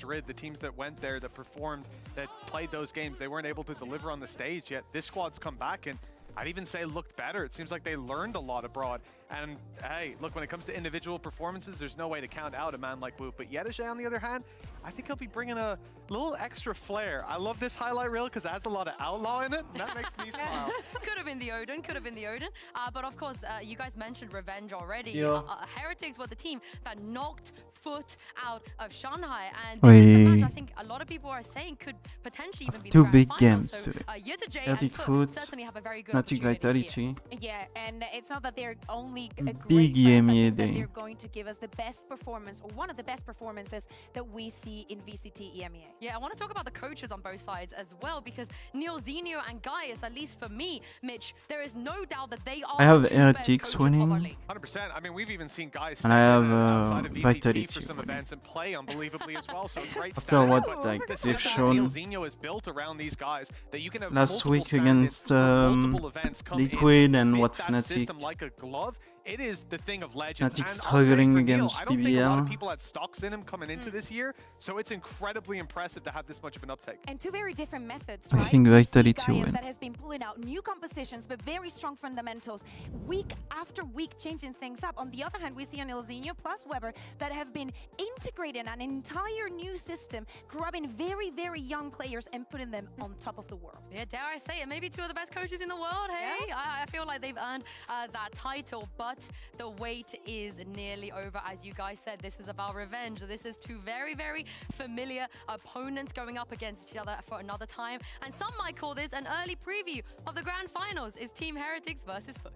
Madrid, the teams that went there, that performed, that played those games, they weren't able to deliver on the stage, yet this squad's come back and I'd even say looked better. It seems like they learned a lot abroad. And hey, look, when it comes to individual performances, there's no way to count out a man like Wu. But Yedishe, on the other hand, I think he'll be bringing a little extra flair. I love this highlight reel because it has a lot of outlaw in it. And that makes me smile. Could have been the Odin, could have been the Odin. But of course, you guys mentioned Revenge already. Yeah. Heretics were the team that knocked FUT out of Shanghai. And this is the match I think a lot of people are saying could potentially even be the Two grand big finals. games So, today. Yedishe Celtic and FUT, certainly have a very good Fnatic opportunity Vitality. Yeah, and it's not that they're only a great Big fans, I EMEA think that day. they're going to give us the best performance, or one of the best performances that we see in VCT EMEA. Yeah, I want to talk about the coaches on both sides as well, because Neil Zenio and Gaius, at least for me, Mitch, there is no doubt that they are I have the two best Heretics coaches of our winning. league. 100%. I mean, we've even seen guys And I have, outside of VCT Vitality for some winning. events and play unbelievably as well. So great After standing, what but like the they've system Neil shown Zenio has built around these guys, that you can have last multiple week standards against for multiple events come in, Liquid and fit what that Fnatic. system like a glove. It is the thing of legends. Fnatic And I'll say struggling for Neil, against I don't think a lot of BBL. people had stocks in him coming into this year, so it's incredibly impressive to have this much of an uptake. And two very different methods, I right? think We see Vitality Gaius win. that has been pulling out new compositions, but very strong fundamentals, week after week changing things up. On the other hand, we see an Ilzinho plus Weber that have been integrating an entire new system, grabbing very, very young players and putting them on top of the world. Yeah, dare I say it, maybe two of the best coaches in the world, hey? Yeah. I feel like they've earned that title, but the wait is nearly over. As you guys said, this is about revenge. This is two very, very familiar opponents going up against each other for another time. And some might call this an early preview of the grand finals. Is Team Heretics versus FUT.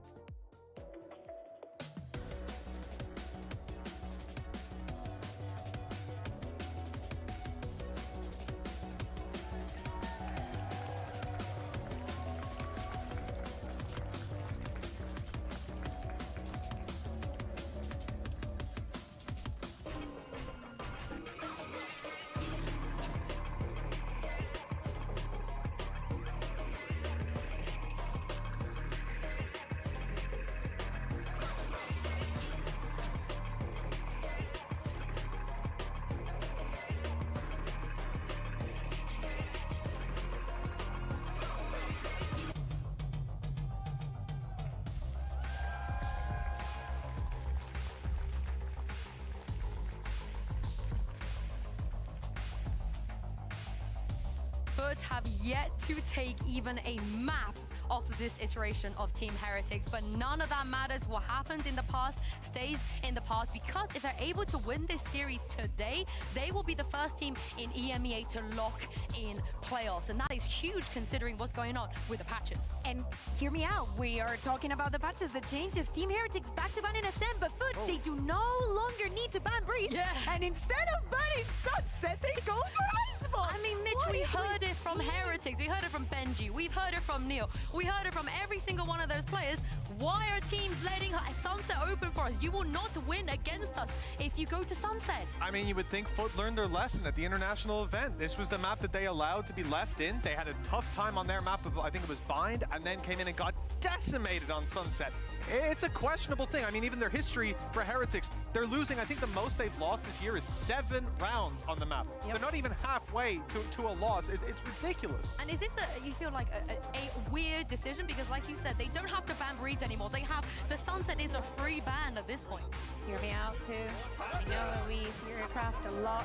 FUT have yet to take even a map off of this iteration of Team Heretics, but none of that matters. What happens in the past stays in the past, because if they're able to win this series today, they will be the first team in EMEA to lock in playoffs, and that is huge considering what's going on with the patches. And hear me out, we are talking about the patches, the changes. Team Heretics back to banning SM, but FUT, they do no longer need to ban Breeze. Yeah. And instead of banning Sunset, they go for Iceball. I mean, Mitch, we heard it from Heretics, we heard it from Benji, we've heard it from Neil, we heard it from every single one of those players. Why are teams letting Sunset open for us? You will not win against us if you go to Sunset. I mean, you would think FUT learned their lesson at the international event. This was the map that they allowed to be left in. They had a tough time on their map of, I think it was Bind, and then came in and got decimated on Sunset. It's a questionable thing. I mean, even their history for Heretics, they're losing, I think the most they've lost this year is 7 rounds on the map. Yep. They're not even halfway to a loss. It's ridiculous. And is this, you feel like a weird decision? Because like you said, they don't have to ban Breeds anymore. They have, the Sunset is a free ban at this point. Hear me out too. I know that we hear Craft a lot,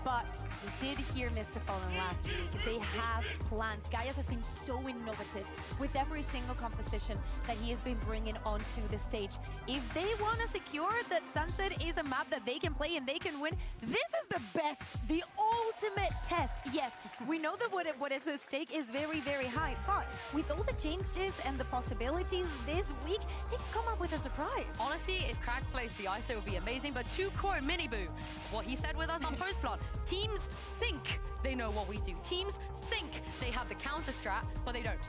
but we did hear Mr. Fallen last week. They have plans. Gaius has been so innovative with every single composition that he has been bringing onto the stage. If they want to secure that Sunset is a map that they can play and they can win, this is the best, the ultimate test. Yes, we know that what is at stake is very, very high, but with all the changes and the possibilities this week, they can come up with a surprise. Honestly, if Krax plays the ISO, it would be amazing. But 2Core and Miniboo, what he said with us on Postplot, teams think they know what we do. Teams think they have the counter strat, but they don't.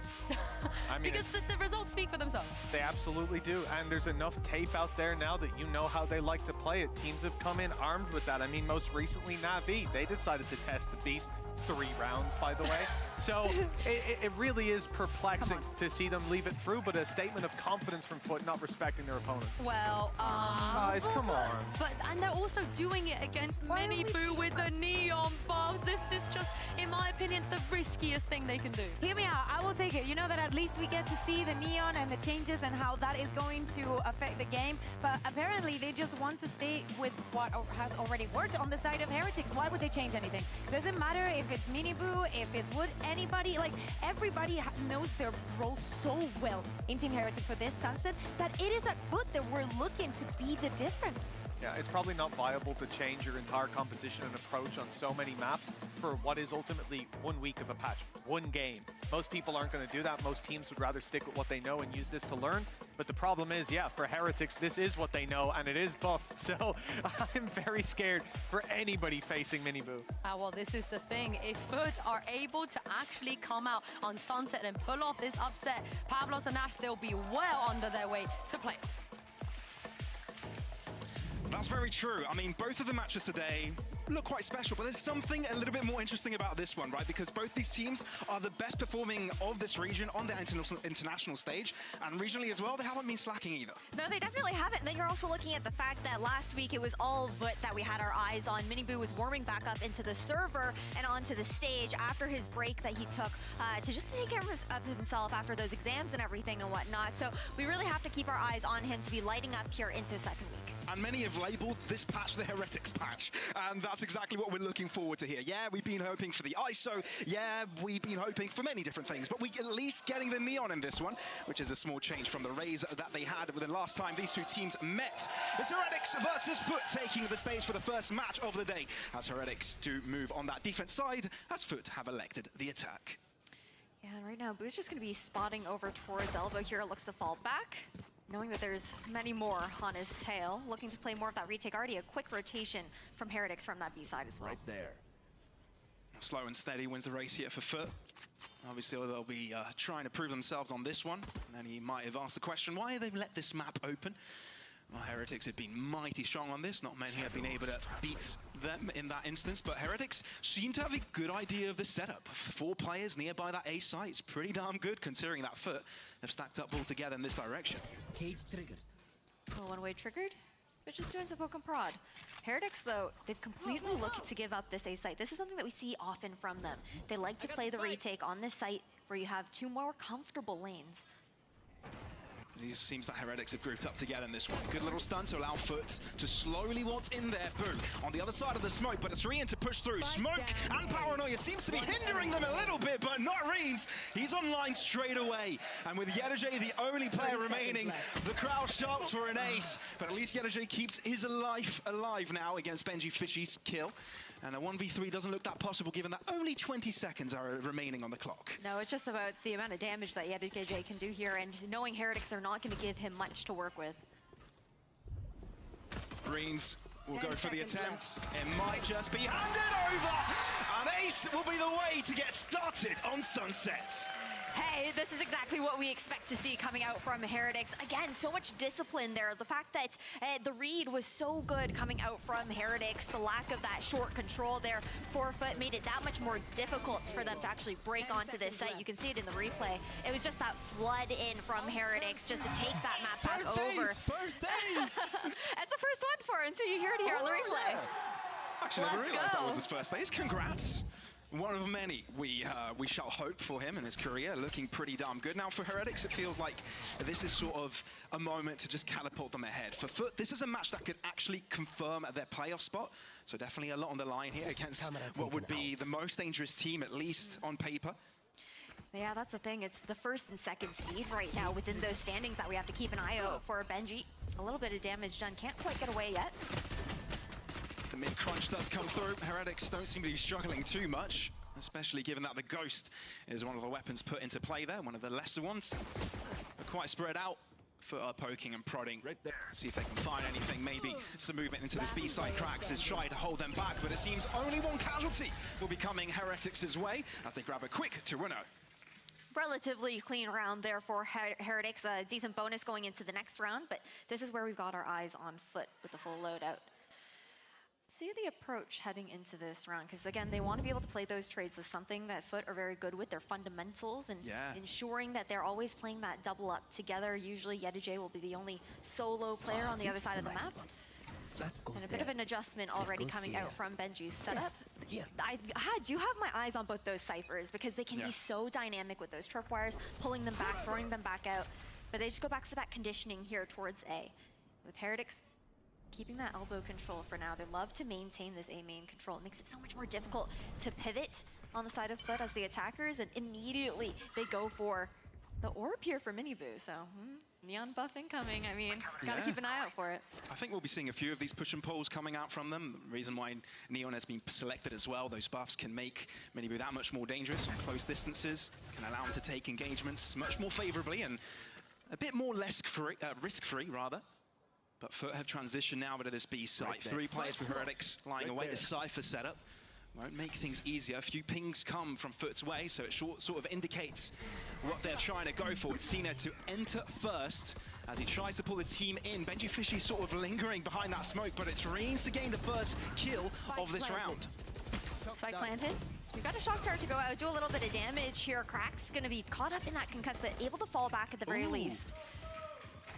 I mean, because the results speak for themselves. They absolutely do, and there's enough tape out there now that you know how they like to play it. Teams have come in armed with that. I mean, most recently, Navi, they decided to test the Beast 3 rounds, by the way. So it really is perplexing to see them leave it through, but a statement of confidence from FUT, not respecting their opponents. Well, Guys, come on. But And they're also doing it against Miniboo with the neon buffs. This is just, in my opinion, the riskiest thing they can do. Hear me out, I will take it. You know that at least we get to see the neon and the changes and how that is going to affect the game. But apparently they just want to stay with what has already worked on the side of Heretics. Why would they change anything? Doesn't matter if it's Miniboo, if it's Wood, anybody, like everybody knows their role so well in Team Heretics for this Sunset that it is at FUT that we're looking to be the difference. Yeah, it's probably not viable to change your entire composition and approach on so many maps for what is ultimately 1 week of a patch, one game. Most people aren't going to do that. Most teams would rather stick with what they know and use this to learn. But the problem is, yeah, for Heretics, this is what they know, and it is buffed. So I'm very scared for anybody facing Miniboo. Well, this is the thing. If FUT are able to actually come out on Sunset and pull off this upset, Pablos and Ash, they'll be well under their way to playoffs. That's very true. I mean, both of the matches today look quite special, but there's something a little bit more interesting about this one, right? Because both these teams are the best performing of this region on the international stage, and regionally as well, they haven't been slacking either. No, they definitely haven't. And then you're also looking at the fact that last week it was all VIT that we had our eyes on. Miniboo was warming back up into the server and onto the stage after his break that he took to just take care of himself after those exams and everything and whatnot. So we really have to keep our eyes on him to be lighting up here into second week. And many have labeled this patch the Heretics patch, and that's exactly what we're looking forward to here. Yeah, we've been hoping for the ISO, yeah, we've been hoping for many different things, but we at least getting the neon in this one, which is a small change from the Rays that they had the last time these two teams met. It's Heretics versus FUT taking the stage for the first match of the day, as Heretics do move on that defense side, as FUT have elected the attack. Yeah, and right now Boo's just going to be spotting over towards Elbow here, looks to fall back, knowing that there's many more on his tail, looking to play more of that retake. Already a quick rotation from Heretics from that B side as well. Right there. Slow and steady wins the race here for FUT. Obviously, they'll be trying to prove themselves on this one. And then he might have asked the question, why they've let this map open? Well, Heretics have been mighty strong on this. Not many have been able to beat them in that instance, but Heretics seem to have a good idea of the setup. 4 players nearby that A site. It's pretty damn good considering that FUT have stacked up all together in this direction. Cage triggered. Oh, one-way triggered, but just doing some poke and prod. Heretics, though, they've completely looked to give up this A site. This is something that we see often from them. They like to play the retake on this site where you have 2 more comfortable lanes. It seems that Heretics have grouped up together in this one. Good little stunt to allow FUT to slowly what's in there. Boom. On the other side of the smoke, but it's Rien to push through. Smoke and Paranoia seems to be hindering them a little bit, but not Rien's. He's online straight away. And with Yedajay the only player remaining, the crowd shouts for an ace. But at least Yedajay keeps his life alive now against Benji Fishy's kill. And a 1v3 doesn't look that possible given that only 20 seconds are remaining on the clock. No, it's just about the amount of damage that Yedajay can do here, and knowing Heretics, they're not going to give him much to work with. Greens will go for the attempt. It might just be handed over. An ace will be the way to get started on Sunset. Hey, this is exactly what we expect to see coming out from Heretics. Again, so much discipline there. The fact that the read was so good coming out from Heretics, the lack of that short control there for FUT made it that much more difficult for them to actually break onto this site. You can see it in the replay. It was just that flood in from Heretics just to take that map back over. First days! That's the first one for him until you hear it here on the replay. Actually, I Let's realized that go. was his first days. Congrats. One of many we shall hope for him in his career, looking pretty damn good. Now for Heretics, it feels like this is sort of a moment to just catapult them ahead. For FUT, this is a match that could actually confirm their playoff spot. So definitely a lot on the line here against what would be the most dangerous team, at least on paper. Yeah, that's the thing. It's the first and second seed right now within those standings that we have to keep an eye out for. Benji, a little bit of damage done. Can't quite get away yet. The mid-crunch does come through. Heretics don't seem to be struggling too much, especially given that the Ghost is one of the weapons put into play there, one of the lesser ones. But quite spread out for poking and prodding. Right there. See if they can find anything. Maybe some movement into this B-side cracks is trying to hold them back, but it seems only one casualty will be coming Heretics' way as they grab a quick 2-1-0. Relatively clean round there for Heretics. A decent bonus going into the next round, but this is where we've got our eyes on FUT with the full loadout. See the approach heading into this round, because again, they want to be able to play those trades as something that FUT are very good with, their fundamentals, and ensuring that they're always playing that double up together. Usually Yedajay will be the only solo player on the other side of the map. And a bit of an adjustment already coming out from Benji's setup. I do have my eyes on both those ciphers because they can be so dynamic with those tripwires, pulling them back, throwing them back out. But they just go back for that conditioning here towards A. With Heretics keeping that elbow control for now. They love to maintain this A main control. It makes it so much more difficult to pivot on the side of FUT as the attackers, and immediately they go for the orb here for Miniboo. So neon buff incoming. I mean, gotta keep an eye out for it. I think we'll be seeing a few of these push and pulls coming out from them. The reason why Neon has been selected as well, those buffs can make Miniboo that much more dangerous from close distances, can allow him to take engagements much more favorably and a bit more risk-free, rather. But FUT have transitioned now to this B site. 3 players for Heretics lying away. The Cypher setup won't make things easier. A few pings come from FUT's way, so it sort of indicates what they're trying to go for. It's Cena to enter first as he tries to pull his team in. Benji Fishy sort of lingering behind that smoke, but it's Reigns to gain the first kill of this round. Spike planted. We've got a shock dart to go out, do a little bit of damage here. Crack's gonna be caught up in that concuss, but able to fall back at the very least.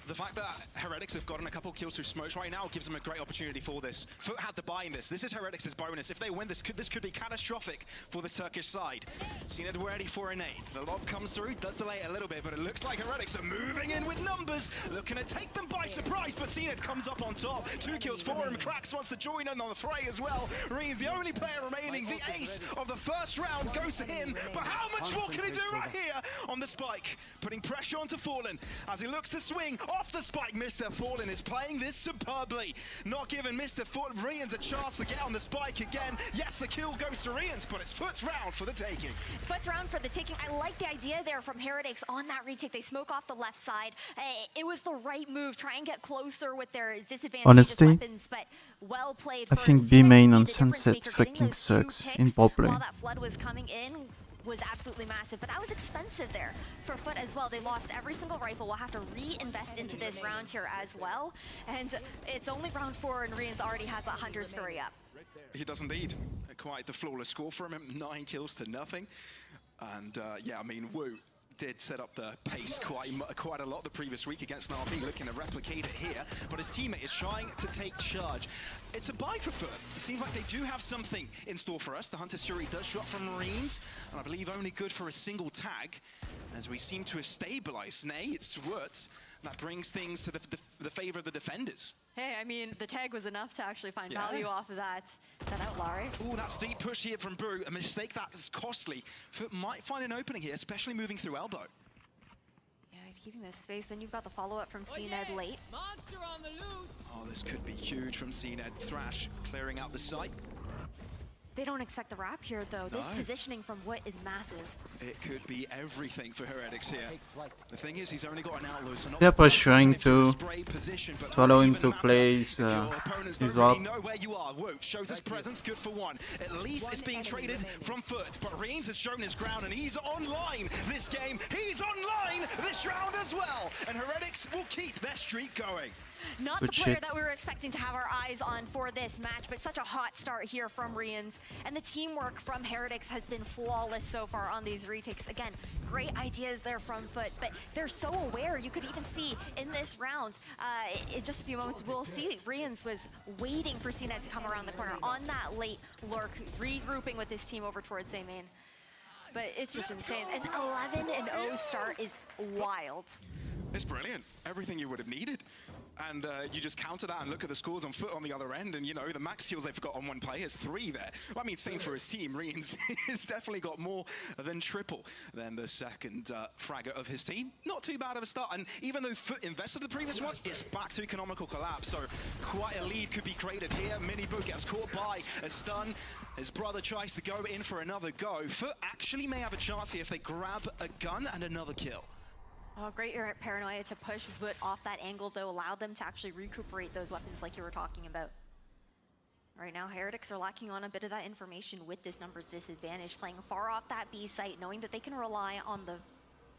The fact that Heretics have gotten a couple kills through smokes right now gives them a great opportunity for this. FUT had to buy in this. This is Heretics' bonus. If they win, this could be catastrophic for the Turkish side. Cena ready for an A. The lob comes through, does delay it a little bit, but it looks like Heretics are moving in with numbers, looking to take them by surprise, but Cena comes up on top. 2 kills for him. Cracks wants to join in on the fray as well. Reigns, the only player remaining, the ace of the first round goes to him, but how much more can he do right here on the spike? Putting pressure onto Fallen as he looks to swing off the spike. Mr. Fallen is playing this superbly, not giving Mr. Reigns a chance to get on the spike again. Yes, the kill goes to Reigns, but it's FUT's round for the taking. FUT's round for the taking. I like the idea there from Heretics on that retake. They smoke off the left side. It was the right move. Try and get closer with their disadvantaged weapons, but well played. I think B main on Sunset fucking sucks in bot lane. While that flood was coming in, was absolutely massive, but that was expensive there for FUT as well. They lost every single rifle. We'll have to reinvest into this round here as well. And it's only round 4 and Reigns already has that Hunter's Fury up. He does indeed. Quite the flawless score from him, 9 kills to nothing. And yeah, I mean, Wu did set up the pace quite a lot the previous week against RB, looking to replicate it here, but his teammate is trying to take charge. It's a buy for FUT. It seems like they do have something in store for us. The Hunter's Fury does drop from Reigns, and I believe only good for a single tag, as we seem to have stabilized. Nay, it's Wurtz that brings things to the favor of the defenders. Hey, I mean, the tag was enough to actually find value off of that outlaw. Oh, that's deep push here from Brew. A mistake that is costly. FUT might find an opening here, especially moving through elbow. Yeah, he's keeping this space. Then you've got the follow-up from CNED late. Monster on the loose. Oh, this could be huge from CNED. Thrash clearing out the site. They don't expect the wrap here, though. This positioning from Witt is massive. It could be everything for Heretics here. The thing is, he's only got an outlaw, so not They're trying to allow him to play his really know where you are. Woke shows his presence, good for 1. At least it's being traded from FUT, but Reigns has shown his ground, and he's online this game. He's online this round as well, and Heretics will keep their streak going. Not the player that we were expecting to have our eyes on for this match, but such a hot start here from Reigns. And the teamwork from Heretics has been flawless so far on these retakes. Again, great ideas there from FUT, but they're so aware. You could even see in this round, in just a few moments, we'll see Reigns was waiting for CNED to come around the corner on that late lurk, regrouping with his team over towards A main. But it's just insane. An 11-0 start is wild. It's brilliant. Everything you would have needed. And you just counter that and look at the scores on FUT on the other end, and you know, the max kills they've got on one player is 3 there. Well, I mean, same for his team. Reigns has definitely got more than triple than the second fragger of his team. Not too bad of a start, and even though FUT invested the previous one, it's back to economical collapse, so quite a lead could be created here. Miniboo gets caught by a stun. His brother tries to go in for another go. FUT actually may have a chance here if they grab a gun and another kill. Oh, great paranoia to push Wood off that angle, though, allowed them to actually recuperate those weapons like you were talking about. Right now, Heretics are lacking on a bit of that information with this numbers disadvantage, playing far off that B site, knowing that they can rely on the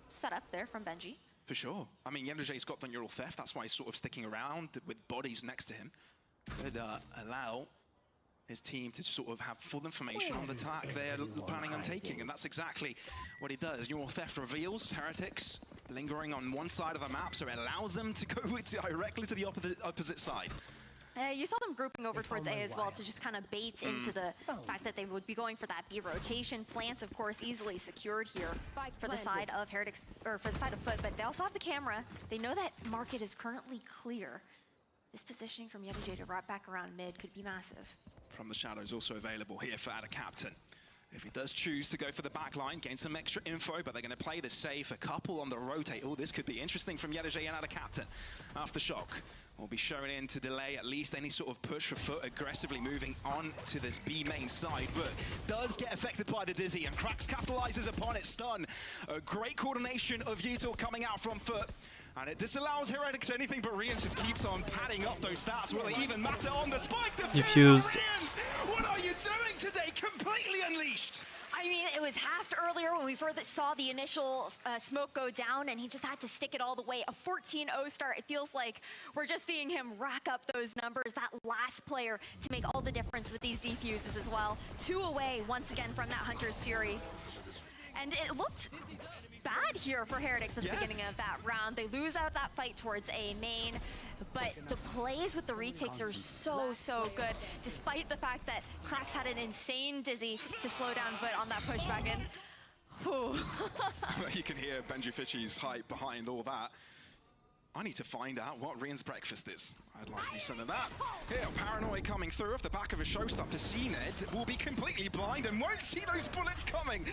setup there from Benji. For sure. I mean, Yenderjay's got the neural theft, that's why he's sort of sticking around with bodies next to him. Could allow his team to sort of have full information on the attack they're planning on taking, and that's exactly what he does. Neural theft reveals Heretics lingering on one side of the map, so it allows them to go directly to the opposite side. You saw them grouping over towards A as well to just kind of bait into the fact that they would be going for that B rotation. Plants, of course, easily secured here for the side of Heretics, or for the side of FUT, but they also have the camera. They know that market is currently clear. This positioning from Yedijay to wrap back around mid could be massive. From the shadows also available here for Ada Captain. If he does choose to go for the back line, gain some extra info, but they're going to play the safe. A couple on the rotate. Oh, this could be interesting from Yedijay and Ada Captain. Aftershock will be shown in to delay at least any sort of push for FUT, aggressively moving on to this B main side, but does get affected by the Dizzy, and Krax capitalizes upon it. Stun. A great coordination of Util coming out from FUT, and it disallows Heretics anything but Rians just keeps on padding up those stats. Will it even matter on the spike? Diffused. Rians, what are you doing today? Completely unleashed. I mean, it was halved earlier when we first saw the initial smoke go down, and he just had to stick it all the way. A 14-0 start. It feels like we're just seeing him rack up those numbers. That last player to make all the difference with these defuses as well. 2 away once again from that Hunter's Fury. And it looked bad here for Heretics at the beginning of that round. They lose out that fight towards A main, but the plays with the retakes are so good, despite the fact that Krax had an insane Dizzy to slow down FUT on that pushback in. You can hear Benji Fitchy's hype behind all that. I need to find out what Rian's breakfast is. I'd like me some of that. Here, Paranoid coming through off the back of a showstopper. CNED will be completely blind and won't see those bullets coming.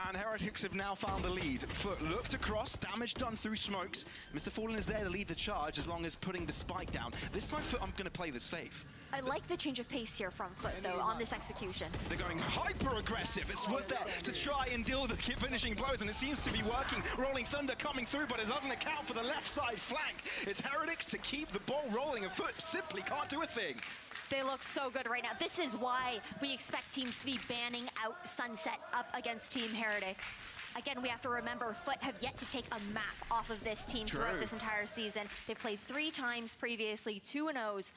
And Heretics have now found the lead. FUT looked across, damage done through smokes. Mr. Fallen is there to lead the charge as long as putting the spike down. This time FUT, I'm going to play the safe. I like the change of pace here from FUT, though, on this execution. They're going hyper-aggressive. It's Wood there to try and deal with the finishing blows, and it seems to be working. Rolling Thunder coming through, but it doesn't account for the left side flank. It's Heretics to keep the ball rolling, and FUT simply can't do a thing. They look so good right now. This is why we expect teams to be banning out Sunset up against Team Heretics. Again, we have to remember FUT have yet to take a map off of this team throughout this entire season. They've played 3 times previously, 2-0s.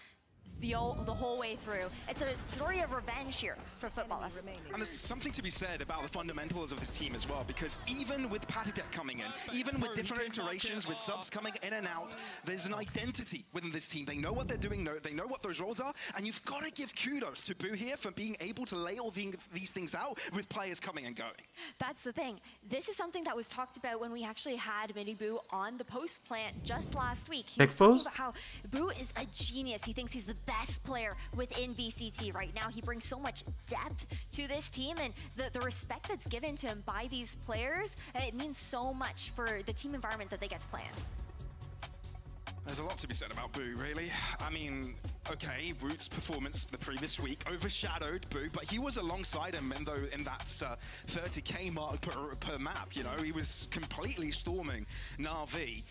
The whole way through. It's a story of revenge here for footballers. And there's something to be said about the fundamentals of this team as well, because even with Patitech coming in, even with different iterations, with subs coming in and out, there's an identity within this team. They know what they're doing, they know what those roles are, and you've got to give kudos to Boo here for being able to lay all these things out with players coming and going. That's the thing. This is something that was talked about when we actually had Mini Boo on the post plant just last week. He was talking about how Boo is a genius. He thinks he's the best player within VCT right now. He brings so much depth to this team, and the respect that's given to him by these players, it means so much for the team environment that they get to play in. There's a lot to be said about Boo, really. I mean, okay, Root's performance the previous week overshadowed Boo, but he was alongside him in that 30k mark per map, you know. He was completely storming Na'Vi.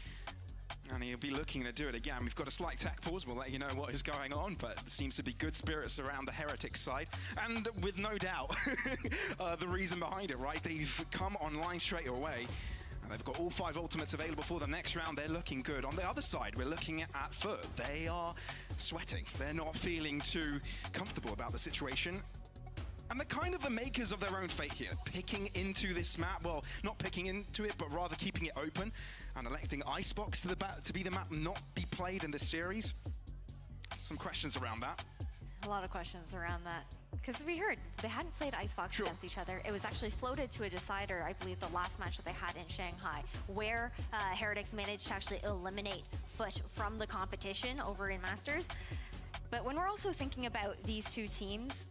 And he'll be looking to do it again. We've got a slight tech pause. We'll let you know what is going on, but there seems to be good spirits around the Heretics side. And with no doubt, the reason behind it, right? They've come online straight away. And they've got all 5 ultimates available for the next round. They're looking good. On the other side, we're looking at FUT. They are sweating. They're not feeling too comfortable about the situation. And they're kind of the makers of their own fate here, picking into this map. Well, not picking into it, but rather keeping it open and electing Icebox to be the map not be played in this series. Some questions around that. A lot of questions around that. Because we heard they hadn't played Icebox against each other. It was actually floated to a decider, I believe, the last match that they had in Shanghai, where Heretics managed to actually eliminate FUT from the competition over in Masters. But when we're also thinking about these two teams,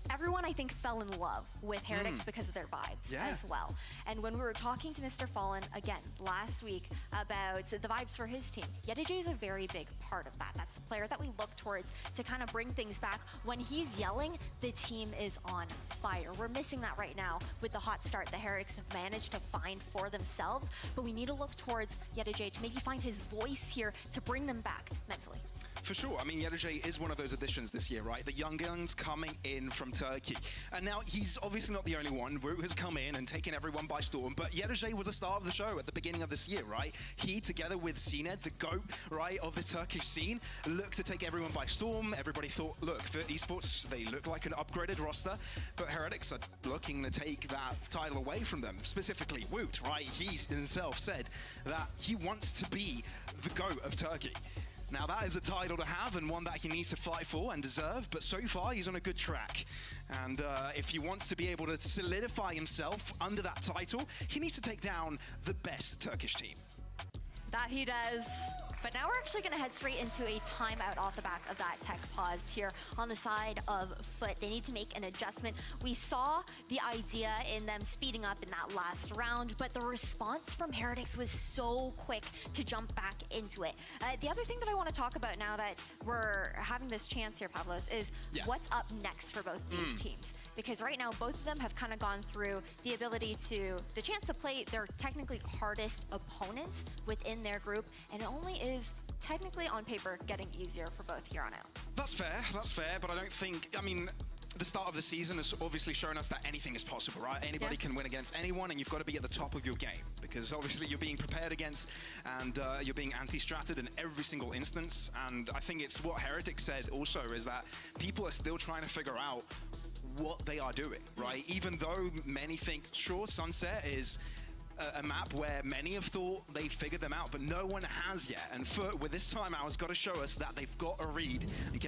everyone, I think, fell in love with Heretics because of their vibes as well. And when we were talking to Mr. Fallen, again, last week, about the vibes for his team, Yedijay is a very big part of that. That's the player that we look towards to kind of bring things back. When he's yelling, the team is on fire. We're missing that right now with the hot start that Heretics have managed to find for themselves, but we need to look towards Yedijay to maybe find his voice here to bring them back mentally. For sure. I mean, Yedijay is one of those additions this year, right? The young guns coming in from Turkey. And now he's obviously not the only one. Root has come in and taken everyone by storm, but Yedijay was the star of the show at the beginning of this year, right? He, together with CNED, the GOAT, right, of the Turkish scene, looked to take everyone by storm. Everybody thought, look, for esports, they look like an upgraded roster, but Heretics are looking to take that title away from them. Specifically, Woot, right? He himself said that he wants to be the GOAT of Turkey. Now that is a title to have and one that he needs to fight for and deserve, but so far he's on a good track. And if he wants to be able to solidify himself under that title, he needs to take down the best Turkish team. That he does. But now we're actually going to head straight into a timeout off the back of that tech pause here on the side of FUT. They need to make an adjustment. We saw the idea in them speeding up in that last round, but the response from Heretics was so quick to jump back into it. The other thing that I want to talk about now that we're having this chance here, Pavlos, is what's up next for both these teams. Because right now, both of them have kind of gone through the chance to play their technically hardest opponents within their group, and it only is technically on paper getting easier for both here on out. That's fair, but I don't think, I mean, the start of the season has obviously shown us that anything is possible, right? Anybody can win against anyone, and you've got to be at the top of your game, because obviously you're being prepared against, and you're being anti-stratted in every single instance. And I think it's what Heretic said also, is that people are still trying to figure out what they are doing, right? Even though many think, sure, Sunset is a map where many have thought they figured them out, but no one has yet. And FUT, with this timeout, has got to show us that they've got a read and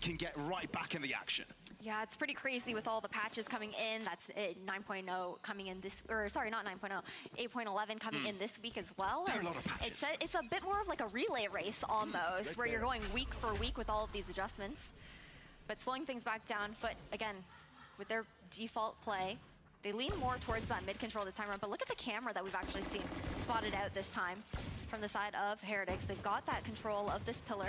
can get right back in the action. Yeah, it's pretty crazy with all the patches coming in. That's 9.0 coming in this, or sorry, not 9.0, 8.11 coming in this week as well. There are a lot of patches. It's a bit more of like a relay race almost, where you're going week for week with all of these adjustments. But slowing things back down, FUT, again, with their default play, they lean more towards that mid control this time around. But look at the camera that we've actually seen spotted out this time from the side of Heretics. They've got that control of this pillar.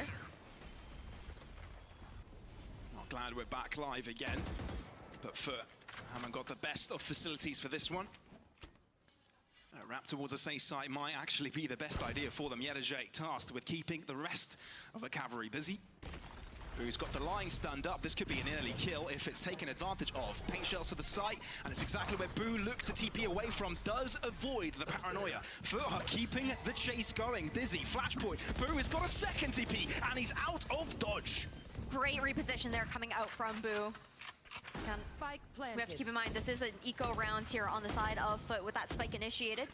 Not glad we're back live again, but FUT haven't got the best of facilities for this one. A wrap towards a safe site might actually be the best idea for them. Yetajay tasked with keeping the rest of the cavalry busy. Who's got the line stunned up. This could be an early kill if it's taken advantage of. Paint shells to the site, and it's exactly where Boo looks to TP away from. Does avoid the paranoia. FUT are keeping the chase going. Dizzy, flashpoint. Boo has got a second TP, and he's out of dodge. Great reposition there coming out from Boo. Spike planted. We have to keep in mind, this is an eco round here on the side of FUT with that spike initiated.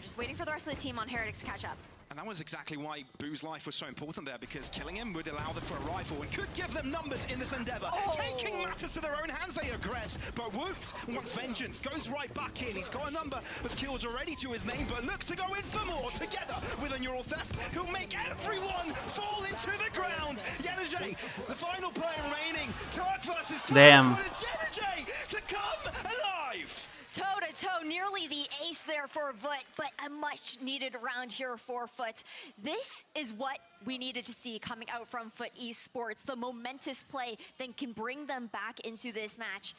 Just waiting for the rest of the team on Heretics to catch up. And that was exactly why Boo's life was so important there, because killing him would allow them for a rifle and could give them numbers in this endeavor. Taking matters to their own hands, they aggress. But Woot wants vengeance, goes right back in. He's got a number of kills already to his name, but looks to go in for more. Together with a neural theft, he'll make everyone fall into the ground. Yetajay, the final player remaining. Turk versus Turk. Damn. But it's Yetajay to come alive. Toe-to-toe, nearly the ace there for FUT, but a much-needed round here for FUT. This is what we needed to see coming out from FUT Esports, the momentous play that can bring them back into this match.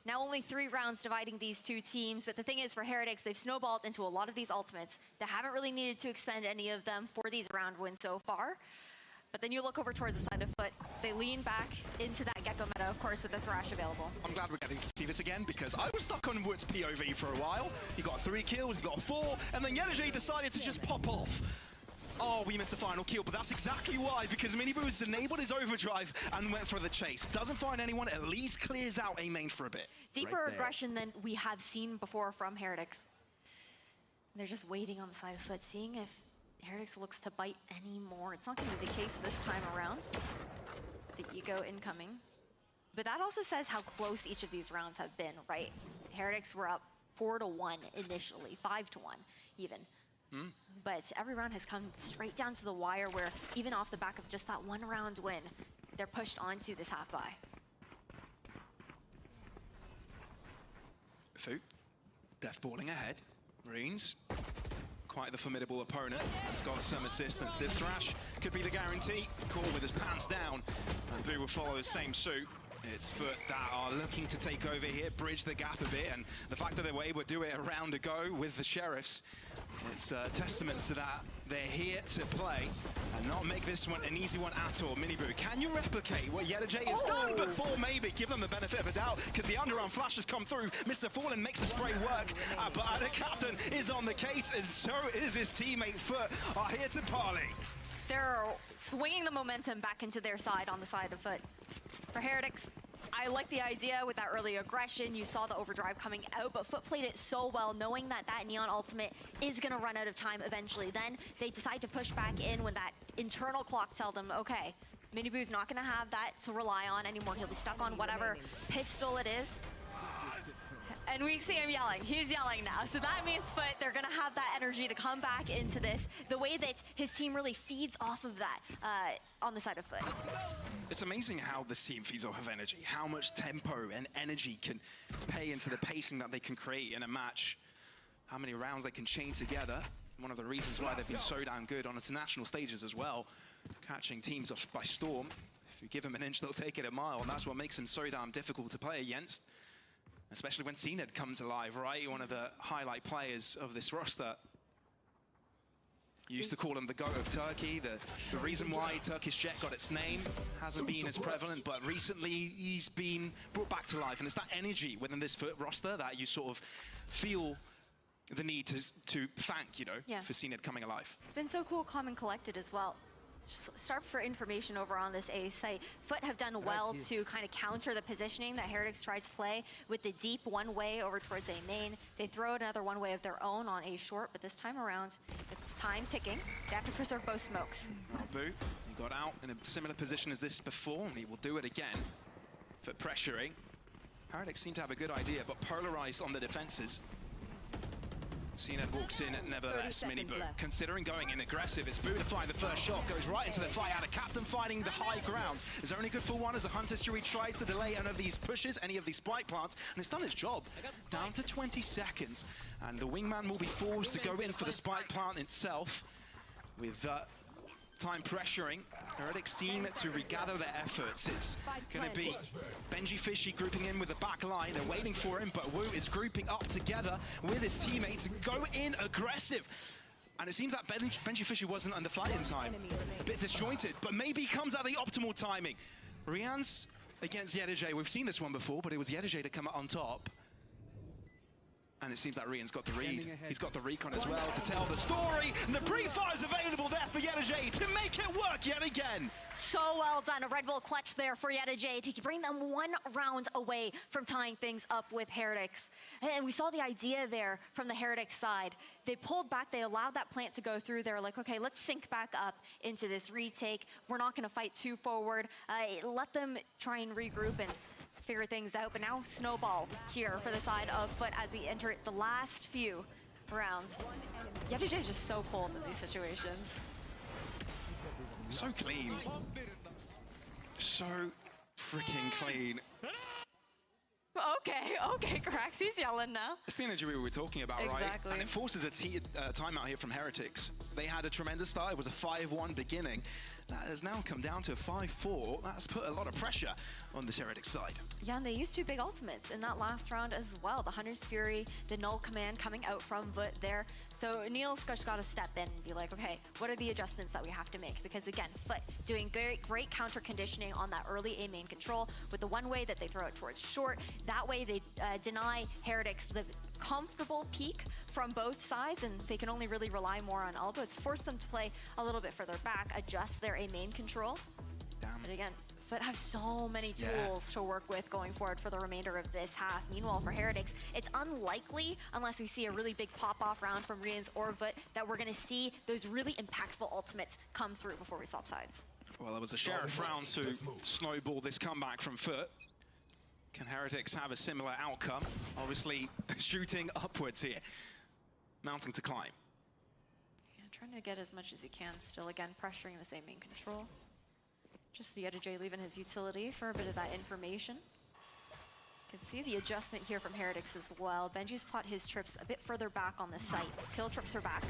Now only 3 rounds dividing these two teams, but the thing is, for Heretics, they've snowballed into a lot of these ultimates. They haven't really needed to expend any of them for these round wins so far. But then you look over towards the side of FUT, they lean back into that Gecko meta, of course, with the Thrash available. I'm glad we're getting to see this again, because I was stuck on Woot's POV for a while. He got 3 kills, he got 4, and then Yetajay decided to just pop off. Oh, we missed the final kill, but that's exactly why, because Miniboo's enabled his overdrive and went for the chase. Doesn't find anyone, at least clears out A main for a bit. Deeper aggression than we have seen before from Heretics. They're just waiting on the side of FUT, seeing if Heretics looks to bite anymore. It's not going to be the case this time around. The ego incoming. But that also says how close each of these rounds have been, right? Heretics were up 4-1 initially, 5-1 even. But every round has come straight down to the wire, where even off the back of just that 1 round win, they're pushed onto this half-buy. FUT, deathballing ahead. Marines. Quite the formidable opponent. Has got some assistance. This Thrash could be the guarantee. Call with his pants down, and Boo will follow the same suit. It's FUT that are looking to take over here, bridge the gap a bit, and the fact that they were able to do it a round ago with the Sheriffs, it's a testament to that. They're here to play and not make this one an easy one at all. Miniboo, can you replicate what Yetajay has done before? Maybe give them the benefit of a doubt, because the underarm flash has come through. Mr. Fallen makes the spray work, but the captain is on the case, and so is his teammate. FUT are here to parley. They're swinging the momentum back into their side on the side of FUT. For Heretics, I like the idea with that early aggression. You saw the overdrive coming out, but FUT played it so well, knowing that that Neon ultimate is going to run out of time eventually. Then they decide to push back in when that internal clock tells them, okay, Miniboo's not going to have that to rely on anymore. He'll be stuck on whatever pistol it is. And we see him yelling. He's yelling now. So that means FUT, they're going to have that energy to come back into this. The way that his team really feeds off of that on the side of FUT. It's amazing how this team feeds off of energy, how much tempo and energy can pay into the pacing that they can create in a match, how many rounds they can chain together. One of the reasons why they've been so damn good on international stages as well, catching teams off by storm. If you give them an inch, they'll take it a mile, and that's what makes them so damn difficult to play against. Especially when CNED comes alive, right? One of the highlight players of this roster. You used to call him the GOAT of Turkey. The reason why Turkish Jet got its name hasn't been as prevalent, but recently he's been brought back to life. And it's that energy within this FUT roster that you sort of feel the need to thank, you know, for CNED coming alive. It's been so cool, calm and collected as well. Just start for information over on this A site. FUT have done well to kind of counter the positioning that Heretics tried to play with the deep one way over towards A main. They throw another one way of their own on A short, but this time around, with time ticking, they have to preserve both smokes. Oh, Boo, he got out in a similar position as this before, and he will do it again. FUT pressuring. Heretics seem to have a good idea, but polarized on the defenses. CNED walks in nevertheless. Miniboo considering going in aggressive. It's Boo to find the first shot, goes right into the fight. Out of Captain fighting the high ground. Is only good for one as the Hunter Street tries to delay any of these pushes, any of these spike plants, and it's done its job. Down to 20 seconds, and the wingman will be forced to go in for the spike plant itself. With time pressuring Heretics team to regather their efforts. It's going to be Benji Fishy grouping in with the back line and waiting for him, but Wu is grouping up together with his teammates to go in aggressive. And it seems that Benji Fishy wasn't on the fight in time. A bit disjointed, but maybe comes at the optimal timing. Rian's against Yedijay. We've seen this one before, but it was Yedijay to come out on top. And it seems that Rian's got the read. He's got the recon as well to tell the story. And the pre-fire is available there for Yedijay to make it work yet again. So well done. A Red Bull clutch there for Yedijay to bring them one round away from tying things up with Heretics. And we saw the idea there from the Heretics side. They pulled back. They allowed that plant to go through. They were like, okay, let's sync back up into this retake. We're not going to fight too forward. Let them try and regroup and figure things out, but now snowball here for the side of FUT as we enter the last few rounds. Yedijay is just so cold in these situations. So clean. So freaking clean. Okay, Krax, he's yelling now. It's the energy we were talking about, right? Exactly. And it forces a timeout here from Heretics. They had a tremendous start. It was a 5-1 beginning. That has now come down to a 5-4. That's put a lot of pressure on the Heretics side. Yeah, and they used two big ultimates in that last round as well. The Hunter's Fury, the Null Command coming out from FUT there. So Neil's just got to step in and be like, okay, what are the adjustments that we have to make? Because again, FUT doing great counter conditioning on that early A main control with the one way that they throw it towards short. That way they deny Heretics the comfortable peak from both sides, and they can only really rely more on elbow. It's forced them to play a little bit further back, adjust their A main control. Damn. But again, FUT have so many tools to work with going forward for the remainder of this half. Meanwhile, for Heretics, it's unlikely, unless we see a really big pop-off round from Rians or FUT, that we're going to see those really impactful ultimates come through before we swap sides. Well, there was a share of rounds to snowball this comeback from FUT. Can Heretics have a similar outcome? Obviously, shooting upwards here. Mounting to climb. Yeah, trying to get as much as he can still. Again, pressuring the same main control. Just the Yedijay leaving his utility for a bit of that information. You can see the adjustment here from Heretics as well. Benji's plot his trips a bit further back on the site. Kill trips are back.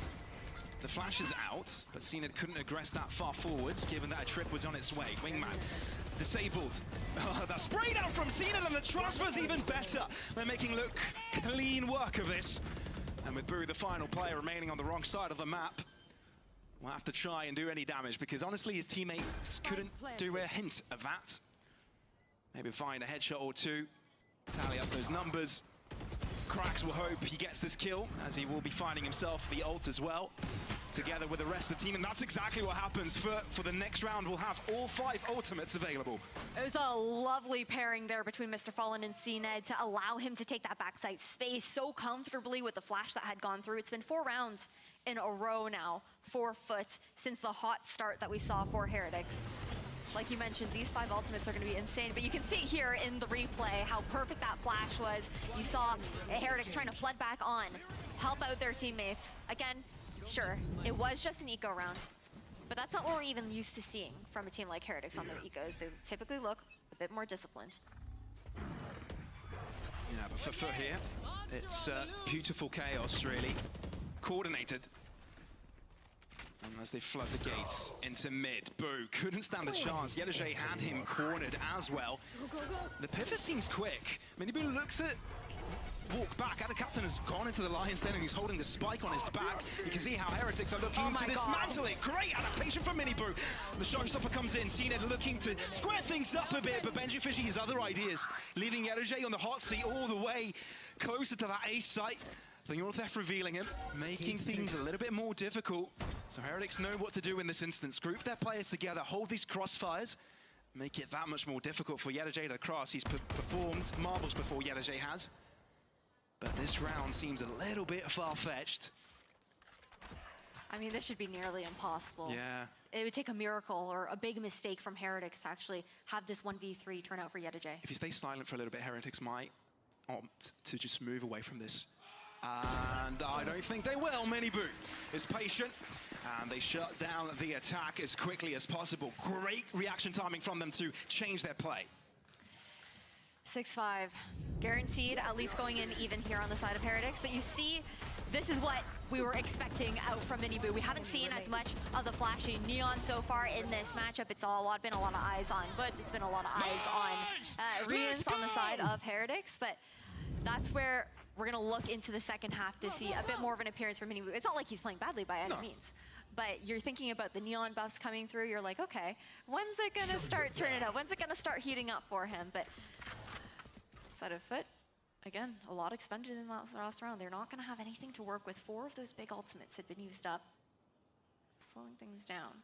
The flash is out, but CNED couldn't aggress that far forwards, given that a trip was on its way. Wingman disabled. That sprayed out from CNED, and the transfer's even better. They're making look clean work of this. And with Boo, the final player, remaining on the wrong side of the map, will have to try and do any damage, because honestly, his teammates couldn't do a hint of that. Maybe find a headshot or two, tally up those numbers. Krax will hope he gets this kill, as he will be finding himself the ult as well. together with the rest of the team, and that's exactly what happens. For the next round, we'll have all 5 ultimates available. It was a lovely pairing there between Mr. Fallen and CNED to allow him to take that backside space so comfortably with the flash that had gone through. It's been 4 rounds in a row now for FUT since the hot start that we saw for Heretics. Like you mentioned, these 5 ultimates are going to be insane, but you can see here in the replay how perfect that flash was. You saw Heretics trying to flood back on, help out their teammates. Again, sure, it was just an eco round, but that's not what we're even used to seeing from a team like Heretics on their ecos. They typically look a bit more disciplined. Yeah, but for FUT here, it's beautiful chaos, really. Coordinated. And as they flood the gates into mid, Boo couldn't stand a chance. Yetajay had him cornered as well. The pivot seems quick. Miniboo looks at walk back, and the captain has gone into the lion's den and he's holding the spike on his back. You can see how Heretics are looking to dismantle it. Great adaptation from Miniboo. The showstopper comes in, CNED looking to square things up a bit, but Benji fishing his other ideas, leaving Yetajay on the hot seat all the way closer to that A site. The Northef revealing him, making things a little bit more difficult. So Heretics know what to do in this instance. Group their players together, hold these crossfires, make it that much more difficult for Yetajay to cross. He's performed marbles before, Yetajay has. But this round seems a little bit far-fetched. I mean, this should be nearly impossible. Yeah. It would take a miracle or a big mistake from Heretics to actually have this 1v3 turn out for Yetajay. If he stays silent for a little bit, Heretics might opt to just move away from this. And I don't think they will. Miniboo is patient, and they shut down the attack as quickly as possible. Great reaction timing from them to change their play. 6-5. Guaranteed at least going in even here on the side of Heretics, but you see, this is what we were expecting out from Miniboo. We haven't seen as much of the flashy Neon so far in this matchup. It's been a lot of eyes on VIT. It's been a lot of eyes on Rians on the side of Heretics, but that's where we're going to look into the second half to see a bit more of an appearance from Miniboo. It's not like he's playing badly by any means, but you're thinking about the Neon buffs coming through. You're like, okay, when's it going to start turning up? When's it going to start heating up for him? But side of FUT, again, a lot expended in that last round. They're not going to have anything to work with. 4 of those big ultimates had been used up, slowing things down.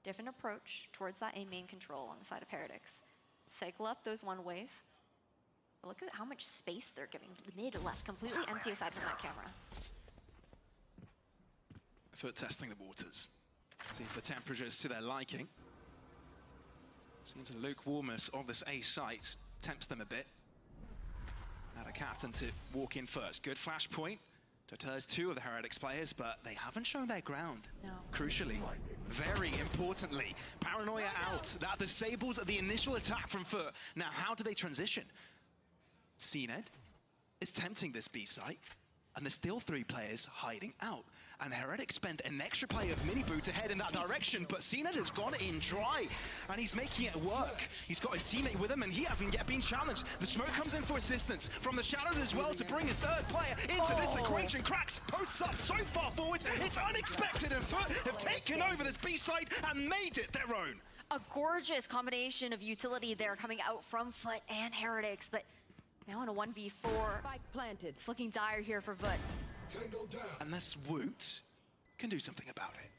Different approach towards that A main control on the side of Heretics. Cycle up those one-ways. Look at how much space they're giving. The mid left completely empty aside from that camera. FUT testing the waters. See if the temperature is to their liking. Seems the lukewarmness of this A site tempts them a bit. Now the captain to walk in first. Good flash point. Deters 2 of the Heretics players, but they haven't shown their ground. No. Crucially, very importantly, Paranoia out. That disables the initial attack from FUT. Now, how do they transition? CNED is tempting this B site, and there's still 3 players hiding out. And Heretics spent an extra play of Miniboo to head in that direction, but CNED has gone in dry, and he's making it work. He's got his teammate with him, and he hasn't yet been challenged. The smoke comes in for assistance from the shadows as well to bring a 3rd player into this equation. Cracks posts up so far forward, it's unexpected, and FUT have taken over this B site and made it their own. A gorgeous combination of utility there coming out from FUT and Heretics, but now in a 1v4, Spike planted. it's looking dire here for VIT. Unless Woot can do something about it.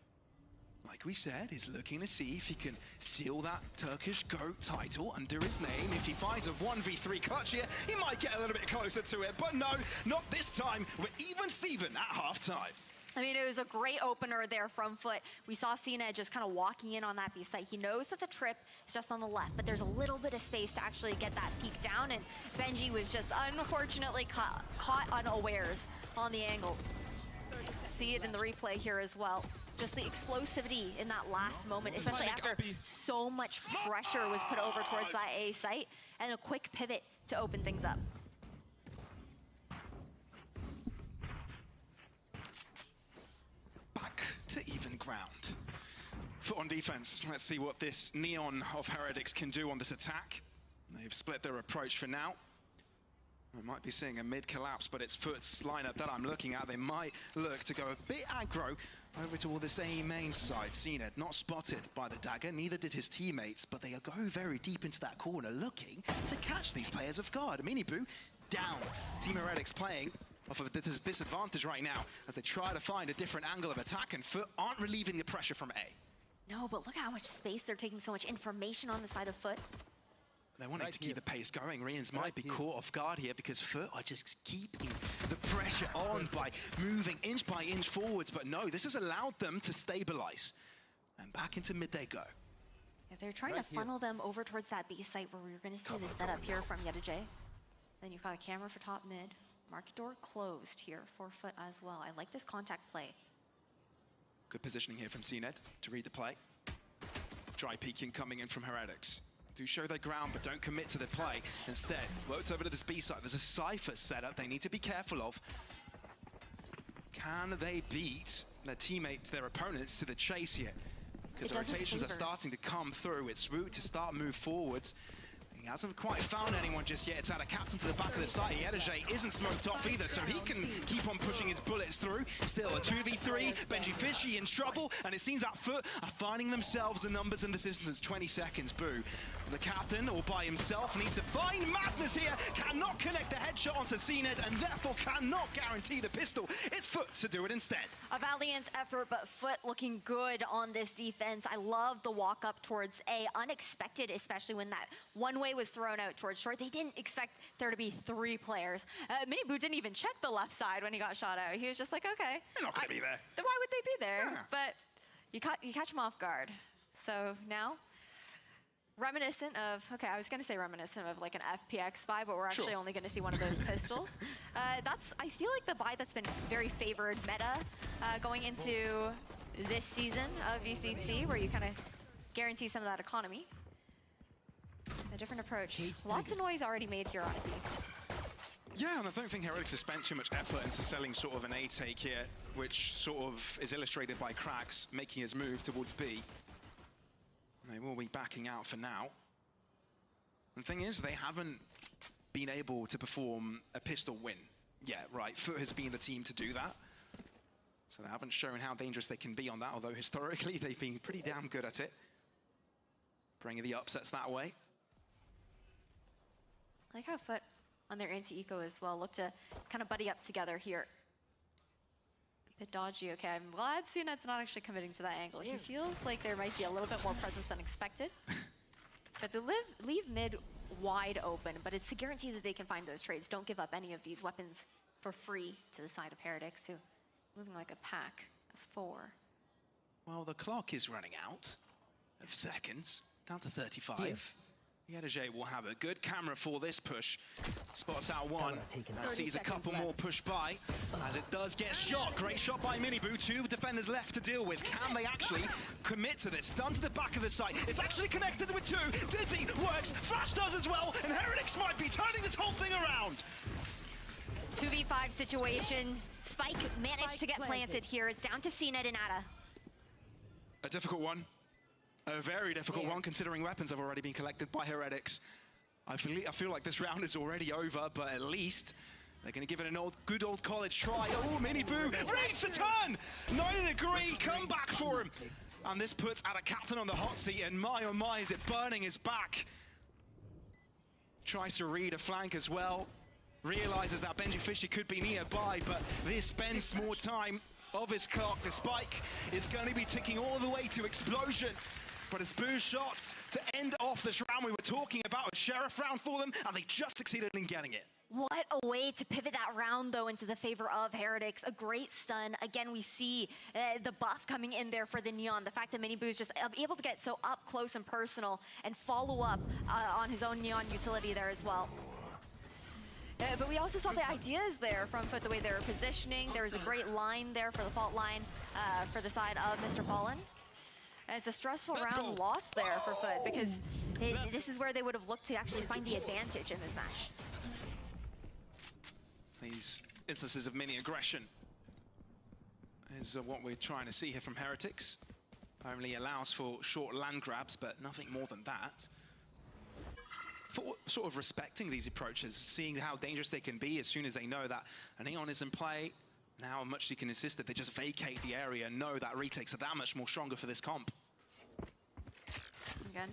Like we said, he's looking to see if he can seal that Turkish GOAT title under his name. If he finds a 1v3 clutch here, he might get a little bit closer to it. But no, not this time. We're even Steven at halftime. I mean, it was a great opener there from FUT. We saw CNED just kind of walking in on that B site. He knows that the trip is just on the left, but there's a little bit of space to actually get that peek down, and Benji was just unfortunately caught unawares on the angle. See it in the replay here as well. Just the explosivity in that last moment, especially after so much pressure was put over towards that A site, and a quick pivot to open things up. Back to even ground. FUT on defense. Let's see what this Neon of Heretics can do on this attack. They've split their approach for now. We might be seeing a mid collapse, but it's FUT's lineup that I'm looking at. They might look to go a bit aggro over to all this A main side. CNED not spotted by the dagger, neither did his teammates, but they go very deep into that corner looking to catch these players off guard. Miniboo down. Team Heretics playing off of this disadvantage right now as they try to find a different angle of attack, and FUT aren't relieving the pressure from A. No, but look at how much space they're taking, so much information on the side of FUT. They're wanting to keep the pace going. Rians might be caught off guard here because FUT are just keeping the pressure on by moving inch by inch forwards. But no, this has allowed them to stabilize. And back into mid they go. Yeah, they're trying to funnel them over towards that B site where we're going to see the setup here from Yedajay. Then you've got a camera for top mid. Market door closed here for FUT as well. I like this contact play. Good positioning here from CNED to read the play. Dry peeking coming in from Heretics. Do show their ground, but don't commit to the play. Instead, floats over to this B site. There's a Cypher setup they need to be careful of. Can they beat their teammates, their opponents, to the chase here? Because the rotations are starting to come through. It's route to start move forwards. He hasn't quite found anyone just yet. It's out of captain to the back of the site. Yedajay isn't smoked off either, so he can keep on pushing his bullets through. Still a 2v3, Benji Fishy in trouble, and it seems that FUT are finding themselves the numbers and the distance. 20 seconds, Boo. The captain, all by himself, needs to find madness here. Cannot connect the headshot onto CNED, and therefore cannot guarantee the pistol. It's FUT to do it instead. A valiant effort, but FUT looking good on this defense. I love the walk up towards A. Unexpected, especially when that one way was thrown out towards short. They didn't expect there to be 3 players. Miniboo didn't even check the left side when he got shot out. He was just like, okay. They're not going to be there. Then why would they be there? Yeah. But you catch them off guard. So now, reminiscent of, okay, I was going to say reminiscent of like an FPX spy, but we're actually only going to see one of those pistols. I feel like the buy that's been very favored meta going into this season of VCT, where you kind of guarantee some of that economy. A different approach. Lots of noise already made here on B. Yeah, and I don't think Heretics has spent too much effort into selling sort of an A take here, which sort of is illustrated by Cracks making his move towards B. They will be backing out for now. And the thing is, they haven't been able to perform a pistol win. Yeah, right, FUT has been the team to do that. So they haven't shown how dangerous they can be on that, although historically they've been pretty damn good at it. Bringing the upsets that way. I like how FUT on their anti-eco as well look to kind of buddy up together here. A bit dodgy. Okay, I'm glad CNED's not actually committing to that angle. He feels like there might be a little bit more presence than expected. But they leave mid wide open, but it's to guarantee that they can find those trades. Don't give up any of these weapons for free to the side of Heretics, who moving like a pack as 4. Well, the clock is running out of seconds, down to 35. Yedajay will have a good camera for this push. Spots out one and sees a couple more push by as it does get shot. Great shot by Miniboo. 2 defenders left to deal with. Can they actually commit to this? Stun to the back of the site. It's actually connected with 2. Dizzy works. Flash does as well. And Heretics might be turning this whole thing around. 2v5 situation. Spike managed to get planted here. It's down to CNED and Ada. A difficult one. A very difficult one, considering weapons have already been collected by Heretics. I feel like this round is already over, but at least they're going to give it an good old college try. Oh, Miniboo reads the turn! 9 degree, come back for him! And this puts Ada Captain on the hot seat, and my oh my, is it burning his back. Tries to read a flank as well. Realizes that Benji Fishy could be nearby, but this spends more time of his clock. The spike is going to be ticking all the way to explosion. But it's Boo's shots to end off this round. We were talking about a sheriff round for them, and they just succeeded in getting it. What a way to pivot that round, though, into the favor of Heretics. A great stun. Again, we see the buff coming in there for the Neon. The fact that Miniboo is just able to get so up close and personal and follow up on his own Neon utility there as well. But we also saw the ideas there from FUT, the way they were positioning. There was a great line there for the fault line for the side of Mr. Fallen. And it's a stressful round lost there for FUT, because this is where they would have looked to actually find the advantage in this match. These instances of mini aggression is what we're trying to see here from Heretics. Only allows for short land grabs, but nothing more than that. For sort of respecting these approaches, seeing how dangerous they can be as soon as they know that an Aeon is in play, and how much you can insist that they just vacate the area and know that retakes are that much more stronger for this comp. Again,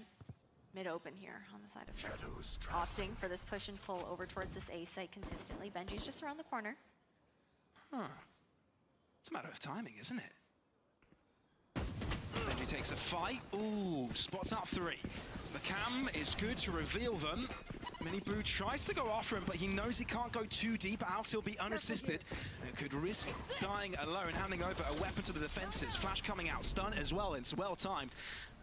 mid-open here on the side of FUT. Opting for this push and pull over towards this A site consistently. Benji's just around the corner. It's a matter of timing, isn't it? Benji takes a fight. Ooh, spots out 3. The cam is good to reveal them. Miniboo tries to go after him, but he knows he can't go too deep, else he'll be unassisted. And could risk dying alone, handing over a weapon to the defenses. Flash coming out, stun as well, it's well timed.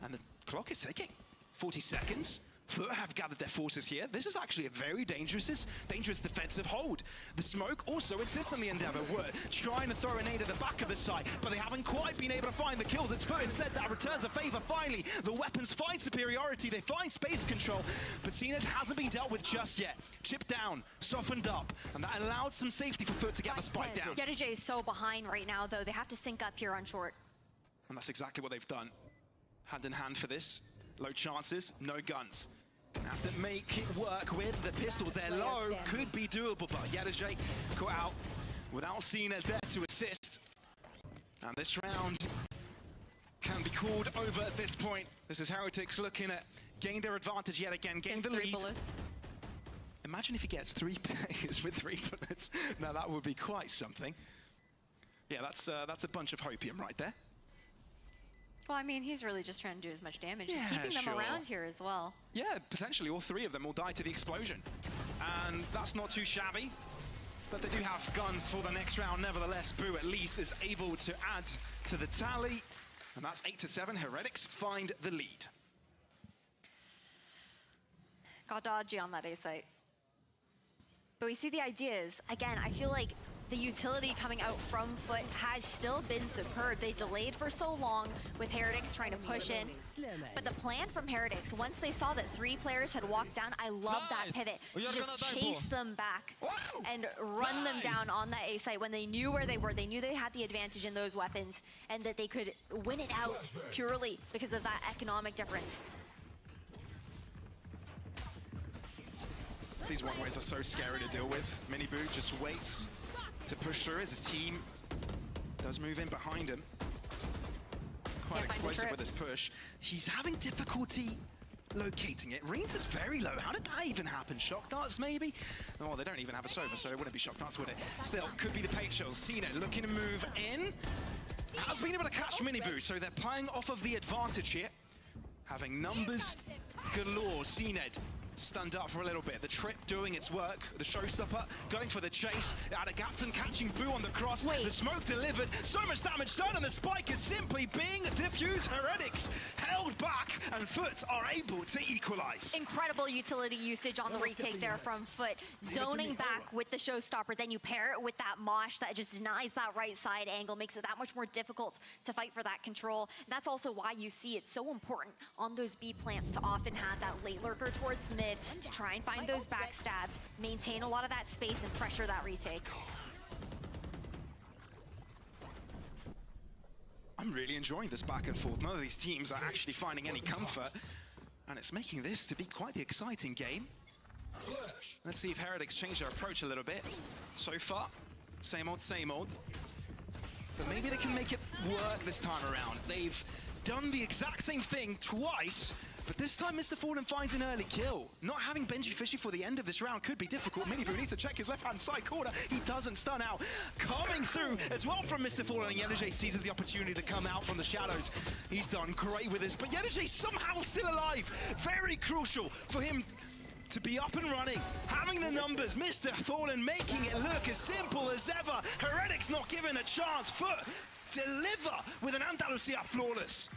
And the clock is ticking. 40 seconds. FUT have gathered their forces here. This is actually a very dangerous defensive hold. The smoke also insists on the Endeavor. We're trying to throw a nade at the back of the site, but they haven't quite been able to find the kills. It's FUT instead that returns a favor finally. The weapons find superiority, they find space control, but CNED hasn't been dealt with just yet. Chipped down, softened up, and that allowed some safety for FUT to get the spike down. Yetajay is so behind right now, though. They have to sync up here on short. And that's exactly what they've done. Hand in hand for this. Low chances, no guns. Have to make it work with the pistols. They're low, could be doable, but Yetajay caught out without CNED there to assist. And this round can be called over at this point. This is Heretics looking at gain their advantage yet again, gain the lead. Bullets. Imagine if he gets 3 players with 3 bullets. Now that would be quite something. Yeah, that's a bunch of hopium right there. Well, I mean, he's really just trying to do as much damage. Yeah, He's keeping them sure. around here as well. Yeah, potentially all 3 of them will die to the explosion. And that's not too shabby. But they do have guns for the next round. Nevertheless, Boo at least is able to add to the tally. And that's 8-7. Heretics find the lead. Got dodgy on that A site. But we see the ideas. Again, I feel like the utility coming out from FUT has still been superb. They delayed for so long with Heretics trying to push in. But the plan from Heretics, once they saw that 3 players had walked down, I love that pivot to just chase them back and run them down on that A site when they knew where they were. They knew they had the advantage in those weapons and that they could win it out purely because of that economic difference. These one-ways are so scary to deal with. Miniboo just waits to push through as his team does move in behind him. Quite explosive with this push. He's having difficulty locating it. Reeds is very low. How did that even happen? Shock darts, maybe? Oh, they don't even have a Sova, so it wouldn't be shock darts, would it? Still, could be the paint shells. CNED looking to move in. Has been able to catch Miniboo, so they're playing off of the advantage here. Having numbers galore. CNED stunned up for a little bit. The trip doing its work. The showstopper going for the chase. Adagapton catching Boo on the cross. The smoke delivered. So much damage done, and the spike is simply being diffused. Heretics held back, and FUT are able to equalize. Incredible utility usage on the retake there from FUT. Zoning back with the showstopper, then you pair it with that mosh that just denies that right side angle, makes it that much more difficult to fight for that control. And that's also why you see it's so important on those B plants to often have that late lurker towards mid to try and find those backstabs, maintain a lot of that space, and pressure that retake. I'm really enjoying this back and forth. None of these teams are actually finding any comfort, and it's making this to be quite the exciting game. Let's see if Heretics change their approach a little bit. So far, same old, but maybe they can make it work this time around. They've done the exact same thing twice, but this time Mr. Fallen finds an early kill. Not having Benji Fishy for the end of this round could be difficult. Miniboo needs to check his left-hand side corner. He doesn't stun out. Coming through as well from Mr. Fallen, and Yetajay seizes the opportunity to come out from the shadows. He's done great with this, but Yetajay somehow still alive. Very crucial for him to be up and running, having the numbers. Mr. Fallen making it look as simple as ever. Heretics not given a chance. FUT deliver with an Andalusia flawless.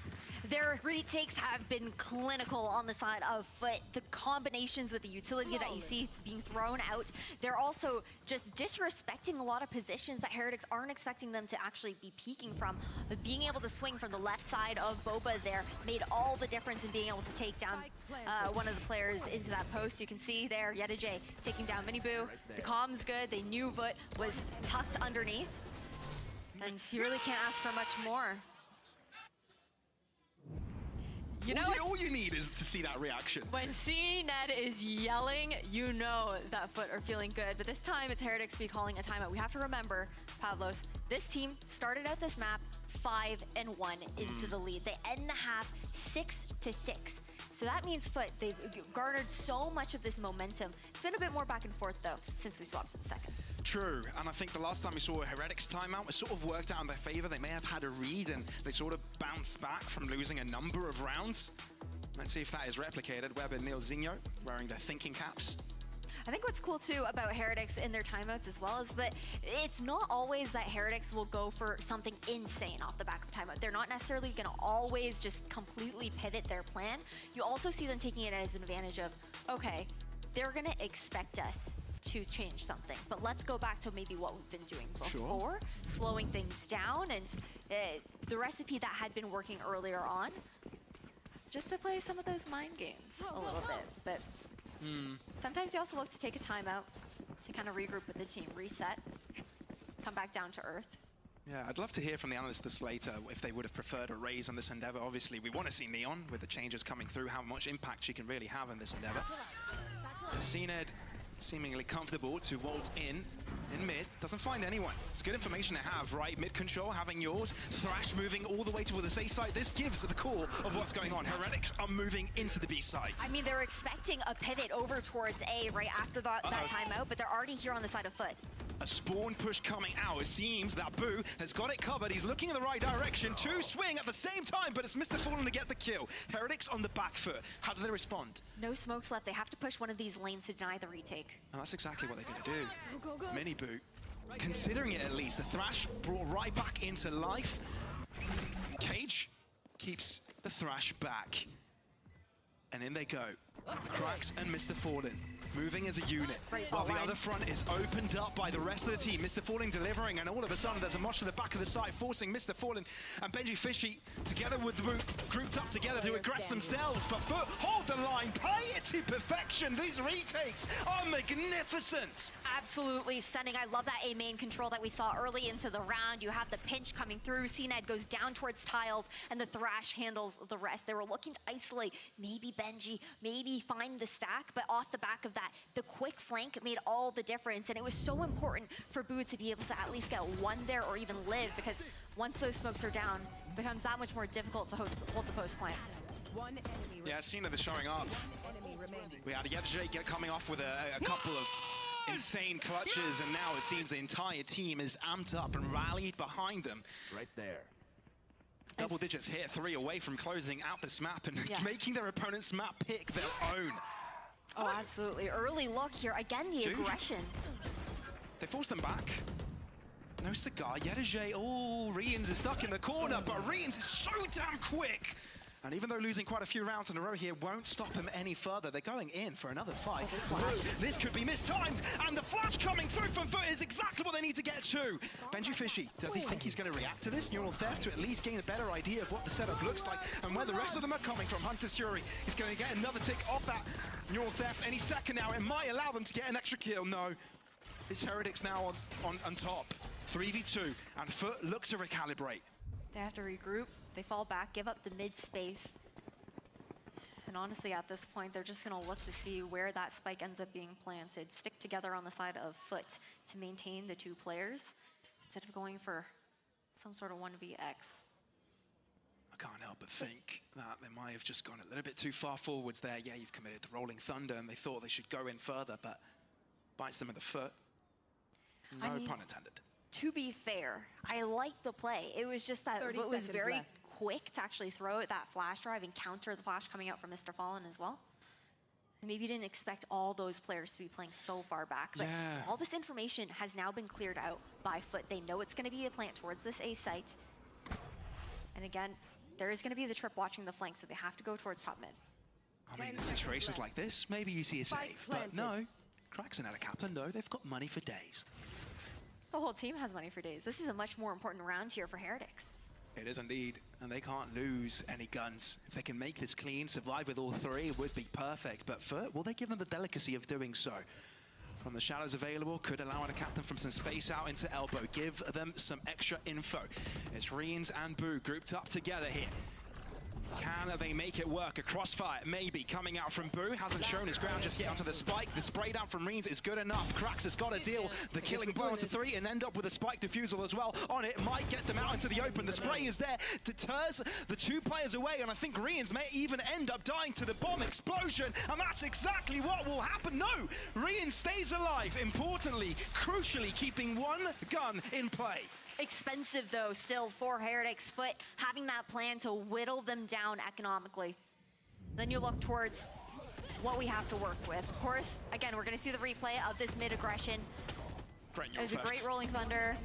Their retakes have been clinical on the side of FUT. The combinations with the utility that you see being thrown out, they're also just disrespecting a lot of positions that Heretics aren't expecting them to actually be peeking from. Being able to swing from the left side of Boba there made all the difference in being able to take down one of the players into that post. You can see there, Yetajay taking down Miniboo. The comm's good. They knew FUT was tucked underneath. And you really can't ask for much more. You know, all you need is to see that reaction. When CNED is yelling, you know that FUT are feeling good. But this time, it's Heretics be calling a timeout. We have to remember, Pavlos, this team started out this map 5-1 into the lead. They end the half 6-6. So that means FUT, they've garnered so much of this momentum. It's been a bit more back and forth though since we swapped to the second. True, and I think the last time we saw a Heretics timeout, it sort of worked out in their favor. They may have had a read and they sort of bounced back from losing a number of rounds. Let's see if that is replicated. Webb and Neilzinho wearing their thinking caps. I think what's cool too about Heretics in their timeouts as well is that it's not always that Heretics will go for something insane off the back of timeout. They're not necessarily going to always just completely pivot their plan. You also see them taking it as an advantage of, okay, they're going to expect us to change something, but let's go back to maybe what we've been doing before, slowing things down, and the recipe that had been working earlier on, just to play some of those mind games a little bit. But sometimes you also look to take a timeout to kind of regroup with the team, reset, come back down to earth. Yeah, I'd love to hear from the analysts this later if they would have preferred a raise on this endeavor. Obviously, we want to see Neon with the changes coming through, how much impact she can really have in this endeavor. CNED seemingly comfortable to waltz in mid, doesn't find anyone. It's good information to have, right? Mid control, having yours. Thrash moving all the way towards the A side. This gives the core of what's going on. Heretics are moving into the B side. I mean, they're expecting a pivot over towards A right after that timeout, but they're already here on the side of FUT. A spawn push coming out. It seems that Boo has got it covered. He's looking in the right direction. Two swing at the same time, but it's Mr. Fallen to get the kill. Heretics on the back foot. How do they respond? No smokes left. They have to push one of these lanes to deny the retake. And that's exactly what they're going to do. Mini Boo, considering it at least. The Thrash brought right back into life. Cage keeps the Thrash back. And in they go. Cracks and Mr. Fallen moving as a unit, while the other front is opened up by the rest of the team. Mr. Fallen delivering, and all of a sudden there's a mosh to the back of the site, forcing Mr. Fallen and Benji Fishy together with the Root grouped up together to aggress themselves. But FUT hold the line, play it to perfection. These retakes are magnificent. Absolutely stunning. I love that A main control that we saw early into the round. You have the pinch coming through. CNED goes down towards tiles, and the Thrash handles the rest. They were looking to isolate maybe Benji, maybe find the stack, but off the back of that, the quick flank made all the difference, and it was so important for Boo to be able to at least get one there or even live, because once those smokes are down, it becomes that much more difficult to hold the post plant. Yeah, Cena is showing up. We had Yevgej coming off with a couple of insane clutches, and now it seems the entire team is amped up and rallied behind them. Right there. Double digits here, 3 away from closing out this map and making their opponent's map pick their own. Oh, absolutely. Early look here. Again, the aggression. They force them back. No cigar. Yedajay. Oh, Rians is stuck in the corner, but Rians is so damn quick. And even though losing quite a few rounds in a row here won't stop him any further, they're going in for another fight. This could be mistimed, and the flash coming through from FUT is exactly what they need to get to. Benji Fishy, does he think he's going to react to this Neural Theft to at least gain a better idea of what the setup looks like and where the rest of them are coming from? Hunter Fury is going to get another tick off that Neural Theft any second now. It might allow them to get an extra kill. No, it's Heretics now on top. 3v2, and FUT look to recalibrate. They have to regroup. They fall back, give up the mid space. And honestly, at this point, they're just going to look to see where that spike ends up being planted. Stick together on the side of FUT to maintain the two players instead of going for some sort of 1vx. I can't help but think that they might have just gone a little bit too far forwards there. Yeah, you've committed the Rolling Thunder, and they thought they should go in further, but bites them in the foot. No pun intended. To be fair, I like the play. It was just that it was very quick to actually throw that flash drive and counter the flash coming out from Mr. Fallen as well. And maybe you didn't expect all those players to be playing so far back, but all this information has now been cleared out by FUT. They know it's going to be a plant towards this A site. And again, there is going to be the trip watching the flank, so they have to go towards top mid. I mean, in situations like this, maybe you see a save, but no. Cracks and Ella Kaplan, no, they've got money for days. The whole team has money for days. This is a much more important round here for Heretics. It is indeed, and they can't lose any guns. If they can make this clean, survive with all three, it would be perfect. But FUT, will they give them the delicacy of doing so? From the shadows available, could allow a captain from some space out into elbow. Give them some extra info. It's Rians and Boo grouped up together here. Can they make it work? A crossfire, maybe, coming out from Boo. Hasn't shown his ground just yet onto the spike. The spray down from Reens is good enough. Krax has got to deal the killing blow onto 3 and end up with a spike defusal as well on it. Might get them out into the open. The spray is there, deters the 2 players away, and I think Reens may even end up dying to the bomb explosion, and that's exactly what will happen. No, Reens stays alive, importantly, crucially, keeping 1 gun in play. Expensive, though, still for Heretics. FUT having that plan to whittle them down economically. Then you look towards what we have to work with. Of course, again, we're going to see the replay of this mid-aggression. It was a great Rolling Thunder.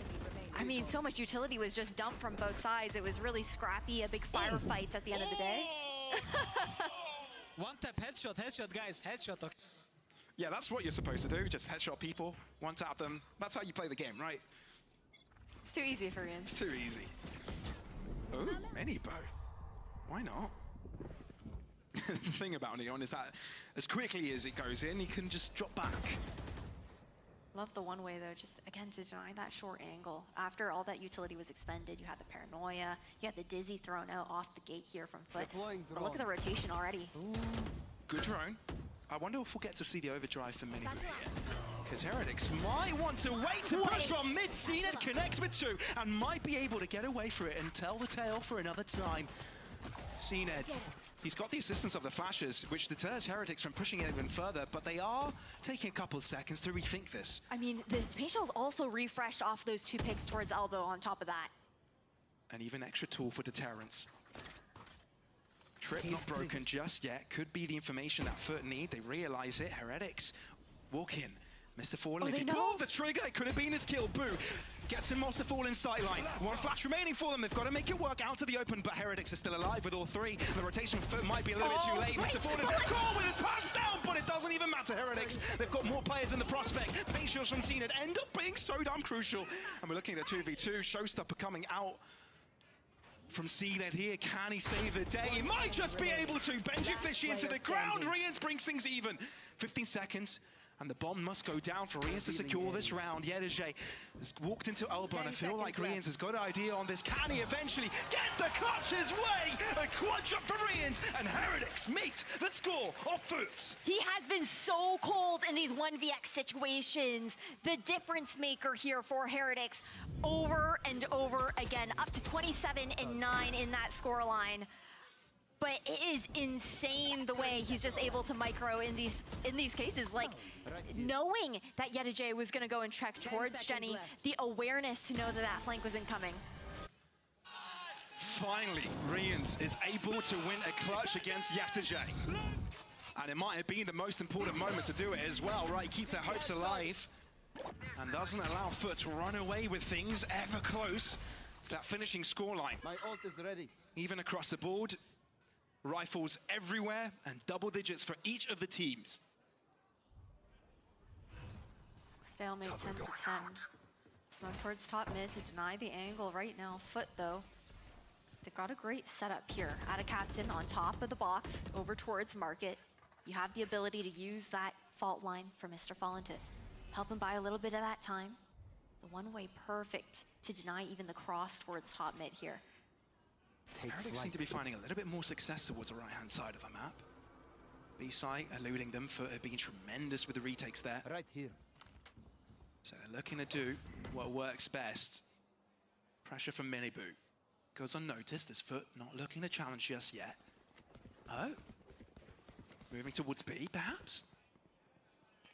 I mean, so much utility was just dumped from both sides. It was really scrappy, a big firefight at the end of the day. One tap, headshot, guys, headshot. Okay. Yeah, that's what you're supposed to do, just headshot people, one tap them. That's how you play the game, right? It's too easy for him. It's too easy. Oh, any bow. Why not? The thing about Neon is that as quickly as it goes in, he can just drop back. Love the one way, though, just, again, to deny that short angle. After all that utility was expended, you had the paranoia, you had the dizzy thrown out off the gate here from FUT. But look at the rotation already. Ooh. Good drone. I wonder if we'll get to see the overdrive for Mini here. Because Heretics might want to wait to push from mid. CNED connects with 2 and might be able to get away for it and tell the tale for another time. CNED, he's got the assistance of the flashes, which deters Heretics from pushing it even further, but they are taking a couple of seconds to rethink this. I mean, the paint shell's also refreshed off those 2 picks towards elbow on top of that. And even extra tool for deterrence. Trip not broken just yet. Could be the information that FUT need. They realize it. Heretics walk in. Mr. Fallen, if he pulled the trigger, it could have been his kill. Boo gets him Mr. Fallen sightline. 1 flash remaining for them. They've got to make it work out to the open, but Heretics are still alive with all 3. The rotation for FUT might be a little bit too late. Mr. Fallen caught with his pants down, but it doesn't even matter. Heretics, they've got more players in the prospect. Paint shields from CNED end up being so damn crucial. And we're looking at a 2v2. Showstopper coming out from CNED here. Can he save the day? He might just be able to. Benji Fishy into the ground. Rians brings things even. 15 seconds. And the bomb must go down for Rians to secure this round. Yedeje has walked into elbow, and I feel like Rians has got an idea on this. Can he eventually get the clutch his way? A quad for Rians, and Heretics meet the score of FUT. He has been so cold in these 1vx situations. The difference maker here for Heretics over and over again, up to 27-9 in that scoreline. But it is insane the way he's just able to micro in these cases. Like, knowing that Yedeje was going to go and trek towards Jenny, the awareness to know that that flank was incoming. Finally, Rians is able to win a clutch against Yedeje. And it might have been the most important moment to do it as well, right? Keeps their hopes alive and doesn't allow FUT to run away with things ever close to that finishing scoreline. My ult is ready. Even across the board, rifles everywhere and double digits for each of the teams. Stalemate 10-10. Smoke towards top mid to deny the angle right now. FUT, though, they've got a great setup here. Add a captain on top of the box over towards market. You have the ability to use that fault line for Mr. Fallen to help him buy a little bit of that time. The one-way perfect to deny even the cross towards top mid here. Heretics seem to be finding a little bit more success towards the right-hand side of the map. B-side eluding them for being tremendous with the retakes there. Right here. So they're looking to do what works best. Pressure from Miniboo. Goes unnoticed. This FUT not looking to challenge just yet. Oh. Moving towards B, perhaps?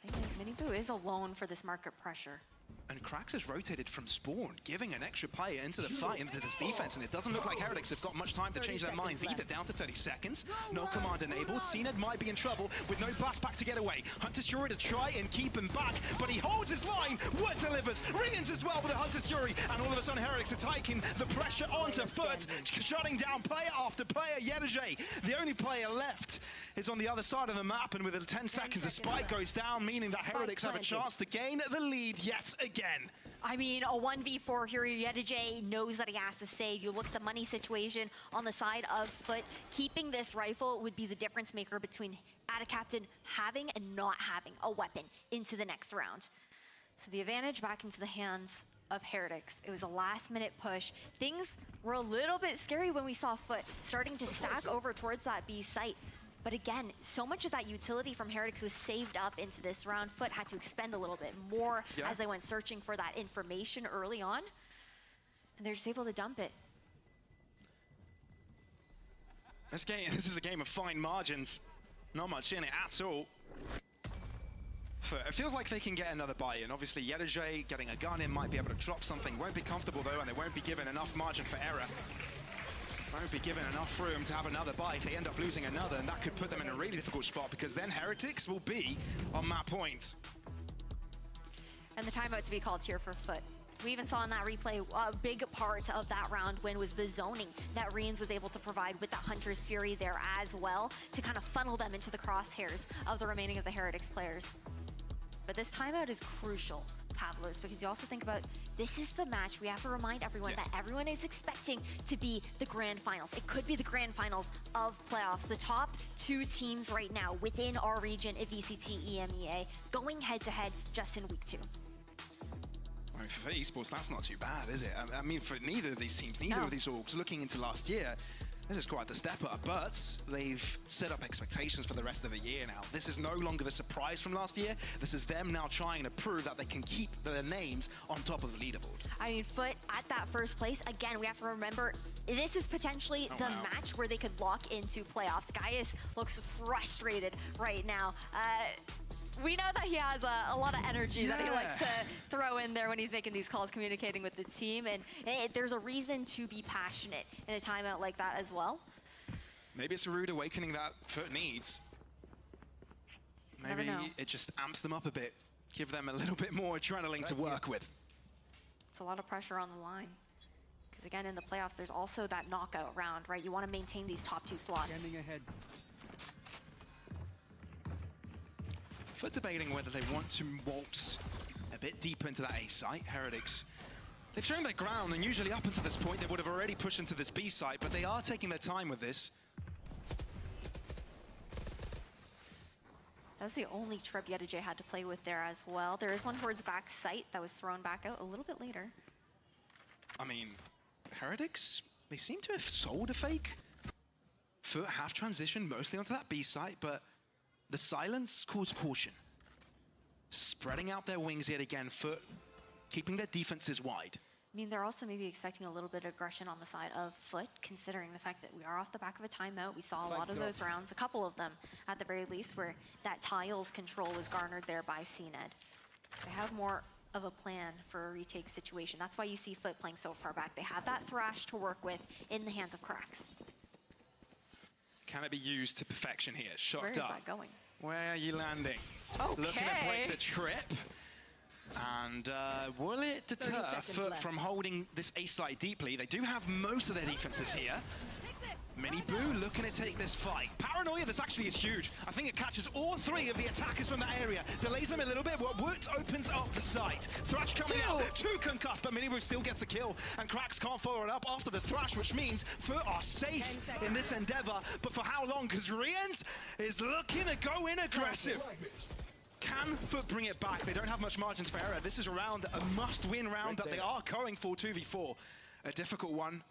Thing is, Miniboo is alone for this market pressure. And Krax has rotated from spawn, giving an extra player into the fight, into this defense, and it doesn't look like Heretics have got much time to change their minds either. Down to 30 seconds, no command enabled. CNED might be in trouble with no blast pack to get away. Hunter's Fury to try and keep him back, but he holds his line. What delivers? Rians as well with the Hunter's Fury, and all of a sudden Heretics are taking the pressure onto FUT, shutting down player after player. Yedeje, the only player left, is on the other side of the map, and within 10 seconds the spike goes down, meaning that Heretics have a chance to gain the lead yet again. I mean, a 1v4 here, Yedeje knows that he has to save. You look at the money situation on the side of FUT. Keeping this rifle would be the difference maker between Ada Captain having and not having a weapon into the next round. So the advantage back into the hands of Heretics. It was a last-minute push. Things were a little bit scary when we saw FUT starting to stack over towards that B site. But again, so much of that utility from Heretics was saved up into this round. FUT had to expend a little bit more as they went searching for that information early on. And they're just able to dump it. This is a game of fine margins. Not much in it at all. It feels like they can get another buy-in. Obviously, Yetajay getting a gun in might be able to drop something. Won't be comfortable though, and they won't be given enough margin for error. Won't be given enough room to have another buy if they end up losing another, and that could put them in a really difficult spot because then Heretics will be on map points. And the timeout to be called here for FUT. We even saw in that replay, a big part of that round win was the zoning that Rians was able to provide with that Hunter's Fury there as well to kind of funnel them into the crosshairs of the remaining of the Heretics players. But this timeout is crucial, Pavlos, because you also think about this is the match we have to remind everyone that everyone is expecting to be the grand finals. It could be the grand finals of playoffs. The top two teams right now within our region at VCT EMEA going head-to-head just in week 2. I mean, for esports, that's not too bad, is it? I mean, for neither of these teams, neither of these orgs, looking into last year, this is quite the step up, but they've set up expectations for the rest of the year now. This is no longer the surprise from last year. This is them now trying to prove that they can keep their names on top of the leaderboard. I mean, FUT at that first place, again, we have to remember, this is potentially the match where they could lock into playoffs. Gaius looks frustrated right now. We know that he has a lot of energy that he likes to throw in there when he's making these calls, communicating with the team, and there's a reason to be passionate in a timeout like that as well. Maybe it's a rude awakening that FUT needs. Maybe it just amps them up a bit, give them a little bit more adrenaline to work with. It's a lot of pressure on the line. Because again, in the playoffs, there's also that knockout round, right? You want to maintain these top 2 slots. Standing ahead. FUT debating whether they want to waltz a bit deeper into that A site. Heretics, they've shown their ground, and usually up until this point they would have already pushed into this B site, but they are taking their time with this. That's the only trip Yetajay had to play with there as well. There is one towards back site that was thrown back out a little bit later. I mean, Heretics, they seem to have sold a fake. FUT have transitioned mostly onto that B site, but the silence calls caution. Spreading out their wings yet again, FUT keeping their defenses wide. I mean, they're also maybe expecting a little bit of aggression on the side of FUT, considering the fact that we are off the back of a timeout. We saw a lot of those rounds, a couple of them at the very least, where that tiles control was garnered there by CNED. They have more of a plan for a retake situation. That's why you see FUT playing so far back. They have that thrash to work with in the hands of Cracks. Can it be used to perfection here? Shot Where is that going? Where are you landing? Okay. Looking to break the trip. And will it deter FUT from holding this A site deeply? They do have most of their defenses here. Mini Boo looking to take this fight. Paranoia, this actually is huge. I think it catches all 3 of the attackers from that area. Delays them a little bit. Woot opens up the site. Thrash coming out. 2 concussed, but Mini Boo still gets a kill. And Cracks can't follow it up after the Thrash, which means FUT are safe in this endeavor. But for how long? Because Rians is looking to go in aggressive. Can FUT bring it back? They don't have much margins for error. This is a round, a must-win round that they are going for 2v4. A difficult one.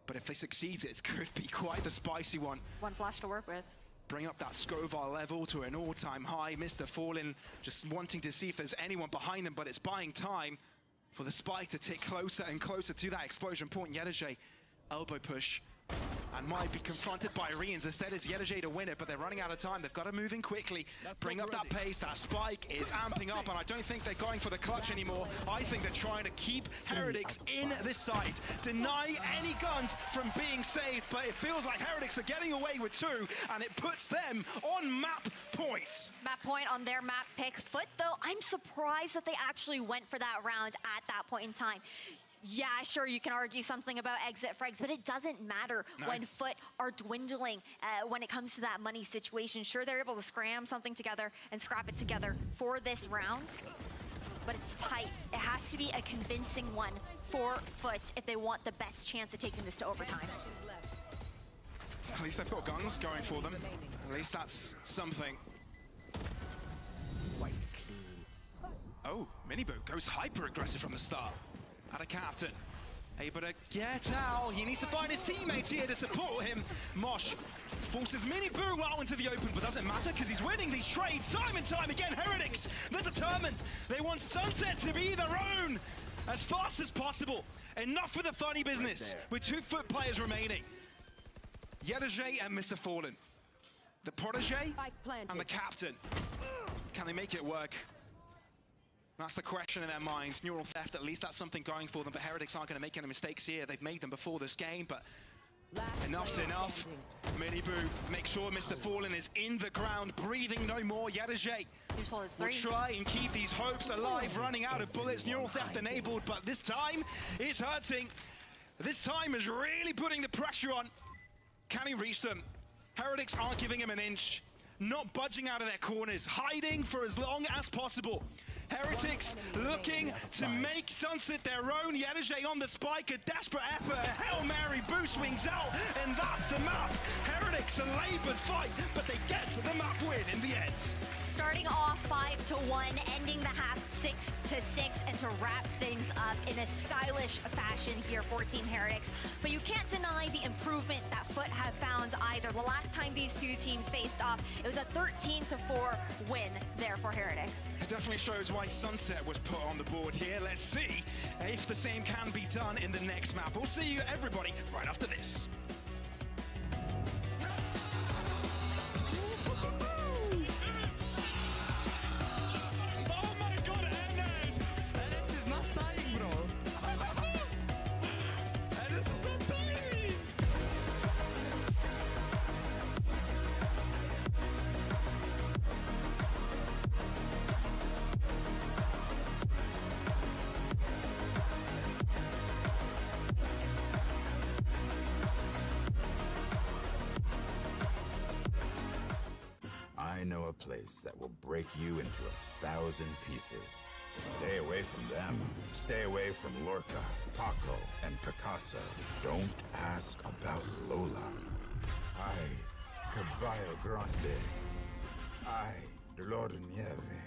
But if they succeed, it could be quite the spicy one. One flash to work with. Bring up that Scoville level to an all-time high. Mr. Fallen just wanting to see if there's anyone behind them, but it's buying time for the spike to tick closer and closer to that explosion point. Yetajay, elbow push, and might be confronted by Rians. Instead, it's Yetajay to win it, but they're running out of time. They've got to move in quickly, bring up that pace. That spike is amping up, and I don't think they're going for the clutch anymore. I think they're trying to keep Heretics in this site, deny any guns from being saved, but it feels like Heretics are getting away with 2, and it puts them on map points. Map point on their map pick. FUT, though, I'm surprised that they actually went for that round at that point in time. Yeah, sure, you can argue something about exit frags, but it doesn't matter when FUT are dwindling when it comes to that money situation. Sure, they're able to scram something together and scrap it together for this round, but it's tight. It has to be a convincing one for FUT if they want the best chance of taking this to overtime. At least they've got guns going for them. At least that's something. Oh, Miniboo goes hyper-aggressive from the start. At a captain. Able to get out. He needs to find his teammates here to support him. Mosh forces Miniboo out into the open, but doesn't matter because he's winning these trades time and time again. Heretics, they're determined. They want Sunset to be their own as fast as possible. Enough for the funny business with 2 FUT players remaining. Yedajay and Mr. Fallen. The protege and the captain. Can they make it work? That's the question in their minds. Neural Theft, at least that's something going for them, but Heretics aren't going to make any mistakes here. They've made them before this game, but enough's enough. Miniboo, make sure Mr. Fallen is in the ground, breathing no more. Yedajay will try and keep these hopes alive, running out of bullets. Neural Theft enabled, but this time it's hurting. This time is really putting the pressure on. Can he reach them? Heretics aren't giving him an inch. Not budging out of their corners, hiding for as long as possible. Heretics looking to make Sunset their own. Yedajay on the spike, a desperate effort, a Hail Mary boost wings out, and that's the map. Heretics a labored fight, but they get the map win in the end. Starting off 5-1, ending the half 6-6, and to wrap things up in a stylish fashion here for Team Heretics. But you can't deny the improvement that FUT have found either. The last time these two teams faced off, it was a 13-4 win there for Heretics. It definitely shows why Sunset was put on the board here. Let's see if the same can be done in the next map. We'll see you, everybody, right after this. I know a place that will break you into 1,000 pieces. Stay away from them. Stay away from Lorca, Paco, and Picasso. Don't ask about Lola. Ay, Caballo Grande. Ay, Dolor de Nieve.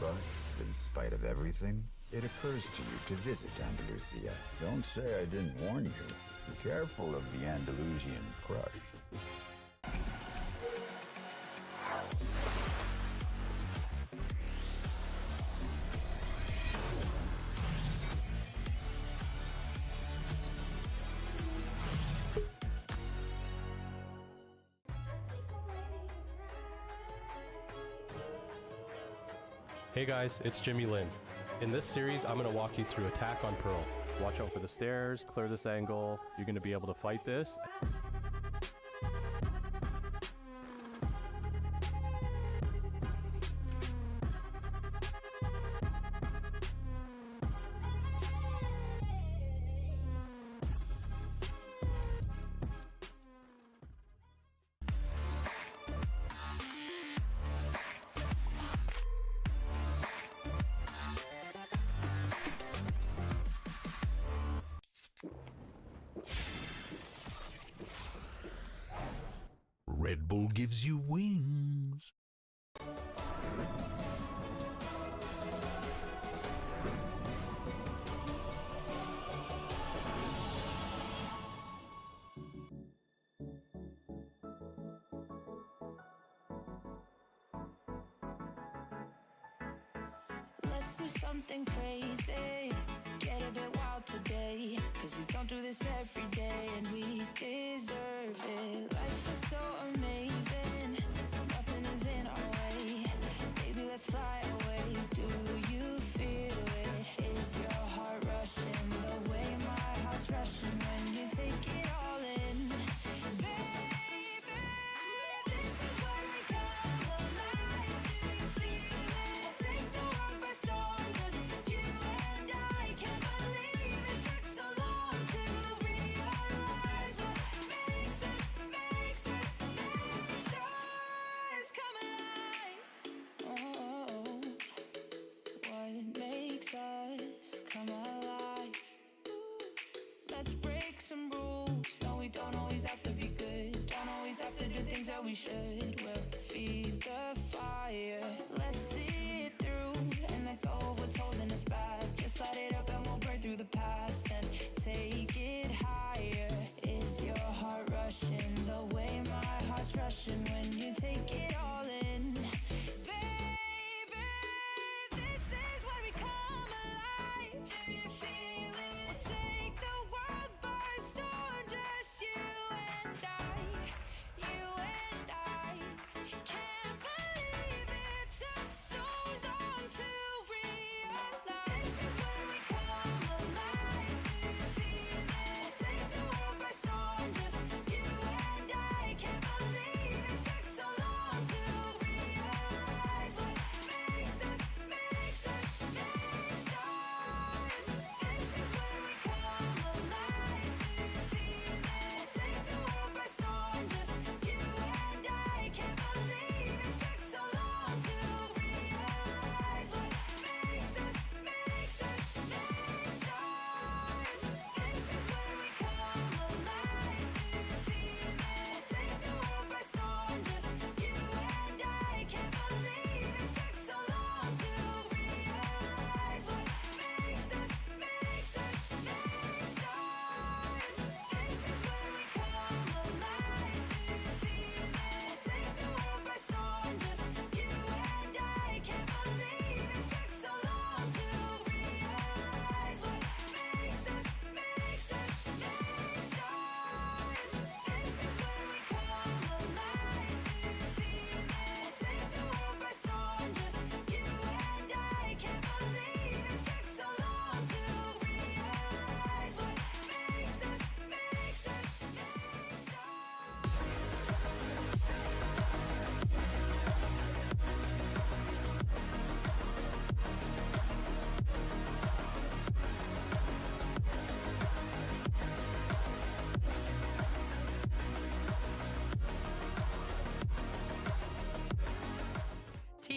But in spite of everything, it occurs to you to visit Andalusia. Don't say I didn't warn you. Be careful of the Andalusian crush. Hey guys, it's Jimmy Lin. In this series, I'm going to walk you through Attack on Pearl. Watch out for the stairs, clear this angle, you're going to be able to fight this. Red Bull gives you wings. Let's do something crazy. Get a bit wild today. Cause we don't do this every day and we deserve it. Life is so amazing. Nothing is in our way. Baby, let's fly away. Do you feel it? Is your heart rushing the way my heart's rushing when you take it all in? Baby, this is where we come alive. Do you feel it? We'll take the world by storm. Just you and I can't believe it took so long to realize what makes us come alive. Oh, what makes us come alive? Let's break some rules. No, we don't always have to be good. Don't always have to do things that we should. We'll feed the fire. Let's see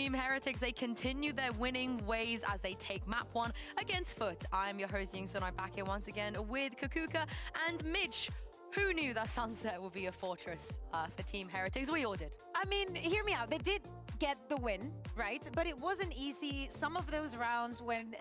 Team Heretics, they continue their winning ways as they take map 1 against FUT. I'm your host, Yingsun. I'm back here once again with Kakuka and Mitch. Who knew that Sunset would be a fortress for Team Heretics? We all did. I mean, hear me out. They did get the win, right? But it wasn't easy. Some of those rounds when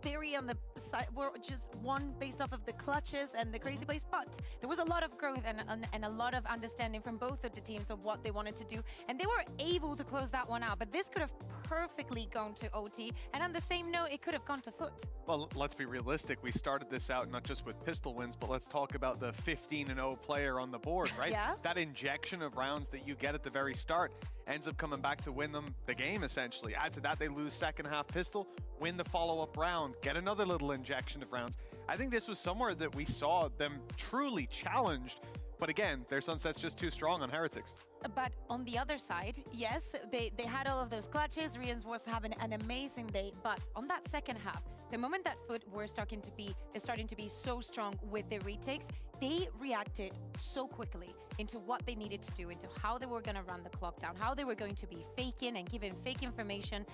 very on the side were just won based off of the clutches and the crazy plays, but there was a lot of growth and a lot of understanding from both of the teams of what they wanted to do, and they were able to close that one out. But this could have perfectly gone to OT, and on the same note, it could have gone to FUT. Well, let's be realistic. We started this out not just with pistol wins, but let's talk about the 15-0 player on the board, right? Yeah. That injection of rounds that you get at the very start ends up coming back to win them the game, essentially. Add to that, they lose second half pistol, win the follow-up round, get another little injection of rounds. I think this was somewhere that we saw them truly challenged, but again, their Sunset's just too strong on Heretics. But on the other side, yes, they had all of those clutches. Rians was having an amazing day, but on that second half, the moment that FUT were starting to be so strong with their retakes, they reacted so quickly into what they needed to do, into how they were going to run the clock down, how they were going to be faking and giving fake information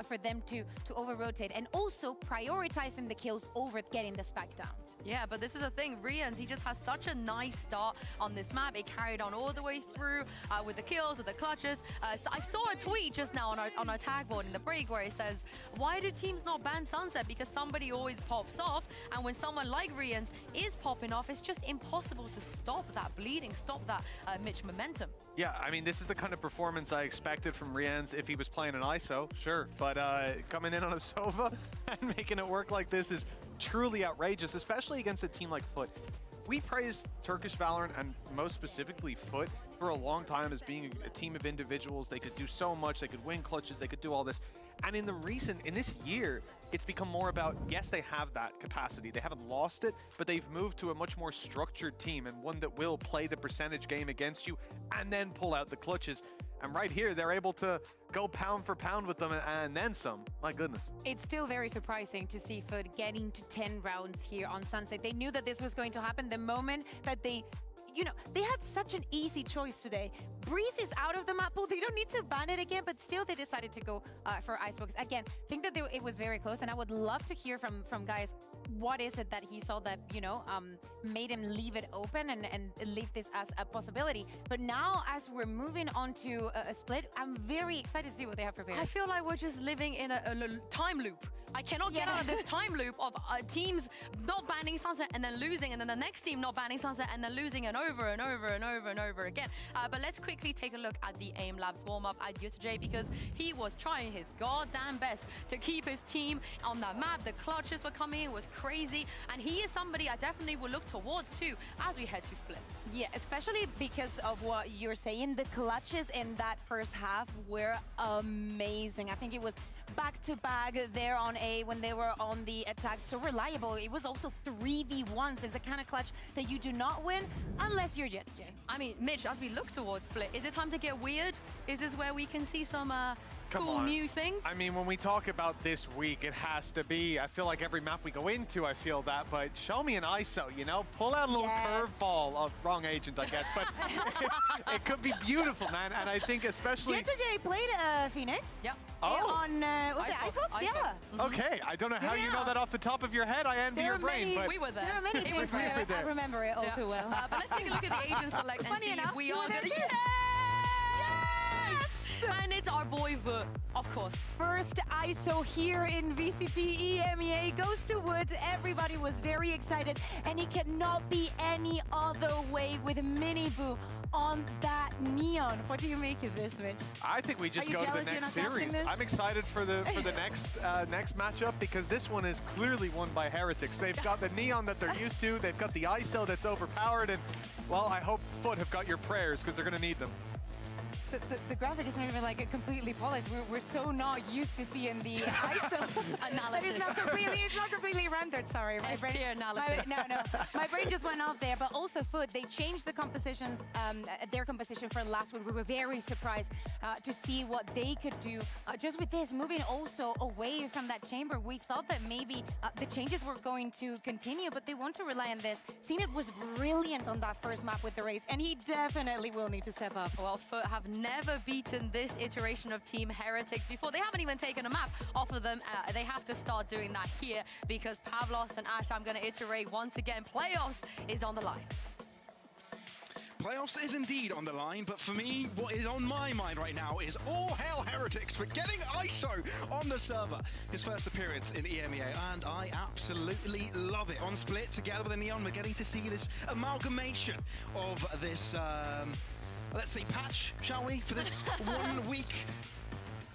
for them to over-rotate, and also prioritizing the kills over getting the spec down. Yeah, but this is the thing. Rians, he just has such a nice start on this map. It carried on all the way through with the kills, with the clutches. So I saw a tweet just now on our tag board in the break where it says, why do teams not ban Sunset? Because somebody always pops off, and when someone like Rians is popping off, it's just impossible to stop that bleeding, stop that Mitch momentum. Yeah, I mean, this is the kind of performance I expected from Rians if he was playing an ISO, sure. But coming in on a Sova and making it work like this is truly outrageous, especially against a team like FUT. We praised Turkish Valorant, and most specifically FUT, for a long time as being a team of individuals. They could do so much, they could win clutches, they could do all this. And in this year, it's become more about, yes, they have that capacity. They haven't lost it, but they've moved to a much more structured team, and one that will play the percentage game against you and then pull out the clutches. And right here, they're able to go pound for pound with them and then some. My goodness. It's still very surprising to see FUT getting to 10 rounds here on Sunset. They knew that this was going to happen the moment that they had such an easy choice today. Breeze is out of the map pool. They don't need to ban it again, but still they decided to go for Icebox. Again, I think that it was very close, and I would love to hear from guys, what is it that he saw that, made him leave it open and leave this as a possibility. But now, as we're moving on to a split, I'm very excited to see what they have prepared. I feel like we're just living in a time loop. I cannot get out of this time loop of teams not banning Sunset and then losing, and then the next team not banning Sunset and then losing, and over and over and over and over again. But let's quickly take a look at the AIM Labs warm-up at UTJ, because he was trying his goddamn best to keep his team on that map. The clutches were coming in, it was crazy, and he is somebody I definitely will look towards too as we head to split. Yeah, especially because of what you're saying. The clutches in that first half were amazing. I think it was back-to-back there on A when they were on the attack. So reliable. It was also 3v1s. It's the kind of clutch that you do not win unless you're Jets, Jay. I mean, Mitch, as we look towards split, is it time to get weird? Is this where we can see some cool new things? I mean, when we talk about this week, it has to be, I feel like every map we go into, I feel that, but show me an ISO, pull out a little curveball of wrong agent, I guess, but it could be beautiful, man, and I think especially... J2J played Phoenix. Yep. On, was it Icebox? Yeah. Mm-hmm. Okay, I don't know how you know that off the top of your head. I envy your brain, but... We were there. There are many things where I remember it all too well. But let's take a look at the agent select and see if we are going to... Yes! And it's our boy VIT, of course. First ISO here in VCT EMEA goes to Wood. Everybody was very excited, and it cannot be any other way with Miniboo on that neon. What do you make of this, Mitch? I think we just go to the next series. I'm excited for the next matchup, because this one is clearly won by Heretics. They've got the neon that they're used to. They've got the ISO that's overpowered, and well, I hope FUT have got your prayers, because they're going to need them. The graphic is not even like completely polished. We're so not used to seeing the ISO analysis. It's not completely rendered. Sorry, my brain. S-tier analysis. My brain just went off there. But also FUT, they changed the compositions, their composition for last week. We were very surprised to see what they could do just with this, moving also away from that chamber. We thought that maybe the changes were going to continue, but they want to rely on this. CNET was brilliant on that first map with the race, and he definitely will need to step up. Well, FUT have never beaten this iteration of Team Heretics before. They haven't even taken a map off of them. They have to start doing that here because Pavlos and Ash, I'm going to iterate once again. Playoffs is on the line. Playoffs is indeed on the line, but for me, what is on my mind right now is all hail Heretics for getting ISO on the server. His first appearance in EMEA, and I absolutely love it. On Split, together with the Neon, we're getting to see this amalgamation of this, let's say patch, shall we, for this 1 week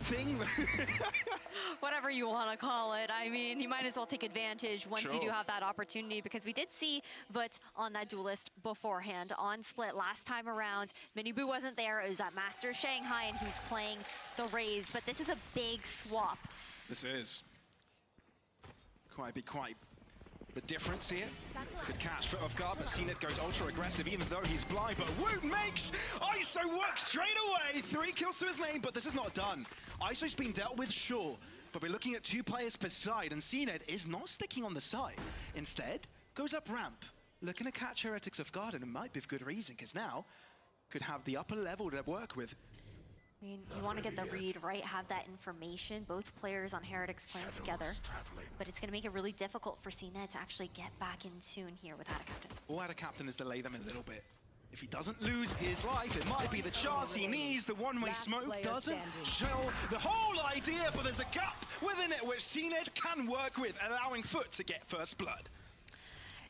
thing. Whatever you want to call it. I mean, you might as well take advantage once you do have that opportunity, because we did see VIT on that duelist beforehand on Split last time around. Miniboo wasn't there. It was at Master Shanghai, and he's playing the Raze. But this is a big swap. This is quite the difference here. Could catch foot off guard, but CNET goes ultra aggressive even though he's blind. But Woot makes ISO work straight away. 3 kills to his lane, but this is not done. ISO's been dealt with, sure, but we're looking at 2 players per side, and CNET is not sticking on the side. Instead, goes up ramp, looking to catch Heretics off guard, and it might be for good reason, because now could have the upper level to work with. I mean, you want to get the read right, have that information. Both players on Heretics playing together, but it's going to make it really difficult for CNET to actually get back in tune here without a captain. All out of captain is delay them a little bit. If he doesn't lose his life, it might be the chance he needs. The one-way smoke doesn't show the whole idea, but there's a gap within it which CNET can work with, allowing FUT to get first blood.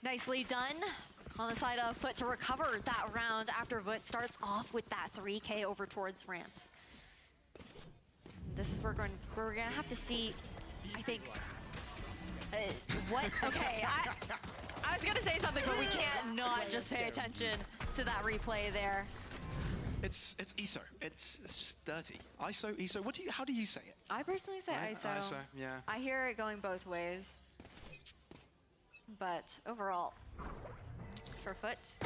Nicely done on the side of FUT to recover that round after VIT starts off with that 3K over towards ramps. This is where we're going to have to see, I think, what? Okay, I was going to say something, but we can't not just pay attention to that replay there. It's ISO. It's just dirty. ISO. How do you say it? I personally say ISO. ISO, yeah. I hear it going both ways. But overall, for FUT,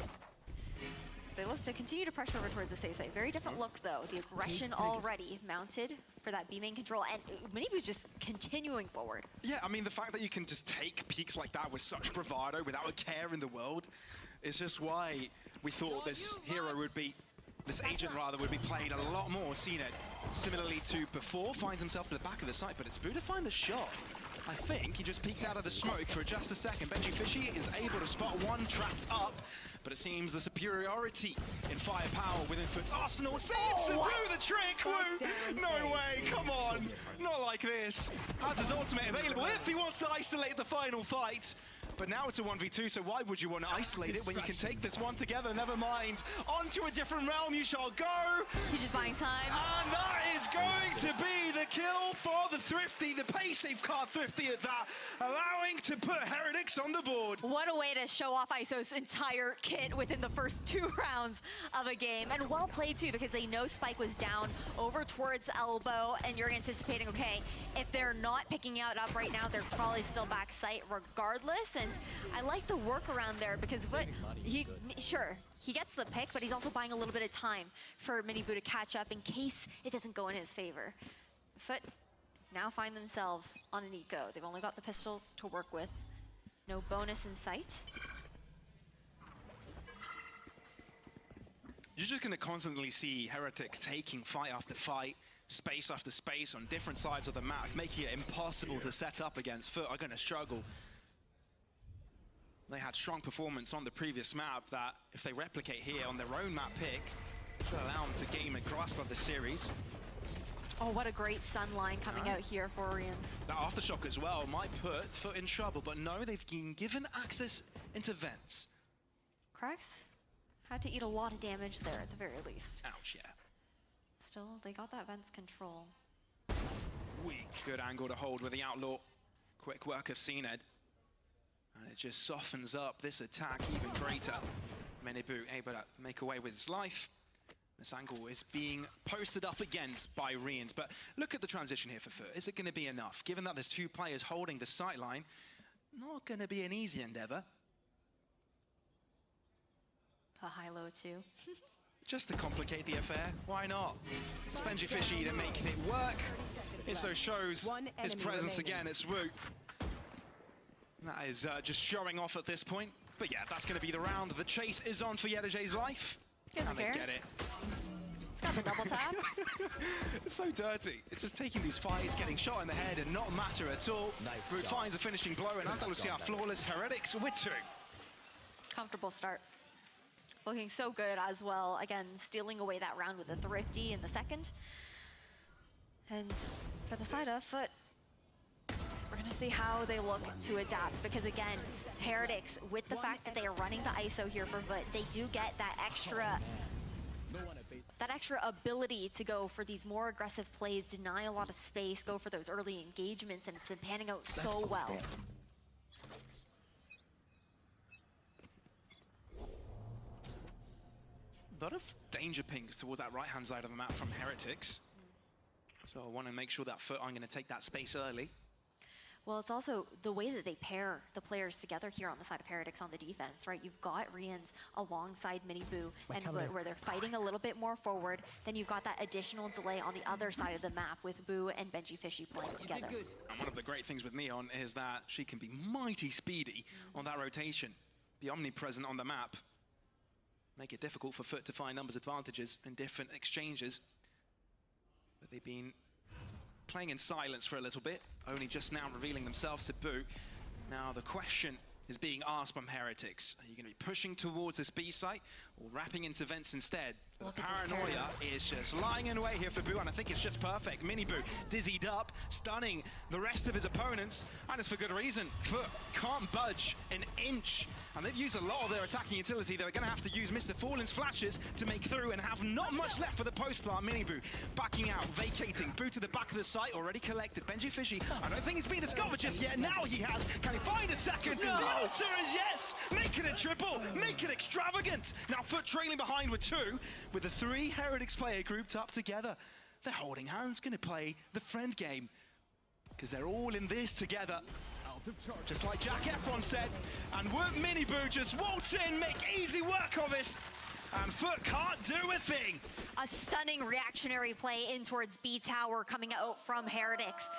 they look to continue to pressure over towards the safe side. Very different look, though. The aggression already mounted for that B main control, and Miniboo's just continuing forward. Yeah, I mean, the fact that you can just take peaks like that with such bravado, without a care in the world, is just why we thought this hero would be, this agent rather, would be played a lot more. CNET, similarly to before, finds himself to the back of the site, but it's Boo to find the shot. I think he just peeked out of the smoke for just a second. Benji Fishy is able to spot one trapped up, but it seems the superiority in firepower within FUT's arsenal seems to do the trick. Woo! No way, come on, not like this. Has his ultimate available if he wants to isolate the final fight. But now it's a 1v2, so why would you want to isolate it when you can take this one together? Never mind. On to a different realm you shall go. He's just buying time. And that is going to be the kill for the Thrifty, the pay safe card Thrifty at that, allowing to put Heretics on the board. What a way to show off ISO's entire kit within the first 2 rounds of a game. And well played, too, because they know Spike was down over towards elbow, and you're anticipating, okay, if they're not picking out up right now, they're probably still back site regardless. And I like the workaround there because he gets the pick, but he's also buying a little bit of time for Miniboo to catch up in case it doesn't go in his favor. FUT now find themselves on an eco. They've only got the pistols to work with. No bonus in sight. You're just going to constantly see Heretics taking fight after fight, space after space on different sides of the map, making it impossible to set up against. FUT are going to struggle. They had strong performance on the previous map that, if they replicate here on their own map pick, should allow them to gain a grasp of the series. Oh, what a great stun line coming out here for Orions. That aftershock as well might put FUT in trouble, but no, they've been given access into vents. Cracks had to eat a lot of damage there at the very least. Ouch, yeah. Still, they got that vents control. Weak. Good angle to hold with the Outlaw. Quick work of CNED. And it just softens up this attack even greater. Miniboo able to make away with his life. This angle is being posted up against by Rians. But look at the transition here for FUT. Is it going to be enough? Given that there's 2 players holding the sight line, not going to be an easy endeavor. A high-low too. Just to complicate the affair, why not? It's Benji Fishy to make it work. ISO shows his presence again. It's Woot. That is just showing off at this point. But yeah, that's going to be the round. The chase is on for Yedajay's life. And they get it. got the double tap. It's so dirty. It's just taking these fights, getting shot in the head, and not matter at all. Root finds a finishing blow, and Andalusia flawless. Heretics with 2. Comfortable start. Looking so good as well. Again, stealing away that round with a Thrifty in the second. And for the side of FUT, we're going to see how they look to adapt. Because again, Heretics, with the fact that they are running the ISO here for FUT, they do get that extra ability to go for these more aggressive plays, deny a lot of space, go for those early engagements, and it's been panning out so well. A lot of danger pings towards that right-hand side of the map from Heretics. So I want to make sure that FUT aren't going to take that space early. Well, it's also the way that they pair the players together here on the side of Heretics on the defense, right? You've got Rians alongside Miniboo and FUT, where they're fighting a little bit more forward. Then you've got that additional delay on the other side of the map with Boo and Benji Fishy playing together. And one of the great things with Neon is that she can be mighty speedy on that rotation, be omnipresent on the map, make it difficult for FUT to find numbers advantages in different exchanges. But they've been playing in silence for a little bit, only just now revealing themselves to Boo. Now the question is being asked from Heretics. Are you going to be pushing towards this B site or wrapping into vents instead? The paranoia is just lying in wait here for Boo, and I think it's just perfect. Miniboo dizzied up, stunning the rest of his opponents, and it's for good reason. FUT can't budge an inch, and they've used a lot of their attacking utility. They're going to have to use Mr. Fallen's flashes to make through and have not much left for the post-plant. Miniboo backing out, vacating. Boo to the back of the site, already collected. Benji Fishy, I don't think he's been discovered just yet. Now he has. Can he find a second? No. The answer is yes! Make it a triple, make it extravagant. Now FUT trailing behind with 2. With the 3 Heretics player grouped up together. They're holding hands, going to play the friend game. Because they're all in this together. Just like Jack Efron said. And Miniboo just waltz in, make easy work of it. And FUT can't do a thing. A stunning reactionary play in towards B Tower coming out from Heretics.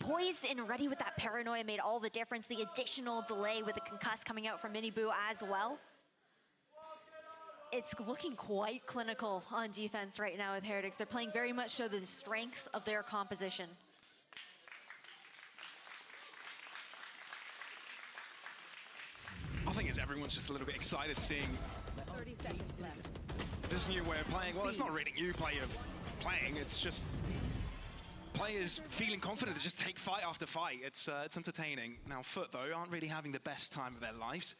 Poised and ready with that paranoia made all the difference. The additional delay with the concuss coming out from Miniboo as well. It's looking quite clinical on defense right now with Heretics. They're playing very much so the strengths of their composition. I think everyone's just a little bit excited seeing 30 seconds left. this new way of playing. Well, it's not really new way of playing. It's just players feeling confident to just take fight after fight. It's entertaining. Now FUT, though, aren't really having the best time of their lives.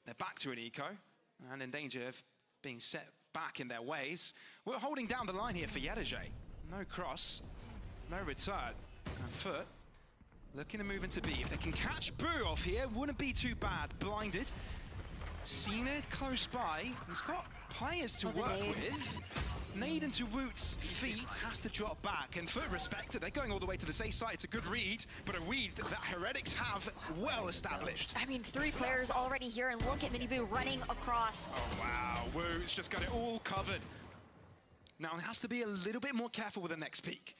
They're back to an eco and in danger of being set back in their ways. We're holding down the line here for Yedajay. No cross, no return. And FUT looking to move into B. If they can catch Boo off here, wouldn't be too bad. Blinded. Seen it close by. He's got players to work with. Nade into Woot's feet, has to drop back, and FUT respected. They're going all the way to the safe side. It's a good read, but a read that Heretics have well established. I mean, 3 players already here, and look at Miniboo running across. Oh, wow. Woot's just got it all covered. Now, it has to be a little bit more careful with the next peek.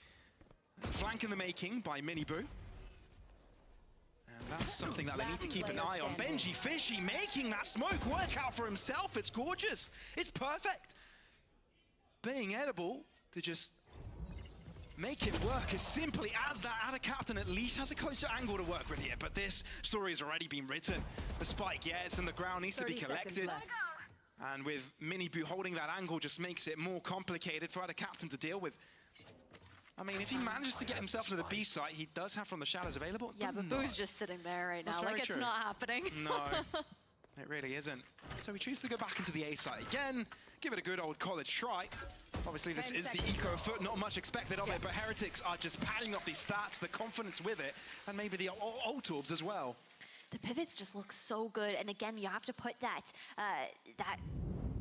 Flank in the making by Miniboo. And that's something that they need to keep an eye on. Benji Fishy making that smoke work out for himself. It's gorgeous. It's perfect. Being edible to just make it work as simply as that. Ada Captain at least has a closer angle to work with here, but this story has already been written. The spike, yeah, it's in the ground, needs to be collected. And with Miniboo holding that angle just makes it more complicated for Ada Captain to deal with. I mean, if he manages to get himself to the B site, he does have from the shadows available. Yeah, but Boo's just sitting there right now, like it's not happening. No. It really isn't. So we choose to go back into the A site again, give it a good old college try. Obviously, this is the eco FUT, not much expected of it, but Heretics are just padding up these stats, the confidence with it, and maybe the ult orbs as well. The pivots just look so good, and again, you have to put that that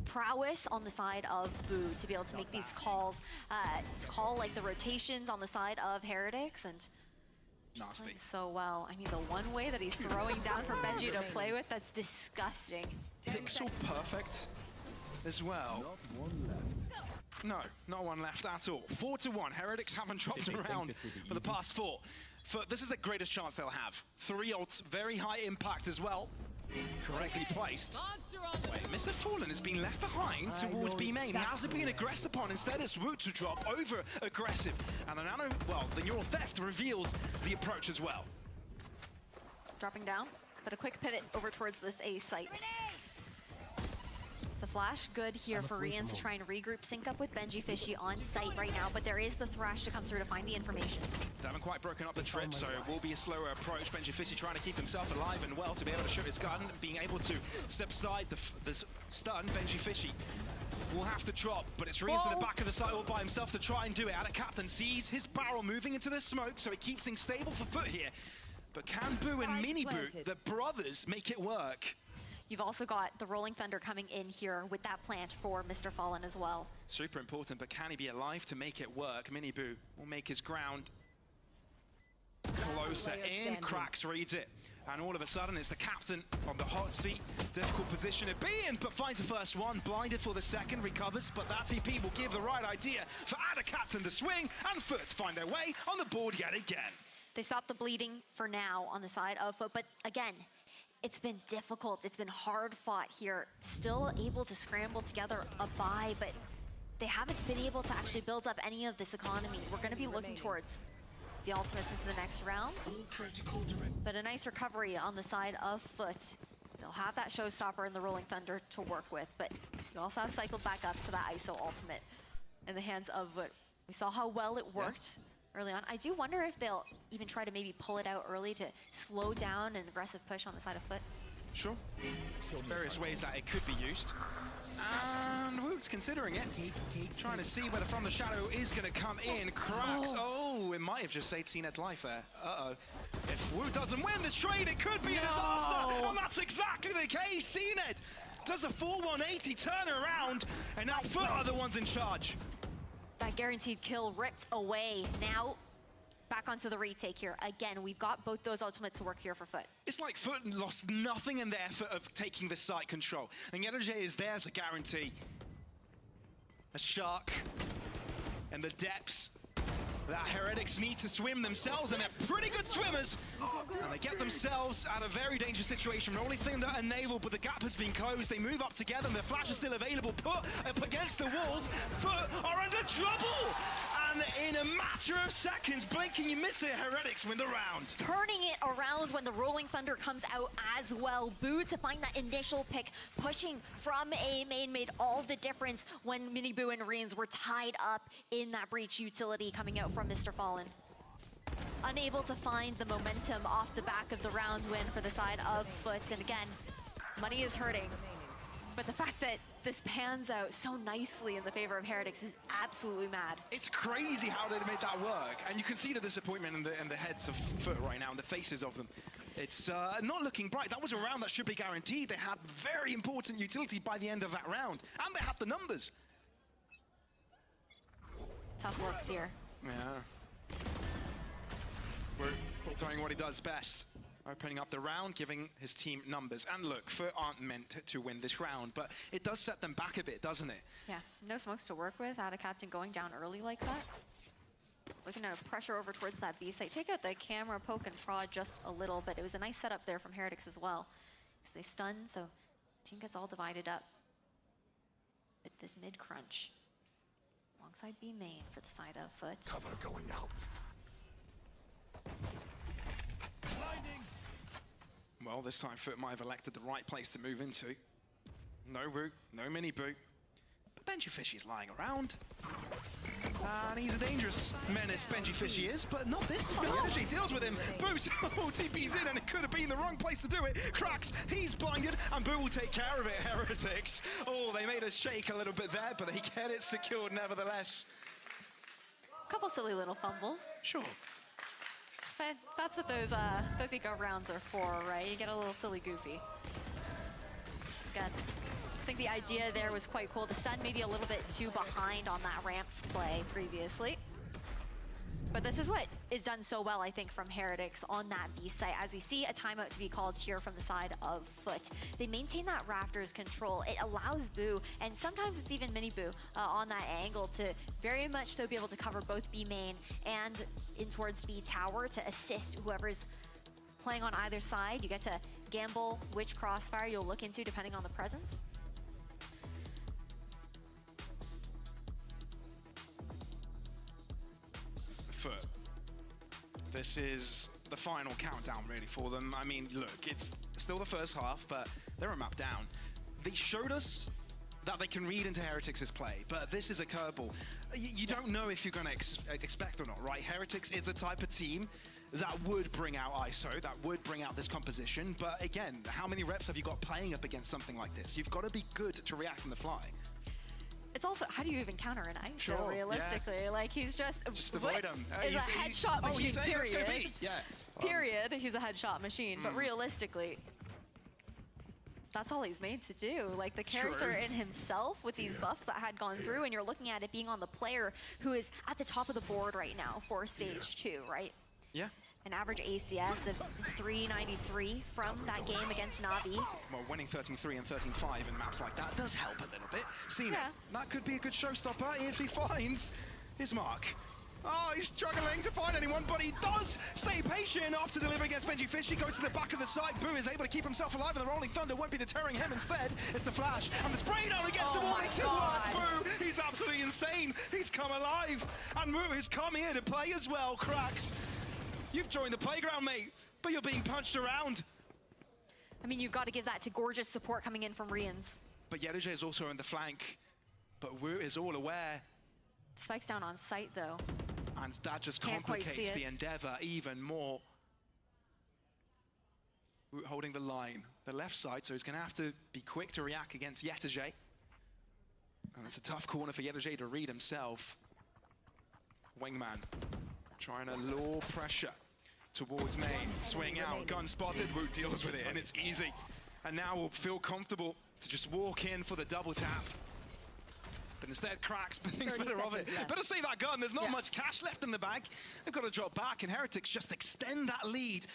prowess on the side of Boo to be able to make these calls, to call like the rotations on the side of Heretics, and just playing so well. I mean, the one way that he's throwing down for Benji to play with, that's disgusting. Pixel perfect as well. No, not one left at all. 4-1. Heretics haven't dropped around for the past 4. This is the greatest chance they'll have. 3 ults, very high impact as well. correctly placed. Wait, Mr. Fallen has been left behind towards B main. He hasn't been aggressed upon. Instead, it's Woot to drop over aggressive. And the Nano, well, the Neural Theft reveals the approach as well. Dropping down, but a quick pivot over towards this A site. The flash, good here for Rians to try and regroup, sync up with Benji Fishy on site right now, but there is the thrash to come through to find the information. They haven't quite broken up the trip, so it will be a slower approach. Benji Fishy trying to keep himself alive and well to be able to shoot his gun, being able to step aside the stun. Benji Fishy will have to drop, but it's Rians to the back of the site all by himself to try and do it. Ada Captain sees his barrel moving into the smoke, so it keeps things stable for FUT here. But can Boo and Mini Boo, the brothers, make it work? You've also got the Rolling Thunder coming in here with that plant for Mr. Fallen as well. Super important, but can he be alive to make it work? Mini Boo will make his ground closer in. Cracks reads it. And all of a sudden, it's the captain on the hot seat. Difficult position to be in, but finds the first one. Blinded for the second, recovers, but that TP will give the right idea for Ada Captain to swing, and FUT find their way on the board yet again. They stop the bleeding for now on the side of FUT, but again, it's been difficult. It's been hard fought here. Still able to scramble together a buy, but they haven't been able to actually build up any of this economy. We're going to be looking towards the ultimates into the next round. But a nice recovery on the side of FUT. They'll have that showstopper in the Rolling Thunder to work with, but you also have cycled back up to that ISO ultimate in the hands of FUT. We saw how well it worked early on. I do wonder if they'll even try to maybe pull it out early to slow down an aggressive push on the side of FUT. Sure. Various ways that it could be used. And Woot's considering it. Trying to see whether From the Shadow is going to come in. Cracks. Oh, it might have just saved CNED life there. Uh-oh. If Woot doesn't win this trade, it could be a disaster. And that's exactly the case. CNED does a full 180 turn around, and now FUT are the ones in charge. That guaranteed kill ripped away. Now, back onto the retake here. Again, we've got both those ultimates to work here for FUT. It's like FUT lost nothing in the effort of taking the site control. And Energy is there as a guarantee. A shark in the depths that Heretics need to swim themselves, and they're pretty good swimmers. And they get themselves out of a very dangerous situation. The only thing that enabled, but the gap has been closed. They move up together, and the flash is still available. Put up against the walls. FUT are under trouble. And in a matter of seconds, blinking you miss it, Heretics win the round. Turning it around when the Rolling Thunder comes out as well. Boo to find that initial pick, pushing from A main made all the difference when Mini Boo and Rians were tied up in that breach utility coming out from Mr. Fallen. Unable to find the momentum off the back of the round win for the side of FUT. And again, money is hurting. But the fact that this pans out so nicely in the favor of Heretics is absolutely mad. It's crazy how they made that work. And you can see the disappointment in the heads of FUT right now, and the faces of them. It's not looking bright. That was a round that should be guaranteed. They had very important utility by the end of that round. And they had the numbers. Tough looks here. Yeah. We're doing what he does best. Opening up the round, giving his team numbers. And look, FUT aren't meant to win this round, but it does set them back a bit, doesn't it? Yeah, no smokes to work with. Ada Captain going down early like that. Looking at pressure over towards that B site. Take out the camera, poke and prod just a little, but it was a nice setup there from Heretics as well. As they stun, so team gets all divided up with this mid crunch. Alongside B main for the side of FUT. Cover going out. Well, this time FUT might have elected the right place to move into. No Woot, no Mini Boo. But Benji Fishy's lying around. And he's a dangerous menace, Benji Fishy is, but not this time. Energy deals with him. Boo TP's in, and it could have been the wrong place to do it. Cracks, he's blinded, and Boo will take care of it, Heretics. Oh, they made us shake a little bit there, but they get it secured nevertheless. Couple silly little fumbles. Sure. But that's what those eco rounds are for, right? You get a little silly goofy. Again, I think the idea there was quite cool. The stun maybe a little bit too behind on that ramps play previously. But this is what is done so well, I think, from Heretics on that B site. As we see a timeout to be called here from the side of FUT. They maintain that Raptors control. It allows Boo, and sometimes it's even Mini Boo, on that angle to very much so be able to cover both B main and in towards B tower to assist whoever's playing on either side. You get to gamble which crossfire you'll look into depending on the presence. FUT. This is the final countdown really for them. I mean, look, it's still the first half, but they're a map down. They showed us that they can read into Heretics' play, but this is a curveball. You don't know if you're going to expect or not, right? Heretics is a type of team that would bring out ISO, that would bring out this composition, but again, how many reps have you got playing up against something like this? You've got to be good to react on the fly. It's also, how do you even counter an ISO Sure, realistically? yeah. Like, he's just avoid him. He's a headshot machine, he's period. let's go B. Yeah. Period, he's a headshot machine, but realistically, that's all he's made to do. Like, the character in himself with these buffs that had gone through, and you're looking at it being on the player who is at the top of the board right now for stage 2, right? Yeah. An average ACS of 393 from that game against Navi. Well, winning 13-3 and 13-5 in maps like that does help a little bit. Cena, that could be a good showstopper if he finds his mark. Oh, he's struggling to find anyone, but he does stay patient after delivering against Benji Fish. He goes to the back of the site. Boo is able to keep himself alive, and the Rolling Thunder won't be deterring him. Instead, it's the flash and the spray down against the wall. Boo, he's absolutely insane. He's come alive, and Boo has come here to play as well. Cracks, you've joined the playground, mate, but you're being punched around. I mean, you've got to give that to gorgeous support coming in from Rians. But Yedeje is also in the flank, but Wu is all aware. Spike's down on site, though. And that just Can't complicates the endeavor even more. Wu holding the line, the left side, so he's going to have to be quick to react against Yedeje. And it's a tough corner for Yedeje to read himself. Wingman trying to lure pressure towards main. Swing out, gun spotted, Wu deals with it, and it's easy. And now we'll feel comfortable to just walk in for the double tap. But instead, Cracks thinks better of it. Better save that gun, there's not much cash left in the bag. They've got to drop back, and Heretics just extend that lead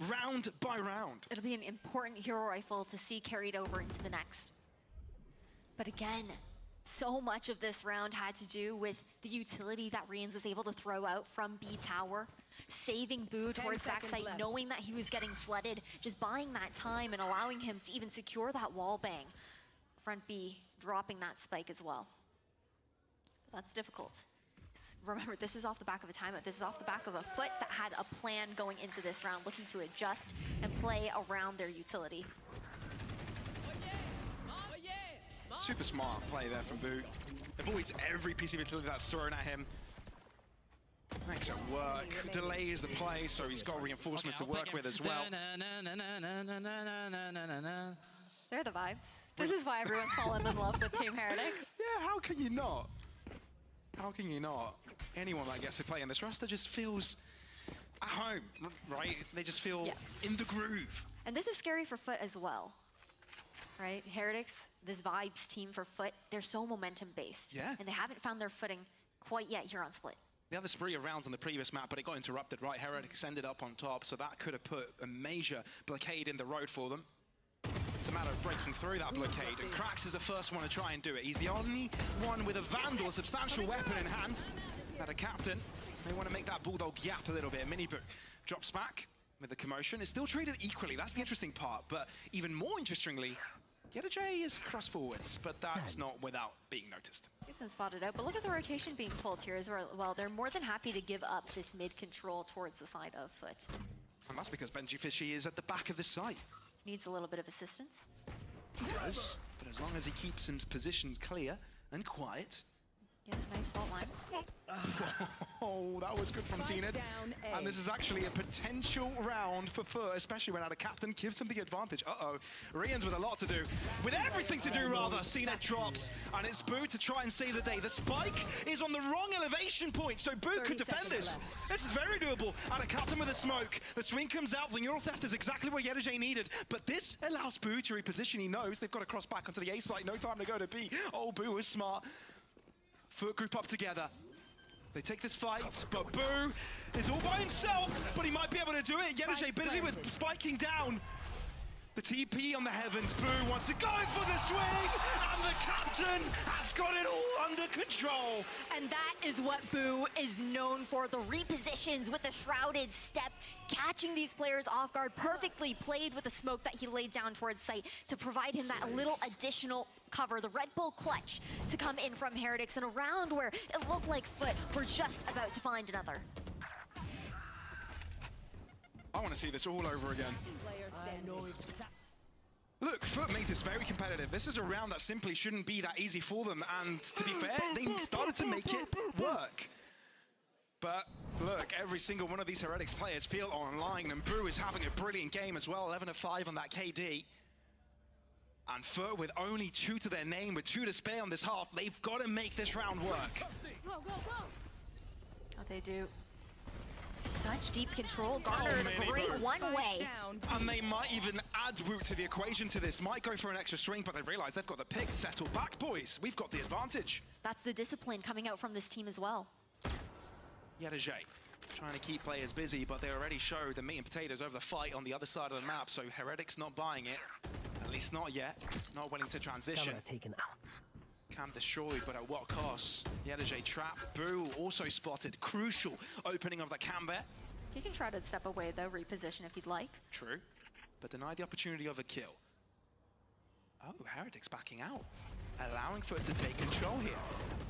round by round. It'll be an important hero rifle to see carried over into the next. But again, so much of this round had to do with the utility that Rians was able to throw out from B Tower, saving Boo towards backside, knowing that he was getting flooded, just buying that time and allowing him to even secure that wall bang. Front B dropping that spike as well. That's difficult. Remember, this is off the back of a timeout. This is off the back of a FUT that had a plan going into this round, looking to adjust and play around their utility. Super smart play there from Boo. Avoids every piece of utility that's thrown at him. Makes it work, delays the play, so he's got reinforcements to work with as well. They're the vibes. This is why everyone's fallen in love with Team Heretics. Yeah, how can you not? How can you not? Anyone that gets to play in this roster just feels at home, right? They just feel in the groove. And this is scary for FUT as well, right? Heretics, this vibes team for FUT, they're so momentum-based. Yeah. And they haven't found their footing quite yet here on Split. They had the spree of rounds on the previous map, but it got interrupted, right? Heretics ended up on top, so that could have put a major blockade in the road for them. It's a matter of breaking through that blockade, and Cracks is the first one to try and do it. He's the only one with a Vandal, a substantial weapon in hand. Had a captain. They want to make that Bulldog yap a little bit. Minibook drops back with the commotion. It's still treated equally. That's the interesting part. But even more interestingly, Yedeje is cross forwards, but that's not without being noticed. He's been spotted out, but look at the rotation being pulled here as well. They're more than happy to give up this mid control towards the side of FUT. And that's because Benji Fishy is at the back of the site. Needs a little bit of assistance. He does, but as long as he keeps his positions clear and quiet. Yeah, nice fault line. Oh, that was good from Zenith. And this is actually a potential round for FUT, especially when our captain gives him the advantage. Uh-oh, Rians with a lot to do. With everything to do, rather. Zenith drops, and it's Boo to try and save the day. The spike is on the wrong elevation point, so Boo could defend this. This is very doable. And a captain with a smoke. The swing comes out. The neural theft is exactly what Yedeje needed. But this allows Boo to reposition. He knows they've got to cross back onto the A site. No time to go to B. Oh, Boo is smart. FUT group up together. They take this fight, but Boo is all by himself, but he might be able to do it. Yedeje busy with spiking down. The TP on the heavens, Boo wants to go for the swing, and the captain has got it all under control. And that is what Boo is known for, the repositions with the shrouded step, catching these players off guard, perfectly played with the smoke that he laid down towards site to provide him that little additional cover, the Red Bull clutch to come in from Heretics in a round where it looked like FUT were just about to find another. I want to see this all over again. Look, FUT made this very competitive. This is a round that simply shouldn't be that easy for them, and to be fair, they started to make it work. But look, every single one of these Heretics players feel online, and Boo is having a brilliant game as well, 11-5 on that KD. And FUT, with only 2 to their name, with 2 to spare on this half, they've got to make this round work. Go, go, go! Oh, they do. Such deep control, Garner in a great one-way. And they might even add Woot to the equation to this. Might go for an extra string, but they realize they've got the pick. Settle back, boys. We've got the advantage. That's the discipline coming out from this team as well. Yedajay trying to keep players busy, but they already showed the meat and potatoes over the fight on the other side of the map, so Heretics not buying it. At least not yet. Not willing to transition. Taken out. Cam destroyed, but at what cost? Yedajay trap. Boo also spotted. Crucial opening of the Camber. You can try to step away though, reposition if you'd like. True, but denied the opportunity of a kill. Oh, Heretics backing out, allowing FUT to take control here.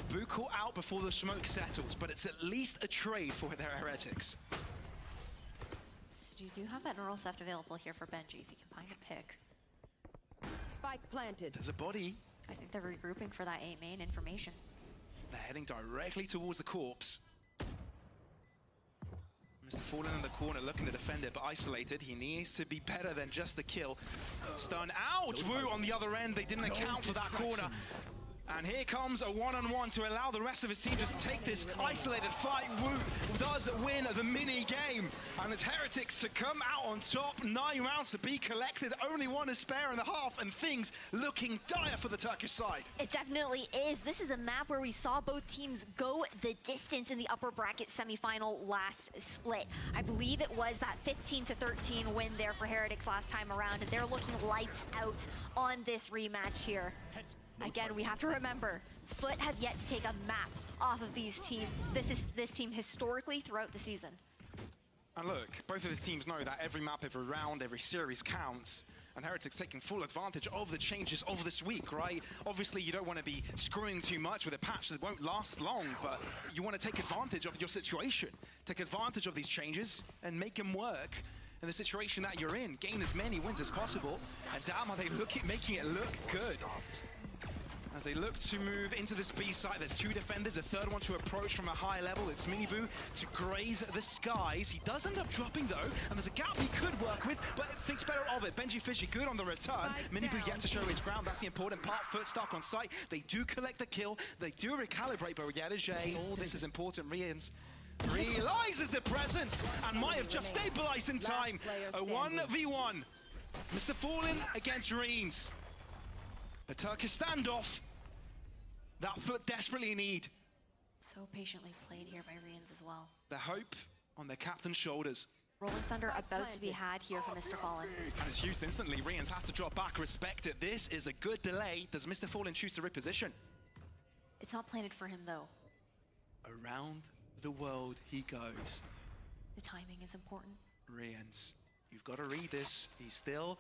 Boo caught out before the smoke settles, but it's at least a trade for their Heretics. So you do have that neural theft available here for Benji if you can find a pick. Spike planted. There's a body. I think they're regrouping for that A main information. They're heading directly towards the corpse. Mr. Fallen in the corner looking to defend it, but isolated. He needs to be better than just the kill. Stun out! Woo on the other end. They didn't account for that corner. And here comes a one-on-one to allow the rest of his team to take this isolated fight. Woo does win the mini game. And it's Heretics to come out on top. 9 rounds to be collected. Only 1 to spare in the half, and things looking dire for the Turkish side. It definitely is. This is a map where we saw both teams go the distance in the upper bracket semifinal last split. I believe it was that 15-13 win there for Heretics last time around, and they're looking lights out on this rematch here. Again, we have to remember, FUT have yet to take a map off of this team historically throughout the season. And look, both of the teams know that every map, every round, every series counts. And Heretics taking full advantage of the changes of this week, right? Obviously, you don't want to be screwing too much with a patch that won't last long, but you want to take advantage of your situation. Take advantage of these changes and make them work in the situation that you're in. Gain as many wins as possible. And damn, are they making it look good. As they look to move into this B site, there's 2 defenders, a third one to approach from a high level. It's Miniboo to graze the skies. He does end up dropping though, and there's a gap he could work with, but thinks better of it. Benji Fishy good on the return. Miniboo yet to show his ground. That's the important part. FUT stuck on site. They do collect the kill. They do recalibrate, but Yedajay, all this is important. Rians realizes the presence and might have just stabilized in time. A 1v1. Mr. Fallen against Reens. A Turkish standoff that FUT desperately need. So patiently played here by Rians as well. The hope on their captain's shoulders. Rolling Thunder about to be had here from Mr. Fallen. And it's used instantly. Rians has to drop back, respect it. This is a good delay. Does Mr. Fallen choose to reposition? It's not planted for him though. Around the world he goes. The timing is important. Rians, you've got to read this. He's still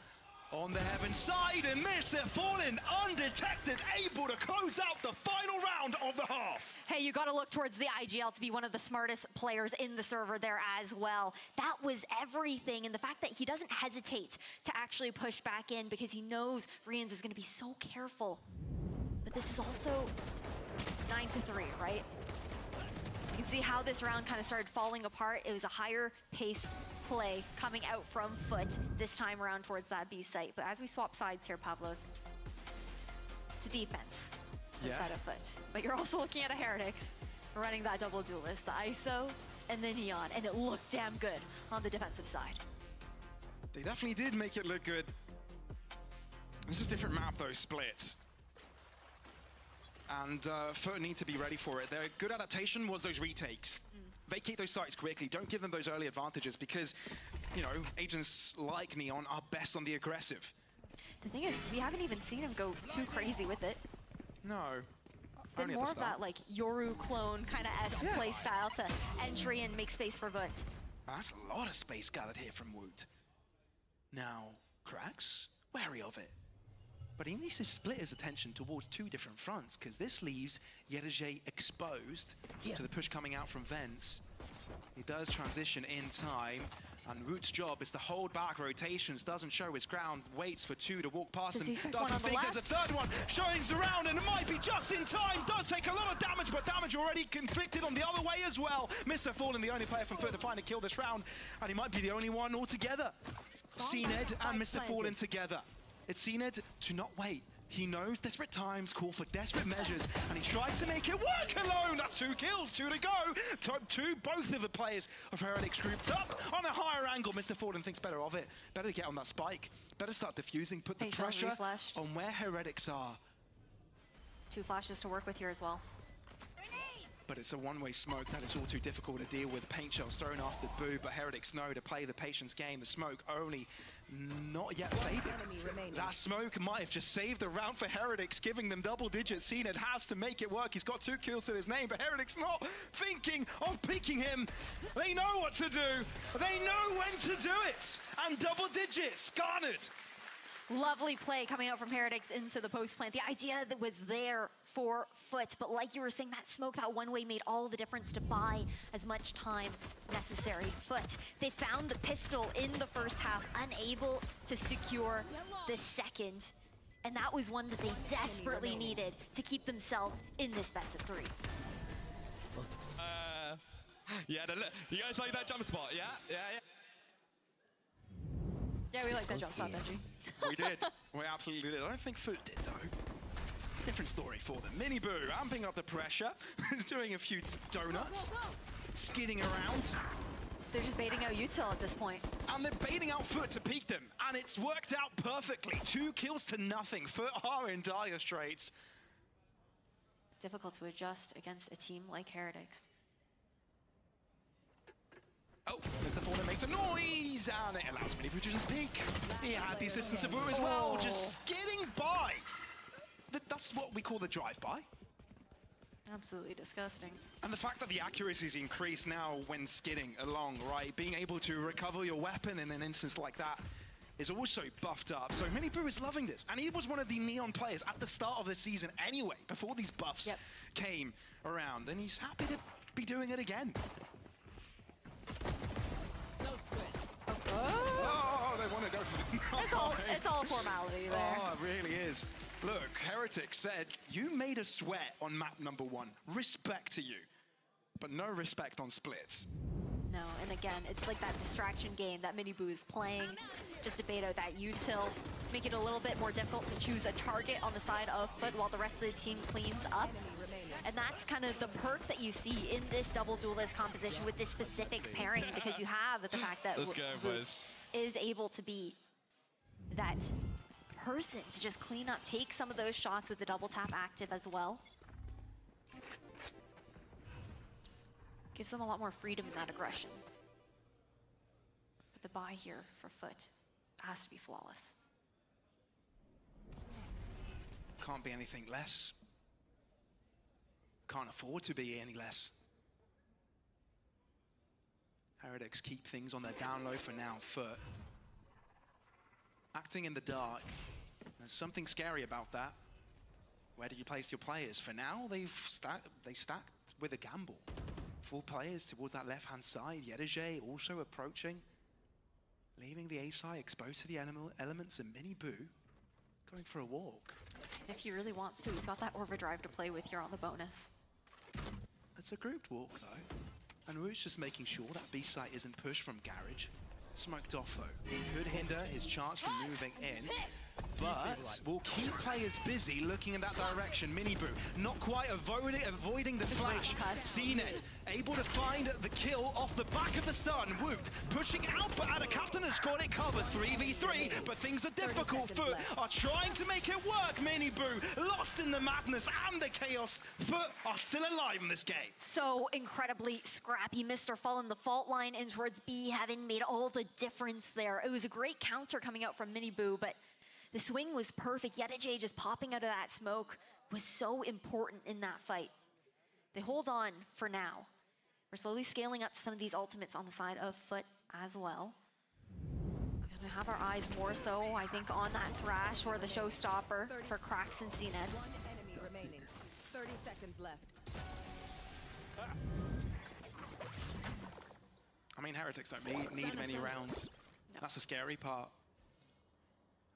on the heaven side, and Mr. Fallen undetected, able to close out the final round of the half. Hey, you got to look towards the IGL to be one of the smartest players in the server there as well. That was everything, and the fact that he doesn't hesitate to actually push back in because he knows Rians is going to be so careful. But this is also 9-3, right? You can see how this round kind of started falling apart. It was a higher pace play coming out from FUT this time around towards that B site. But as we swap sides here, Pavlos, it's a defense inside of FUT. But you're also looking at a Heretics running that double duelist, the ISO and the Neon, and it looked damn good on the defensive side. They definitely did make it look good. This is a different map though, splits. And FUT need to be ready for it. Their good adaptation was those retakes. Vacate those sites quickly. Don't give them those early advantages, because you know, agents like Neon are best on the aggressive. The thing is, we haven't even seen him go too crazy with it. No. It's been more of that, like, Yoru clone kind of play style to entry and make space for VUT. That's a lot of space gathered here from Woot. Now, Krax, wary of it. But he needs to split his attention towards two different fronts, because this leaves Yedege exposed to the push coming out from Vents. He does transition in time, and Woot's job is to hold back rotations, doesn't show his ground, waits for two to walk past him, doesn't think there's a third one, showing around, and it might be just in time, does take a lot of damage, but damage already conflicted on the other way as well. Mr. Fallen, the only player from FUT to find a kill this round, and he might be the only one altogether. CNED and Mr. Fallen together. It's CNED to not wait. He knows desperate times call for desperate measures, and he tries to make it work alone. That's 2 kills, 2 to go. Both of the players of Heretics grouped up on a higher angle. Mr. Fallen thinks better of it. Better to get on that spike. Better start defusing, put the pressure on where Heretics are. 2 flashes to work with here as well. But it's a one-way smoke that is all too difficult to deal with. Paint shells thrown off the boo, but Heretics know to play the patience game. The smoke only not yet faded. That smoke might have just saved the round for Heretics, giving them double digits. CNED has to make it work. He's got 2 kills to his name, but Heretics not thinking of peeking him. They know what to do. They know when to do it. And double digits garnered. Lovely play coming out from Heretics into the post plant. The idea that was there for FUT, but like you were saying, that smoke, that one way made all the difference to buy as much time necessary. FUT, they found the pistol in the first half, unable to secure the second. And that was one that they desperately needed to keep themselves in this best of 3. Yeah, you guys like that jump spot? Yeah. Yeah, we like that jump shot, Benji. We did. We absolutely did. I don't think FUT did, though. It's a different story for them. Mini Boo amping up the pressure, doing a few donuts, skidding around. They're just baiting out Util at this point. And they're baiting out FUT to peek them. And it's worked out perfectly. 2 kills to nothing. FUT are in dire straits. Difficult to adjust against a team like Heretics. Oh, Mr. Fallen makes a noise, and it allows Mini Boo to just peek. He had the assistance of Wu as well, just skidding by. That's what we call the drive-by. Absolutely disgusting. And the fact that the accuracy is increased now when skidding along, right? Being able to recover your weapon in an instance like that is also buffed up. So Mini Boo is loving this. And he was one of the Neon players at the start of the season anyway, before these buffs came around. And he's happy to be doing it again. Oh, they want to go for the it's all formality there. Oh, it really is. Look, Heretic said, you made us sweat on map number 1. Respect to you. But no respect on splits. No, and again, it's like that distraction game that Mini Boo is playing, just to bait out that util, make it a little bit more difficult to choose a target on the side of FUT while the rest of the team cleans up. And that's kind of the perk that you see in this double duelist composition with this specific pairing, because you have the fact that Woot is able to be that person to just clean up, take some of those shots with the double tap active as well. Gives them a lot more freedom in that aggression. But the buy here for FUT has to be flawless. Can't be anything less. Can't afford to be any less. Heretics keep things on their down low for now. FUT acting in the dark. There's something scary about that. Where do you place your players? For now, they stacked with a gamble. 4 players towards that left-hand side. Yedege also approaching, leaving the A side exposed to the elements, and Mini Boo going for a walk. If he really wants to, he's got that overdrive to play with here on the bonus. It's a grouped walk though, and Woot's just making sure that B site isn't pushed from Garage. Smoked off though. Could hinder his chance from moving in. but will keep players busy looking in that direction. Miniboo not quite avoiding the flash. CNED able to find the kill off the back of the stun. Woot pushing out, but Ada Captain has got it covered. 3v3, but things are difficult. FUT are trying to make it work. Miniboo lost in the madness and the chaos. FUT are still alive in this game. So incredibly scrappy. Mr. Fallen, the fault line in towards B, having made all the difference there. It was a great counter coming out from Miniboo, but the swing was perfect. Yedijay just popping out of that smoke was so important in that fight. They hold on for now. We're slowly scaling up some of these ultimates on the side of FUT as well. Gonna have our eyes more so, I think, on that Thrash or the showstopper for Krax and CNED. 1 enemy remaining. 30 seconds left. I mean, Heretics don't need many rounds. No. That's the scary part.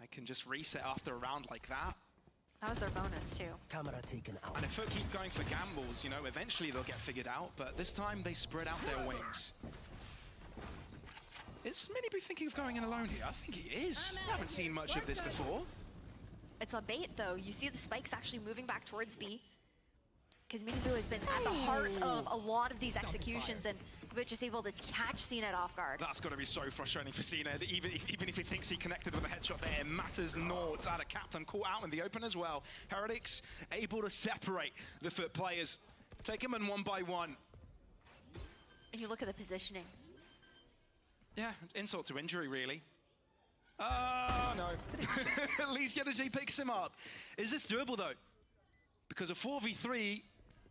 I can just reset after a round like that. That was their bonus too. Camera taken out. And if FUT keep going for gambles, you know, eventually they'll get figured out, but this time they spread out their wings. Is Miniboo thinking of going in alone here? I think he is. I haven't seen much of this before. It's a bait though. You see the spikes actually moving back towards B. Because Miniboo has been at the heart of a lot of these executions, and we're just able to catch CNED off guard. That's got to be so frustrating for CNED, even if he thinks he connected with a headshot there. It matters naught. Ada Captain caught out in the open as well. Heretics able to separate the FUT players. Take them in one by one. And you look at the positioning. Yeah, insult to injury, really. Oh, no. At least Yedijay picks him up. Is this doable, though? Because a 4v3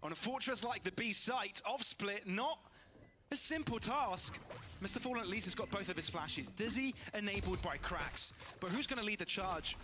on a fortress like the B site off split, not a simple task. Mr. Fallen at least has got both of his flashes. Dizzy enabled by Krax. But who's going to lead the charge?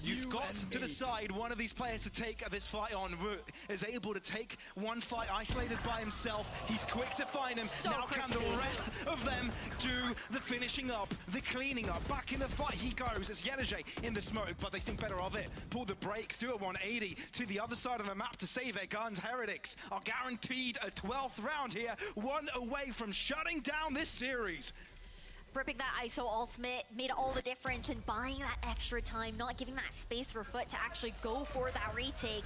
You've got to decide one of these players to take this fight on. Woot is able to take one fight isolated by himself. He's quick to find him. So now crispy. Can the rest of them do the finishing up, the cleaning up? Back in the fight he goes. It's Yedijay in the smoke, but they think better of it. Pull the brakes, do a 180 to the other side of the map to save their guns. Heretics are guaranteed a 12th round here, one away from shutting down this series. Ripping that ISO ultimate made all the difference in buying that extra time, not giving that space for FUT to actually go for that retake.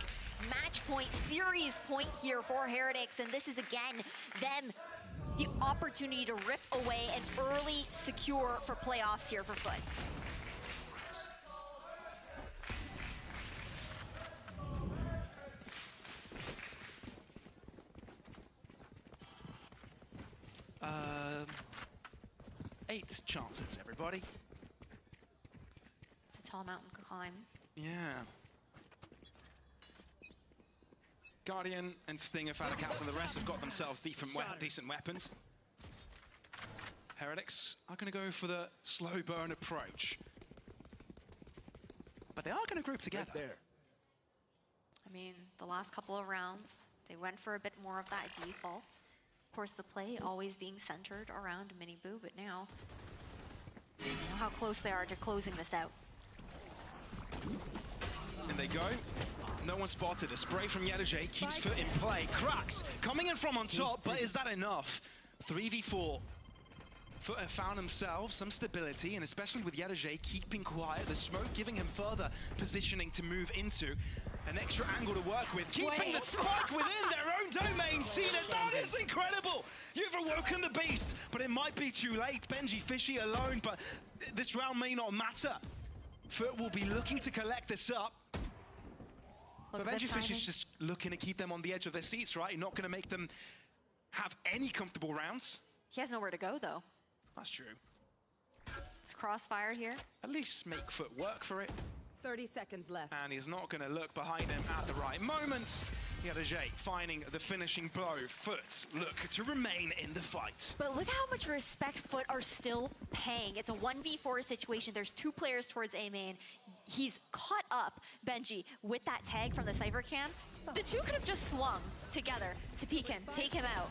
Match point, series point here for Heretics, and this is again them the opportunity to rip away an early secure for playoffs here for FUT. Eight chances, everybody. It's a tall mountain to climb. Yeah. Guardian and Stinger, Ada Captain, and the rest have got themselves decent weapons. Heretics are going to go for the slow burn approach. But they are going to group together. Right there. I mean, the last couple of rounds, they went for a bit more of that default. Of course, the play always being centered around Miniboo, but now you know how close they are to closing this out. And they go. No one spotted. A spray from Yedijay keeps FUT in play. Krax coming in from on top, but is that enough? 3v4. FUT have found themselves some stability, and especially with Yedijay keeping quiet, the smoke giving him further positioning to move into. An extra angle to work with, keeping the spike within their own domain. CNED, that is incredible! You've awoken the beast, but it might be too late. Benji Fishy alone, but this round may not matter. FUT will be looking to collect this up. But Benji Fishy's just looking to keep them on the edge of their seats, right? Not going to make them have any comfortable rounds. He has nowhere to go, though. That's true. It's crossfire here. At least make FUT work for it. 30 seconds left. And he's not going to look behind him at the right moment. Yedijay finding the finishing blow. FUT look to remain in the fight. But look how much respect FUT are still paying. It's a 1v4 situation. There's two players towards A main. He's caught up, Benji, with that tag from the Cypher cam. The two could have just swung together to peek him, take him out.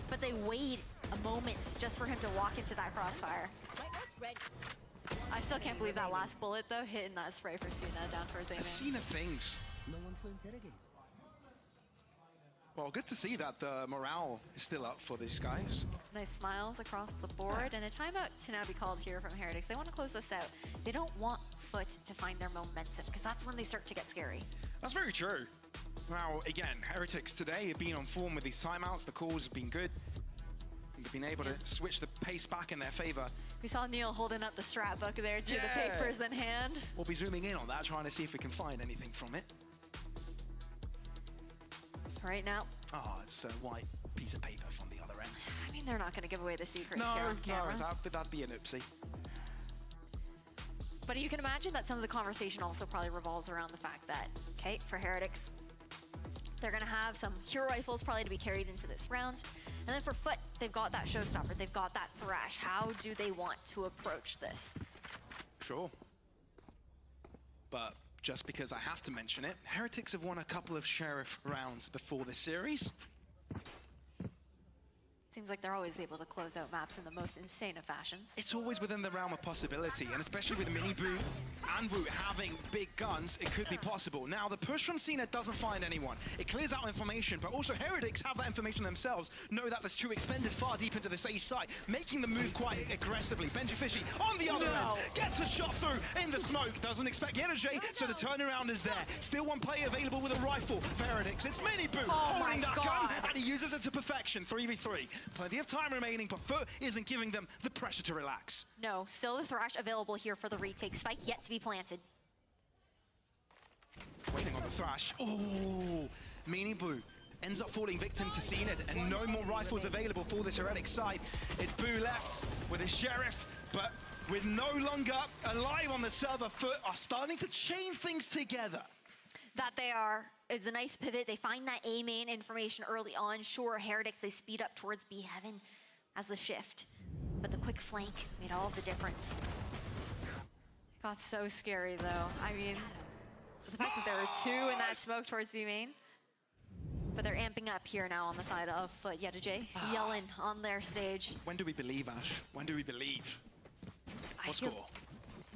But they wait a moment just for him to walk into that crossfire. I still can't believe that last bullet, though, hitting that spray for Cena down towards A main. Cena things. No one to interrogate. Well, good to see that the morale is still up for these guys. Nice smiles across the board, and a timeout to now be called here from Heretics. They want to close this out. They don't want FUT to find their momentum, because that's when they start to get scary. That's very true. Now, again, Heretics today have been on form with these timeouts. The calls have been good. They've been able to switch the pace back in their favor. We saw Neil holding up the strat book there too, the papers in hand. We'll be zooming in on that, trying to see if we can find anything from it. Right now. Oh, it's a white piece of paper from the other end. I mean, they're not going to give away the secrets here on camera. No, that'd be an oopsie. But you can imagine that some of the conversation also probably revolves around the fact that, okay, for Heretics, they're going to have some hero rifles probably to be carried into this round. And then for FUT, they've got that showstopper, they've got that Thrash. How do they want to approach this? Sure. But just because I have to mention it, Heretics have won a couple of Sheriff rounds before this series. Seems like they're always able to close out maps in the most insane of fashions. It's always within the realm of possibility, and especially with Mini Boo and Woot having big guns, it could be possible. Now, the push from Cena doesn't find anyone. It clears out information, but also Heretics have that information themselves, know that there's two expended far deep into this A site, making the move quite aggressively. Benji Fishy on the other end, gets a shot through in the smoke, doesn't expect the energy, so the turnaround is there. Still one player available with a rifle for Heretics. It's Mini Boo holding that gun, and he uses it to perfection, 3v3. Plenty of time remaining, but FUT isn't giving them the pressure to relax. No, still the Thrash available here for the retake. Spike yet to be planted. Waiting on the Thrash. Oh, Mini Boo ends up falling victim to Zenith, and no more rifles available for this Heretic side. It's Boo left with his Sheriff, but with no longer alive on the server, FUT are starting to chain things together. That they are is a nice pivot. They find that A main information early on. Sure, Heretics, they speed up towards B heaven as the shift. But the quick flank made all of the difference. It got so scary, though. I mean, the fact that there were two in that smoke towards B main. But they're amping up here now on the side of FUT. Yedajay yelling on their stage. When do we believe, Ash? When do we believe? What score?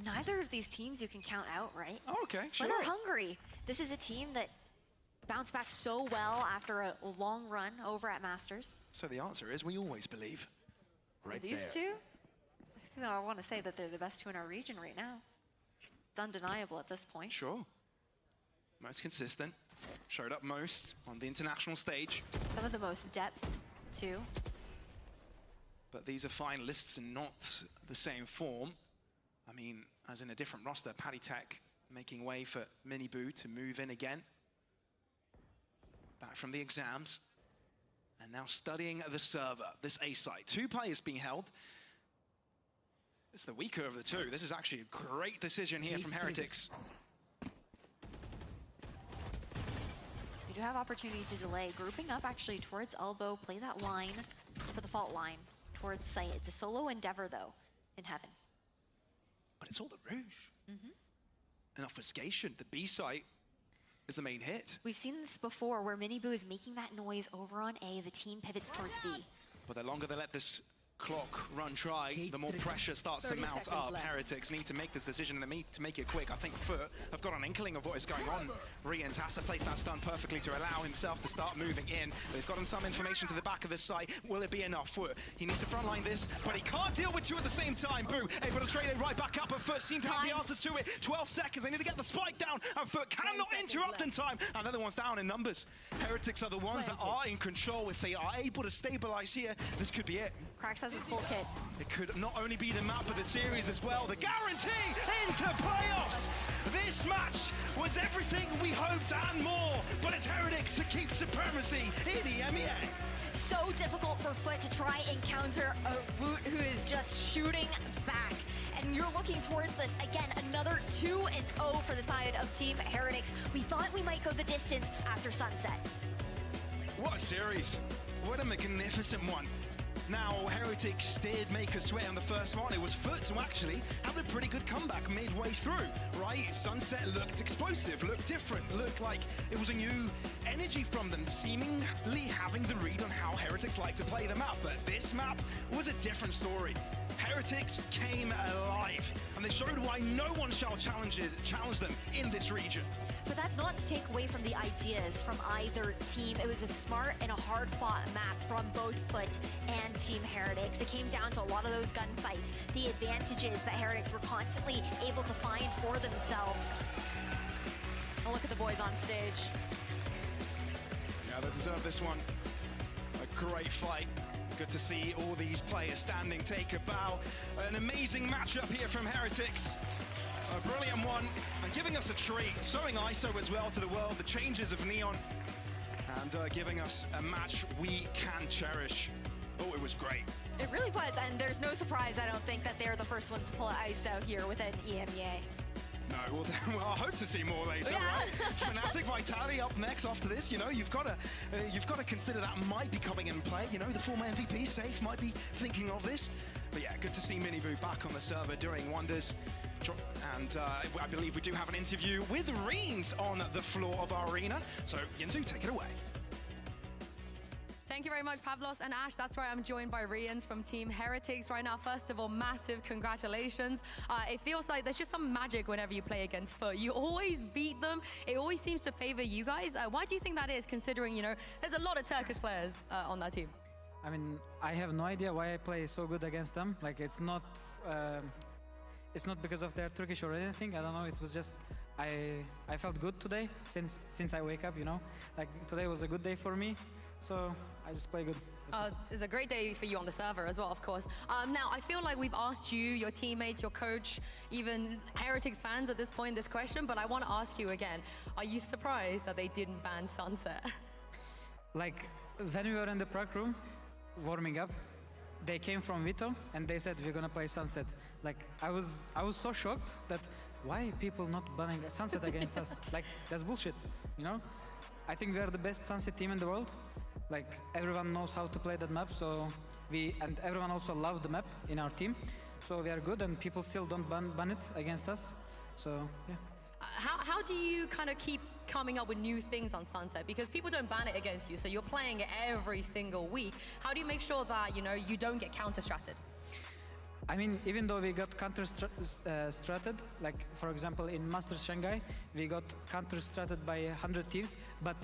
Neither of these teams you can count out, right? Oh, okay, sure. But are hungry. This is a team that bounced back so well after a long run over at Masters. So the answer is we always believe. Right These two? I want to say that they're the best two in our region right now. It's undeniable at this point. Sure. Most consistent. Showed up most on the international stage. Some of the most depth, too. But these are finalists and not the same form. I mean, as in a different roster, Paddy Tech making way for Mini Boo to move in again. Back from the exams. And now studying the server, this A site. Two players being held. It's the weaker of the two. This is actually a great decision here from Heretics. You do have opportunity to delay. Grouping up actually towards elbow, play that line for the fault line towards site. It's a solo endeavor, though, in heaven. But it's all the Rouge. An obfuscation. The B site is the main hit. We've seen this before where Mini Boo is making that noise over on A. The team pivots towards B. But the longer they let this clock run dry, the more pressure starts to mount up. Heretics need to make this decision and they need to make it quick. I think FUT have got an inkling of what is going on. Rians has to place that stun perfectly to allow himself to start moving in. They've gotten some information to the back of this site. Will it be enough? FUT, he needs to frontline this, but he can't deal with two at the same time. Boo able to trade it right back up, but FUT seem to have the answers to it. 12 seconds, they need to get the spike down, and FUT cannot interrupt in time. And they're the ones down in numbers. Heretics are the ones that are in control. If they are able to stabilize here, this could be it. Krax has his full kit. It could not only be the map of the series as well, the guarantee into playoffs. This match was everything we hoped and more, but it's Heretics to keep supremacy in EMEA. So difficult for FUT to try and counter a Woot who is just shooting back. And you're looking towards this, again, another 2-0 for the side of Team Heretics. We thought we might go the distance after sunset. What a series. What a magnificent one. Now, Heretics did make a sweat on the first one. It was FUT to actually have a pretty good comeback midway through, right? Sunset looked explosive, looked different, looked like it was a new energy from them, seemingly having the read on how Heretics like to play the map. But this map was a different story. Heretics came alive, and they showed why no one shall challenge them in this region. But that's not to take away from the ideas from either team. It was a smart and a hard-fought map from both FUT and Team Heretics. It came down to a lot of those gunfights, the advantages that Heretics were constantly able to find for themselves. And look at the boys on stage. Yeah, they deserve this one. A great fight. Good to see all these players standing, take a bow. An amazing matchup here from Heretics. A brilliant one, and giving us a treat, showing ISO as well to the world, the changes of Neon, and giving us a match we can cherish. Oh, it was great. It really was, and there's no surprise, I don't think, that they're the first ones to pull ISO here with an EMEA. No, well, I hope to see more later, right? Fnatic Vitality up next after this. You know, you've got to consider that might be coming in play. You know, the former MVP Safe might be thinking of this. But yeah, good to see Miniboo back on the server doing wonders. And I believe we do have an interview with Reens on the floor of our arena. So Yinzu, take it away. Thank you very much, Pavlos and Ash. That's right, I'm joined by Rians from Team Heretics right now. First of all, massive congratulations. It feels like there's just some magic whenever you play against FUT. You always beat them. It always seems to favor you guys. Why do you think that is, considering, you know, there's a lot of Turkish players on that team? I mean, I have no idea why I play so good against them. Like, it's not because of their Turkish or anything. I don't know. It was just I felt good today since I wake up. You know, like today was a good day for me. So I just play good. It's a great day for you on the server as well, of course. Now, I feel like we've asked you, your teammates, your coach, even Heretics fans at this point this question, but I want to ask you again. Are you surprised that they didn't ban Sunset? Like, when we were in the prac room, warming up, they came from Vito and they said, we're going to play Sunset. Like, I was so shocked that why people not banning Sunset against us? Like, that's bullshit, you know? I think we are the best Sunset team in the world. Like, everyone knows how to play that map, so and everyone also loves the map in our team. So we are good, and people still don't ban it against us. So, yeah. How do you kind of keep coming up with new things on Sunset? Because people don't ban it against you, so you're playing it every single week. How do you make sure that, you know, you don't get counter-stratted? I mean, even though we got counter-stratted, like, for example, in Masters Shanghai, we got counter-stratted by 100 Thieves, but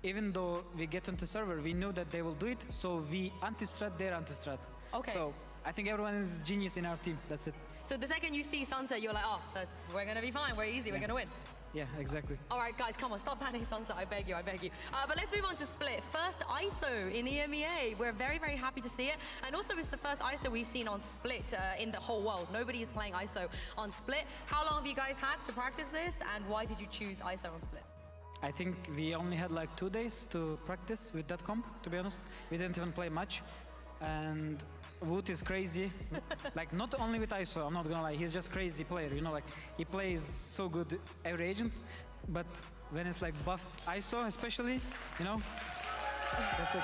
even though we get onto server, we knew that they will do it, so we anti-strat their anti-strat. Okay. So I think everyone is genius in our team, that's it. So the second you see Sunset, you're like, oh, we're going to be fine, we're easy, we're going to win. Yeah, exactly. All right, guys, come on, stop banning Sunset, I beg you, I beg you. But let's move on to Split. First ISO in EMEA. We're very, very happy to see it. And also, it's the first ISO we've seen on Split in the whole world. Nobody is playing ISO on Split. How long have you guys had to practice this, and why did you choose ISO on Split? I think we only had like 2 days to practice with that comp, to be honest. We didn't even play much. And VIT is crazy. Like, not only with ISO, I'm not gonna lie, he's just crazy player, you know, like, he plays so good every agent, but when it's like buffed ISO especially, you know, that's it.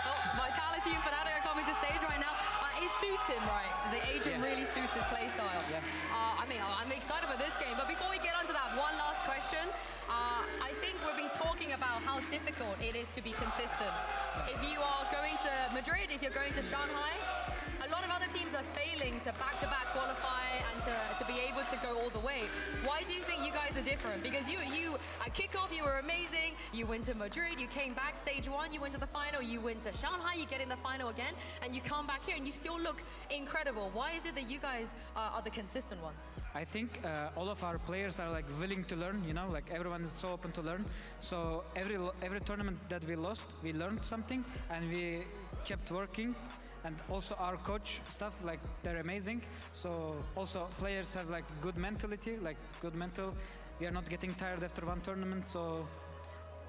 Well, Vitality and Fnatic are coming to stage right now. It suits him, right? The agent really suits his playstyle. Yeah. I mean, I'm excited for this game, but before we get onto that, one last question. I think we've been talking about how difficult it is to be consistent. If you are going to Madrid, if you're going to Shanghai, a lot of other teams are failing to back-to-back qualify and to be able to go all the way. Why do you think you guys are different? Because you at kickoff, you were amazing. You went to Madrid, you came back stage 1, you went to the final, you went to Shanghai, you get in the final again, and you come back here and you still look incredible. Why is it that you guys are the consistent ones? I think all of our players are like willing to learn, you know, like everyone is so open to learn. So every tournament that we lost, we learned something and we kept working. And also our coach stuff, like, they're amazing. So also players have like good mentality, like good mental. We are not getting tired after one tournament, so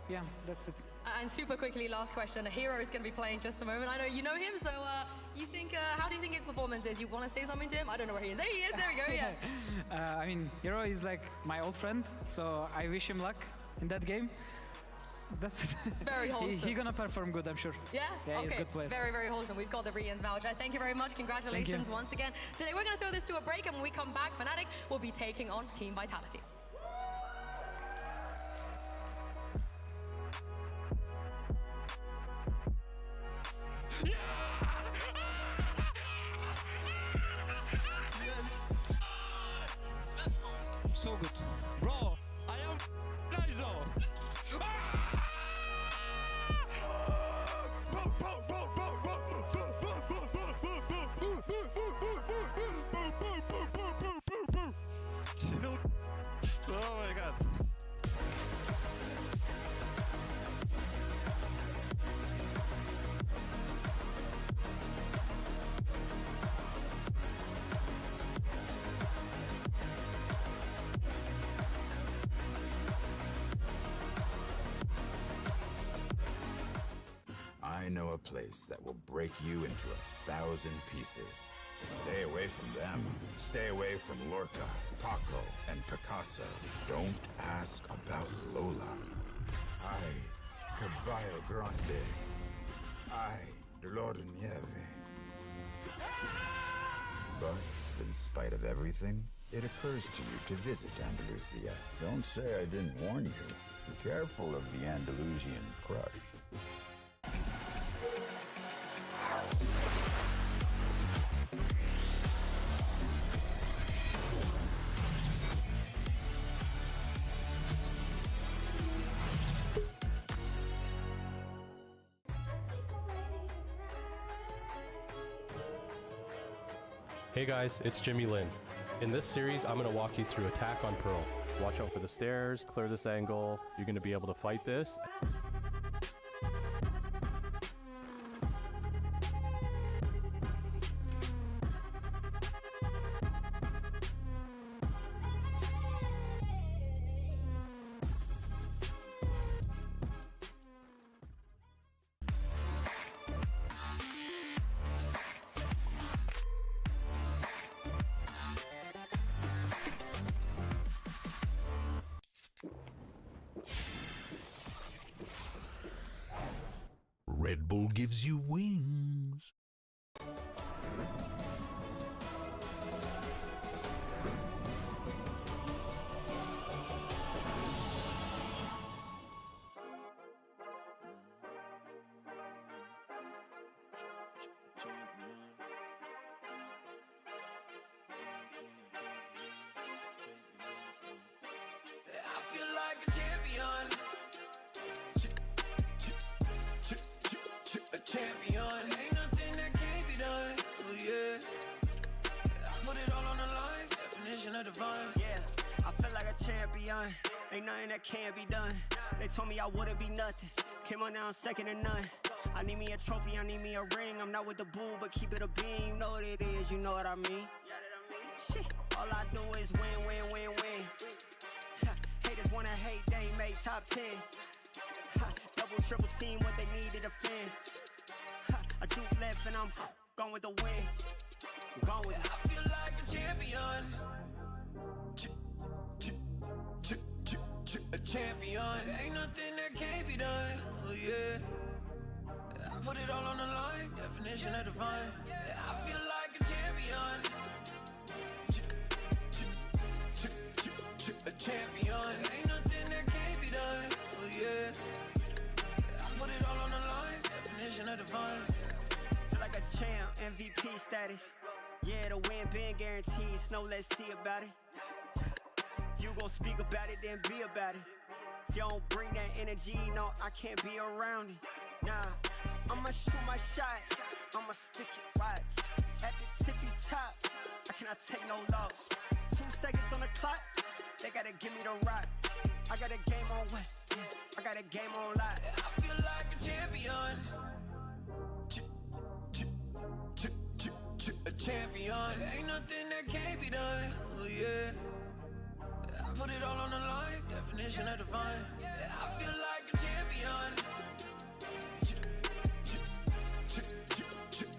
yeah, that's it. And super quickly, last question. Hero is going to be playing just a moment. I know you know him, so you think, how do you think his performance is? You want to say something to him? I don't know where he is. There he is, there we go, yeah. I mean, Hero is like my old friend, so I wish him luck in that game. That's it's very wholesome. He's gonna perform good, I'm sure. Yeah? Yeah, okay. He's a good player. Very, very wholesome. We've got the Rians voucher. Thank you very much. Congratulations once again. Today we're going to throw this to a break, and when we come back, Fnatic will be taking on Team Vitality. so good. Bro, I am Nizo. Oh my god. I know a place that will break you into 1,000 pieces. Stay away from them. Stay away from Lorca, Paco, and Picasso. Don't ask about Lola. Ay, Caballo Grande. Ay, Dolor de Nieve. But in spite of everything, it occurs to you to visit Andalusia. Don't say I didn't warn you. Be careful of the Andalusian crush. Hey guys, it's Jimmy Lin. In this series, I'm going to walk you through attack on Pearl. Watch out for the stairs, clear this angle. You're going to be able to fight this. Red Bull gives you wings. I feel like a champion. A champion. Ain't nothing that can't be done. Oh yeah. I put it all on the line. Definition of divine. Yeah, I feel like a champion. Ain't nothing that can't be done. They told me I wouldn't be nothing. Came on now, second to none. I need me a trophy, I need me a ring. I'm not with the bull, but keep it a beam. You know what it is, you know what I mean? Shit, all I do is win, win, win, win. Haters wanna hate, they ain't made top 10. Double, triple team, what they need to defend. I juke left and I'm gone with the win. I'm gone with it. I feel like a champion. A champion. Ain't nothing that can't be done. Oh yeah. I put it all on the line. Definition of divine. I feel like a champion. A champion. Ain't nothing that can't be done. Oh yeah. I put it all on the line. Definition of divine. Feel like a champ, MVP status. Yeah, the win been guaranteed. Snow, let's see about it. If you gon' speak about it, then be about it. If you don't bring that energy, no, I can't be around it. Nah, I'ma shoot my shot. I'ma stick it, watch. At the tippy top, I cannot take no loss. 2 seconds on the clock, they gotta give me the rock. I got a game on what? Yeah, I got a game on lock. I feel like a champion. A champion. Ain't nothing that can't be done. Oh yeah. I put it all on the line. Definition of divine. I feel like a champion.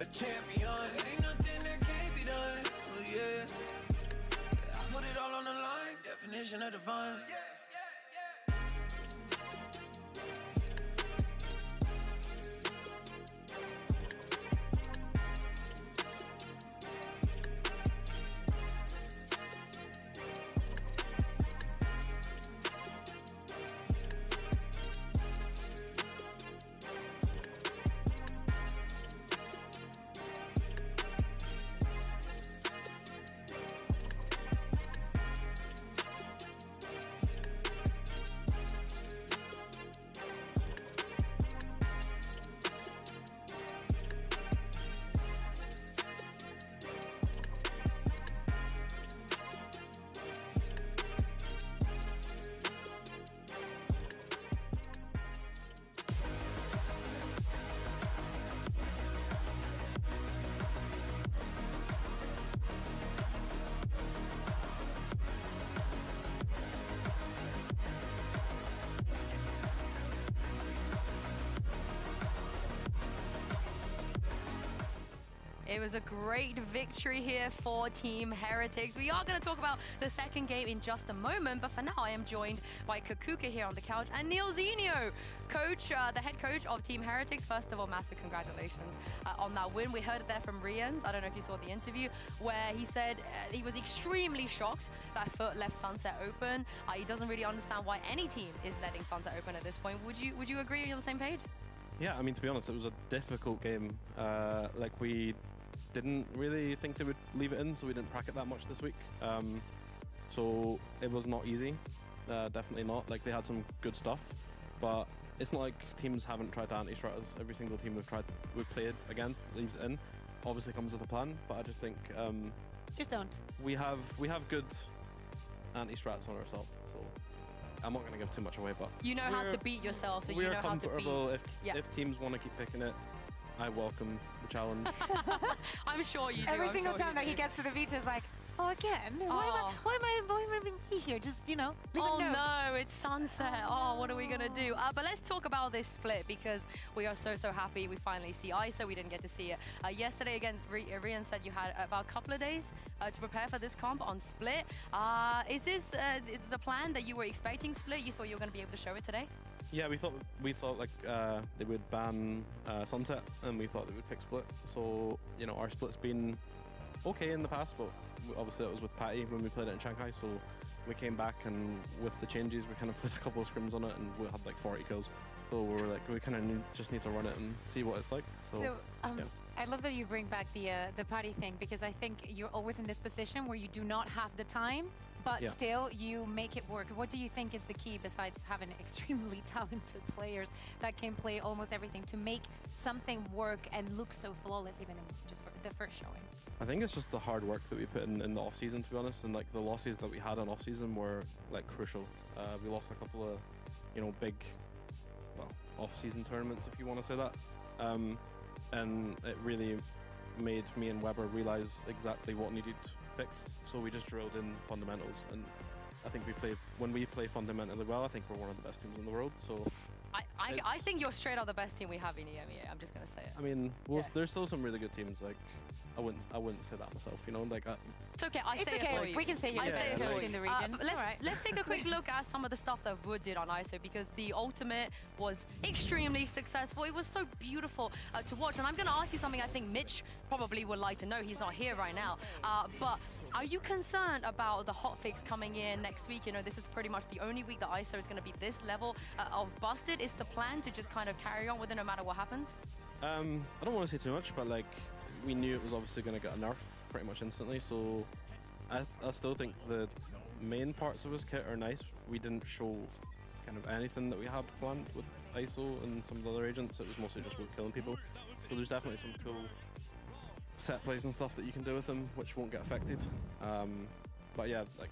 A champion. Ain't nothing that can't be done. Oh yeah. I put it all on the line. Definition of divine. It was a great victory here for Team Heretics. We are going to talk about the second game in just a moment, but for now I am joined by Kakuka here on the couch and Neil Zinio, coach, the head coach of Team Heretics. First of all, massive congratulations on that win. We heard it there from Rians. I don't know if you saw the interview where he said he was extremely shocked that FUT left Sunset open. He doesn't really understand why any team is letting Sunset open at this point. Would you agree? Are you on the same page? Yeah, I mean, to be honest, it was a difficult game. Like, we didn't really think they would leave it in, so we didn't prac it that much this week. So it was not easy, definitely not. Like, they had some good stuff, but it's not like teams haven't tried to anti-strat us. Every single team we've played against leaves it in. Obviously comes with a plan, but I just think just don't. We have good anti-strats on ourselves, so I'm not going to give too much away, but you know how to beat yourself, so you know how to beat. If teams want to keep picking it, I welcome the challenge. I'm sure you do. Every single time that he gets to the VT is like, oh, again? Why am I here? Just, you know, leave a note. No, it's Sunset. Oh, what are we going to do? But let's talk about this split, because we are so happy we finally see ISO. We didn't get to see it yesterday against Rian. Said you had about a couple of days to prepare for this comp on split. Is this the plan that you were expecting split? You thought you were going to be able to show it today? Yeah, we thought like they would ban Sunset, and we thought they would pick split. So, you know, our split's been okay in the past, but obviously it was with Patty when we played it in Shanghai, so we came back, and with the changes we kind of put a couple of scrims on it, and we had like 40 kills. So we were like, we kind of just need to run it and see what it's like. So yeah. I love that you bring back the Patty thing, because I think you're always in this position where you do not have the time, but still you make it work. What do you think is the key, besides having extremely talented players that can play almost everything, to make something work and look so flawless even in the first showing? I think it's just the hard work that we put in the off season, to be honest, and like the losses that we had on off season were like crucial. We lost a couple of, you know, big, well, off season tournaments, if you want to say that, and it really made me and Weber realize exactly what needed fixed. So we just drilled in fundamentals, and I think when we play fundamentally well, I think we're one of the best teams in the world. So I think you're straight out the best team we have in EMEA. I'm just gonna say it. I mean, there's still some really good teams. Like, I wouldn't say that myself, you know. Like, it's okay. I say it for you. We can say you're the best coach in the region. Let's take a quick look at some of the stuff that VUT did on ISO, because the ultimate was extremely successful. It was so beautiful to watch. And I'm going to ask you something I think Mitch probably would like to know. He's not here right now. But are you concerned about the hotfix coming in next week? You know, this is pretty much the only week that ISO is going to be this level of busted. Is the plan to just kind of carry on with it no matter what happens? I don't want to say too much, but like, we knew it was obviously going to get a nerf pretty much instantly, so I still think the main parts of his kit are nice. We didn't show kind of anything that we had planned with ISO and some of the other agents. It was mostly just with killing people. So there's definitely some cool set plays and stuff that you can do with them, which won't get affected. But yeah, like,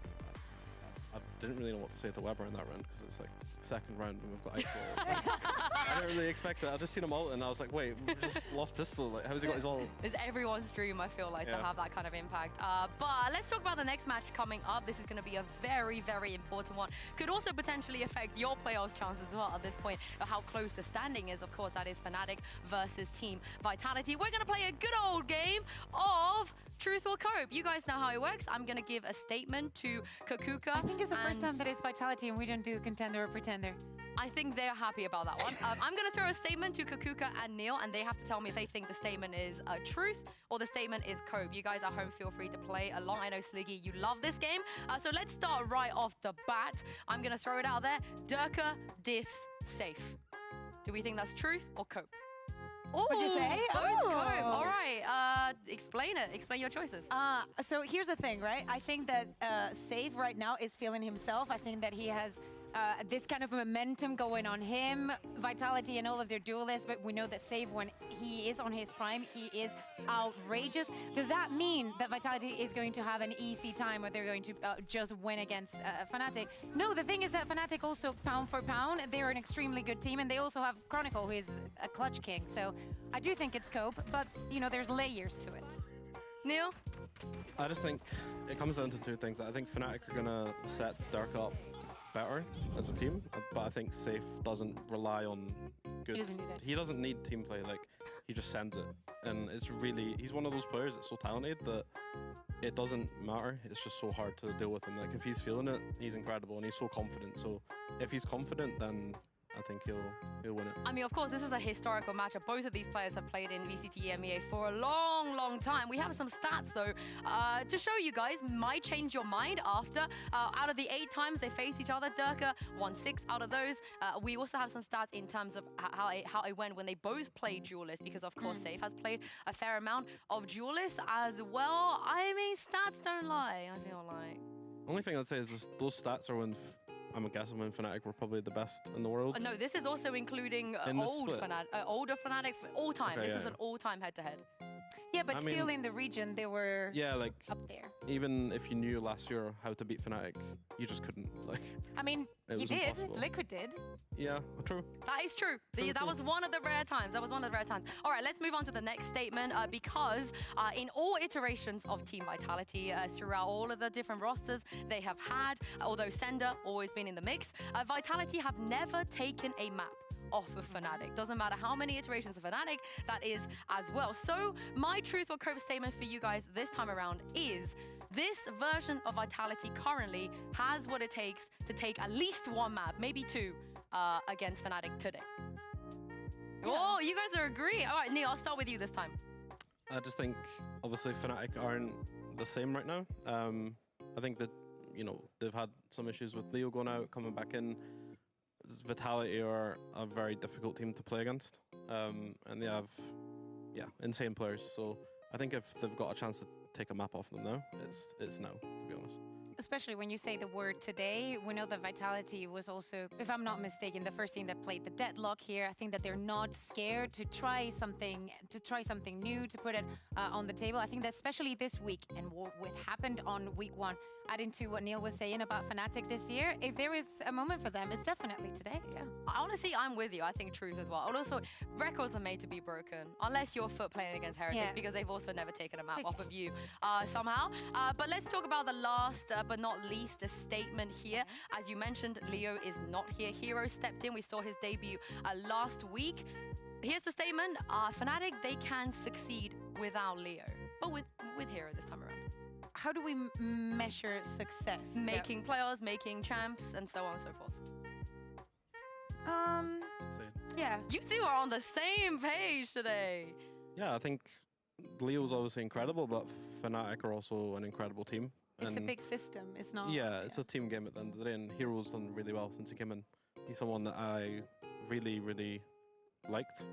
I didn't really know what to say to Weber in that round, because it's like second round and we've got ISO. I didn't really expect it. I just seen him ult and I was like, wait, we just lost pistol. Like, how's he got his ult? It's everyone's dream, I feel like, to have that kind of impact. But let's talk about the next match coming up. This is going to be a very important one. Could also potentially affect your playoffs chances as well at this point, of how close the standing is. Of course, that is Fnatic versus Team Vitality. We're going to play a good old game of Truth or Cope. You guys know how it works. I'm going to give a statement to Kakuka. I think it's the first time that it's Vitality and we don't do contender or pretender. I think they're happy about that one. I'm going to throw a statement to Kakuka and Neil, and they have to tell me if they think the statement is truth or the statement is Cope. You guys at home, feel free to play along. I know, Sliggy, you love this game. So let's start right off the bat. I'm going to throw it out there. Durka diffs safe. Do we think that's truth or Cope? What'd you say? Both Cope. All right. Explain it. Explain your choices. So here's the thing, right? I think that Save right now is feeling himself. I think that he has this kind of momentum going on him, Vitality and all of their duelists, but we know that Save, when he is on his prime, he is outrageous. Does that mean that Vitality is going to have an easy time, or they're going to just win against Fnatic? No, the thing is that Fnatic also, pound for pound, they're an extremely good team, and they also have Chronicle, who is a clutch king. So I do think it's Cope, but, you know, there's layers to it. Neil? I just think it comes down to two things. I think Fnatic are going to set Dark up better as a team, but I think Safe doesn't rely on good. He doesn't need it. He doesn't need team play. Like, he just sends it. And it's really, he's one of those players that's so talented that it doesn't matter. It's just so hard to deal with him. Like if he's feeling it, he's incredible and he's so confident. So if he's confident, then I think he'll win it. I mean, of course, this is a historical matchup. Both of these players have played in VCT EMEA for a long, long time. We have some stats, though, to show you guys. Might change your mind after. Out of the 8 times they faced each other, Durka won 6 out of those. We also have some stats in terms of how it went when they both played duelists, because, of course, Safe has played a fair amount of duelists as well. I mean, stats don't lie, I feel like. Only thing I'd say is just those stats are when I'm guessing when Fnatic were probably the best in the world. No, this is also including older Fnatic all time. Okay, this is an all-time head-to-head. Yeah, but I still mean, in the region, they were like up there. Even if you knew last year how to beat Fnatic, you just couldn't. Like, I mean, it you was did. impossible. Liquid did. Yeah, true. That is true. That was one of the rare times. All right, let's move on to the next statement because in all iterations of Team Vitality throughout all of the different rosters they have had, although Sender always been in the mix, Vitality have never taken a map off of Fnatic. Doesn't matter how many iterations of Fnatic that is as well. So my truth or cope statement for you guys this time around is this version of Vitality currently has what it takes to take at least 1 map, maybe 2, against Fnatic today. Yeah. Oh, you guys are agreeing. All right, Neil, I'll start with you this time. I just think, obviously, Fnatic aren't the same right now. I think that, you know, they've had some issues with Leo going out, coming back in. Vitality are a very difficult team to play against. And they have, insane players. So I think if they've got a chance to take a map off them now, it's now, to be honest. Especially when you say the word today, we know that Vitality was also, if I'm not mistaken, the first team that played the deadlock here. I think that they're not scared to try something new, to put it on the table. I think that especially this week and what happened on week 1, adding to what Neil was saying about Fnatic this year, if there is a moment for them, it's definitely today, yeah. Honestly, I'm with you. I think truth as well. And also, records are made to be broken, unless you're FUT playing against Heretics, because they've also never taken a map off of you somehow. But let's talk about the last, but not least, a statement here. As you mentioned, Leo is not here. Hero stepped in. We saw his debut last week. Here's the statement. Fnatic, they can succeed without Leo, but with Hero this time around. How do we measure success? Making players, making champs, and so on and so forth. Yeah. You two are on the same page today. Yeah, I think Leo's obviously incredible, but Fnatic are also an incredible team. It's a big system, it's not... Yeah, it's a team game at the end of the day, and Hero's done really well since he came in. He's someone that I really, really liked.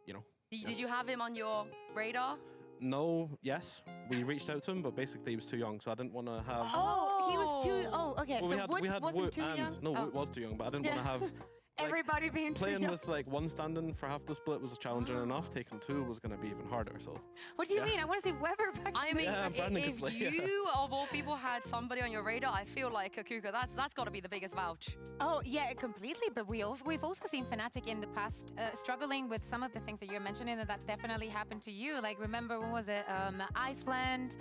You know. Did you have him on your radar? No, yes. We reached out to him, but basically he was too young, so I didn't want to have... Oh, he was too... Oh, okay. Well, so we had wasn't too young? No, Woot was too young, but I didn't want to have... Everybody being too young. Playing with like 1 stand-in for half the split was challenging enough. Taking 2 was going to be even harder. So. What do you mean? I want to see Weber back. I mean, if you of all people had somebody on your radar, I feel like Kuka, that's got to be the biggest vouch. Oh yeah, completely. But we've also seen Fnatic in the past struggling with some of the things that you're mentioning, and that definitely happened to you. Like remember when was it? Iceland.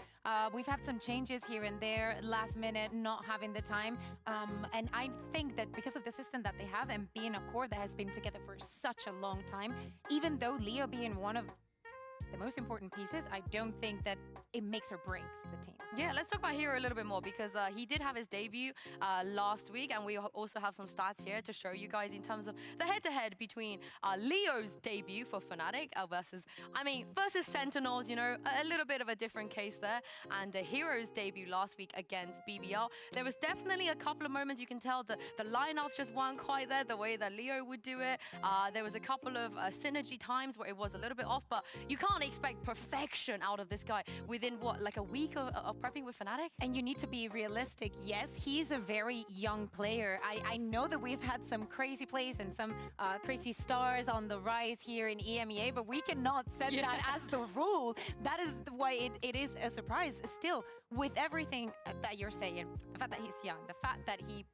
We've had some changes here and there, last minute, not having the time. And I think that because of the system that they have and being a core that has been together for such a long time, even though Leo being one of the most important pieces, I don't think that it makes or breaks the team. Yeah, let's talk about Hero a little bit more because he did have his debut last week, and we also have some stats here to show you guys in terms of the head-to-head between Leo's debut for Fnatic versus Sentinels, you know, a little bit of a different case there, and Hero's debut last week against BBL. There was definitely a couple of moments you can tell that the lineups just weren't quite there, the way that Leo would do it. There was a couple of synergy times where it was a little bit off, but you can't expect perfection out of this guy within, what, like a week of prepping with Fnatic? And you need to be realistic. Yes, he's a very young player. I know that we've had some crazy plays and some crazy stars on the rise here in EMEA, but we cannot set that as the rule. That is why it is a surprise. Still, with everything that you're saying, the fact that he's young, the fact that he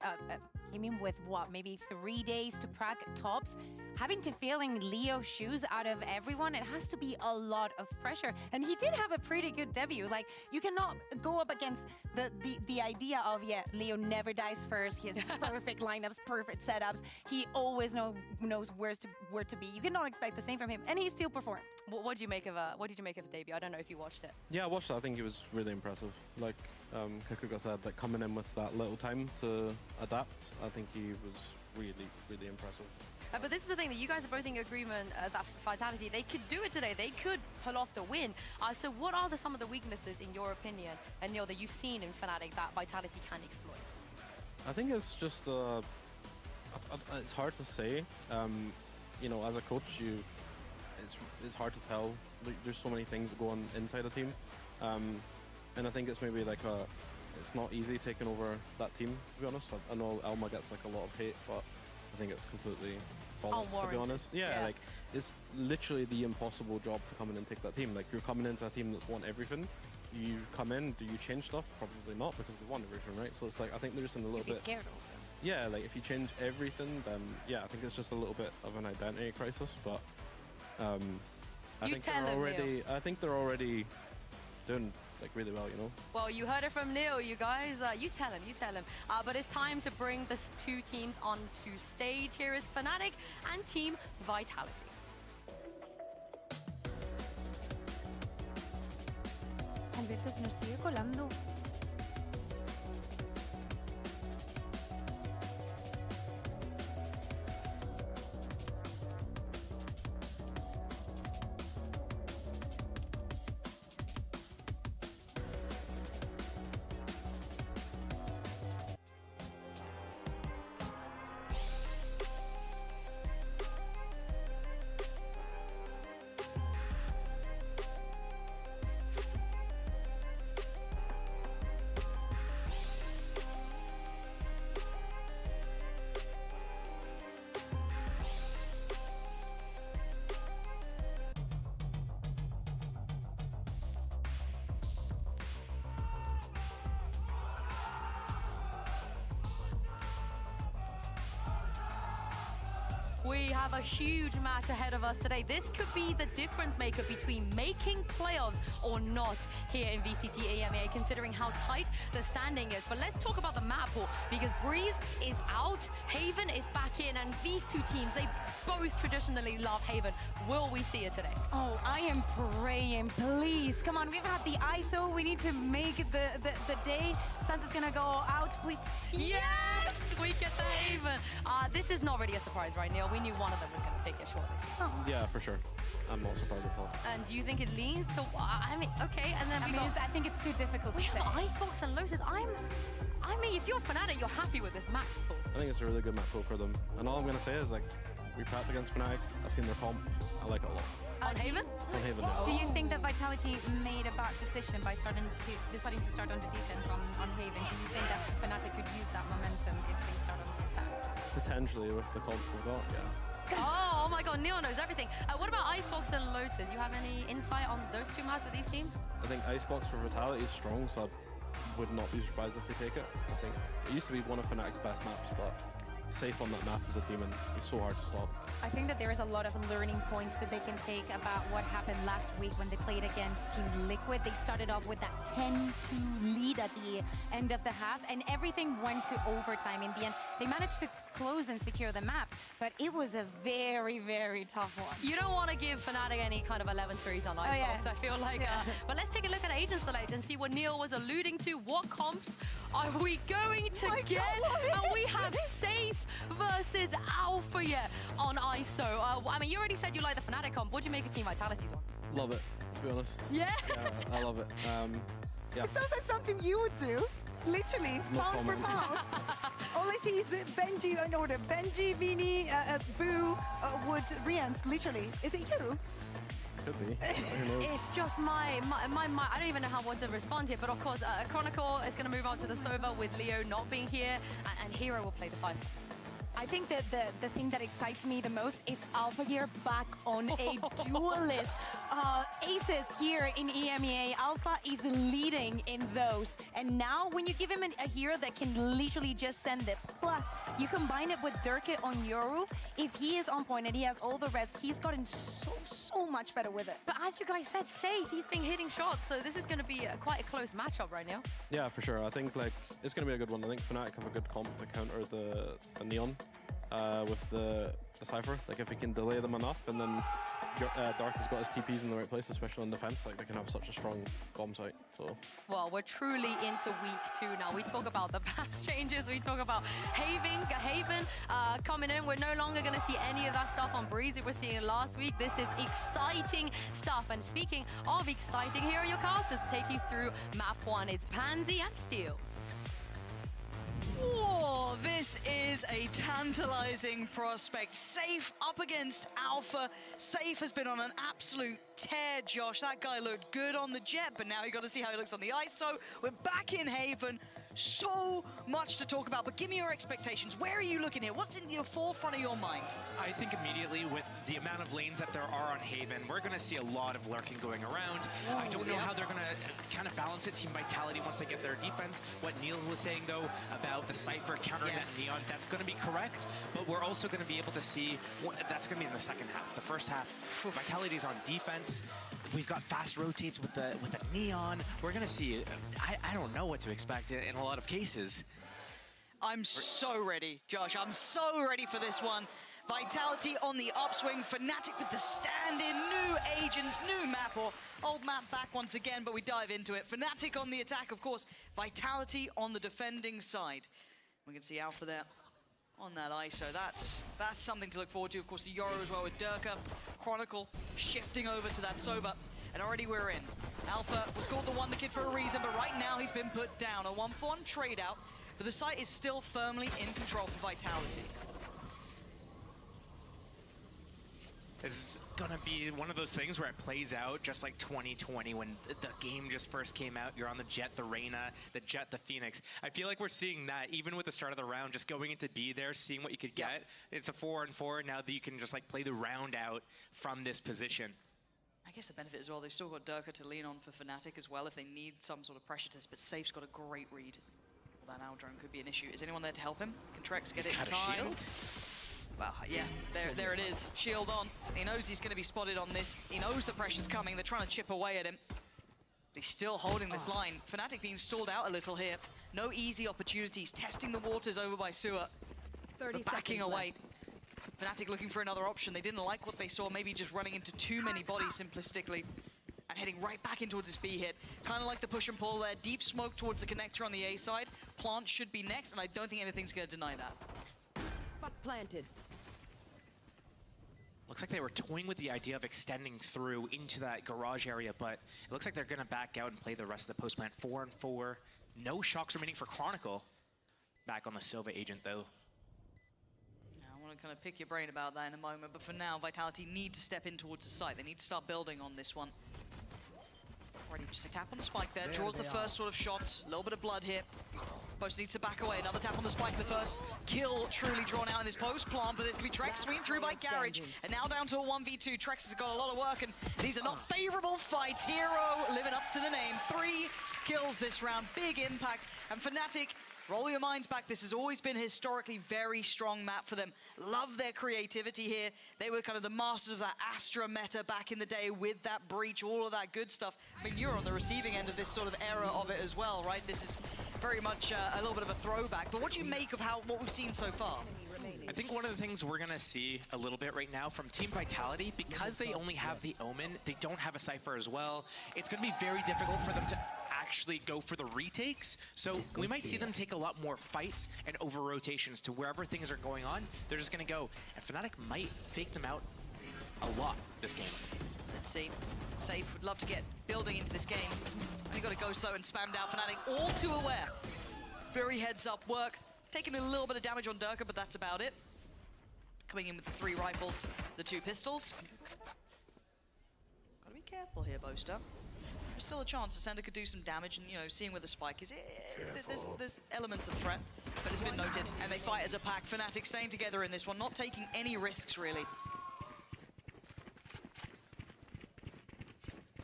came in with, what, maybe 3 days to prac tops, having to fill in Leo's shoes out of everyone, it has to be a lot lot of pressure. And he did have a pretty good debut. Like, you cannot go up against the idea of, yeah, Leo never dies first. He has perfect lineups, perfect setups. He always knows where to be. You cannot expect the same from him, and he still performed. What did you make of the debut? I don't know if you watched it. Yeah, I watched it. I think he was really impressive. Like Kakuga said, like coming in with that little time to adapt, I think he was really, really impressive. But this is the thing, that you guys are both in agreement that Vitality, they could do it today. They could pull off the win. So what are some of the weaknesses, in your opinion, and Neil, that you've seen in Fnatic that Vitality can exploit? I think it's just, it's hard to say. You know, as a coach, it's hard to tell. There's so many things that go on inside a team. And I think it's maybe like it's not easy taking over that team, to be honest. I know Elma gets like a lot of hate, but I think it's completely false, to be honest. Yeah, like it's literally the impossible job to come in and take that team. Like, you're coming into a team that's won everything. You come in, do you change stuff? Probably not, because they won everything, right? So it's like, I think they're just in a little bit scared also. Yeah, like if you change everything, then yeah, I think it's just a little bit of an identity crisis. But I think they're already doing like really well, you know. Well, you heard it from Neil, you guys. You tell him. But it's time to bring the two teams onto stage. Here is Fnatic and Team Vitality. Alberto se nos sigue colando. We have a huge match ahead of us today. This could be the difference maker between making playoffs or not here in VCT EMEA, considering how tight the standing is. But let's talk about the map pool, because Breeze is out, Haven is back in, and these two teams, they both traditionally love Haven. Will we see it today? Oh, I am praying, please. Come on, we've had the ISO. We need to make the day. Sansa's gonna go out, please. Yes! We get the Haven. This is not really a surprise, right, Neil? We knew one of them was going to pick it shortly. Oh. Yeah, for sure. I'm not surprised at all. And do you think it leans to... I mean, okay, and then I think it's too difficult to say. We have Icebox and Lotus. I mean, if you're Fnatic, you're happy with this map pool. I think it's a really good map pool for them. And all I'm going to say is, like, we prepped against Fnatic. I've seen their comp. I like it a lot. On Haven? On Haven, yeah. Do you think that Vitality made a bad decision by deciding to start on the defense on Haven? Do you think that Fnatic could use that momentum if they start on the attack? Potentially, with the comp we've got, yeah. Oh my god, Neil knows everything. What about Icebox and Lotus? You have any insight on those two maps with these teams? I think Icebox for Vitality is strong, so I would not be surprised if they take it. I think it used to be one of Fnatic's best maps, but safe on that map is a demon. It's so hard to stop. I think that there is a lot of learning points that they can take about what happened last week when they played against Team Liquid. They started off with that 10-2 lead at the end of the half, and everything went to overtime in the end. They managed to close and secure the map, but it was a very, very tough one. You don't want to give Fnatic any kind of 11-3s on Icebox, I feel like. But let's take a look at Agent Select and see what Neil was alluding to. What comps are we going to get? And we have Safe versus Alpha on ISO. I mean, you already said you like the Fnatic comp. What do you make of Team Vitality's one? Love it, to be honest. Yeah? Yeah, I love it. Yeah. It sounds like something you would do. Literally, No pound for comment. pound. All I see is Benji in order. Benji, Vini, Boo, Wood, Rians, literally. Is it you? Could be. Who knows? It's just my I don't even know how to respond here, but of course, Chronicle is going to move on to the Sova with Leo not being here, and Hero will play the Cypher. I think that the thing that excites me the most is Alpha Gear back on a duelist. Aces here in EMEA, Alpha is leading in those. And now when you give him a hero that can literally just send it, plus you combine it with Durka on Yoru, if he is on point and he has all the reps, he's gotten so much better with it. But as you guys said, safe, he's been hitting shots, so this is going to be quite a close matchup right now. Yeah, for sure. I think like it's going to be a good one. I think Fnatic have a good comp to counter the Neon with the Cypher. Like if he can delay them enough, and then Dark has got his TPs in the right place, especially on defense. Like they can have such a strong bomb site. So. Well, we're truly into week 2 now. We talk about the patch changes. We talk about Haven coming in. We're no longer going to see any of that stuff on Breezy we're seeing last week. This is exciting stuff. And speaking of exciting, here are your casters to take you through map 1. It's Pansy and Steel. Oh, this is a tantalizing prospect. Safe up against Alpha. Safe has been on an absolute tear, Josh. That guy looked good on the jet, but now you got to see how he looks on the ice. So we're back in Haven. So much to talk about, but give me your expectations. Where are you looking here? What's in the forefront of your mind? I think immediately with the amount of lanes that there are on Haven, we're going to see a lot of lurking going around. Oh, I don't know how they're going to kind of balance it, Team Vitality, once they get their defense. What Niels was saying, though, about the Cypher countering that Neon, that's going to be correct, but we're also going to be able to see that's going to be in the second half. The first half, Vitality's on defense. We've got fast rotates with the Neon. We're going to see, I don't know what to expect in a lot of cases. I'm so ready, Josh. I'm so ready for this one. Vitality on the upswing. Fnatic with the stand-in. New agents, new map, or old map back once again, but we dive into it. Fnatic on the attack, of course. Vitality on the defending side. We can see Alpha there on that ISO. That's something to look forward to. Of course, the Yoru as well with Durka. Chronicle shifting over to that Soba. And already we're in. Alpha was called the Wonder Kid for a reason, but right now he's been put down. A 1-for-1 trade out, but the site is still firmly in control for Vitality. It's gonna be one of those things where it plays out just like 2020 when the game just first came out. You're on the Jet, the Reyna, the Jet, the Phoenix. I feel like we're seeing that even with the start of the round, just going into B there, seeing what you could get. It's a 4-on-4 now that you can just like play the round out from this position. I guess the benefit as well, they've still got Durka to lean on for Fnatic as well if they need some sort of pressure test, but Safe's got a great read. Well, that Aldrone could be an issue. Is anyone there to help him? Can Trex get it in time? Shield? Well, yeah, there it is. Shield on. He knows he's going to be spotted on this. He knows the pressure's coming. They're trying to chip away at him. But he's still holding this line. Fnatic being stalled out a little here. No easy opportunities. Testing the waters over by Sewer. But backing away. Fnatic looking for another option. They didn't like what they saw. Maybe just running into too many bodies simplistically. And heading right back in towards this B hit. Kind of like the push and pull there. Deep smoke towards the connector on the A side. Plant should be next, and I don't think anything's going to deny that. Spot planted. Looks like they were toying with the idea of extending through into that garage area, but it looks like they're going to back out and play the rest of the post plant. 4-on-4. No shocks remaining for Chronicle. Back on the Silva agent, though. I want to kind of pick your brain about that in a moment, but for now, Vitality need to step in towards the site. They need to start building on this one. Already just a tap on the spike there, draws the first sort of shot. A little bit of blood here. Post needs to back away. Another tap on the spike. The first kill truly drawn out in this post plant, but there's going to be Trex swinging through by Garage. And now down to a 1v2. Trex has got a lot of work, and these are not favorable fights. Hero living up to the name. 3 kills this round. Big impact. And Fnatic, roll your minds back. This has always been a historically very strong map for them. Love their creativity here. They were kind of the masters of that Astra meta back in the day with that breach, all of that good stuff. I mean, you're on the receiving end of this sort of era of it as well, right? This is very much a little bit of a throwback. But what do you make of what we've seen so far? I think one of the things we're going to see a little bit right now from Team Vitality, because they only have the Omen, they don't have a Cypher as well, it's going to be very difficult for them to actually go for the retakes. So we might see them take a lot more fights and over rotations to wherever things are going on. They're just going to go. And Fnatic might fake them out a lot this game. Let's see. Safe would love to get building into this game. They got to go slow and spammed out. Fnatic all too aware. Very heads up work. Taking a little bit of damage on Durka, but that's about it. Coming in with the 3 rifles, the 2 pistols. Gotta be careful here, Boaster. is still a chance that Sender could do some damage, and, you know, seeing where the spike is, there's elements of threat, but it's been noted, and they fight as a pack. Fnatic staying together in this one, not taking any risks, really.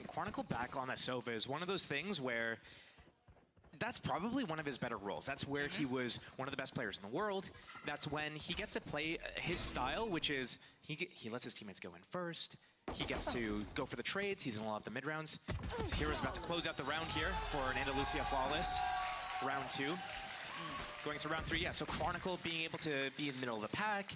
Chronicle back on that Sova is one of those things where that's probably one of his better roles. That's where he was one of the best players in the world. That's when he gets to play his style, which is he lets his teammates go in first. He gets to go for the trades. He's in a lot of the mid rounds. His hero's about to close out the round here for an Andalusia flawless. Round 2. Going to round 3, yeah, so Chronicle being able to be in the middle of the pack,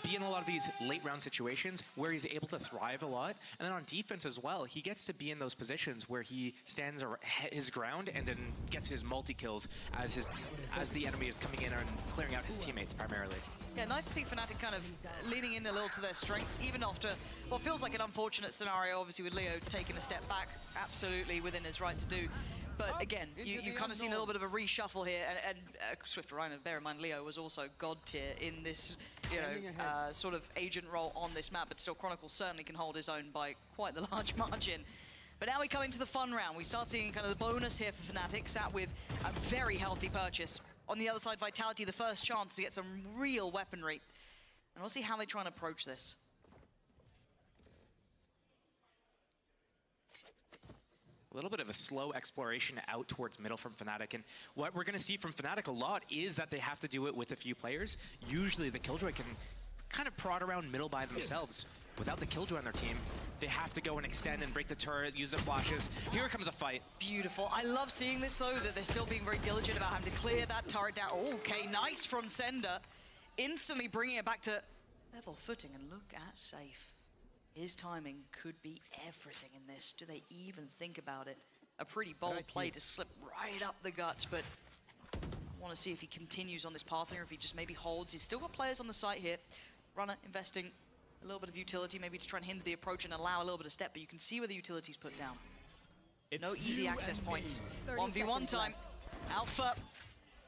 be in a lot of these late round situations where he's able to thrive a lot. And then on defense as well, he gets to be in those positions where he stands his ground and then gets his multi-kills as the enemy is coming in and clearing out his teammates primarily. Yeah, nice to see Fnatic kind of leaning in a little to their strengths, even after what feels like an unfortunate scenario, obviously with Leo taking a step back, absolutely within his right to do. But again, you've kind of seen a little bit of a reshuffle here, and Swift Rhino, bear in mind, Leo was also god tier in this, you know, sort of agent role on this map, but still Chronicle certainly can hold his own by quite the large margin. But now we come into the fun round. We start seeing kind of the bonus here for Fnatic, sat with a very healthy purchase. On the other side, Vitality, the first chance to get some real weaponry. And we'll see how they try and approach this. A little bit of a slow exploration out towards middle from Fnatic, and what we're going to see from Fnatic a lot is that they have to do it with a few players. Usually the Killjoy can kind of prod around middle by themselves. Without the Killjoy on their team, they have to go and extend and break the turret, use the flashes. Here comes a fight. Beautiful. I love seeing this, though, that they're still being very diligent about having to clear that turret down. Oh, okay, nice from Sender. Instantly bringing it back to level footing, and look at Safe. His timing could be everything in this. Do they even think about it? A pretty bold play to slip right up the guts, but I want to see if he continues on this path here, if he just maybe holds. He's still got players on the site here. Runner investing a little bit of utility, maybe to try and hinder the approach and allow a little bit of step, but you can see where the utility's put down. No easy access points. 1v1 time. Alpha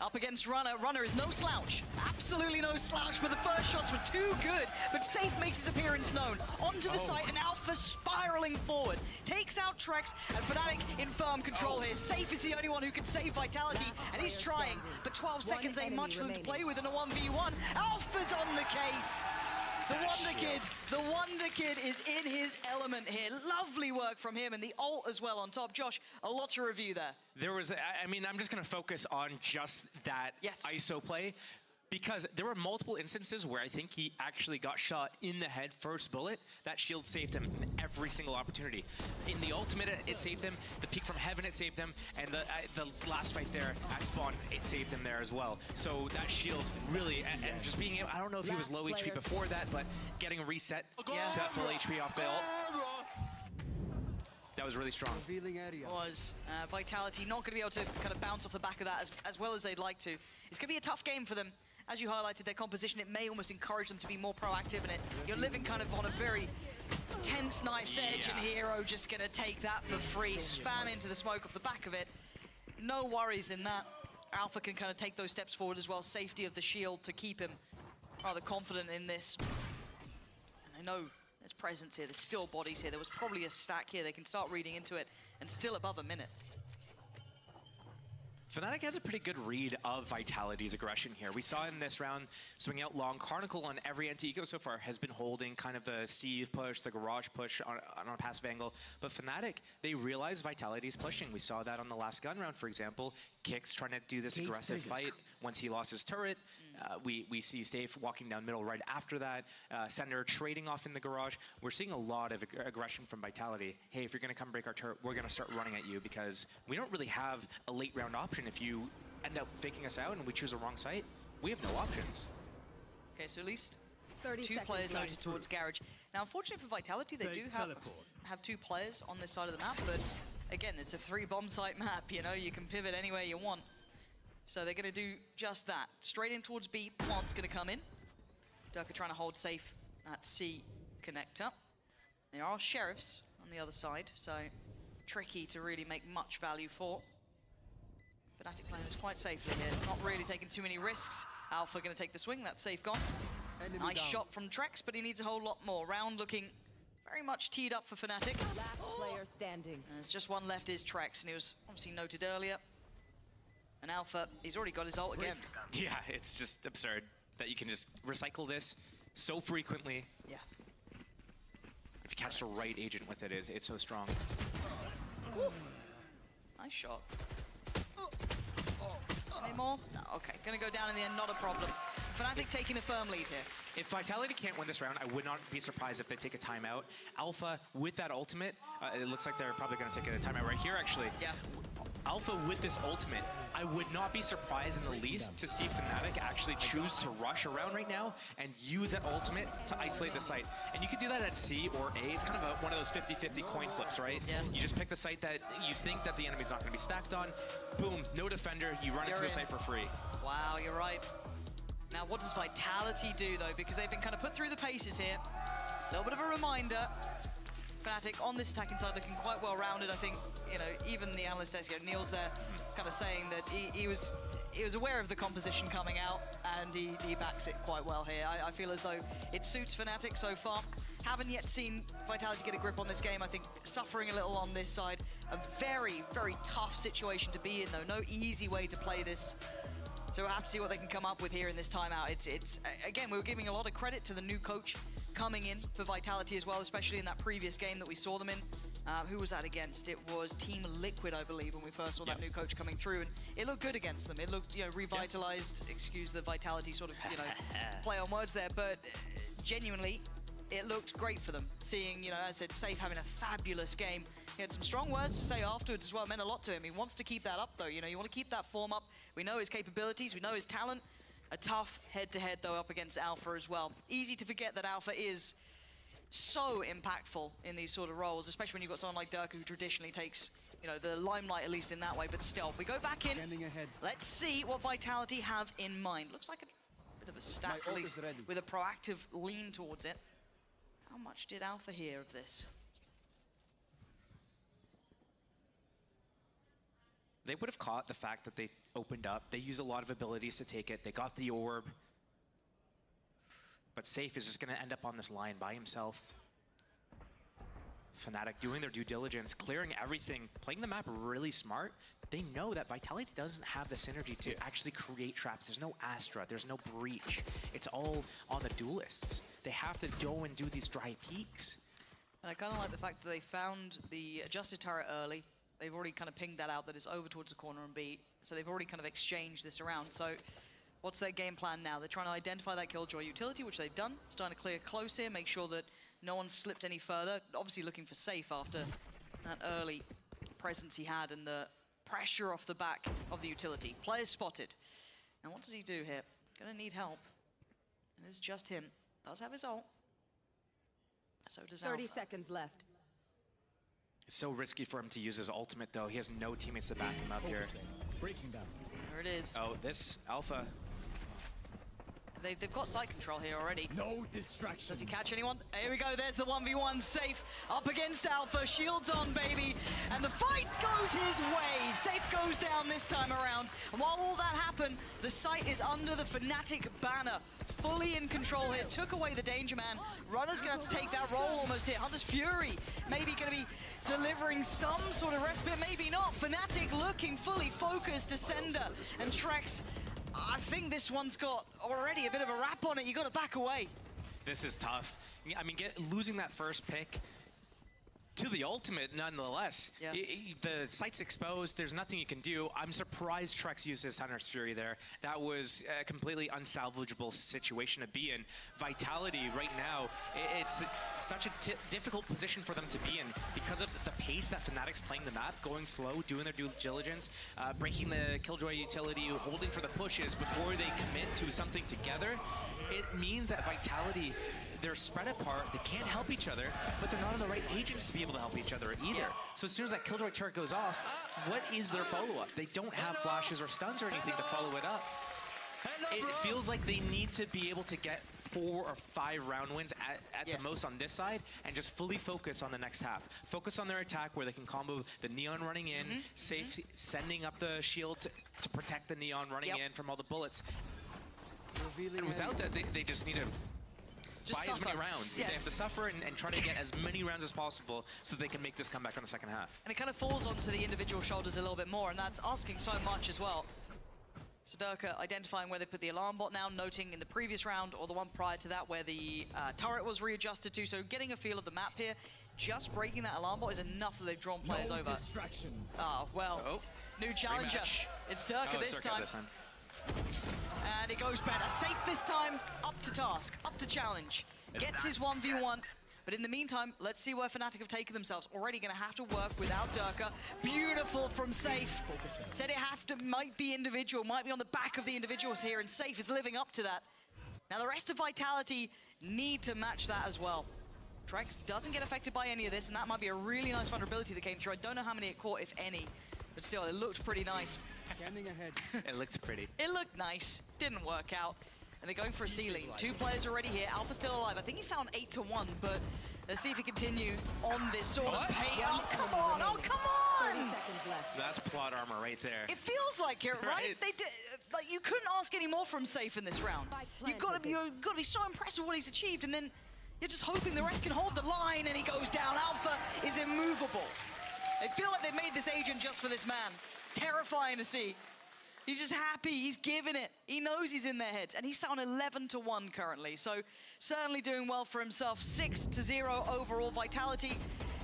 up against Runner. Runner is no slouch. Absolutely no slouch, but the first shots were too good. But Safe makes his appearance known. Onto the site, and Alpha spiraling forward. Takes out Trex, and Fnatic in firm control here. Safe is the only one who can save Vitality, and he's trying. But 12 seconds ain't much for them to play with in a 1v1. Alpha's on the case. The Wonder Kid is in his element here. Lovely work from him, and the ult as well on top. Josh, a lot to review there. There was, I mean, I'm just going to focus on just that ISO play, because there were multiple instances where I think he actually got shot in the head first bullet. That shield saved him in every single opportunity. In the ultimate, it saved him. The peek from heaven, it saved him. And the last fight there at spawn, it saved him there as well. So that shield really, and just being able, I don't know if he was low HP before that, but getting a reset to that full HP off the ult. That was really strong. Vitality not going to be able to kind of bounce off the back of that as well as they'd like to. It's going to be a tough game for them. As you highlighted, their composition, it may almost encourage them to be more proactive in it. You're living kind of on a very tense knife's edge, and Hero just going to take that for free, spam into the smoke off the back of it. No worries in that. Alpha can kind of take those steps forward as well. Safety of the shield to keep him rather confident in this. And I know there's presence here, there's still bodies here. There was probably a stack here. They can start reading into it, and still above a minute. Fnatic has a pretty good read of Vitality's aggression here. We saw in this round swing out long. Chronicle on every anti-eco so far has been holding kind of the sieve push, the garage push on a passive angle. But Fnatic, they realize Vitality's pushing. We saw that on the last gun round, for example. Kicks trying to do this aggressive fight once he lost his turret. We see Safe walking down middle right after that. Sender trading off in the garage. We're seeing a lot of aggression from Vitality. Hey, if you're going to come break our turret, we're going to start running at you, because we don't really have a late round option. If you end up faking us out and we choose a wrong site, we have no options. Okay, so at least 2 players noted towards Garage. Now, unfortunately for Vitality, they do have 2 players on this side of the map, but again, it's a 3-bomb site map. You know, you can pivot anywhere you want. So they're going to do just that. Straight in towards B. Plant's going to come in. Durka trying to hold safe at C connector. There are Sheriffs on the other side, so tricky to really make much value for. Fnatic playing this quite safely here. Not really taking too many risks. Alpha going to take the swing. That's safe gone. Nice shot from Trex, but he needs a whole lot more. Round looking very much teed up for Fnatic. Last player standing. And there's just one left, is Trex, and he was obviously noted earlier. And Alpha, he's already got his ult again. Yeah, it's just absurd that you can just recycle this so frequently. Yeah. If you catch the right agent with it, it's so strong. Ooh. Nice shot. Any more? No, okay. Gonna go down in the end, not a problem. Fnatic taking a firm lead here. If Vitality can't win this round, I would not be surprised if they take a timeout. Alpha, with that ultimate, it looks like they're probably gonna take a timeout right here, actually. Yeah. Alpha with this ultimate, I would not be surprised in the least to see Fnatic actually choose to rush around right now and use that ultimate to isolate the site. And you could do that at C or A. It's kind of one of those 50-50 coin flips, right? Yeah. You just pick the site that you think that the enemy's not going to be stacked on. Boom, no defender, you run into the site for free. Wow, you're right. Now, what does Vitality do, though? Because they've been kind of put through the paces here. A little bit of a reminder. Fnatic on this attacking side looking quite well rounded. I think, you know, even the analyst, Neil's there kind of saying that he was aware of the composition coming out, and he backs it quite well here. I feel as though it suits Fnatic so far. Haven't yet seen Vitality get a grip on this game. I think suffering a little on this side. A very, very tough situation to be in, though. No easy way to play this. So we'll have to see what they can come up with here in this timeout. It's again, we were giving a lot of credit to the new coach coming in for Vitality as well, especially in that previous game that we saw them in. Who was that against? It was Team Liquid, I believe, when we first saw that new coach coming through, and it looked good against them. It looked, you know, revitalized. Excuse the Vitality sort of, you know, play on words there, but genuinely, it looked great for them. Seeing, you know, as I said, Safe having a fabulous game. He had some strong words to say afterwards as well. It meant a lot to him. He wants to keep that up, though. You know, you want to keep that form up. We know his capabilities. We know his talent. A tough head-to-head, though, up against Alpha as well. Easy to forget that Alpha is so impactful in these sort of roles, especially when you've got someone like Durka who traditionally takes, you know, the limelight, at least in that way, but still. We go back in. Let's see what Vitality have in mind. Looks like a bit of a stack, at least, with a proactive lean towards it. How much did Alpha hear of this? They would have caught the fact that they opened up. They used a lot of abilities to take it. They got the orb. But Safe is just going to end up on this line by himself. Fnatic doing their due diligence, clearing everything, playing the map really smart. They know that Vitality doesn't have the synergy to actually create traps. There's no Astra, there's no Breach. It's all on the duelists. They have to go and do these dry peaks. And I kind of like the fact that they found the adjusted turret early. They've already kind of pinged that out that it's over towards the corner and B. So they've already kind of exchanged this around. So what's their game plan now? They're trying to identify that Killjoy utility, which they've done. Starting to clear close here, make sure that no one slipped any further. Obviously looking for Safe after that early presence he had and the pressure off the back of the utility. Players spotted. And what does he do here? Gonna need help. And it's just him. Does have his ult. So does 30 Alpha. seconds left. It's so risky for him to use his ultimate, though. He has no teammates to back him up here. Breaking down. There it is. Oh, this Alpha. They've got side control here already. No distraction. Does he catch anyone? Here we go, there's the 1v1. Safe up against Alpha, shields on, baby. And the fight goes his way. Safe goes down this time around. And while all that happened, the site is under the Fnatic banner. Fully in control here, took away the Danger Man. Runner's gonna have to take that role almost here. Hunter's Fury maybe gonna be delivering some sort of respite, maybe not. Fnatic looking fully focused, Ascender and Trex. I think this one's got already a bit of a wrap on it. You got to back away. This is tough. I mean, losing that first pick to the ultimate, nonetheless. Yeah. The site's exposed. There's nothing you can do. I'm surprised Trex used his Hunter's Fury there. That was a completely unsalvageable situation to be in. Vitality right now, it's such a difficult position for them to be in because of the pace that Fnatic's playing the map, going slow, doing their due diligence, breaking the Killjoy utility, holding for the pushes before they commit to something together. It means that Vitality, they're spread apart, they can't help each other, but they're not on the right agents to be able to help each other either. So as soon as that Killjoy turret goes off, what is their follow-up? They don't have flashes or stuns or anything to follow it up. It feels like they need to be able to get 4 or 5 round wins at the most on this side and just fully focus on the next half. Focus on their attack where they can combo the Neon running in, Safe sending up the shield to protect the Neon running in from all the bullets. And without that, they just need to Just buy as many suffer. rounds. Yeah. They have to suffer and try to get as many rounds as possible so they can make this comeback on the second half. And it kind of falls onto the individual shoulders a little bit more, and that's asking so much as well. So Durka identifying where they put the alarm bot now, noting in the previous round or the one prior to that where the turret was readjusted to, so getting a feel of the map here. Just breaking that alarm bot is enough that they've drawn players over. Oh, well, new challenger. Rematch. It's Durka this time. And it goes better. Safe this time, up to task, up to challenge. Gets his 1v1. But in the meantime, let's see where Fnatic have taken themselves. Already going to have to work without Durka. Beautiful from Safe. Said it might be individual, might be on the back of the individuals here, and Safe is living up to that. Now the rest of Vitality need to match that as well. Trex doesn't get affected by any of this, and that might be a really nice vulnerability that came through. I don't know how many it caught, if any, but still, it looked pretty nice. Standing ahead. It looked pretty. It looked nice. Didn't work out. And they're going for a ceiling. 2 players already here. Alpha still alive. I think he's down 8-1, but let's see if he continue on this sort of pay. Oh, come on! Oh, come on! That's plot armor right there. It feels like it, right? They did, like, you couldn't ask any more from Safe in this round. You've got to be so impressed with what he's achieved, and then you're just hoping the rest can hold the line, and he goes down. Alpha is immovable. They feel like they made this agent just for this man. Terrifying to see. He's just happy, he's giving it. He knows he's in their heads, and he's down 11-1 currently, so certainly doing well for himself. 6-0 overall Vitality.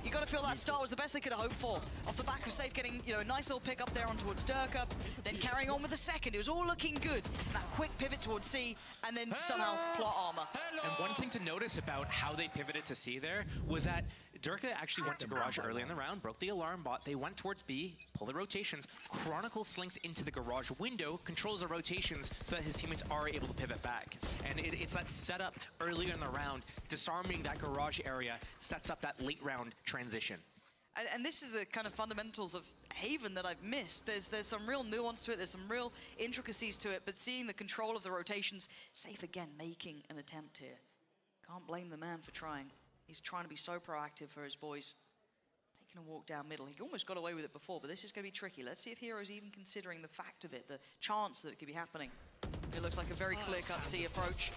You got to feel that start was the best they could have hoped for. Off the back of Safe getting, a nice little pick up there on towards Durka, then carrying on with the second. It was all looking good. That quick pivot towards C, and then somehow plot armor. And one thing to notice about how they pivoted to C there was that Durka actually went to Garage early in the round, broke the alarm bot, they went towards B, pull the rotations, Chronicle slinks into the Garage window, controls the rotations so that his teammates are able to pivot back. And it's that setup earlier in the round, disarming that Garage area, sets up that late round transition. And this is the kind of fundamentals of Haven that I've missed. There's some real nuance to it, there's some real intricacies to it, but seeing the control of the rotations, Safe again making an attempt here. Can't blame the man for trying. He's trying to be so proactive for his boys. Taking a walk down middle. He almost got away with it before, but this is going to be tricky. Let's see if Hero's even considering the fact of it, the chance that it could be happening. It looks like a very clear-cut C approach.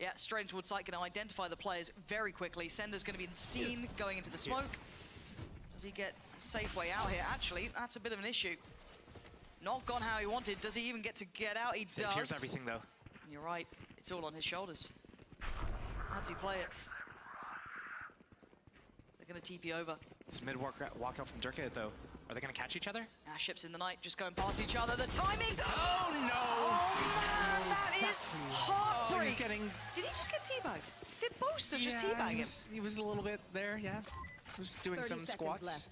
Yeah, straight towards site, going to identify the players very quickly. Sender's going to be seen going into the smoke. Does he get a safe way out here? Actually, that's a bit of an issue. Not gone how he wanted. Does he even get to get out? He does. Here's everything, though. And you're right. It's all on his shoulders. How does he play it? They're going to TP over. This mid walkout from Durka, though. Are they going to catch each other? Ships in the night, just going past each other. The timing! Oh, no! Oh, man, that is heartbreak! Oh, he's getting... Did he just get teabagged? Did Boaster just teabag him? He was a little bit there, yeah. He was doing some squats.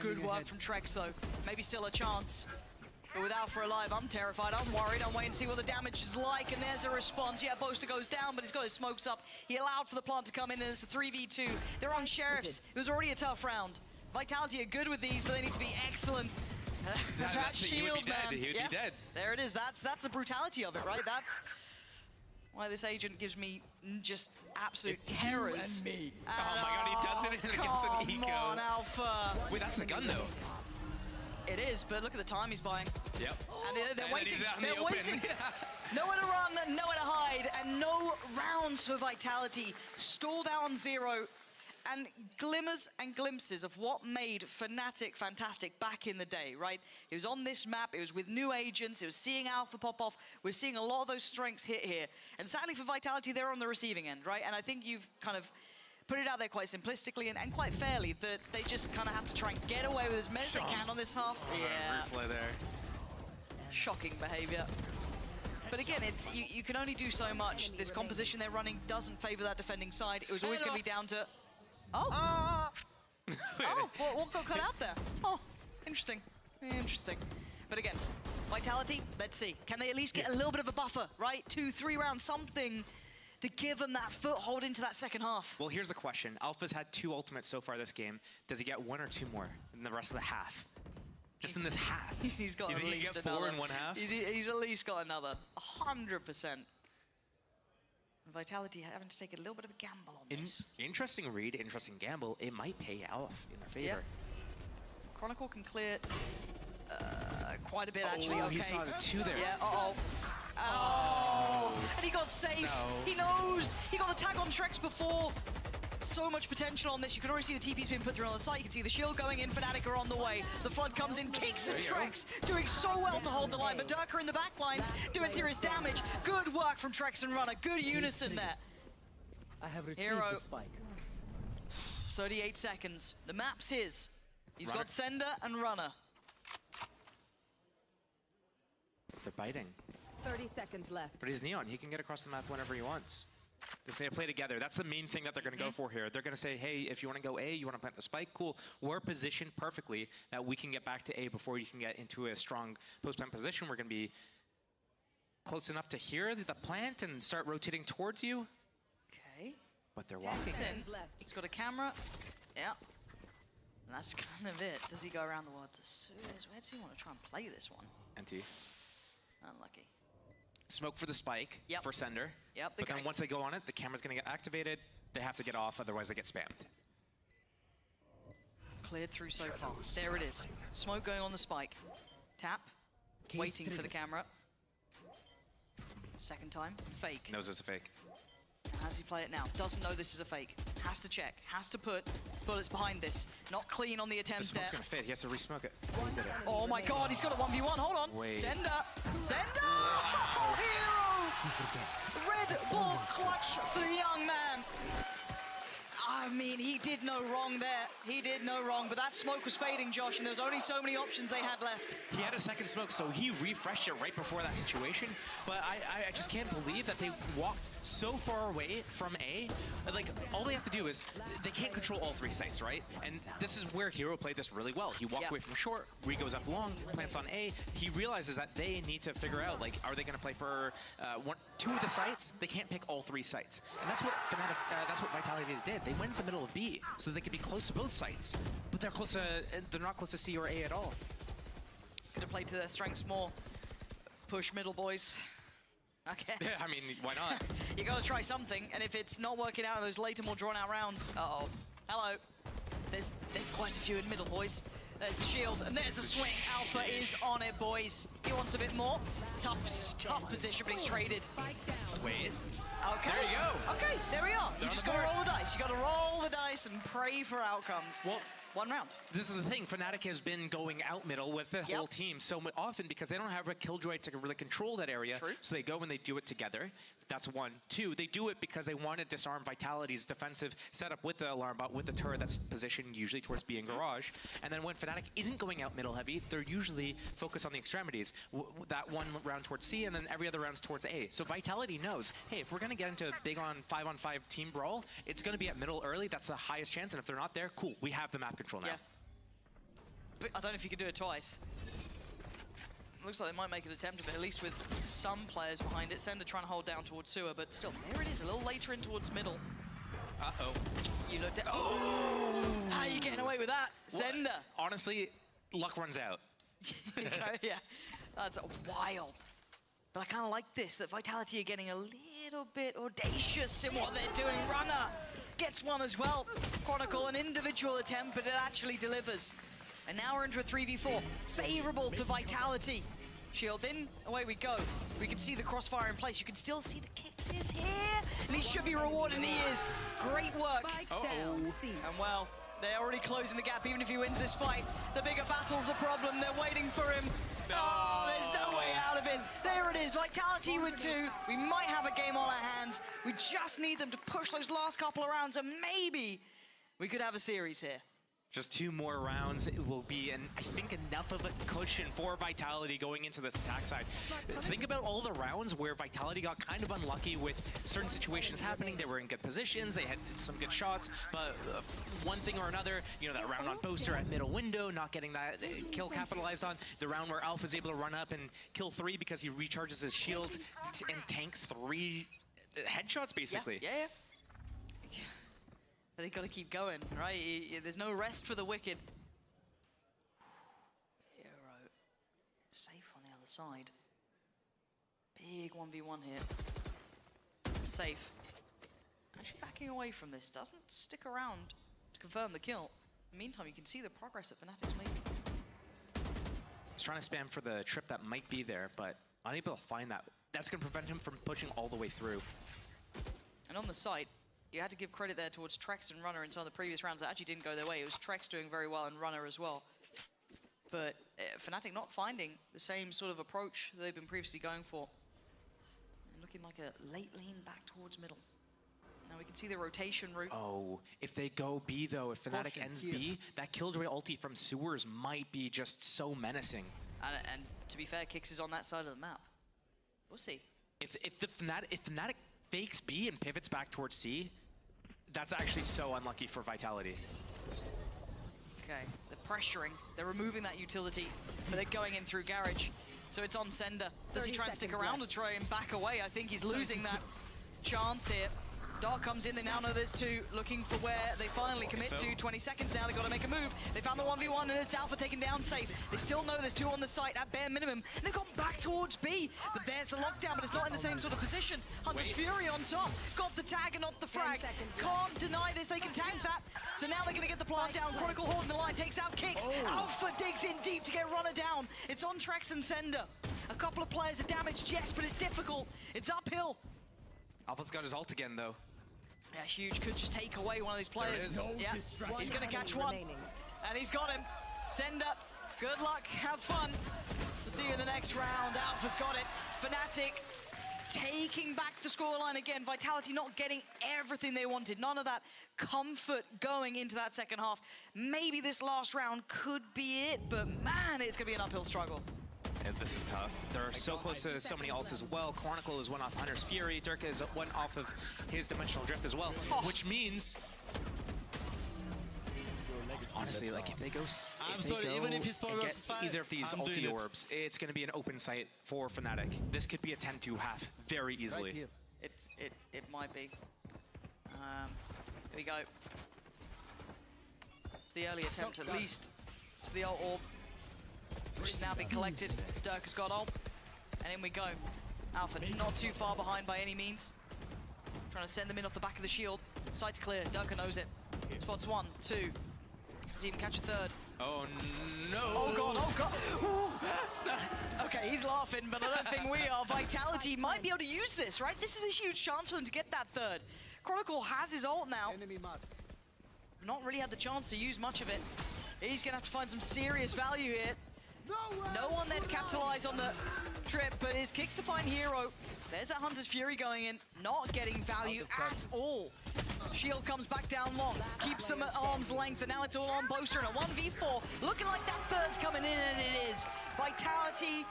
Good work from Trex, though. Maybe still a chance. But with Alpha alive, I'm terrified, I'm worried, I'm waiting to see what the damage is like, and there's a response. Yeah, Boaster goes down, but he's got his smokes up. He allowed for the plant to come in, and it's a 3v2. They're on Sheriffs. It was already a tough round. Vitality are good with these, but they need to be excellent. That shield, he would be dead. There it is. That's the brutality of it, right? That's why this agent gives me just absolute terrors. Oh my god, he does it and it gets an eco. Come on, Alpha. Wait, that's the gun, though. It is, but look at the time he's buying. Yep. And they're waiting. They're waiting. Nowhere to run, nowhere to hide, and no rounds for Vitality. Stalled out on 0. And glimmers and glimpses of what made Fnatic fantastic back in the day, right? It was on this map, it was with new agents, it was seeing Alpha pop off. We're seeing a lot of those strengths hit here. And sadly for Vitality, they're on the receiving end, right? And I think you've kind of put it out there quite simplistically and quite fairly that they just kind of have to try and get away with as many as they can on this half. Replay there. Shocking behavior. But again, you can only do so much. This composition they're running doesn't favor that defending side. It was always going to be down to... Oh! What got cut out there? Oh, interesting. Interesting. But again, Vitality, let's see. Can they at least get a little bit of a buffer, right? 2-3 rounds, something to give them that foothold into that second half. Well, here's the question. Alpha's had 2 ultimates so far this game. Does he get 1 or 2 more in the rest of the half? Just in this half. He's got at least get 4 in one half? He's at least got another. 100%. Vitality having to take a little bit of a gamble on this. Interesting read, interesting gamble. It might pay off in their favor. Yep. Chronicle can clear quite a bit, actually. Oh, okay. he saw the 2 there. Yeah, Oh, and he got safe. No. He knows. He got the tag on Trex before. So much potential on this. You can already see the TP's being put through on the site. You can see the shield going in. Fnatic are on the way. The flood comes in, kicks and Trex, doing so well to hold the line. But Durka in the back lines doing serious damage. Good work from Trex and Runner. Good unison there. I have retrieved Hero. the spike. 38 seconds. The map's his. He's Runner. got Sender and Runner. They're biting. 30 seconds left. But he's Neon. He can get across the map whenever he wants. They say play together. That's the main thing that they're going to go for here. They're going to say, hey, if you want to go A, you want to plant the spike, cool. We're positioned perfectly that we can get back to A before you can get into a strong post-plant position. We're going to be close enough to hear the plant and start rotating towards you. Okay. But they're walking. It's in. He's got a camera. Yeah. And that's kind of it. Does he go around the world to Suez? Where does he want to try and play this one? NT. Unlucky. Smoke for the spike for Sender. Yep. But then once they go on it, the camera's going to get activated. They have to get off, otherwise they get spammed. Cleared through so far. There it is. Smoke going on the spike. Tap. Waiting for the camera. Second time. Fake. Knows it's a fake. How does he play it now? Doesn't know this is a fake. Has to check. Has to put bullets behind this. Not clean on the The attempt there. smoke's going to fit. He has to re-smoke it. He did it. Oh my god, he's got a 1v1. Hold on. Wait. Sender. Sender! Oh, hero! Red Bull clutch for the young man. I mean, he did no wrong there. He did no wrong, but that smoke was fading, Josh, and there was only so many options they had left. He had a second smoke, so he refreshed it right before that situation. But I just can't believe that they walked so far away from A. Like, all they have to do is, they can't control all three sites, right? And this is where Hero played this really well. He walked away from short, Ree goes up long, plants on A. He realizes that they need to figure out, like, are they going to play for two of the sites? They can't pick all three sites. And that's what Fnatic, that's what Vitality did. They went to the middle of B, so they could be close to both sites. But they're close to, they're not close to C or A at all. Could have played to their strengths more. Push middle, boys. I guess. Yeah, I mean, why not? You gotta try something, and if it's not working out in those later, more drawn-out rounds, uh-oh. Hello. There's quite a few in middle, boys. There's the shield, and there's the swing. Alpha is on it, boys. He wants a bit more. Tough position, but he's traded. Wait. Okay. There you go. Okay, there we are. You just gotta roll the dice. You gotta roll the dice and pray for outcomes. Well, one round. This is the thing. Fnatic has been going out middle with the whole team so often because they don't have a killjoy to really control that area. True. So they go and they do it together. That's one. Two, they do it because they want to disarm Vitality's defensive setup with the alarm bot, with the turret that's positioned usually towards B and garage. And then when Fnatic isn't going out middle heavy, they're usually focused on the extremities. That one round towards C and then every other round's towards A. So Vitality knows, hey, if we're going to get into a big on 5-on-5 team brawl, it's going to be at middle early. That's the highest chance. And if they're not there, cool. We have the map control now. Yeah. But I don't know if you can do it twice. Looks like they might make an attempt of it, at least with some players behind it. Sender trying to hold down towards sewer, but still, there it is, a little later in towards middle. Uh-oh. You looked at... Oh! How are you getting away with that? Sender! Well, honestly, luck runs out. Yeah, that's wild. But I kind of like this, that Vitality are getting a little bit audacious in what they're doing. Runner gets one as well. Chronicle, an individual attempt, but it actually delivers. And now we're into a 3v4, favorable to Vitality. Shield in, away we go. We can see the crossfire in place. You can still see the kicks is here. And he should be rewarded, and he is. Great work. And well, they're already closing the gap, even if he wins this fight. The bigger battle's the problem, they're waiting for him. No. Oh, there's no way out of it. There it is, Vitality with 2. We might have a game on our hands. We just need them to push those last couple of rounds, and maybe we could have a series here. Just 2 more rounds. It will be, I think, enough of a cushion for Vitality going into this attack side. Think about all the rounds where Vitality got kind of unlucky with certain situations happening. They were in good positions. They had some good shots, but one thing or another, you know, that round on Boaster at middle window, not getting that kill capitalized on. The round where Alpha's able to run up and kill 3 because he recharges his shields and tanks 3 headshots, basically. Yeah. But they got to keep going, right? There's no rest for the wicked. Hero safe on the other side. Big 1v1 here. Safe. Actually backing away from this. Doesn't stick around to confirm the kill. In the meantime, you can see the progress that Fnatic's making. He's trying to spam for the trip that might be there, but unable to find that. That's going to prevent him from pushing all the way through. And on the site, you had to give credit there towards Trex and Runner in some of the previous rounds that actually didn't go their way. It was Trex doing very well and Runner as well. But Fnatic not finding the same sort of approach that they've been previously going for. And looking like a late lean back towards middle. Now we can see the rotation route. Oh, if they go B though, if Fnatic ends B, that Killjoy ulti from Sewers might be just so menacing. And to be fair, Kix is on that side of the map. We'll see. If Fnatic fakes B and pivots back towards C, that's actually so unlucky for Vitality. Okay, they're pressuring, they're removing that utility, but they're going in through Garage. So it's on Sender. Does he try and stick around to try and back away? I think he's losing that chance here. Dark comes in, they now know there's two, looking for where they finally commit to. 20 seconds now, they got to make a move. They found the 1v1 and it's Alpha taken down safe. They still know there's two on the site at bare minimum. And they've gone back towards B, but there's the lockdown, but it's not in the same sort of position. Hunter's Fury on top, got the tag and not the frag. Can't deny this, they can tank that. So now they're gonna get the plant down. Chronicle holding the line, takes out Kicks. Alpha digs in deep to get Runner down. It's on Trex and Sender. A couple of players are damaged, yes, but it's difficult. It's uphill. Alpha's got his ult again though. Yeah, Huge could just take away one of these players. Yeah, he's gonna catch one. And he's got him. Sender, good luck, have fun. We'll see you in the next round. Alpha's got it. Fnatic taking back the scoreline again. Vitality not getting everything they wanted. None of that comfort going into that second half. Maybe this last round could be it, but man, it's gonna be an uphill struggle. And this is tough. They're so close to so many ults as well. Chronicle is one off Hunter's Fury. Durka is one off of his Dimensional Drift as well, which means, honestly, like if they go, even if he's get either of these ulti orbs, it's going to be an open site for Fnatic. This could be a 10-2 half very easily. It might be. Here we go. The early attempt, at least, the ult orb, which has now been collected. Dirk has got ult, and in we go. Alpha not too far behind by any means. Trying to send them in off the back of the shield. Site's clear, Dirk knows it. Spots 1, 2. Does he even catch a third? Oh no! Oh god, oh god! Ooh. Okay, he's laughing, but I don't think we are. Vitality might be able to use this, right? This is a huge chance for them to get that third. Chronicle has his ult now. Not really had the chance to use much of it. He's gonna have to find some serious value here. No one there to capitalize on the trip, but his Kicks to find Hero. There's that Hunter's Fury going in, not getting value at all. Shield comes back down long, keeps them at arm's length, and now it's all on Boaster in a 1v4. Looking like that third's coming in, and it is. Vitality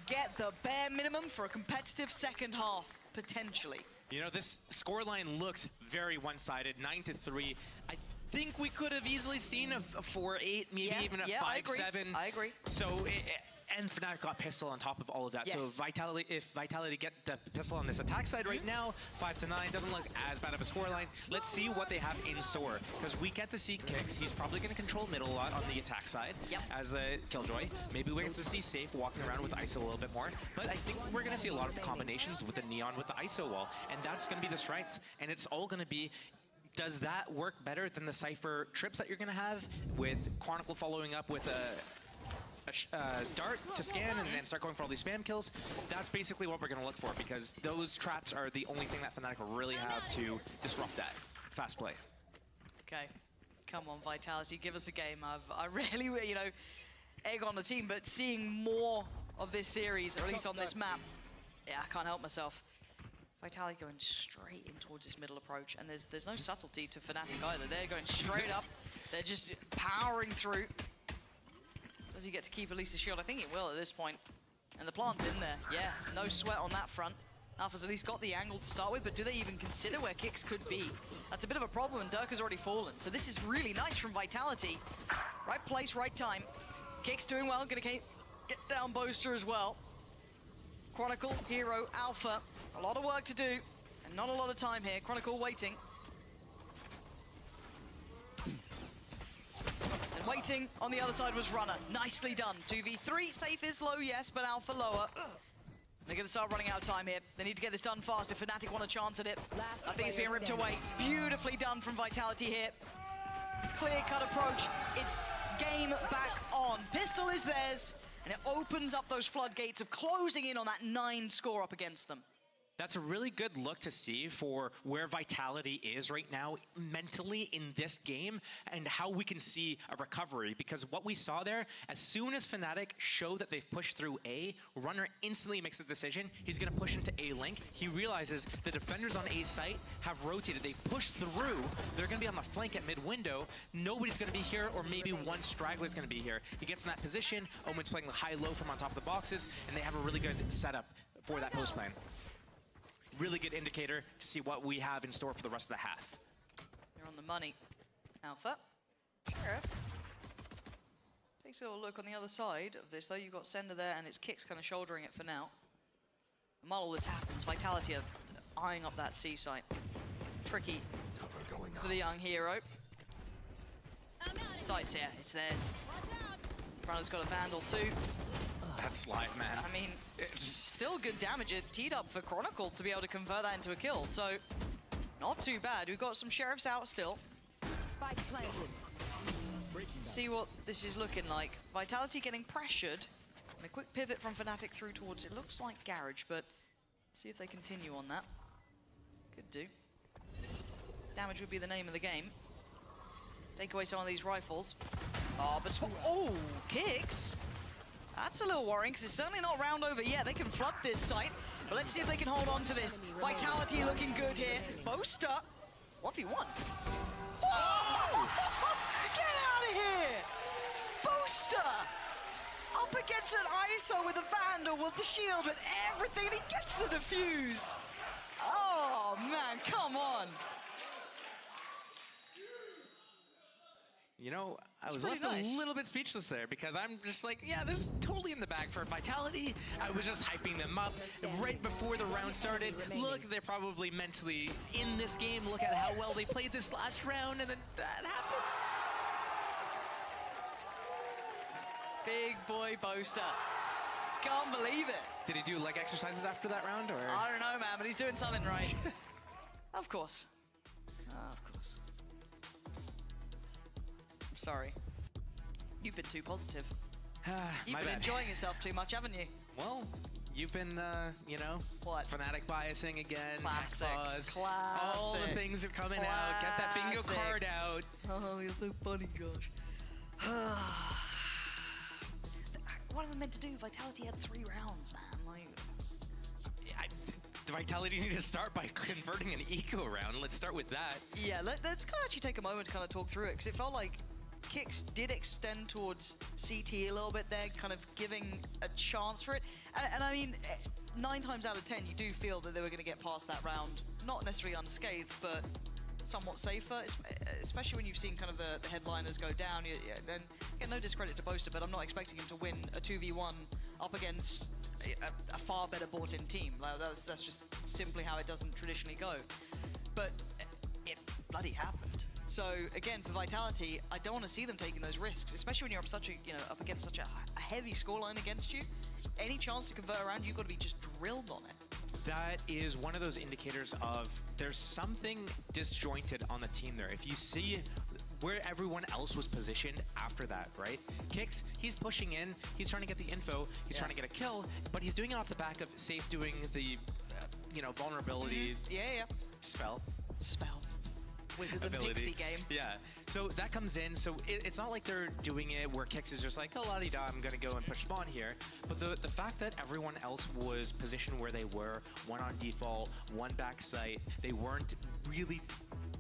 get the bare minimum for a competitive second half, potentially. You know, this scoreline looks very one-sided, 9-3. I think we could have easily seen a 4-8, maybe even a 5-7. I agree. So, and Fnatic got pistol on top of all of that. Yes. So if Vitality get the pistol on this attack side right now, 5-9, doesn't look as bad of a scoreline. Let's see what they have in store, because we get to see Kicks. He's probably going to control middle a lot on the attack side as the Killjoy. Maybe we get to see Safe walking around with ISO a little bit more, but I think we're going to see a lot of combinations with the Neon with the ISO wall, and that's going to be the strengths, and it's all going to be, does that work better than the Cypher trips that you're going to have with Chronicle following up with a dart to scan and then start going for all these spam kills? That's basically what we're going to look for, because those traps are the only thing that Fnatic really have to disrupt that fast play. Okay, come on Vitality, give us a game. I really, you know, egg on the team, but seeing more of this series, or at least on this map, yeah, I can't help myself. Vitality going straight in towards this middle approach, and there's no subtlety to Fnatic either. They're going straight up. They're just powering through. Does he get to keep at least the shield? I think he will at this point. And the plant's in there. Yeah, no sweat on that front. Alpha's at least got the angle to start with, but do they even consider where Kicks could be? That's a bit of a problem, and Dirk has already fallen. So this is really nice from Vitality. Right place, right time. Kicks doing well, gonna get down Boaster as well. Chronicle, Hero, Alpha. A lot of work to do, and not a lot of time here. Chronicle waiting. And waiting on the other side was Runner. Nicely done. 2v3, Safe is low, yes, but Alpha lower. They're going to start running out of time here. They need to get this done fast if Fnatic want a chance at it. I think it's being ripped away. Beautifully done from Vitality here. Clear-cut approach. It's game back on. Pistol is theirs. and it opens up those floodgates of closing in on that 9 score up against them. That's a really good look to see for where Vitality is right now mentally in this game and how we can see a recovery. Because what we saw there, as soon as Fnatic show that they've pushed through A, Runner instantly makes a decision. He's going to push into A link. He realizes the defenders on A site have rotated. They've pushed through. They're going to be on the flank at mid window. Nobody's going to be here, or maybe one straggler's going to be here. He gets in that position. Omen's playing the high-low from on top of the boxes, and they have a really good setup for that post plan. Really good indicator to see what we have in store for the rest of the half. They're on the money. Alpha. Sheriff. Takes a little look on the other side of this, though. You've got Sender there, and it's Kicks kind of shouldering it for now. And while all this happens, Vitality are eyeing up that C site. Tricky for the young hero. Site's here. It's theirs. Brother's got a Vandal, too. That's live, man. I mean, it's still good damage. It teed up for Chronicle to be able to convert that into a kill, so not too bad. We've got some Sheriffs out still. See what this is looking like. Vitality getting pressured. And a quick pivot from Fnatic through towards, it looks like Garage, but see if they continue on that. Could do. Damage would be the name of the game. Take away some of these rifles. Oh, but oh, Kicks. That's a little worrying, because it's certainly not round over yet. They can flood this site, but let's see if they can hold on to this. Vitality looking good here. Boaster, 1v1. Oh! Get out of here! Booster! Up against an ISO with a Vandal, with the shield, with everything, and he gets the defuse. Oh, man, come on. You know, I was left a little bit speechless there because I'm just like, yeah, this is totally in the bag for Vitality. I was just hyping them up right before the round started. Look, they're probably mentally in this game. Look at how well they played this last round, and then that happens. Big boy Boaster. Can't believe it. Did he do leg exercises after that round, or? I don't know, man, but he's doing something right. Of course. Of course. Sorry. You've been too positive. You've been enjoying yourself too much, haven't you? Well, you've been, you know, what? Fnatic biasing again, Classic. Tech Classic. Classic. All the things are coming out. Get that bingo card out. Oh, you're so funny, Josh. What am I meant to do? Vitality had 3 rounds, man. Like, Vitality need to start by converting an eco round. Let's start with that. Yeah, let's kind of actually take a moment to kind of talk through it, because it felt like Kicks did extend towards CT a little bit there, kind of giving a chance for it. And I mean, 9 times out of 10, you do feel that they were going to get past that round, not necessarily unscathed, but somewhat safer, especially when you've seen kind of the headliners go down. And again, no discredit to Boaster, but I'm not expecting him to win a 2v1 up against a far better bought-in team. That's just simply how it doesn't traditionally go. But it bloody happened. So again, for Vitality, I don't want to see them taking those risks, especially when you're up against such a heavy scoreline against you. Any chance to convert around, you've got to be just drilled on it. That is one of those indicators of there's something disjointed on the team there. If you see where everyone else was positioned after that, right? Kicks, he's pushing in, he's trying to get the info, he's trying to get a kill, but he's doing it off the back of Safe doing the, you know, vulnerability spell. Wizard and Pixie game. Yeah, so that comes in, so it's not like they're doing it where Kicks is just like, oh, la-di-da, I'm gonna go and push spawn here. But the fact that everyone else was positioned where they were, one on default, one back site, they weren't really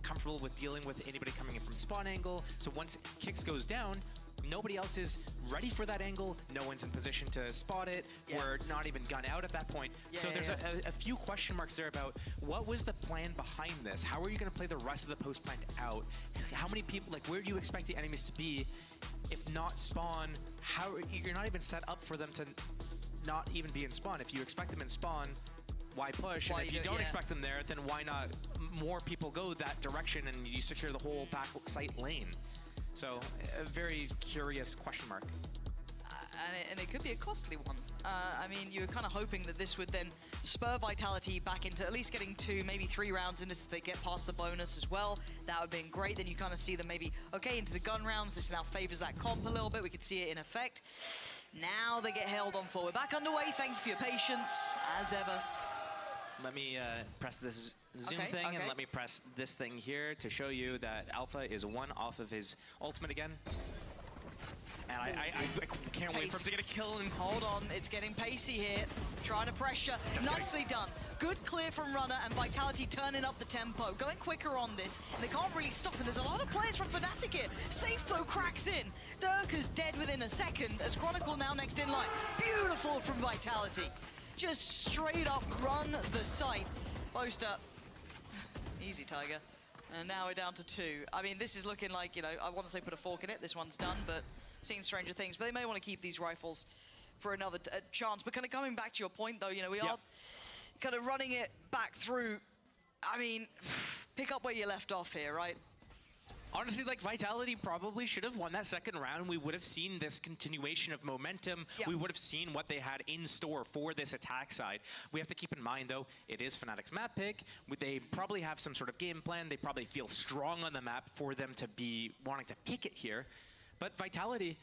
comfortable with dealing with anybody coming in from spawn angle. So once Kicks goes down, nobody else is ready for that angle. No one's in position to spot it. We're not even gun out at that point. So there's a few question marks there about what was the plan behind this? How are you going to play the rest of the post plant out? How many people, like, where do you expect the enemies to be? If not spawn, you're not even set up for them to not even be in spawn. If you expect them in spawn, why push? And if you don't expect them there, then why not more people go that direction and you secure the whole back site lane? So, a very curious question mark. And it could be a costly one. I mean, you were kind of hoping that this would then spur Vitality back into at least getting 2, maybe 3 rounds in this if they get past the bonus as well. That would have been great. Then you kind of see them maybe, okay, into the gun rounds. This now favors that comp a little bit. We could see it in effect. Now they get held on forward. Back underway. Thank you for your patience, as ever. Let me press this zoom Okay, thing, okay. and let me press this thing here to show you that Alpha is 1 off of his ultimate again. And I can't wait for him to get a kill. And hold on, it's getting pacey here. Trying to pressure. Nicely done. Good clear from Runner, and Vitality turning up the tempo. Going quicker on this, and they can't really stop it. There's a lot of players from Fnatic here. Safe Flow cracks in. Durka's dead within a second, as Chronicle now next in line. Beautiful from Vitality. Just straight up run the site. Post up. Easy, Tiger. And now we're down to 2. I mean, this is looking like, you know, I want to say put a fork in it. This one's done, but seen stranger things. But they may want to keep these rifles for another chance. But kind of coming back to your point, though, you know, we are kind of running it back through. I mean, pick up where you left off here, right? honestly, like, Vitality probably should have won that second round. We would have seen this continuation of momentum. Yep. We would have seen what they had in store for this attack side. We have to keep in mind, though, it is Fnatic's map pick. They probably have some sort of game plan. They probably feel strong on the map for them to be wanting to pick it here. But Vitality,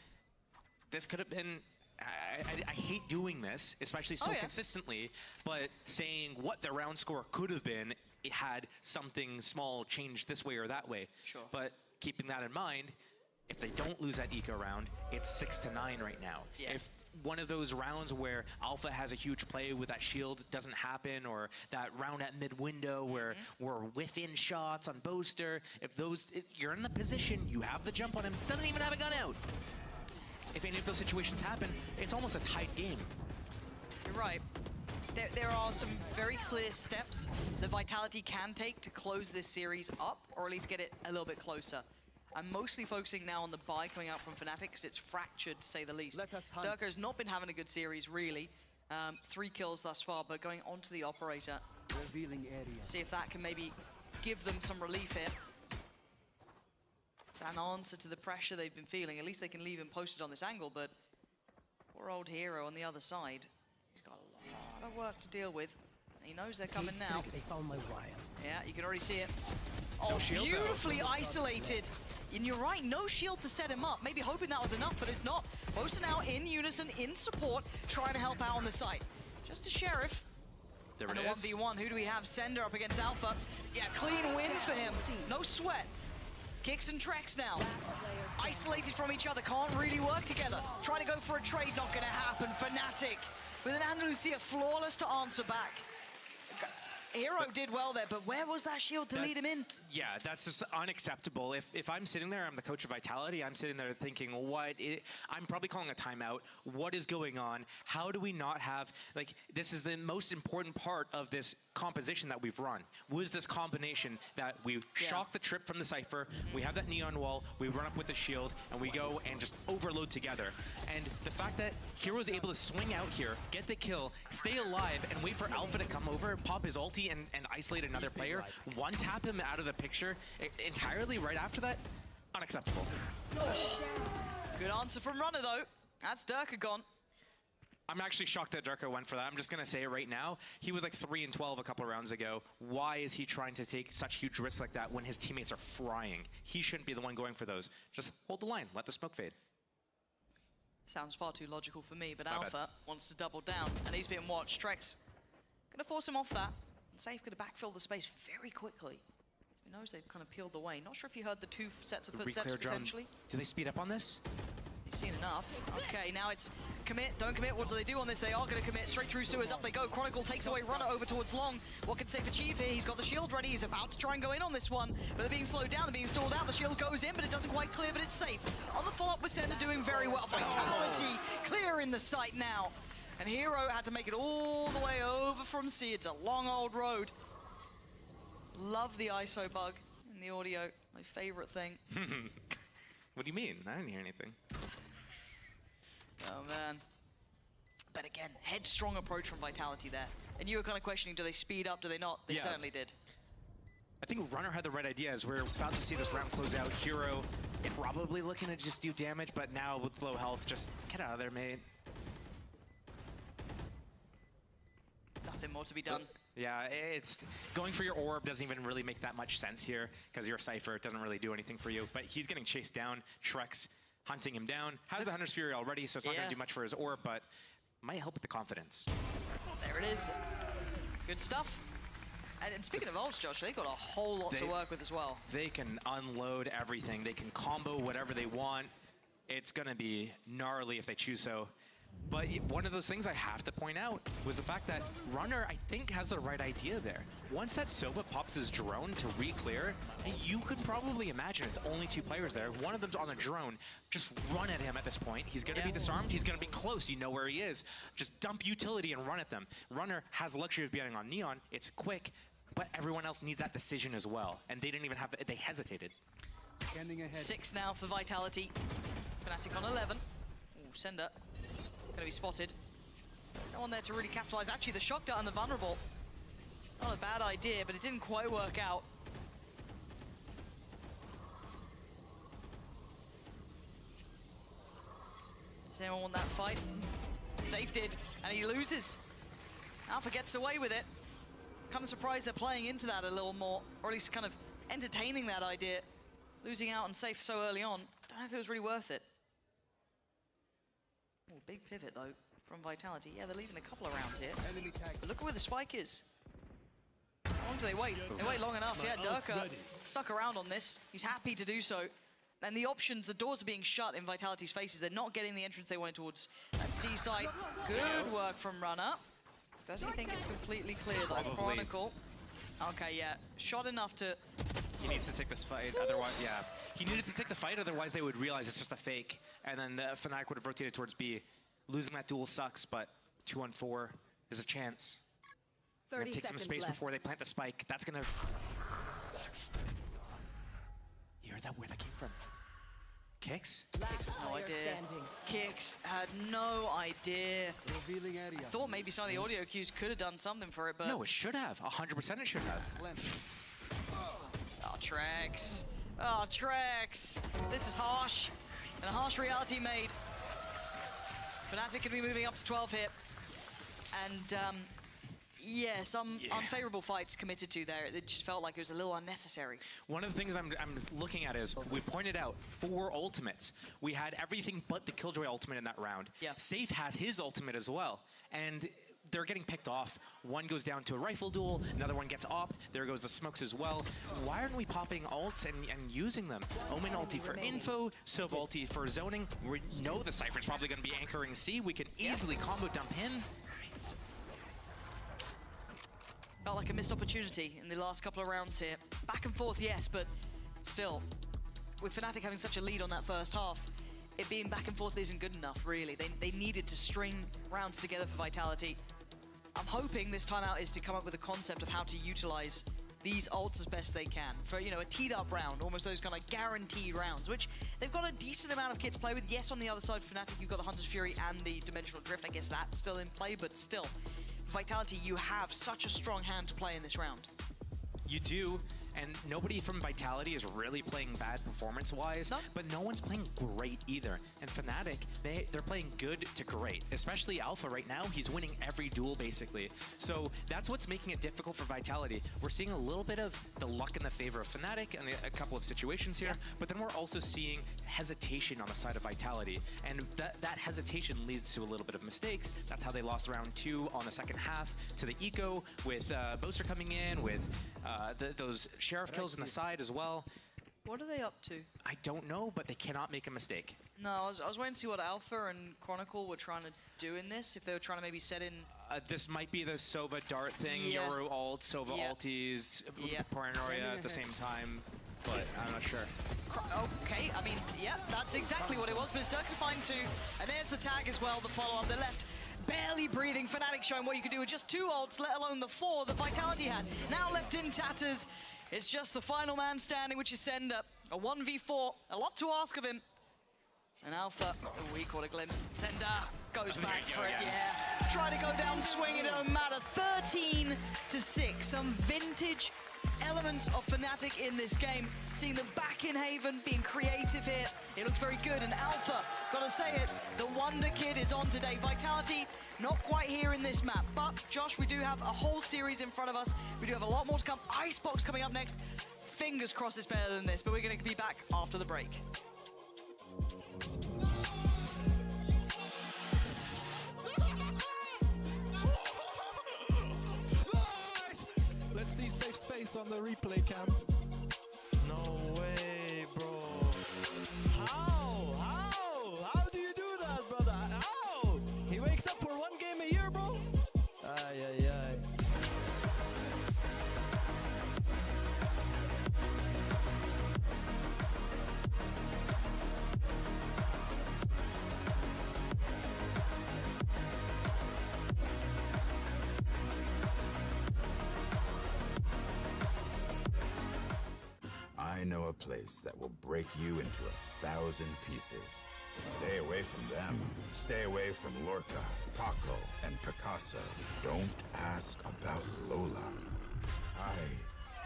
this could have been... I hate doing this, especially so consistently, but saying what the round score could have been, it had something small changed this way or that way. Sure. But keeping that in mind, if they don't lose that eco round, it's 6-9 right now. Yeah. If one of those rounds where Alpha has a huge play with that shield doesn't happen, or that round at mid window where we're within shots on Boaster, if you're in the position, you have the jump on him, doesn't even have a gun out. If any of those situations happen, it's almost a tight game. You're right. There are some very clear steps that Vitality can take to close this series up, or at least get it a little bit closer. I'm mostly focusing now on the buy coming out from Fnatic, because it's fractured, to say the least. Durka has not been having a good series, really. 3 kills thus far, but going on to the Operator. Revealing area. See if that can maybe give them some relief here. It's an answer to the pressure they've been feeling. At least they can leave him posted on this angle, but poor old Hero on the other side. He's got a lot of work to deal with. He knows they're coming now. They found my wire. Yeah, you can already see it. Oh, No shield, beautifully isolated. And you're right, no shield to set him up. Maybe hoping that was enough, but it's not. Both are now in unison, in support, trying to help out on the site. Just a Sheriff. There and it a is. 1v1, who do we have? Sender up against Alpha. Yeah, clean win for him. No sweat. Kicks and Trex now. Isolated from each other, can't really work together. Trying to go for a trade, not gonna happen. Fnatic with an Andalusia flawless to answer back. Hero did well there, but where was that shield to lead him in? Yeah, that's just unacceptable. If I'm sitting there, I'm the coach of Vitality, I'm sitting there thinking, I'm probably calling a timeout. What is going on? How do we not have, like, this is the most important part of this composition that we've run. Was this combination that we shock the trip from the Cypher, we have that neon wall, we run up with the shield, and we go and just overload together. And the fact that Hero's able to swing out here, get the kill, stay alive, and wait for Alpha to come over, pop his ulti, and isolate another player, one-tap him out of the picture entirely right after that, unacceptable. Good answer from Runner, though. That's Durka gone. I'm actually shocked that Durka went for that. I'm just going to say it right now. He was like 3-12 a couple of rounds ago. Why is he trying to take such huge risks like that when his teammates are frying? He shouldn't be the one going for those. Just hold the line. Let the smoke fade. Sounds far too logical for me, but My Alpha bad. wants to double down, and he's being watched. Trex gonna force him off that, and Safe gonna backfill the space very quickly. He knows they've kind of peeled away. Not sure if you heard the 2 sets of footsteps Reclear drone. potentially. Do they speed up on this? You've seen enough. Okay, now it's commit, don't commit. What do they do on this? They are going to commit. Straight through sewers, up they go. Chronicle takes away Runner over towards Long. What can Safe achieve here? He's got the shield ready. He's about to try and go in on this one, but they're being slowed down. They're being stalled out. The shield goes in, but it doesn't quite clear, but it's safe. On the follow-up with Sender doing very well. Vitality clearing the site now. And Hero had to make it all the way over from C. It's a long old road. Love the ISO bug in the audio. My favorite thing. What do you mean? I didn't hear anything. Oh, man. But again, headstrong approach from Vitality there. And you were kind of questioning, do they speed up, do they not? They certainly did. I think Runner had the right idea as we're about to see this round close out. Hero probably looking to just do damage, but now with low health, just get out of there, mate. Nothing more to be done. Yeah, it's going for your orb doesn't even really make that much sense here because your Cypher doesn't really do anything for you. But he's getting chased down. Trex hunting him down. Has the Hunter's Fury already, so it's not going to do much for his orb, but might help with the confidence. There it is. Good stuff. And speaking of ults, Josh, they got a whole lot to work with as well. They can unload everything. They can combo whatever they want. It's going to be gnarly if they choose so. But one of those things I have to point out was the fact that Runner, I think, has the right idea there. Once that Sova pops his drone to re-clear, you could probably imagine it's only 2 players there. One of them's on a drone. Just run at him at this point. He's going to be disarmed. He's going to be close. You know where he is. Just dump utility and run at them. Runner has the luxury of being on Neon. It's quick, but everyone else needs that decision as well. And they didn't even have it. They hesitated. 6 now for Vitality. Fnatic on 11. Ooh, Sender. Going to be spotted. No one there to really capitalize. Actually, the shock dart and the vulnerable. Not a bad idea, but it didn't quite work out. Does anyone want that fight? Safe did, and he loses. Alpha gets away with it. Kind of surprised they're playing into that a little more, or at least kind of entertaining that idea. Losing out on Safe so early on. Don't know if it was really worth it. Ooh, big pivot though from Vitality. Yeah, they're leaving a couple around here. But look at where the spike is. How long do they wait? They wait long enough. Yeah, Durka stuck around on this. He's happy to do so. And the options, the doors are being shut in Vitality's faces. They're not getting the entrance they wanted towards that C site. Good work from Runner. Does he think it's completely clear though? Chronicle. Okay, yeah. Shot enough to... He needs to take this fight, otherwise, yeah. He needed to take the fight, otherwise they would realize it's just a fake. And then the Fnatic would have rotated towards B. Losing that duel sucks, but 2-on-4 is a chance. 30 take some space before they plant the spike. That's gonna... You heard that, where that came from? Kicks? Kicks has no idea. Kicks had no idea. I thought maybe some of the audio cues could have done something for it, but... No, it should have. 100% it should have. Oh, Trex. Oh, Trex. This is harsh. And a harsh reality made. Fnatic could be moving up to 12 here. And, yeah, some unfavorable fights committed to there. It just felt like it was a little unnecessary. One of the things I'm looking at is, we pointed out 4 ultimates. We had everything but the Killjoy ultimate in that round. Yeah. Safe has his ultimate as well. And they're getting picked off. One goes down to a rifle duel, another one gets opt, there goes the smokes as well. Why aren't we popping ults and using them? Omen ulti for info, Sov ulti for zoning. We know the Cypher's probably going to be anchoring C. We can easily combo dump him. Felt like a missed opportunity in the last couple of rounds here. Back and forth, yes, but still, with Fnatic having such a lead on that first half, it being back and forth isn't good enough, really. They needed to string rounds together for Vitality. I'm hoping this timeout is to come up with a concept of how to utilize these ults as best they can for, you know, a teed up round, almost those kind of guaranteed rounds, which they've got a decent amount of kit to play with. Yes, on the other side, Fnatic, you've got the Hunter's Fury and the Dimensional Drift. I guess that's still in play, but still, Vitality, you have such a strong hand to play in this round. You do, and nobody from Vitality is really playing bad performance-wise, but no one's playing great either. And Fnatic, they're playing good to great, especially Alpha right now. He's winning every duel, basically. So that's what's making it difficult for Vitality. We're seeing a little bit of the luck in the favor of Fnatic in a couple of situations here, but then we're also seeing hesitation on the side of Vitality. And that hesitation leads to a little bit of mistakes. That's how they lost round 2 on the second half to the Eco, with Boaster coming in, with those Sheriff kills on the side as well. What are they up to? I don't know, but they cannot make a mistake. No, I was waiting to see what Alpha and Chronicle were trying to do in this, if they were trying to maybe set in... This might be the Sova dart thing, Yoru ult, Sova ultis, Paranoia at the same time, but I'm not sure. Okay, I mean, yeah, that's exactly what it was, but it's Durka to find 2, and there's the tag as well, the follow-up. They're left barely breathing. Fnatic showing what you could do with just 2 ults, let alone the 4 that Vitality had. Now left in tatters. It's just the final man standing, which is Sender. A 1v4, a lot to ask of him. And Alpha, we caught a glimpse. Sender goes back for it, yeah. Try to go down swinging, it don't matter. 13-6, some vintage elements of Fnatic in this game. Seeing them back in Haven, being creative here. It looks very good, and Alpha, gotta say it, the Wonder Kid is on today. Vitality, not quite here in this map, but Josh, we do have a whole series in front of us. We do have a lot more to come. Icebox coming up next. Fingers crossed it's better than this, but we're gonna be back after the break. Let's see safe space on the replay cam. No way, bro. How do you do that, brother? How? He wakes up for one game a year, bro. Ay, ay, ay. I know a place that will break you into 1,000 pieces. Stay away from them. Stay away from Lorca, Paco, and Picasso. Don't ask about Lola. Ay,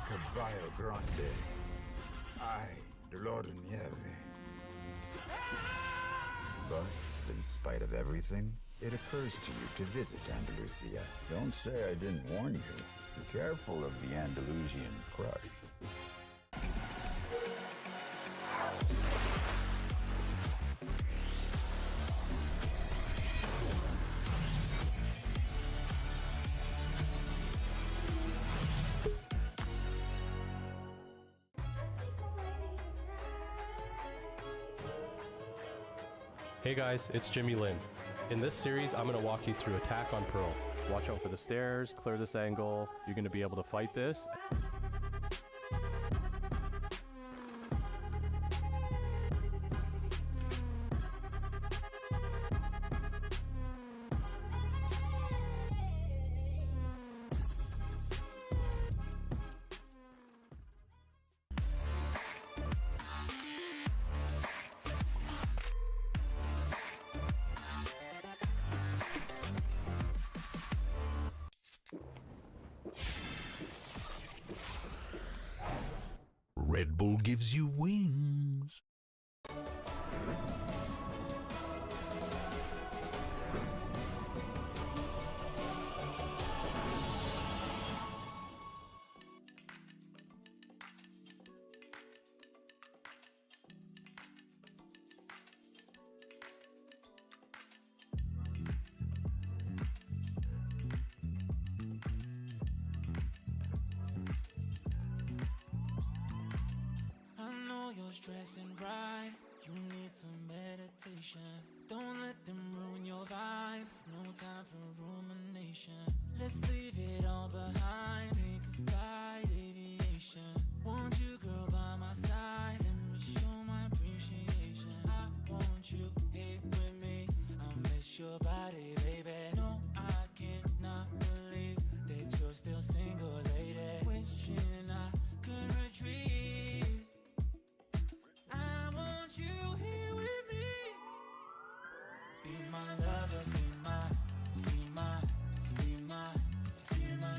Caballo Grande. Ay, Dolor de Nieve. But in spite of everything, it occurs to you to visit Andalusia. Don't say I didn't warn you. Be careful of the Andalusian crush. Hey guys, it's Jimmy Lin. In this series, I'm going to walk you through Attack on Pearl. Watch out for the stairs, clear this angle, you're going to be able to fight this. Red Bull gives you wings. Stressing right, you need some meditation. Don't let them ruin your vibe. No time for rumination. Let's leave it all behind. Take a flight, aviation. Want you, girl, by my side. Let me show my appreciation. I want you here with me. I miss your body, baby. No, I cannot believe that you're still single, lady. Wishing I could retreat. You here with me. Be my lover, be my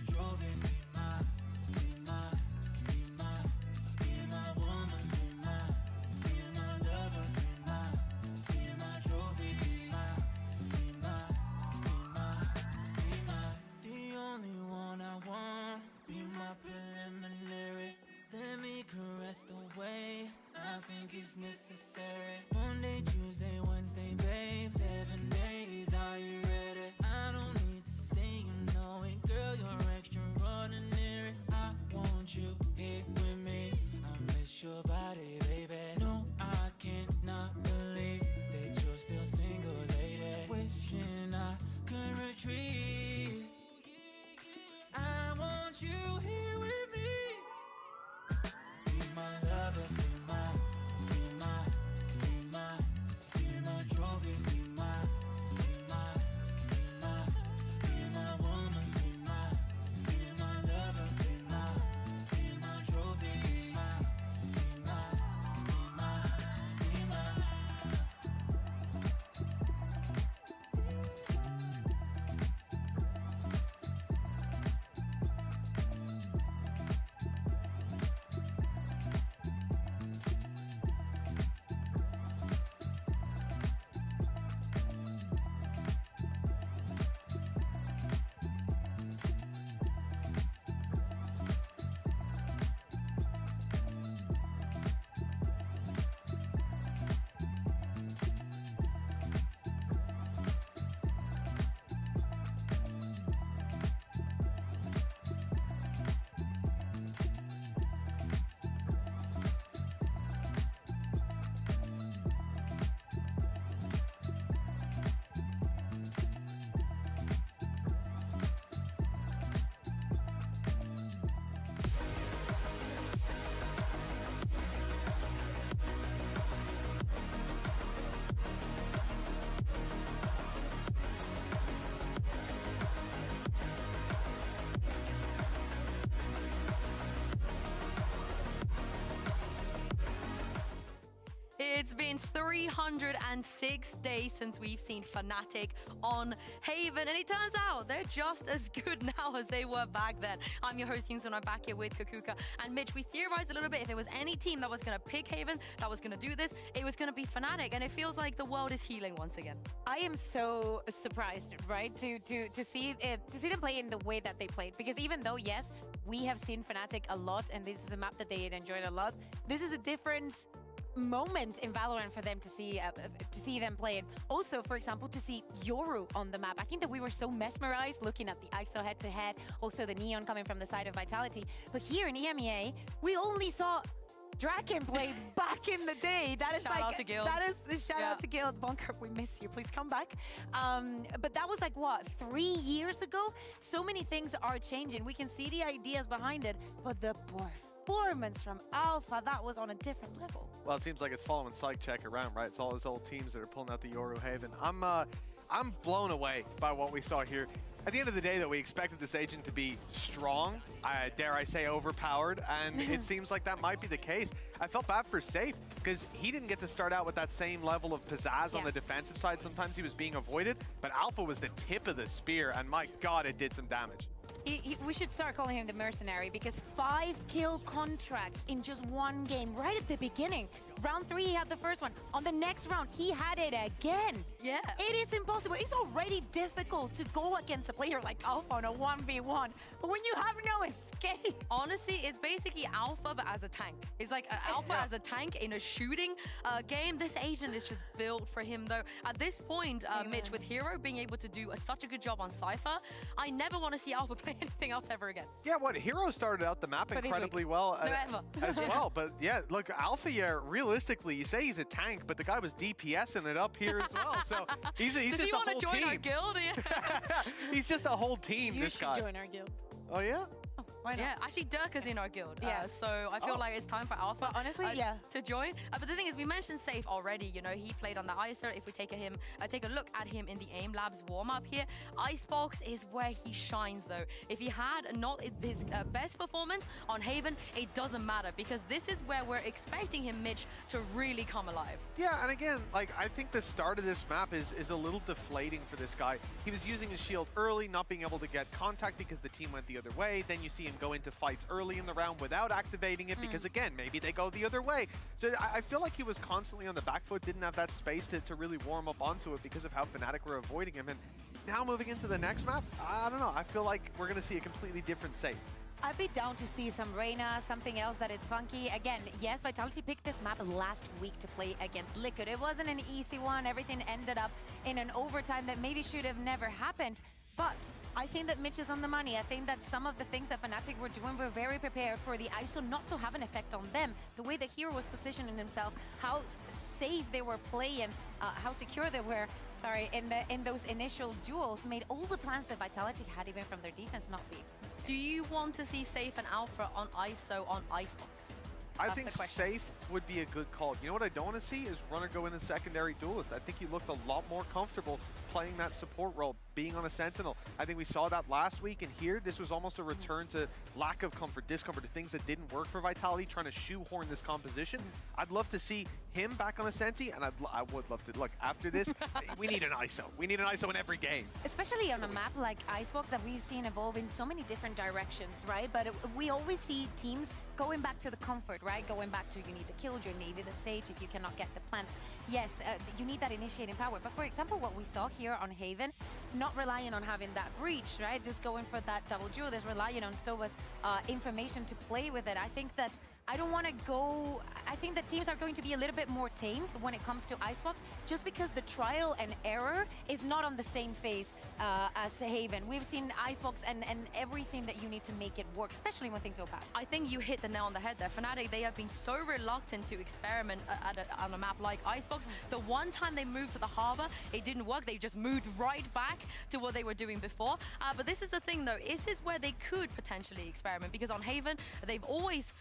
trophy, be my woman, be my lover, be my trophy, be my the only one I want. Be my preliminary. Let me caress the way I think it's necessary. Monday, Tuesday, Wednesday, babe. 7 days, are you ready? I don't need to say you know it, girl, you're extraordinary. I want you here with me. I miss your body, baby. No, I cannot believe that you're still single, lady. Wishing I could retreat. I want you here with me. Be my lover, be my It's been 306 days since we've seen Fnatic on Haven, and it turns out they're just as good now as they were back then. I'm your host, Yingsun. I'm back here with Kakuka and Mitch. We theorized a little bit if there was any team that was going to pick Haven, that was going to do this, it was going to be Fnatic, and it feels like the world is healing once again. I am so surprised, right, to see them play in the way that they played, because even though, yes, we have seen Fnatic a lot, and this is a map that they had enjoyed a lot, this is a different moment in Valorant for them to see them play. And also, for example, to see Yoru on the map. I think that we were so mesmerized looking at the ISO head-to-head, also the Neon coming from the side of Vitality. But here in EMEA, we only saw Draken play back in the day. That is shout out to Guild. That is a shout out to Guild. Bunker, we miss you. Please come back. But that was like, what, 3 years ago? So many things are changing. We can see the ideas behind it, but the performance from Alpha, that was on a different level. Well, it seems like it's following Psych Check around, right? It's all those old teams that are pulling out the Yoru Haven. I'm blown away by what we saw here. At the end of the day, though, we expected this agent to be strong, dare I say overpowered, and it seems like that might be the case. I felt bad for Safe, because he didn't get to start out with that same level of pizzazz on the defensive side. Sometimes he was being avoided, but Alpha was the tip of the spear, and my God, it did some damage. We should start calling him the mercenary, because 5 kill contracts in just one game, right at the beginning. Round 3, he had the first one. On the next round, he had it again. Yeah. It is impossible. It's already difficult to go against a player like Alpha on a 1v1. But when you have no escape. Honestly, it's basically Alpha, but as a tank. It's like Alpha as a tank in a shooting game. This agent is just built for him, though. At this point, Mitch, with Hero being able to do such a good job on Cypher, I never want to see Alpha play anything else ever again. Yeah, what, Hero started out the map incredibly well as well. But yeah, look, Alpha, yeah, realistically, you say he's a tank, but the guy was DPSing it up here as well. So he's just a whole team. Does he want to join our guild? Yeah. He's just a whole team, this guy. You should join our guild. Oh, yeah? Oh, why not? Yeah, actually Dirk is in our guild, yeah. So I feel like it's time for Alpha, but honestly, to join. But the thing is, we mentioned Safe already. You know, he played on the ISO. If we take a look at him in the AIM Labs warm-up here, Icebox is where he shines, though. If he had not his best performance on Haven, it doesn't matter, because this is where we're expecting him, Mitch, to really come alive. Yeah, and again, like, I think the start of this map is a little deflating for this guy. He was using his shield early, not being able to get contact because the team went the other way. Then you see him go into fights early in the round without activating it because, again, maybe they go the other way. So I feel like he was constantly on the back foot, didn't have that space to really warm up onto it because of how Fnatic were avoiding him. And now moving into the next map, I don't know. I feel like we're going to see a completely different Safe. I'd be down to see some Reyna, something else that is funky. Again, yes, Vitality picked this map last week to play against Liquid. It wasn't an easy one. Everything ended up in an overtime that maybe should have never happened. But I think that Mitch is on the money. I think that some of the things that Fnatic were doing were very prepared for the ISO not to have an effect on them. The way that Hero was positioning himself, how safe they were playing, how secure they were, in those initial duels made all the plans that Vitality had, even from their defense, not be. Do you want to see Safe and Alpha on ISO on Icebox? I think Safe would be a good call. You know what I don't want to see is Runner go in a secondary duelist. I think he looked a lot more comfortable playing that support role, being on a Sentinel. I think we saw that last week, and here this was almost a return to lack of comfort, discomfort, to things that didn't work for Vitality, trying to shoehorn this composition. I'd love to see him back on a Senti, and I would love to. Look, after this, we need an ISO. We need an ISO in every game. Especially on a map like Icebox that we've seen evolve in so many different directions, right? But we always see teams going back to the comfort, right? Going back to, you need the Killjoy, maybe the Sage if you cannot get the plant. Yes, you need that initiating power. But for example, what we saw here on Haven, not relying on having that breach, right? Just going for that double duel, that's relying on Sova's information to play with it. I think that I don't want to go... I think that teams are going to be a little bit more tamed when it comes to Icebox, just because the trial and error is not on the same phase as Haven. We've seen Icebox and everything that you need to make it work, especially when things go bad. I think you hit the nail on the head there. Fnatic, they have been so reluctant to experiment on a map like Icebox. The one time they moved to the harbor, it didn't work. They just moved right back to what they were doing before. But this is the thing, though. This is where they could potentially experiment, because on Haven, they've always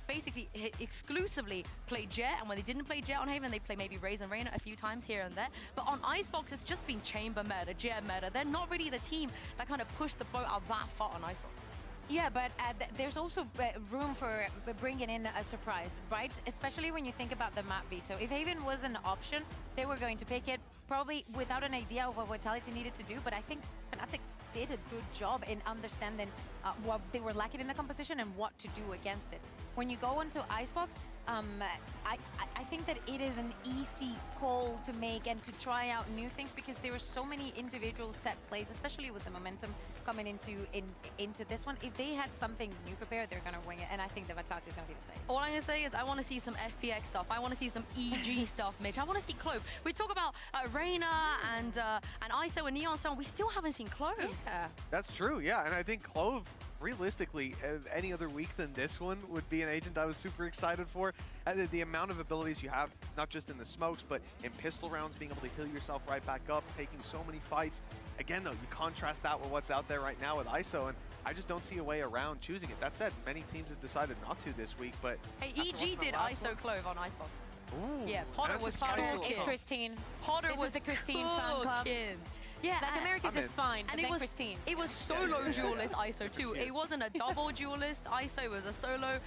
basically exclusively played Jet, and when they didn't play Jet on Haven, they play maybe Raze and Reyna a few times here and there. But on Icebox, it's just been Chamber meta, Jet meta. They're not really the team that kind of pushed the boat out that far on Icebox. Yeah, but there's also room for bringing in a surprise, right? Especially when you think about the map veto. If Haven was an option, they were going to pick it, probably without an idea of what Vitality needed to do, but I think Fnatic did a good job in understanding what they were lacking in the composition and what to do against it. When you go into Icebox, I think that it is an easy call to make and to try out new things because there are so many individual set plays, especially with the momentum coming into this one. If they had something new prepared, they're going to wing it, and I think the Vitality is going to be the same. All I'm going to say is I want to see some FPX stuff. I want to see some EG stuff, Mitch. I want to see Clove. We talk about Reyna and ISO and Neon Sun. We still haven't seen Clove. Yeah. That's true, yeah. And I think Clove, realistically, any other week than this one would be an agent I was super excited for. And the amount of abilities you have, not just in the smokes, but in pistol rounds, being able to heal yourself right back up, taking so many fights. Again, though, you contrast that with what's out there right now with ISO, and I just don't see a way around choosing it. That said, many teams have decided not to this week, but... Hey, EG did ISO Clove on Icebox. Ooh, yeah, Potter was It's Christine. Potter this was is the Christine fan club. Yeah, Latin America's is fine, and but it was Christine. It was solo duelist ISO too. It wasn't a double duelist ISO. It was a solo,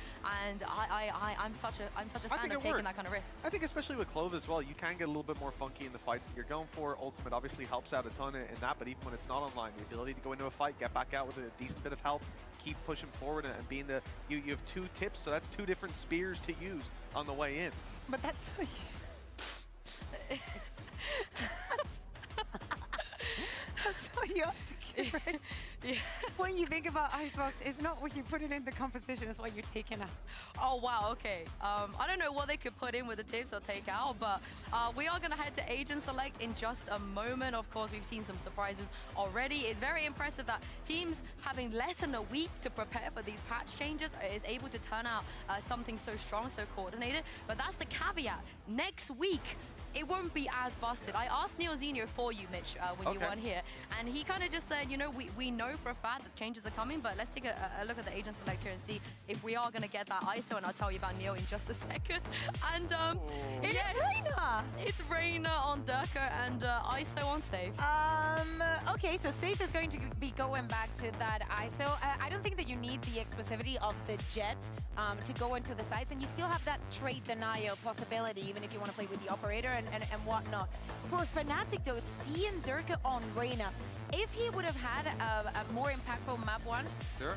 and I'm such a fan of taking that kind of risk. I think especially with Clove as well, you can get a little bit more funky in the fights that you're going for. Ultimate obviously helps out a ton in that, but even when it's not online, the ability to go into a fight, get back out with a decent bit of health, keep pushing forward, and being the you have 2 tips, so that's 2 different spears to use on the way in. But that's that's what you have to get right. Yeah. When you think about Icebox, it's not what you put it in the composition, it's what you're taking out. Oh, wow, okay. I don't know what they could put in with the tips or take out, but we are going to head to Agent Select in just a moment. Of course, we've seen some surprises already. It's very impressive that teams having less than a week to prepare for these patch changes is able to turn out something so strong, so coordinated. But that's the caveat. Next week, it won't be as busted. I asked Neozinho for you, Mitch, when you weren't here, and he kind of just said, you know, we know for a fact that changes are coming, but let's take a look at the agent select here and see if we are going to get that ISO, and I'll tell you about Neo in just a second. And yes, Reyna. It's Reyna on Durka and ISO on Safe. Okay, so Safe is going to be going back to that ISO. I don't think that you need the exclusivity of the Jet to go into the sites, and you still have that trade denial possibility, even if you want to play with the operator and whatnot. For Fnatic though, seeing Durka on Reyna, if he would have had a more impactful map one, sure,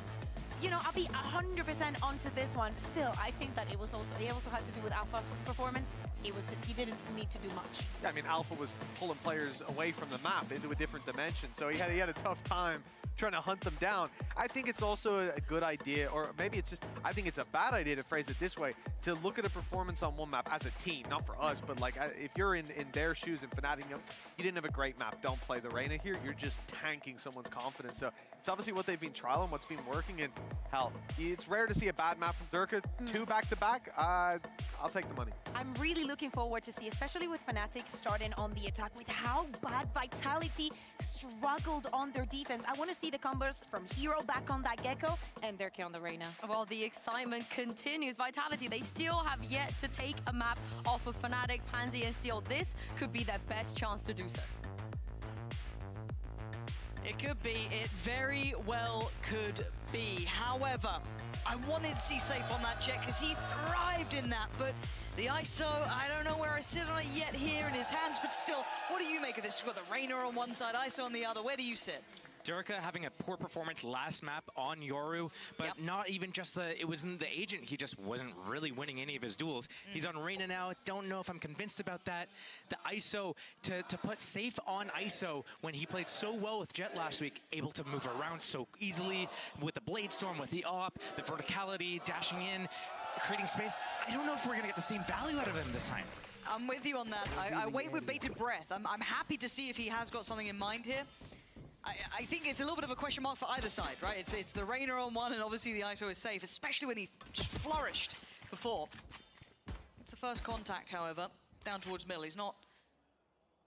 you know, I'll be 100% onto this one. Still, I think that it also had to do with Alpha's performance. He didn't need to do much. Yeah, I mean, Alpha was pulling players away from the map into a different dimension, so he had a tough time trying to hunt them down. I think it's also a good idea, or maybe it's just, I think it's a bad idea to phrase it this way, to look at a performance on one map as a team, not for us, but like if you're in their shoes and Fnatic, you didn't have a great map, don't play the Reyna here, you're just tanking someone's confidence. So it's obviously what they've been trialing, what's been working, and hell, it's rare to see a bad map from Durka. 2 back-to-back, I'll take the money. I'm really looking forward to see, especially with Fnatic starting on the attack, with how bad Vitality struggled on their defense. I want to see the combos from Hero back on that Gecko and Durka on the Reyna. Well, the excitement continues. Vitality, they still have yet to take a map off of Fnatic, Pansy, and Steel. This could be their best chance to do so. It could be. It very well could be. However, I wanted to see Safe on that Jet because he thrived in that, but the ISO, I don't know where I sit on it yet here in his hands, but still, what do you make of this? You've got the Reyna on one side, ISO on the other. Where do you sit? Durka having a poor performance last map on Yoru, but not even just it wasn't the agent, he just wasn't really winning any of his duels. He's on Reyna now, don't know if I'm convinced about that. The ISO, to put Safe on ISO when he played so well with Jet last week, able to move around so easily with the Blade Storm, with the AWP, the verticality, dashing in, creating space. I don't know if we're gonna get the same value out of him this time. I'm with you on that. I wait with bated breath. I'm happy to see if he has got something in mind here. I think it's a little bit of a question mark for either side, right? It's the Reyna on one, and obviously the ISO is Safe, especially when he just flourished before. It's the first contact, however, down towards middle. He's not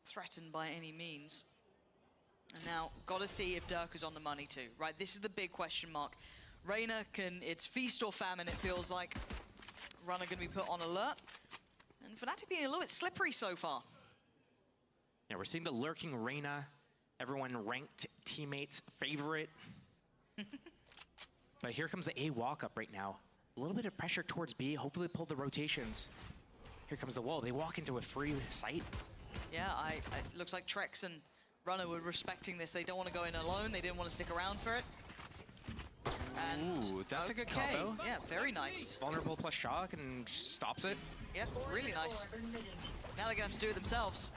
threatened by any means. And now, got to see if Durka's on the money too, right? This is the big question mark. Reyna it's feast or famine, it feels like. Runner going to be put on alert. And Fnatic being a little bit slippery so far. Yeah, we're seeing the lurking Reyna. Everyone ranked teammates' favorite. But here comes the A walk-up right now. A little bit of pressure towards B. Hopefully pull the rotations. Here comes the wall. They walk into a free site. Yeah, it looks like Trex and Runner were respecting this. They don't want to go in alone. They didn't want to stick around for it. And ooh, that's a good combo. Yeah, very nice. Vulnerable plus shock and stops it. Yeah, really nice. Now they're going to have to do it themselves.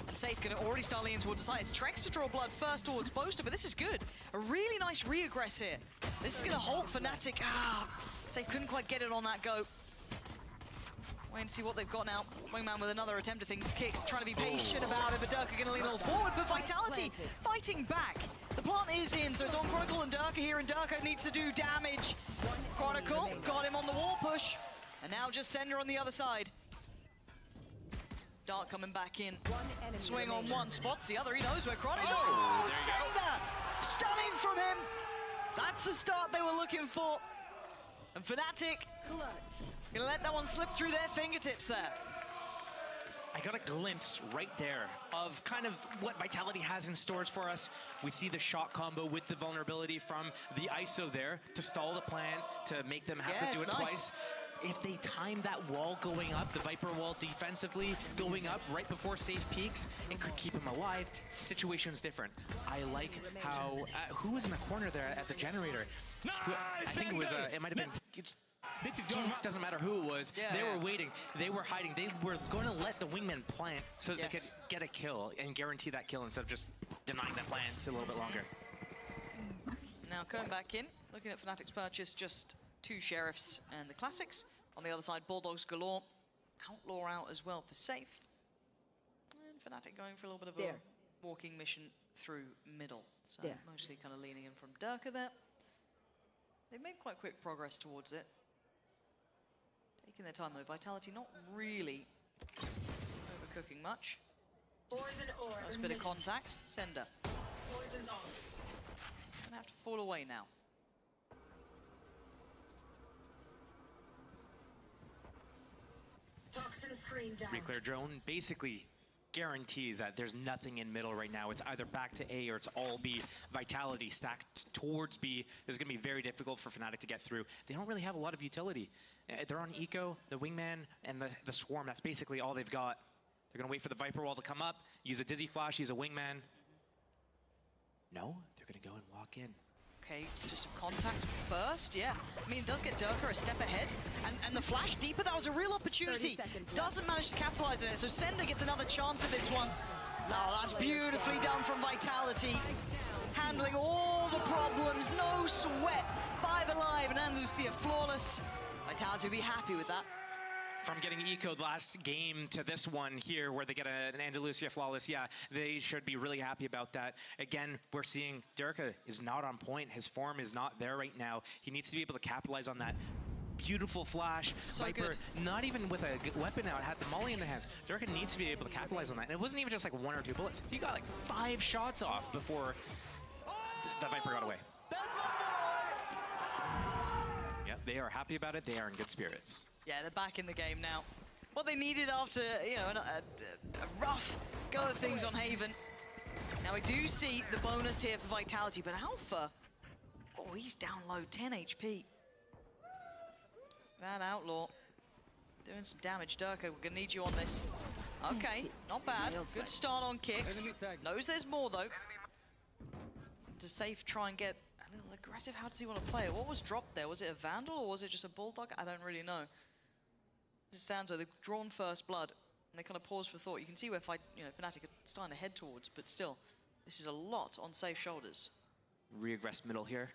And Safe can already start leaning towards the side. It's Trex to draw blood first towards Boaster, but this is good. A really nice re-aggress here. This is going to halt Fnatic. Safe couldn't quite get it on that go. Waiting to see what they've got now. Wingman with another attempt at things. Kicks, trying to be patient about it, but Durka going to lean all forward, but Vitality fighting back. The plant is in, so it's on Chronicle and Durka here, and Durka needs to do damage. Chronicle got him on the wall push, and now just Sender on the other side. Dark coming back in. Swing on one, spots the other, he knows where Chronicle is. Oh, Sender! Stunning from him! That's the start they were looking for. And Fnatic gonna let that one slip through their fingertips there. I got a glimpse right there of kind of what Vitality has in stores for us. We see the shot combo with the vulnerability from the ISO there to stall the plant, to make them have to do it twice. If they time that wall going up, the Viper wall defensively going up right before Safe peaks, it could keep him alive. Situation's different. I like how, who was in the corner there at the generator? I think it was, it might have been, Phoenix, doesn't matter who it was. They were waiting, they were hiding. They were going to let the wingman plant so that they could get a kill and guarantee that kill instead of just denying the plants a little bit longer. Now coming back in, looking at Fnatic's purchase, just 2 Sheriffs and the Classics. On the other side, Bulldogs galore. Outlaw out as well for Safe. And Fnatic going for a little bit of a walking mission through middle. So mostly kind of leaning in from Durka there. They've made quite quick progress towards it. Taking their time though. Vitality not really overcooking much. Nice bit of contact. Sender. Gonna have to fall away now. Reclear drone basically guarantees that there's nothing in middle right now. It's either back to A or it's all B. Vitality stacked towards B. This is going to be very difficult for Fnatic to get through. They don't really have a lot of utility. They're on Eco, the Wingman, and the Swarm. That's basically all they've got. They're going to wait for the Viper wall to come up, use a Dizzy Flash, use a Wingman. No, they're going to go and walk in. Okay, just some contact first, I mean, it does get Durka a step ahead, and the flash deeper, that was a real opportunity. Doesn't manage to capitalize on it, so Sender gets another chance at this one. Oh, that's beautifully done from Vitality. Handling all the problems, no sweat. 5 alive, and Andalusia flawless. Vitality will be happy with that. From getting eco'd last game to this one here where they get an Andalusia flawless, they should be really happy about that. Again, we're seeing Durka is not on point. His form is not there right now. He needs to be able to capitalize on that. Beautiful flash. So Viper, good. not even with a good weapon out, had the molly in the hands. Durka needs to be able to capitalize on that. And it wasn't even just like 1 or 2 bullets. He got like 5 shots off before the Viper got away. Yeah, they are happy about it. They are in good spirits. Yeah, they're back in the game now. What they needed after, you know, a rough go of things on Haven. Now we do see the bonus here for Vitality, but Alpha, oh, he's down low, 10 HP. That Outlaw doing some damage. Durka, we're gonna need you on this. Okay, not bad. Good start on kicks. Knows there's more though. Does Safe try and get a little aggressive? How does he want to play it? What was dropped there? Was it a Vandal or was it just a Bulldog? I don't really know. Just stands there, they've drawn first blood, and they kind of pause for thought. You can see where Fnatic are starting to head towards, but still, this is a lot on Safe shoulders. Reaggress middle here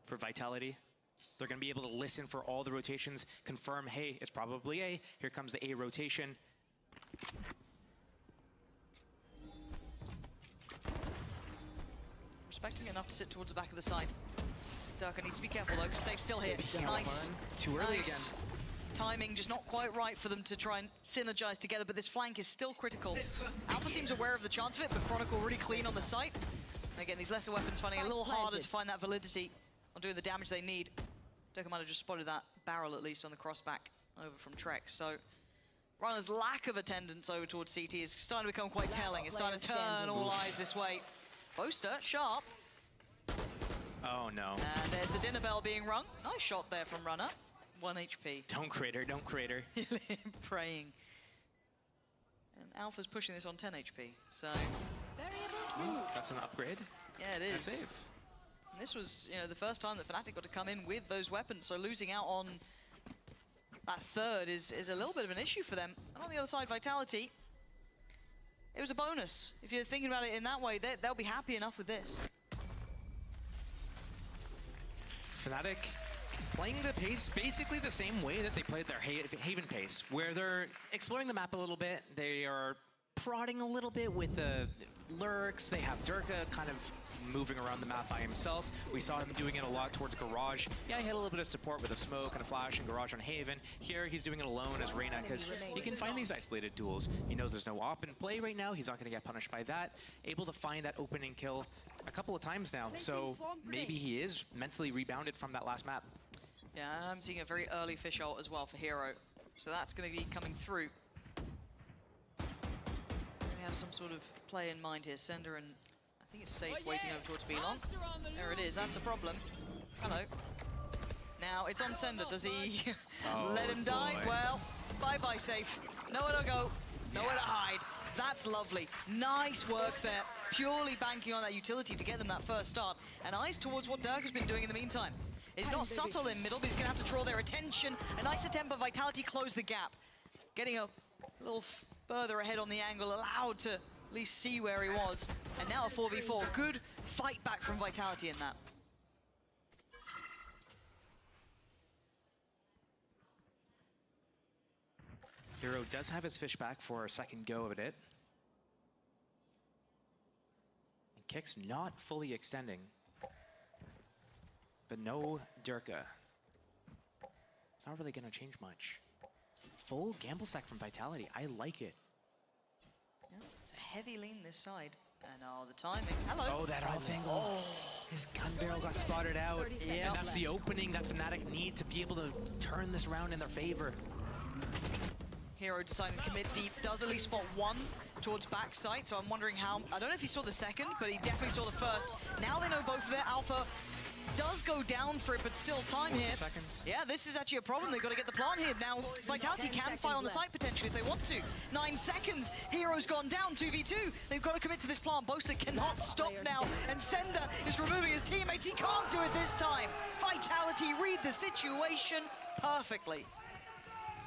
for Vitality. They're going to be able to listen for all the rotations, confirm, hey, it's probably A. Here comes the A rotation. Respecting enough to sit towards the back of the side. Durka needs to be careful though, because Safe's still here. Nice. Too early again. Timing just not quite right for them to try and synergize together, but this flank is still critical. Alpha seems aware of the chance of it, but Chronicle really clean on the site. And again, these lesser weapons finding it a little harder to find that validity on doing the damage they need. Durka might have just spotted that barrel at least on the crossback over from Trex. So Runner's lack of attendance over towards CT is starting to become quite telling. It's starting to turn all eyes this way. Boaster, sharp. Oh Oh, no. And there's the dinner bell being rung. Nice shot there from Runner. 1 HP. Don't crater, don't crater. Praying. And Alpha's pushing this on 10 HP, so... That's an upgrade. Yeah, it is. That's safe. And this was, you know, the first time that Fnatic got to come in with those weapons, so losing out on that third is a little bit of an issue for them. And on the other side, Vitality, it was a bonus. If you're thinking about it in that way, they'll be happy enough with this. Fnatic playing the pace basically the same way that they played their Haven pace, where they're exploring the map a little bit. They are prodding a little bit with the lurks. They have Durka kind of moving around the map by himself. We saw him doing it a lot towards Garage. Yeah, he had a little bit of support with a smoke and a flash and Garage on Haven. Here, he's doing it alone as Reyna, because you can find these isolated duels. He knows there's no op in play right now. He's not going to get punished by that. Able to find that opening kill a couple of times now, so maybe he is mentally rebounded from that last map. Yeah, I'm seeing a very early fish ult as well for Hero, so that's going to be coming through. We have some sort of play in mind here. Sender and I think it's Safe waiting over towards Belong. There it is, that's a problem. Hello. Now it's on Sender. Does he let him die? Boy. Well, bye-bye Safe. Nowhere to go, nowhere to hide. That's lovely. Nice work there. Purely banking on that utility to get them that first start. And eyes towards what Dirk has been doing in the meantime. It's not subtle in middle, but he's going to have to draw their attention. A nice attempt by Vitality close the gap. Getting a little further ahead on the angle, allowed to at least see where he was. And now a 4v4. Good fight back from Vitality in that. Hero does have his fish back for a second go of it. And Kick's not fully extending. But no Durka. It's not really going to change much. Full gamble stack from Vitality. I like it. Yeah, it's a heavy lean this side. And oh, the timing. Hello. Oh, that off angle. His gun barrel got spotted out. Yep. And that's the opening that Fnatic need to be able to turn this round in their favor. Hero deciding to commit deep. Does at least spot one towards backside. So I'm wondering how... I don't know if he saw the second, but he definitely saw the first. Now they know both of their Alpha does go down for it, but still time here. Seconds. Yeah, this is actually a problem. They've got to get the plant here. Now, Vitality can fire on the site potentially if they want to. 9 seconds. Hero's gone down, 2v2. They've got to commit to this plant. Boaster cannot stop now, and Sender is removing his teammates. He can't do it this time. Vitality read the situation perfectly.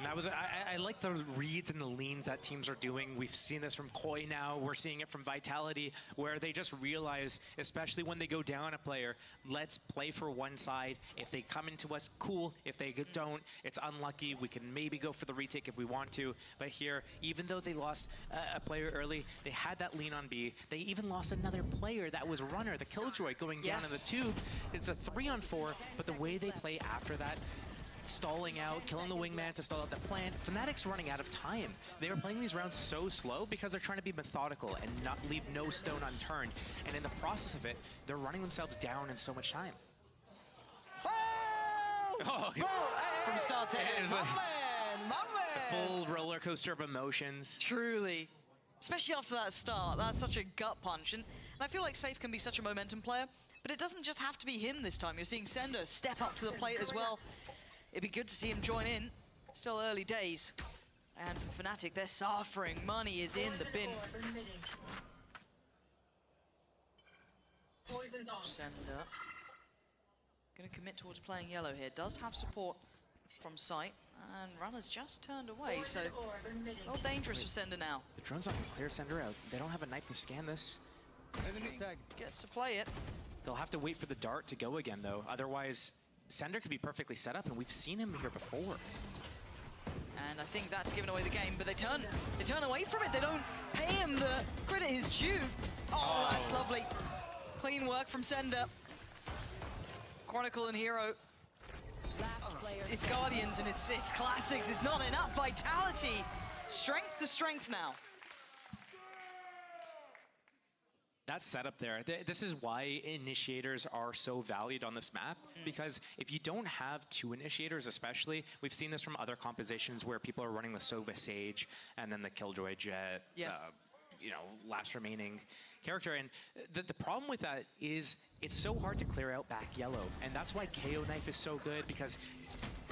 And that was, I like the reads and the leans that teams are doing. We've seen this from Koi now. We're seeing it from Vitality, where they just realize, especially when they go down a player, let's play for one side. If they come into us, cool. If they don't, it's unlucky. We can maybe go for the retake if we want to. But here, even though they lost a player early, they had that lean on B. They even lost another player that was Runner, the Killjoy, going down in the tube. It's a 3-on-4, but the way they play after that, stalling out, killing the wingman to stall out the plant. Fnatic's running out of time. They are playing these rounds so slow because they're trying to be methodical and not leave no stone unturned. And in the process of it, they're running themselves down in so much time. Oh, From start to end. my man. Full roller coaster of emotions. Truly. Especially after that start. That's such a gut punch. And I feel like Safe can be such a momentum player, but it doesn't just have to be him this time. You're seeing Sender step up to the plate as well. It'd be good to see him join in. Still early days. And for Fnatic, they're suffering. Money is in the bin. Sender. Gonna commit towards playing yellow here. Does have support from sight. And Runner's just turned away, so not dangerous for Sender now. The drone's not gonna clear Sender out. They don't have a knife to scan this. Gets to play it. They'll have to wait for the dart to go again, though. Otherwise, Sender could be perfectly set up, and we've seen him here before. And I think that's given away the game, but they turn away from it. They don't pay him the credit his due. Oh, that's lovely. Clean work from Sender. Chronicle and Hero. It's Guardians and it's classics. It's not enough. Vitality. Strength to strength now. That setup there, this is why initiators are so valued on this map, because if you don't have 2 initiators especially, we've seen this from other compositions where people are running the Sova Sage and then the Killjoy Jet, you know, last remaining character. And the problem with that is it's so hard to clear out back yellow, and that's why KO Knife is so good, because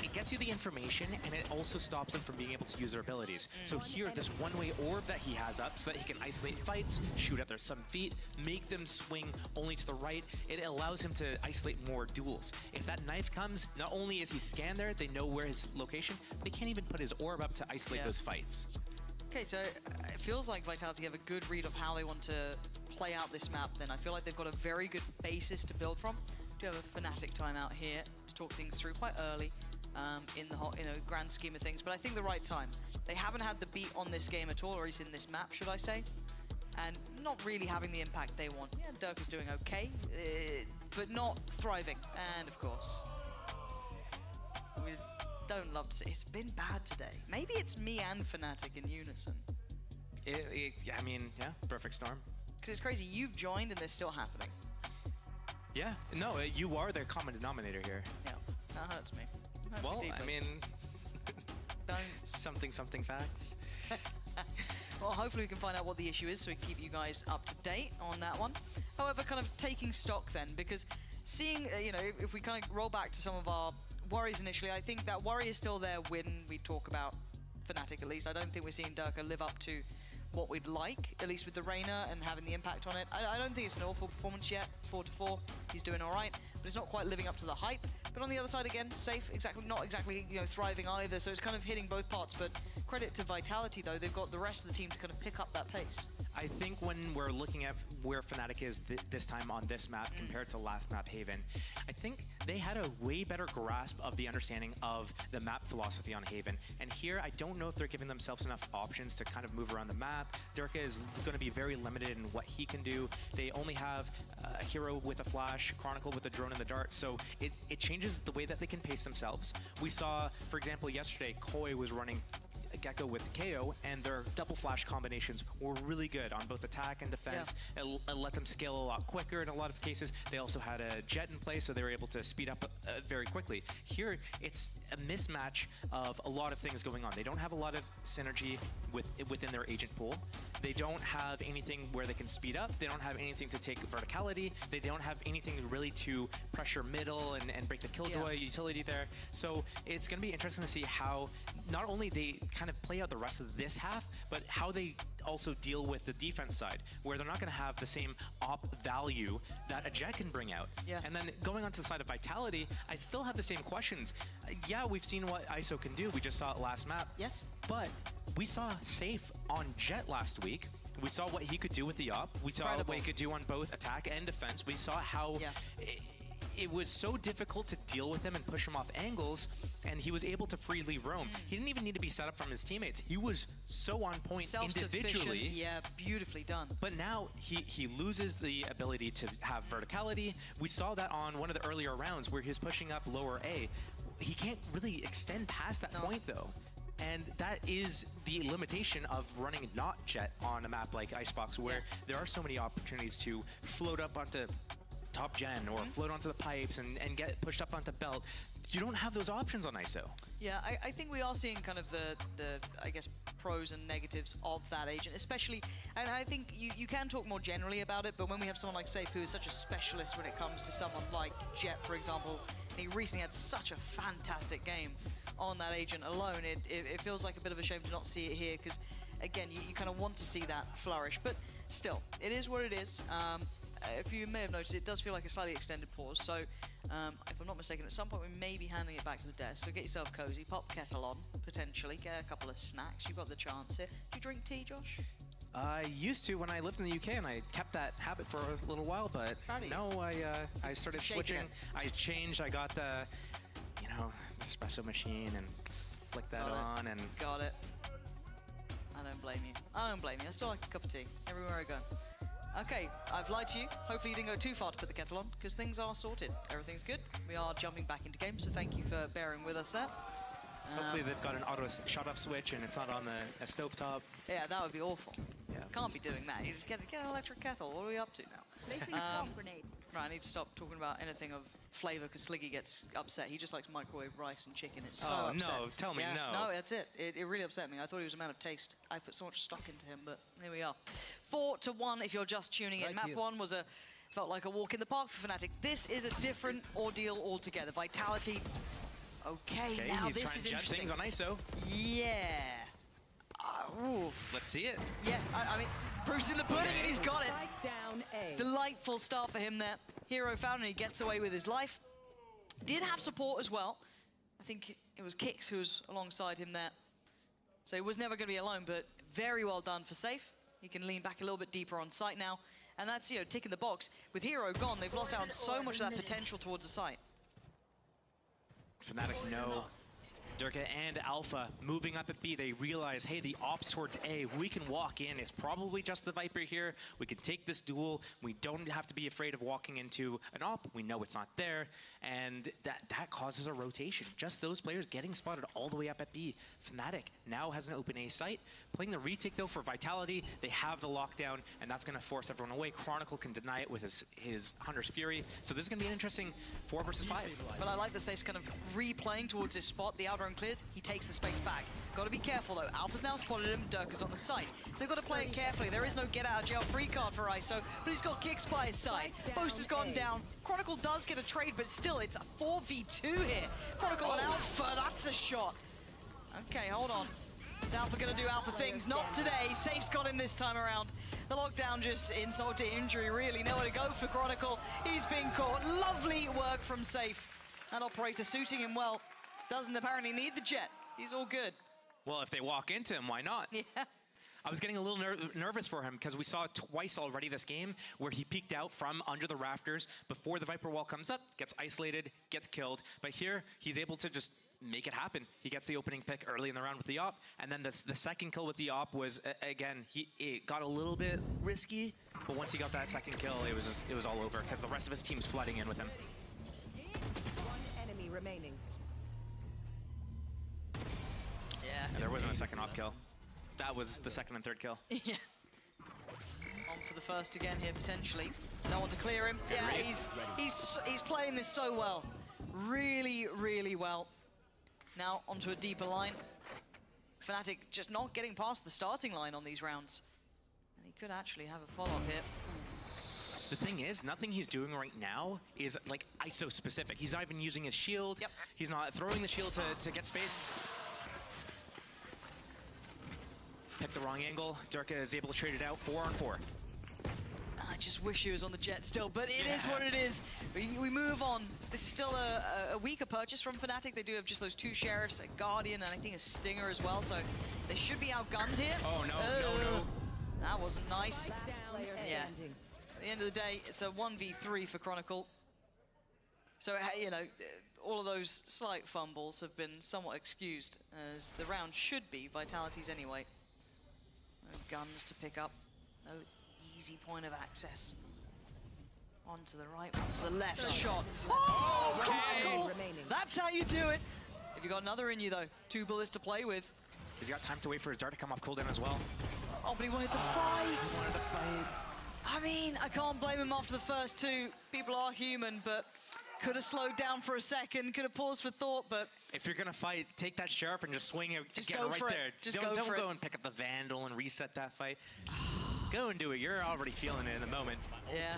it gets you the information, and it also stops them from being able to use their abilities. So here, this one-way orb that he has up so that he can isolate fights, shoot at their some feet, make them swing only to the right, it allows him to isolate more duels. If that knife comes, not only is he scanned there, they know where his location, they can't even put his orb up to isolate those fights. Okay, so it feels like Vitality have a good read of how they want to play out this map then. I feel like they've got a very good basis to build from. Do have a Fnatic timeout here to talk things through quite early in the grand scheme of things, but I think the right time. They haven't had the beat on this game at all, or at least in this map, should I say, and not really having the impact they want. Yeah, Dirk is doing okay, but not thriving, and of course, we don't love to see. It's been bad today. Maybe it's me and Fnatic in unison. I mean, yeah, perfect storm. Because it's crazy, you've joined and they're still happening. Yeah, no, you are their common denominator here. Yeah, that hurts me. Hurts Well, me I mean, don't. something facts. Well, hopefully we can find out what the issue is so we can keep you guys up to date on that one. However, kind of taking stock then, because seeing, you know, if we kind of roll back to some of our worries initially, I think that worry is still there when we talk about Fnatic at least. I don't think we're seeing Durka live up to what we'd like, at least with the Reyna and having the impact on it. I don't think it's an awful performance yet, 4-4. He's doing all right, but it's not quite living up to the hype. But on the other side again, safe, not exactly, you know, thriving either. So it's kind of hitting both parts. But credit to Vitality though, they've got the rest of the team to kind of pick up that pace. I think when we're looking at where Fnatic is this time on this map compared to last map Haven, I think they had a way better grasp of the understanding of the map philosophy on Haven. And here, I don't know if they're giving themselves enough options to kind of move around the map. Durka is going to be very limited in what he can do. They only have a hero with a flash, Chronicle with a drone and the dart, so it changes the way that they can pace themselves. We saw, for example, yesterday, Koi was running Gecko with KO, and their double flash combinations were really good on both attack and defense. It let them scale a lot quicker in a lot of cases. They also had a jet in place, so they were able to speed up very quickly. Here, it's a mismatch of a lot of things going on. They don't have a lot of synergy within their agent pool. They don't have anything where they can speed up. They don't have anything to take verticality. They don't have anything really to pressure middle and break the Killjoy utility there. So it's going to be interesting to see how not only they kind of play out the rest of this half, but how they also deal with the defense side, where they're not going to have the same op value that a Jet can bring out. And then going on to the side of Vitality, I still have the same questions. Yeah, we've seen what ISO can do. We just saw it last map. Yes. But we saw Safe on Jet last week. We saw what he could do with the op. We saw what he could do on both attack and defense. We saw how it was so difficult to deal with him and push him off angles, and he was able to freely roam. He didn't even need to be set up from his teammates. He was so on point individually. Yeah, beautifully done. But now he loses the ability to have verticality. We saw that on one of the earlier rounds where he was pushing up lower A. He can't really extend past that point though. And that is the limitation of running not Jet on a map like Icebox, where there are so many opportunities to float up onto top gen or float onto the pipes and get pushed up onto belt. You don't have those options on ISO. Yeah, I think we are seeing kind of the I guess, pros and negatives of that agent, especially, and I think you can talk more generally about it, but when we have someone like Safe who is such a specialist when it comes to someone like Jet, for example, he recently had such a fantastic game on that agent alone, it feels like a bit of a shame to not see it here, because again, you kind of want to see that flourish, but still, it is what it is. If you may have noticed, it does feel like a slightly extended pause, so if I'm not mistaken, at some point we may be handing it back to the desk, so get yourself cozy, pop kettle on, potentially, get a couple of snacks, you've got the chance here. Do you drink tea, Josh? I used to when I lived in the UK, and I kept that habit for a little while, but no, I started switching. I changed, I got the, you know, espresso machine and flick that on and... Got it. I don't blame you. I don't blame you. I still like a cup of tea everywhere I go. Okay, I've lied to you. Hopefully you didn't go too far to put the kettle on, because things are sorted. Everything's good. We are jumping back into game, so thank you for bearing with us there. Hopefully they've got an auto shut-off switch and it's not on a stovetop. Yeah, that would be awful. Yeah, can't be doing that. You just get an electric kettle. What are we up to now? Placing smoke grenade. Right, I need to stop talking about anything of flavour, because Sliggy gets upset. He just likes microwave rice and chicken. It's so upset. No, tell me no. No, that's it. It really upset me. I thought he was a man of taste. I put so much stock into him, but here we are. 4-1 if you're just tuning in. Map 1 was a felt like a walk in the park for Fnatic. This is a different ordeal altogether. Vitality, okay, now he's this trying is to judge interesting. things on ISO. Yeah. Let's see it. Yeah, I mean, Bruce in the pudding, and he's got it. Down A. Delightful start for him there. Hero found, and he gets away with his life. Did have support as well. I think it was Kix who was alongside him there. So he was never going to be alone, but very well done for Safe. He can lean back a little bit deeper on site now. And that's, you know, ticking the box. With Hero gone, they've lost out on so much of that potential towards the site. Fnatic know Durka and Alpha moving up at B. They realize, hey, the ops towards A, we can walk in. It's probably just the Viper here. We can take this duel. We don't have to be afraid of walking into an op. We know it's not there. And that causes a rotation. Just those players getting spotted all the way up at B. Fnatic now has an open A site. Playing the retake, though, for Vitality. They have the lockdown, and that's going to force everyone away. Chronicle can deny it with his Hunter's Fury. So this is going to be an interesting 4 versus 5. But I like the Safe's kind of replaying towards his spot. The outer and clears, he takes the space back. Got to be careful though. Alpha's now spotted him, Durka's on the site. So they've got to play it carefully. There is no get out of jail free card for ISO, but he's got Kicks by his side. Boast has gone down. Chronicle does get a trade, but still it's a 4v2 here. Chronicle and Alpha, that's a shot. Okay, hold on. Is Alpha going to do Alpha things? Not today. Safe's got him this time around. The lockdown just insult to injury, really. Nowhere to go for Chronicle. He's been caught. Lovely work from Safe. That operator suiting him well. Doesn't apparently need the jet. He's all good. Well, if they walk into him, why not? Yeah. I was getting a little nervous for him because we saw it twice already this game where he peeked out from under the rafters before the Viper wall comes up, gets isolated, gets killed. But here, he's able to just make it happen. He gets the opening pick early in the round with the op, and then the second kill with the op was, again, it got a little bit risky, but once he got that second kill, it was all over because the rest of his team's flooding in with him. One enemy remaining. Yeah. And there wasn't a second op kill. That was the second and third kill. Yeah. On for the first again here, potentially. Don't want to clear him. Yeah, he's playing this so well. Really, really well. Now onto a deeper line. Fnatic just not getting past the starting line on these rounds. And he could actually have a follow-up here. The thing is, nothing he's doing right now is like ISO specific. He's not even using his shield. Yep. He's not throwing the shield to get space. Pick the wrong angle. Durka is able to trade it out 4-on-4. I just wish he was on the jet still, but it is what it is. We move on. This is still a weaker purchase from Fnatic. They do have just those 2 sheriffs, a Guardian, and I think a Stinger as well, so they should be outgunned here. Oh, no, no. That wasn't nice. Yeah. At the end of the day, it's a 1v3 for Chronicle. So, you know, all of those slight fumbles have been somewhat excused, as the round should be Vitality's anyway. No guns to pick up. No easy point of access. On to the right, on to the left. Shot. Oh, Chronicle! That's how you do it. If you got another in you, though, 2 bullets to play with. He's got time to wait for his dart to come off cooldown as well. Oh, but he wanted the fight. I mean, I can't blame him after the first 2. People are human, but could have slowed down for a second, could have paused for thought, but... If you're going to fight, take that sheriff and just swing it just again go right for there. It. Just don't go go and pick up the Vandal and reset that fight. Go and do it. You're already feeling it in the moment. Yeah.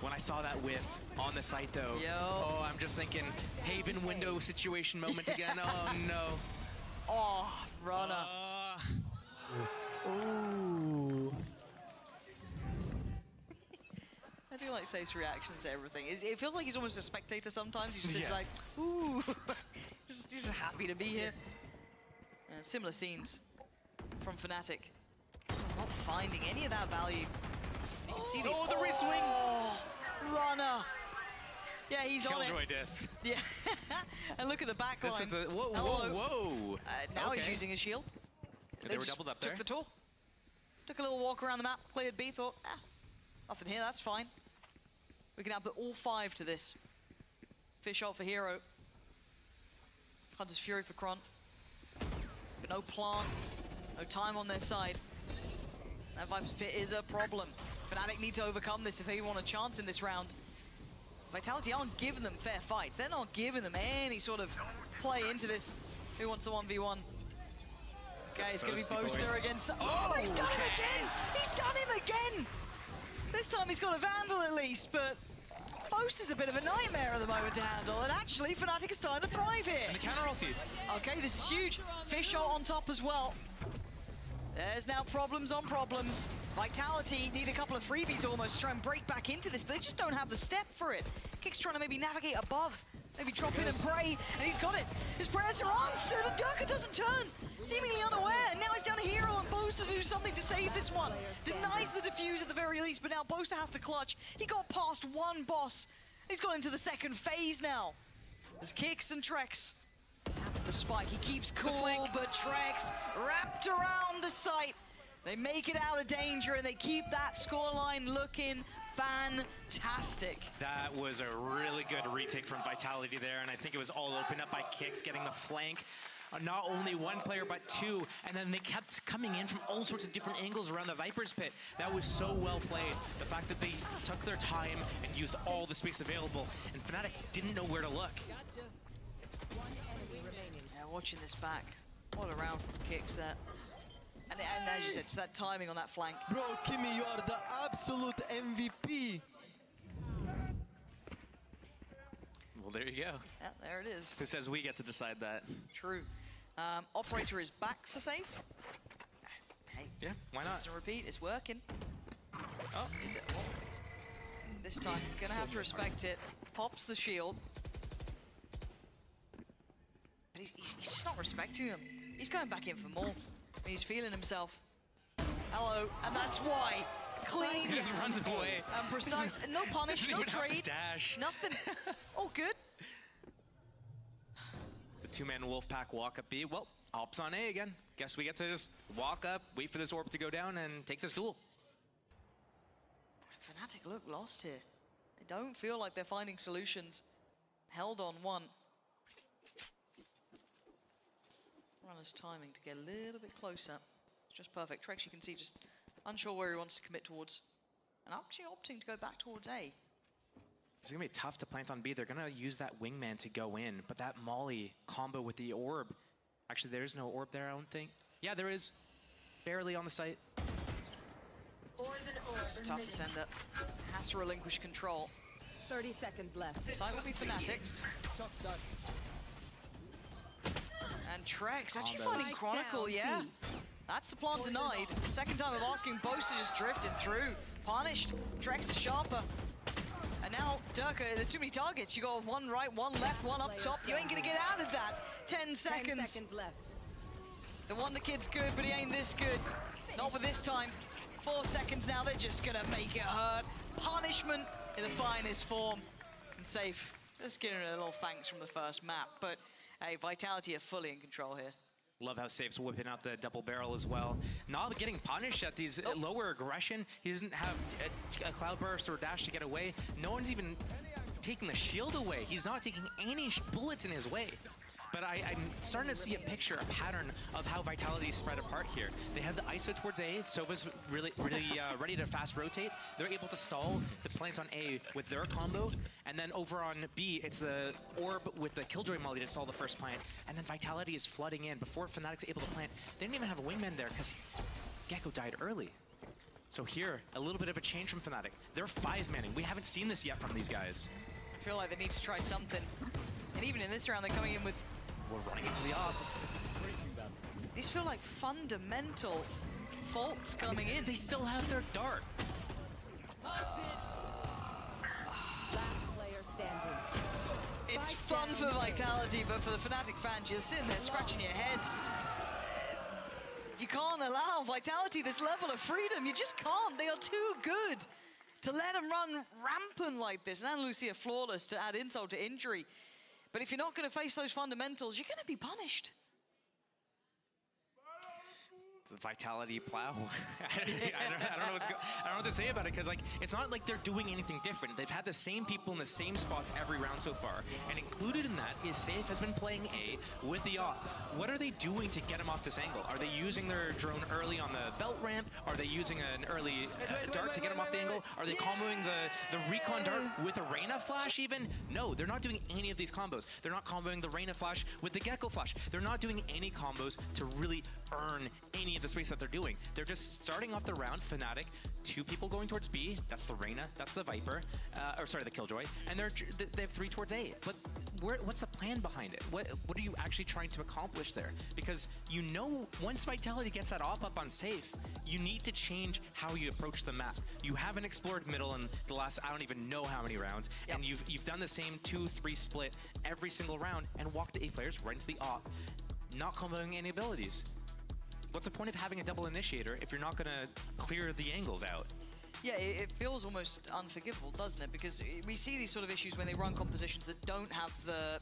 When I saw that whiff on the site, though, oh, I'm just thinking Haven window situation moment again. Oh, no. Oh, runner. Ooh. I do like Safe's reactions to everything. It feels like he's almost a spectator sometimes. He just sits like, ooh. just happy to be here. Similar scenes from Fnatic. So not finding any of that value. And you can see the wrist swing. Runner. Yeah, he's on it. Killjoy death. Yeah. And look at the back line. Whoa, whoa, whoa. Now he's using his shield. They were doubled up there. Took the tour. Took a little walk around the map, cleared B, thought, nothing here, that's fine. We can now put all 5 to this. Fish out for Hero. Hunter's Fury for Kron. But no plant, no time on their side. That Viper's Pit is a problem. Fnatic need to overcome this if they want a chance in this round. Vitality aren't giving them fair fights. They're not giving them any sort of play into this. Who wants a 1v1? Okay, it's going to be Boaster against... Oh, he's done him again! He's done him again! This time he's got a Vandal at least, but Boast is a bit of a nightmare at the moment to handle, and actually Fnatic is starting to thrive here. And the counter ulti. Okay, this is huge. Fish shot on top as well. There's now problems on problems. Vitality need a couple of freebies almost to try and break back into this, but they just don't have the step for it. Kick's trying to maybe navigate above, maybe drop in and pray, and he's got it. His prayers are answered, and Durka doesn't turn, seemingly unaware, and now he's down a hero and Boaster to do something to save this one. Denies the defuse at the very least, but now Boaster has to clutch. He got past one boss. He's got into the second phase now. There's Kicks and Trex. The spike, he keeps cool, but Trex wrapped around the site. They make it out of danger, and they keep that scoreline looking fantastic. That was a really good retake from Vitality there, and I think it was all opened up by Kicks getting the flank. Not only one player, but two, and then they kept coming in from all sorts of different angles around the Viper's pit. That was so well played. The fact that they took their time and used all the space available, and Fnatic didn't know where to look. Yeah, watching this back, all around Kicks there. And as you said, it's that timing on that flank. Bro, Kimi, you are the absolute MVP. Well, there you go. Yeah, there it is. Who says we get to decide that? True. Operator is back for safe. Hey. Yeah, why not? It's a repeat, it's working. Oh, is it? Oh. This time, gonna have to respect it. Pops the shield. But he's just not respecting them. He's going back in for more. He's feeling himself. Hello, and that's why. Clean. He just runs away. And precise. No punish, no trade. Dash. Nothing. All good. The two-man Wolfpack walk up B. Well, Ops on A again. Guess we get to just walk up, wait for this orb to go down, and take this duel. Fnatic look lost here. They don't feel like they're finding solutions. Held on one. Runner's timing to get a little bit closer. It's just perfect. Trex, you can see, just unsure where he wants to commit towards. And actually opting to go back towards A. It's going to be tough to plant on B. They're going to use that wingman to go in, but that Molly combo with the orb. Actually, there's no orb there, I don't think. Yeah, there is. Barely on the site. This is tough to send up. Has to relinquish control. 30 seconds left. Site will be Fnatic's. And Trex actually finding Chronicle, yeah. That's the plan denied. Second time of asking Boast to just drifting through. Punished. Trex is sharper. And now, Durka, there's too many targets. You got one right, one left, one up top. You ain't gonna get out of that. 10 seconds. 10 seconds left. The Wonder Kid's good, but he ain't this good. Not with this time. 4 seconds now, they're just gonna make it hurt. Punishment in the finest form. And safe. Just getting a little thanks from the first map, but hey, Vitality are fully in control here. Love how Safe's whipping out the double barrel as well. Not getting punished at these lower aggression. He doesn't have a cloud burst or dash to get away. No one's even taking the shield away. He's not taking any bullets in his way. But I'm starting to see a picture, a pattern of how Vitality is spread apart here. They have the ISO towards A. Sova's really ready to fast rotate. They're able to stall the plant on A with their combo. And then over on B, it's the orb with the Killjoy Molly to stall the first plant. And then Vitality is flooding in. Before Fnatic's able to plant, they didn't even have a wingman there because Gecko died early. So here, a little bit of a change from Fnatic. They're 5-manning. We haven't seen this yet from these guys. I feel like they need to try something. And even in this round, they're coming in with... We're running into the op. These feel like fundamental faults coming in. They still have their dart. It's fun for Vitality, but for the Fnatic fans, you're sitting there scratching your head. You can't allow Vitality this level of freedom. You just can't. They are too good to let them run rampant like this. And Lucia flawless to add insult to injury. But if you're not going to face those fundamentals, you're going to be punished. The Vitality plow. I don't know what to say about it, because like it's not like they're doing anything different. They've had the same people in the same spots every round so far, and included in that is Safe has been playing A with the op. What are they doing to get him off this angle? Are they using their drone early on the belt ramp? Are they using an early dart to get him off the angle? Are they comboing the recon dart with a Reyna flash even? No, they're not doing any of these combos. They're not comboing the Reyna flash with the Gecko flash. They're not doing any combos to really earn any of the space that they're doing. They're just starting off the round, Fnatic, 2 people going towards B, that's the Reyna, that's the Viper, or sorry, the Killjoy, and they have 3 towards A. But what's the plan behind it? What are you actually trying to accomplish there? Because you know, once Vitality gets that op up on safe, you need to change how you approach the map. You haven't explored middle in the last, I don't even know how many rounds, and you've done the same 2-3 split every single round and walked the A players right into the op, not comboing any abilities. What's the point of having a double initiator if you're not going to clear the angles out? Yeah, it feels almost unforgivable, doesn't it? Because we see these sort of issues when they run compositions that don't have the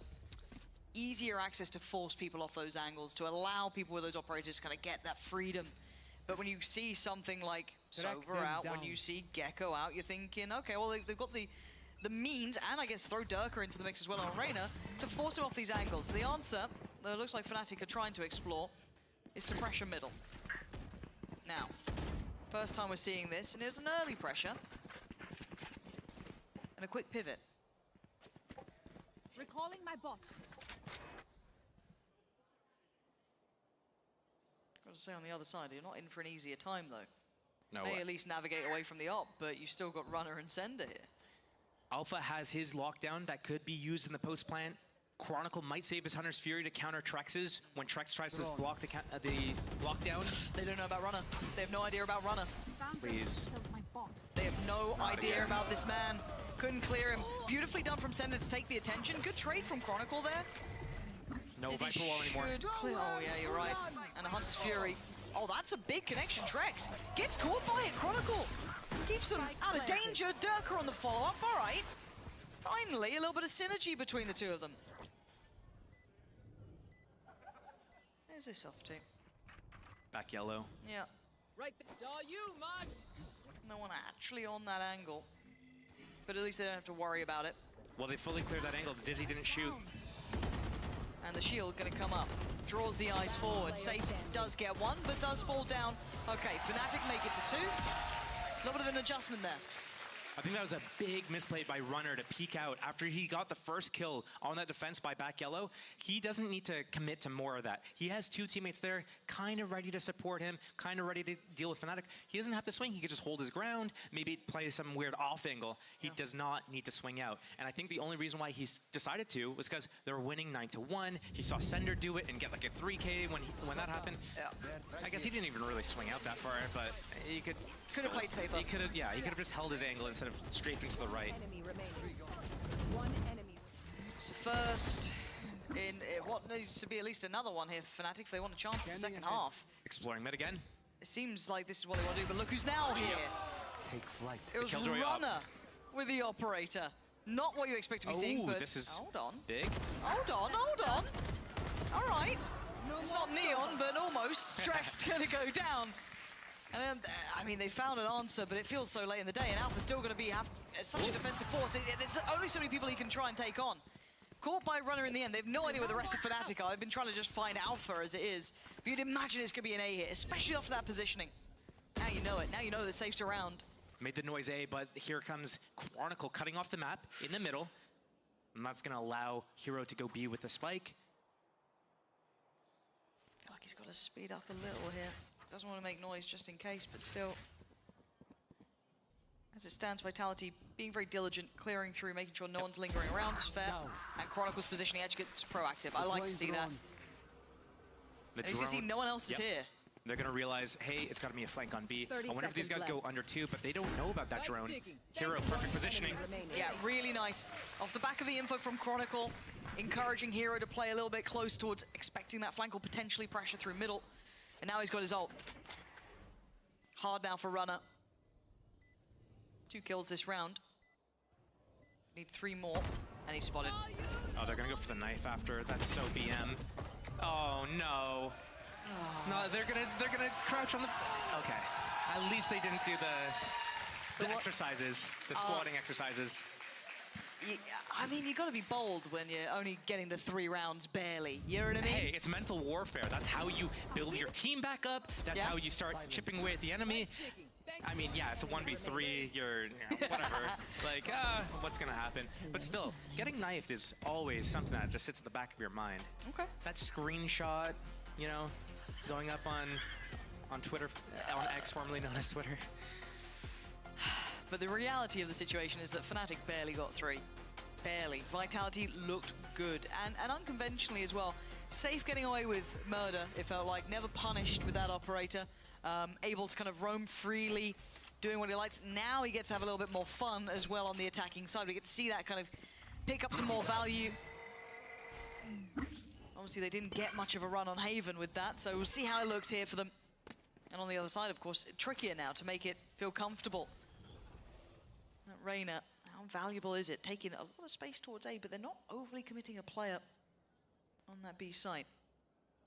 easier access to force people off those angles, to allow people with those operators to kind of get that freedom. But when you see something like Sova out, when you see Gecko out, you're thinking, okay, well, they've got the means, and I guess throw Durka into the mix as well on Reyna, to force him off these angles. The answer, that looks like Fnatic are trying to explore, is to pressure middle. Now, first time we're seeing this, and it was an early pressure. And a quick pivot. Recalling my bot. Got to say on the other side, you're not in for an easier time though. No May way. at least navigate away from the op, but you still got Runner and Sender here. Alpha has his lockdown that could be used in the post plant. Chronicle might save his Hunter's Fury to counter Trex's when Trex tries to block the lockdown. They don't know about Runner. They have no idea about Runner. Please. They have no idea about this man. Couldn't clear him. Beautifully done from Sender to take the attention. Good trade from Chronicle there. No Viper wall anymore. Clear. Oh yeah, you're right. And a Hunt's Fury. Oh, that's a big connection. Trex gets caught by it. Chronicle keeps him out of danger. Durka on the follow-up. All right. Finally, a little bit of synergy between the two of them. There's this off team. Back yellow. Yeah. Right, saw you, Mosh. No one actually on that angle, but at least they don't have to worry about it. Well, they fully cleared that angle. Dizzy didn't shoot. And the shield gonna come up. Draws the eyes forward. Safe does get one, but does fall down. Okay, Fnatic make it to 2. A little bit of an adjustment there. I think that was a big misplay by Runner to peek out. After he got the first kill on that defense by back yellow, he doesn't need to commit to more of that. He has 2 teammates there, kind of ready to support him, kind of ready to deal with Fnatic. He doesn't have to swing. He could just hold his ground, maybe play some weird off angle. He does not need to swing out. And I think the only reason why he decided to was because they're winning 9-1. He saw Sender do it and get like a 3K when that happened. Yeah. I guess he didn't even really swing out that far, but he could have played safer. He could have just held his angle instead of strafing to the right. One enemy. So first, in what needs to be at least another one here for Fnatic if they want a chance in the second half. Exploring mid again. It seems like this is what they want to do, but look who's now here. Take flight. It was Runner with the operator. Not what you expect to be seeing, but this is hold on. Big. Hold on. All right. It's not Neon, but almost. Trex gonna go down. And I mean, they found an answer, but it feels so late in the day, and Alpha's still going to have such a defensive force. There's only so many people he can try and take on. Caught by Runner in the end. They have no idea where the rest of Fnatic are. They've been trying to just find Alpha as it is. But you'd imagine it's going to be an A here, especially after that positioning. Now you know it. Now you know the safe's around. Made the noise A, but here comes Chronicle cutting off the map in the middle. And that's going to allow Hero to go B with the spike. I feel like he's got to speed up a little here. Doesn't want to make noise just in case, but still. As it stands, Vitality being very diligent, clearing through, making sure no one's lingering around is fair. And Chronicle's positioning edge gets proactive. I like to see that. And as you can see, no one else is here. They're going to realize, hey, it's got to be a flank on B. I wonder if these guys go under 2, but they don't know about that drone. Hero, perfect positioning. Yeah, really nice. Off the back of the info from Chronicle, encouraging Hero to play a little bit close towards expecting that flank will potentially pressure through middle. And now he's got his ult. Hard now for Runner. 2 kills this round. Need 3 more, and he's spotted. Oh, they're going to go for the knife after. That's so BM. Oh, no. No, they're gonna crouch on the... Okay. At least they didn't do the exercises, the squatting exercises. I mean, you got to be bold when you're only getting to 3 rounds barely. You know what I mean? Hey, it's mental warfare. That's how you build your team back up. That's how you start chipping away at the enemy. I mean, yeah, it's a 1v3. You're, whatever. Like, what's gonna happen? But still, getting knifed is always something that just sits at the back of your mind. Okay. That screenshot, you know, going up on Twitter, on X, formerly known as Twitter. But the reality of the situation is that Fnatic barely got 3. Barely. Vitality looked good, and unconventionally as well. Safe getting away with murder, it felt like. Never punished with that operator. Able to kind of roam freely, doing what he likes. Now he gets to have a little bit more fun as well on the attacking side. We get to see that kind of pick up some more value. Obviously, they didn't get much of a run on Haven with that, so we'll see how it looks here for them. And on the other side, of course, trickier now to make it feel comfortable. That Reyna, how valuable is it? Taking a lot of space towards A, but they're not overly committing a player on that B site.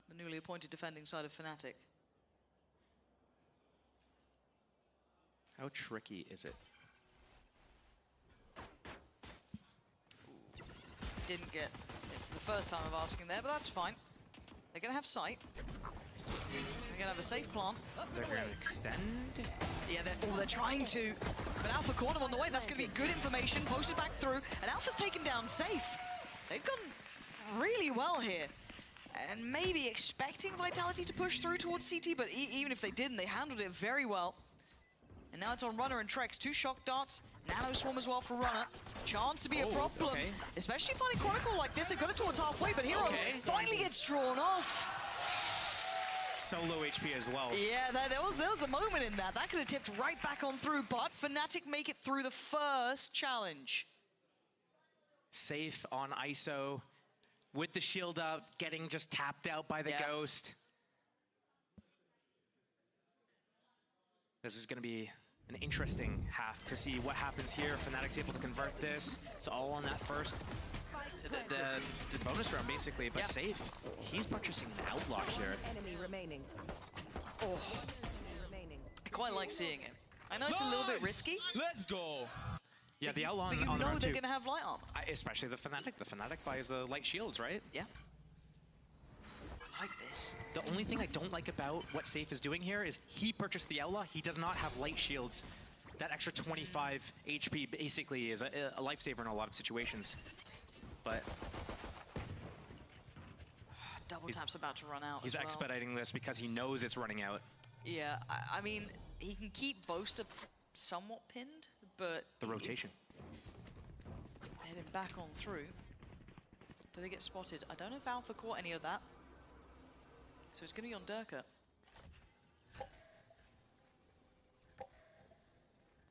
The newly appointed defending side of Fnatic. How tricky is it? Didn't get it for the first time of asking there, but that's fine. They're going to have sight. They're going to have a safe plant. They're going to extend. Yeah, they're trying to. But Alpha caught him on the way. That's going to be good information. Posted back through. And Alpha's taken down safe. They've gone really well here. And maybe expecting Vitality to push through towards CT, but even if they didn't, they handled it very well. And now it's on Runner and Trex. 2 shock darts. Nano Swarm as well for Runner. Chance to be a problem. Okay. Especially finding Chronicle like this. They've got it towards halfway, but Hero finally gets drawn off. So low HP as well. Yeah, there was a moment in that. That could have tipped right back on through, but Fnatic make it through the first challenge. Safe on ISO. With the shield up, getting just tapped out by the Ghost. This is going to be an interesting half to see what happens here. Fnatic's able to convert this. It's all on that first, the bonus round basically, but Safe, he's purchasing an Outlaw here. Enemy remaining. Oh, I quite like seeing it. I know it's a little bit risky. Let's go. Yeah, the Outlaw but you on know round they're 2. going to have light armor. Especially the Fnatic. The Fnatic buys the light shields, right? Yeah. I like this. The only thing I don't like about what Safe is doing here is he purchased the Outlaw. He does not have light shields. That extra 25 HP basically is a lifesaver in a lot of situations. But Double tap's about to run out. He's as well. expediting this because he knows it's running out. Yeah, I mean, he can keep Boaster somewhat pinned, but The rotation. Heading back on through. Do they get spotted? I don't know if Alpha caught any of that. So it's going to be on Durka.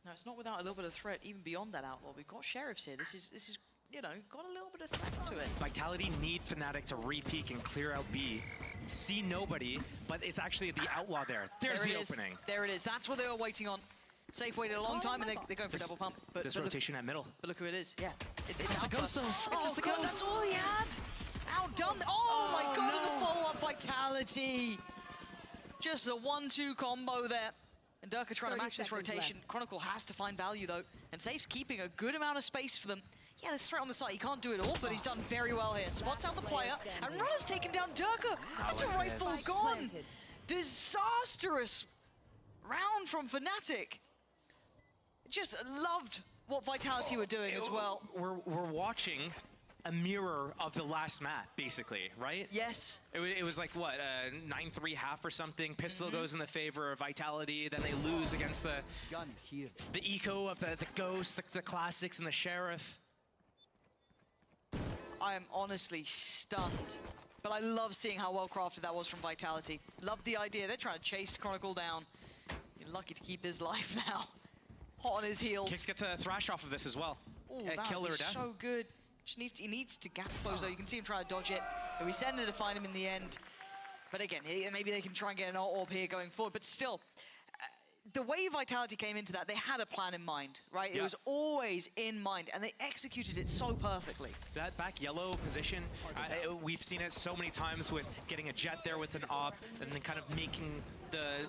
No, it's not without a little bit of threat, even beyond that Outlaw. We've got Sheriffs here. This is you know, got a little bit of threat to it. Vitality need Fnatic to re-peek and clear out B. See nobody, but it's actually the Outlaw there. There's the opening. There it is. That's what they were waiting on. Safe waited a long time, and they're going for double pump. But this rotation at middle. But look who it is. Yeah. It's just the Ghost, though. It's just the Ghost. That's all he had. Outdone. Oh my God, and the follow-up Vitality. Just a 1-2 combo there. And Durka trying to match this rotation. Chronicle has to find value, though. And Safe's keeping a good amount of space for them. Yeah, there's threat on the side. He can't do it all, but he's done very well here. Spots out the player, and Runner's taken down Durka. That's a rifle gone. Disastrous round from Fnatic. Just loved what Vitality were doing as well. We're watching a mirror of the last map, basically, right? Yes. It was like, what, 9-3 half or something. Pistol goes in the favor of Vitality. Then they lose against the eco of the Ghost, the Classics, and the Sheriff. I am honestly stunned. But I love seeing how well crafted that was from Vitality. Love the idea. They're trying to chase Chronicle down. You're lucky to keep his life now. Hot on his heels. Kix gets a thrash off of this as well. Oh, that killer was death. so good. He needs to gap close though. You can see him trying to dodge it. But we send it to find him in the end. But again, maybe they can try and get an orb here going forward. But still, the way Vitality came into that, they had a plan in mind, right? It was always in mind, and they executed it so perfectly. That back yellow position, we've seen it so many times with getting a Jet there with an op, and then kind of making the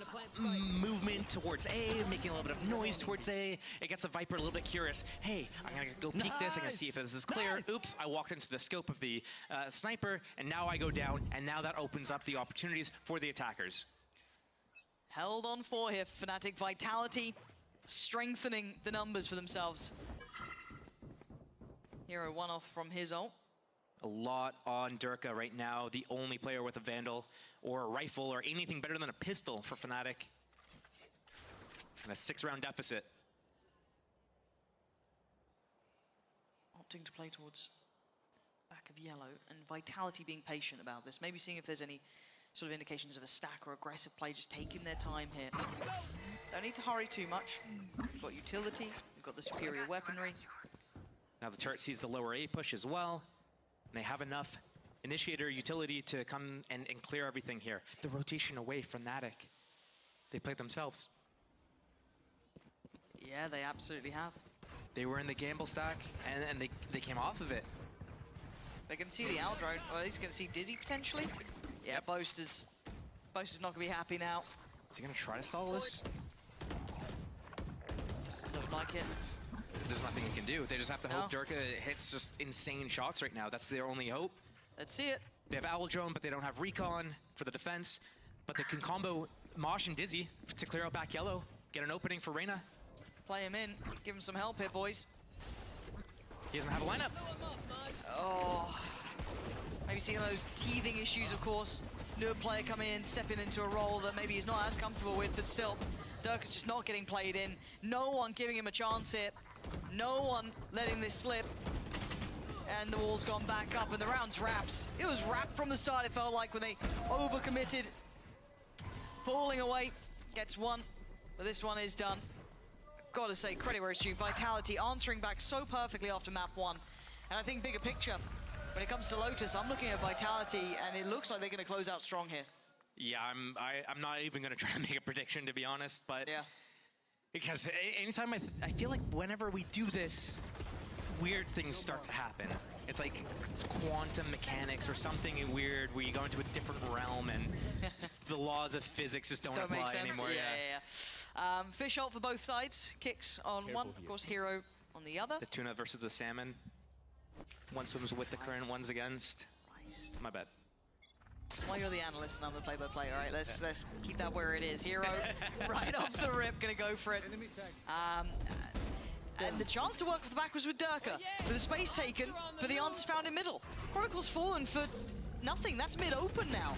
movement towards A, making a little bit of noise towards A. It gets a Viper a little bit curious. Hey, I'm gonna go peek this, I'm gonna see if this is clear. Oops, I walked into the scope of the sniper, and now I go down, and now that opens up the opportunities for the attackers. Held on for here, Fnatic. Vitality strengthening the numbers for themselves. Hero one off from his ult. A lot on Durka right now, the only player with a Vandal or a rifle or anything better than a pistol for Fnatic. And a 6-round deficit. Opting to play towards back of yellow, and Vitality being patient about this. Maybe seeing if there's any sort of indications of a stack or aggressive play, just taking their time here. Don't need to hurry too much. We've got utility, we've got the superior weaponry. Now the turret sees the lower A push as well. And they have enough initiator utility to come and clear everything here. The rotation away from Fnatic. They played themselves. Yeah, they absolutely have. They were in the gamble stack, and they came off of it. They can see the out drone, or at least can see Dizzy potentially. Yeah, Boast is not gonna be happy now. Is he gonna try to stall this? Doesn't look like it. There's nothing he can do. They just have to hope Durka hits just insane shots right now. That's their only hope. Let's see it. They have Owl Drone, but they don't have Recon for the defense. But they can combo Mosh and Dizzy to clear out back yellow. Get an opening for Reyna. Play him in. Give him some help here, boys. He doesn't have a lineup. Oh. Maybe seeing those teething issues, of course. New player coming in, stepping into a role that maybe he's not as comfortable with, but still, Durka's just not getting played in. No one giving him a chance here. No one letting this slip. And the wall's gone back up, and the round's wraps. It was wrapped from the start, it felt like, when they overcommitted. Falling away, gets one, but this one is done. Gotta say, credit where it's due. Vitality answering back so perfectly after map 1. And I think bigger picture, when it comes to Lotus, I'm looking at Vitality, and it looks like they're gonna close out strong here. Yeah, I'm not even gonna try to make a prediction, to be honest, but yeah. Because anytime I feel like whenever we do this, weird things start to happen. It's like quantum mechanics or something weird where you go into a different realm and the laws of physics just don't apply make sense anymore. Yeah. Fish ult for both sides. Kicks on one, of course, Hero on the other. The tuna versus the salmon. One swims with the current, one's against. My bad. Well, you're the analyst and I'm the play-by-play, all right? Let's keep that where it is. Hero, right off the rip, gonna go for it. And the chance to work off the back was with Durka. With the space taken, but the answer's found in middle. Chronicle's fallen for nothing. That's mid-open now.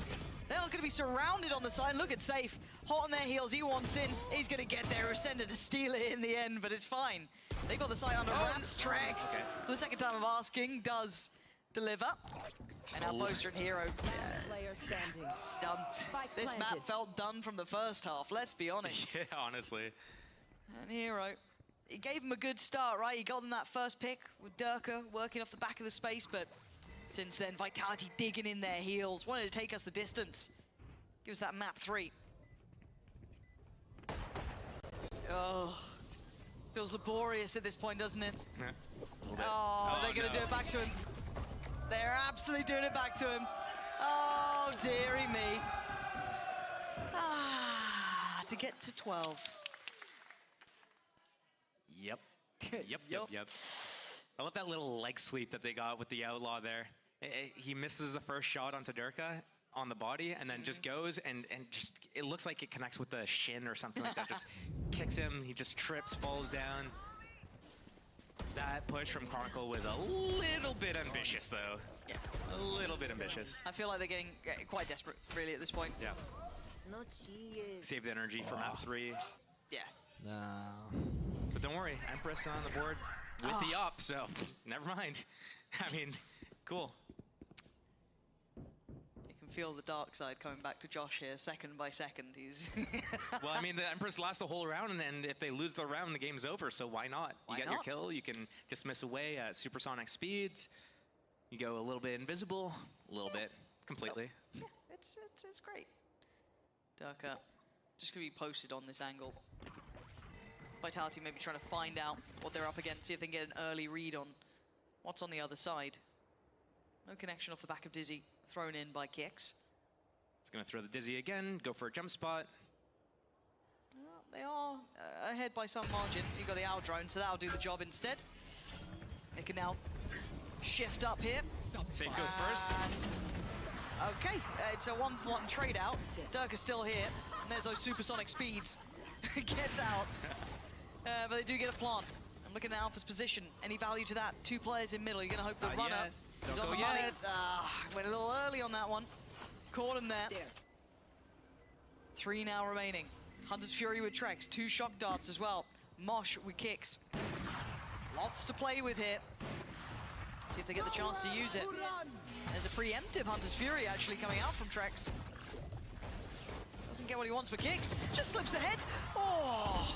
They're going to be surrounded on the side. Look at Safe. Hot on their heels. He wants in. He's going to get there. Ascender to steal it in the end, but it's fine. They got the site under wraps. Trex, for the second time of asking, does deliver. And now Poster and Hero. It's done. This map felt done from the first half, let's be honest. Yeah, honestly. And Hero, it gave him a good start, right? He got them that first pick with Durka working off the back of the space, but since then, Vitality digging in their heels, wanted to take us the distance. Give us that map 3. Oh, feels laborious at this point, doesn't it? Yeah, a little bit. Oh, they're gonna do it back to him. They're absolutely doing it back to him. Oh, dearie me. Ah, to get to 12. Yep. Yep. I love that little leg sweep that they got with the Outlaw there. He misses the first shot onto Durka on the body and then just goes and just, it looks like it connects with the shin or something like that. Just kicks him, he just trips, falls down. That push from Chronicle was a little bit ambitious though. Yeah. A little bit ambitious. I feel like they're getting quite desperate, really, at this point. Yeah. Save the energy for map 3. Yeah. No. But don't worry, Empress on the board with the up, so never mind. I mean, cool. You can feel the dark side coming back to Josh here, second by second. He's well, I mean, the Empress lasts the whole round, and if they lose the round, the game's over, so why not? You get your kill, you can dismiss away at supersonic speeds. You go a little bit invisible, a little bit completely. Yeah, it's great. Durka just gonna be posted on this angle. Vitality maybe trying to find out what they're up against, see if they can get an early read on what's on the other side. No connection off the back of Dizzy, thrown in by Kix. He's gonna throw the Dizzy again, go for a jump spot. Well, they are ahead by some margin. You've got the Owl Drone, so that'll do the job instead. They can now shift up here. Safe goes first. Okay, it's a 1-for-1 trade out. Durka's still here, and there's those supersonic speeds. Gets out. But they do get a plant. I'm looking at Alpha's position. Any value to that? 2 players in middle. You're going to hope the runner He's Don't on go the money. yet. Went a little early on that one. Caught him there. 3 now remaining. Hunter's Fury with Trex, 2 shock darts as well. Mosh with kicks. Lots to play with here. See if they get the chance to use it. There's a preemptive Hunter's Fury actually coming out from Trex. Doesn't get what he wants with kicks. Just slips ahead. Oh!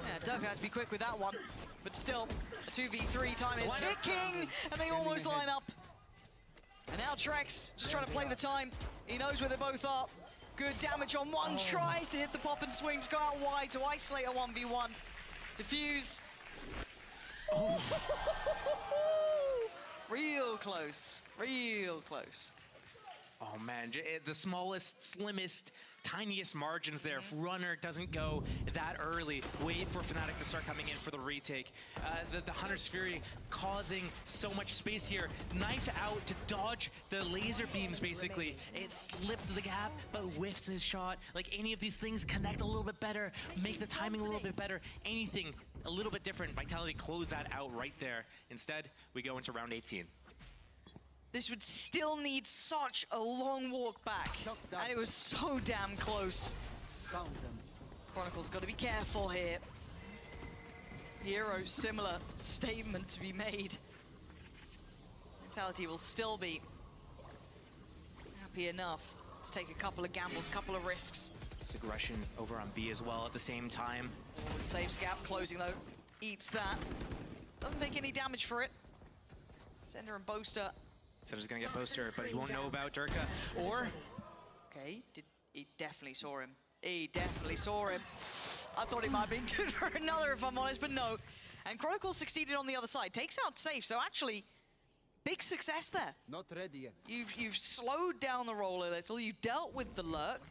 Yeah, Doug had to be quick with that one. But still, a 2v3 time is ticking, and they almost line up. And now Trex just trying to play the time. He knows where they both are. Good damage on one, tries to hit the pop and swings, go out wide to isolate a 1v1. Diffuse. Oh. Real close, real close. Oh man, the smallest, slimmest, tiniest margins there. If Runner doesn't go that early, wait for Fnatic to start coming in for the retake. The Hunter's Fury causing so much space here. Knife out to dodge the laser beams, basically. It slipped the gap, but whiffs his shot. Like any of these things connect a little bit better, make the timing a little bit better, anything a little bit different. Vitality close that out right there. Instead, we go into round 18. This would still need such a long walk back, and it was so damn close. Chronicle's got to be careful here. Hero, similar statement to be made. Vitality will still be happy enough to take a couple of gambles, couple of risks. It's aggression over on B as well at the same time. Forward saves gap, closing though, eats that. Doesn't take any damage for it. Sender and Boaster. Sender's gonna get Boaster, but he won't know about Durka. Or... Okay, he definitely saw him. He definitely saw him. I thought he might have been good for another, if I'm honest, but no. And Chronicle succeeded on the other side. Takes out safe, so actually, big success there. Not ready yet. You've slowed down the roll a little. You dealt with the lurk.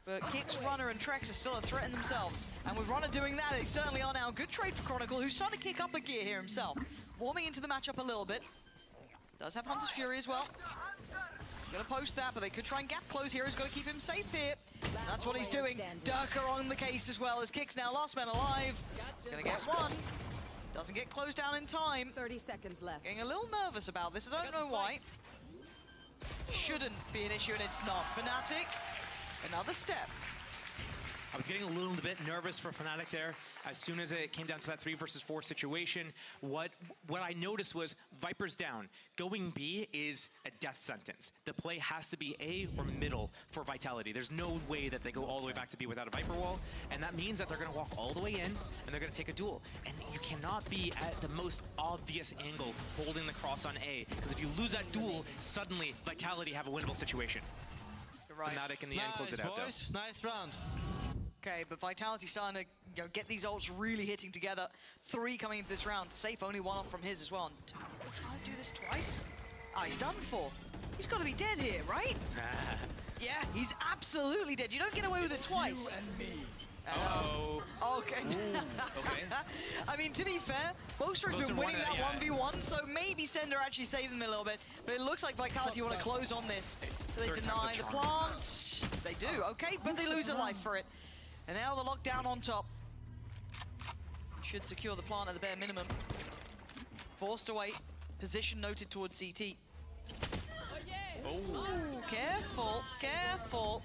But Kicks, Runner, and Trex are still a threat in themselves. And with Runner doing that, they certainly are now. Good trade for Chronicle, who's starting to kick up a gear here himself. Warming into the matchup a little bit. Does have Hunter's Fury as well. Gonna post that, but they could try and gap close. Hero's got to keep him safe here. That's what he's doing. Durka on the case as well as Kicks now last man alive. Gonna get one. Doesn't get closed down in time. 30 seconds left. Getting a little nervous about this. I don't know why. Shouldn't be an issue, and it's not. Fnatic, another step. I was getting a little bit nervous for Fnatic there. As soon as it came down to that 3 versus 4 situation, what I noticed was Viper's down. Going B is a death sentence. The play has to be A or middle for Vitality. There's no way that they go all the way back to B without a Viper wall, and that means that they're gonna walk all the way in, and they're gonna take a duel. And you cannot be at the most obvious angle holding the cross on A, because if you lose that duel, suddenly Vitality have a winnable situation. Right. Fnatic in the end close it out though. Nice round. Okay, but Vitality starting to get these ults really hitting together. 3 coming into this round. Safe only 1 off from his as well. And trying to do this twice? Oh, he's done for. He's got to be dead here, right? Yeah, he's absolutely dead. You don't get away with it twice. You and me. Oh. Okay. Okay. I mean, to be fair, Boaster has been winning that 1v1, so maybe Sender actually saved them a little bit. But it looks like Vitality want to close on this. So they deny the plant. They do, okay, but they lose a life for it. And now the lockdown on top. Should secure the plant at the bare minimum. Forced away. Position noted towards CT. Oh, careful, careful.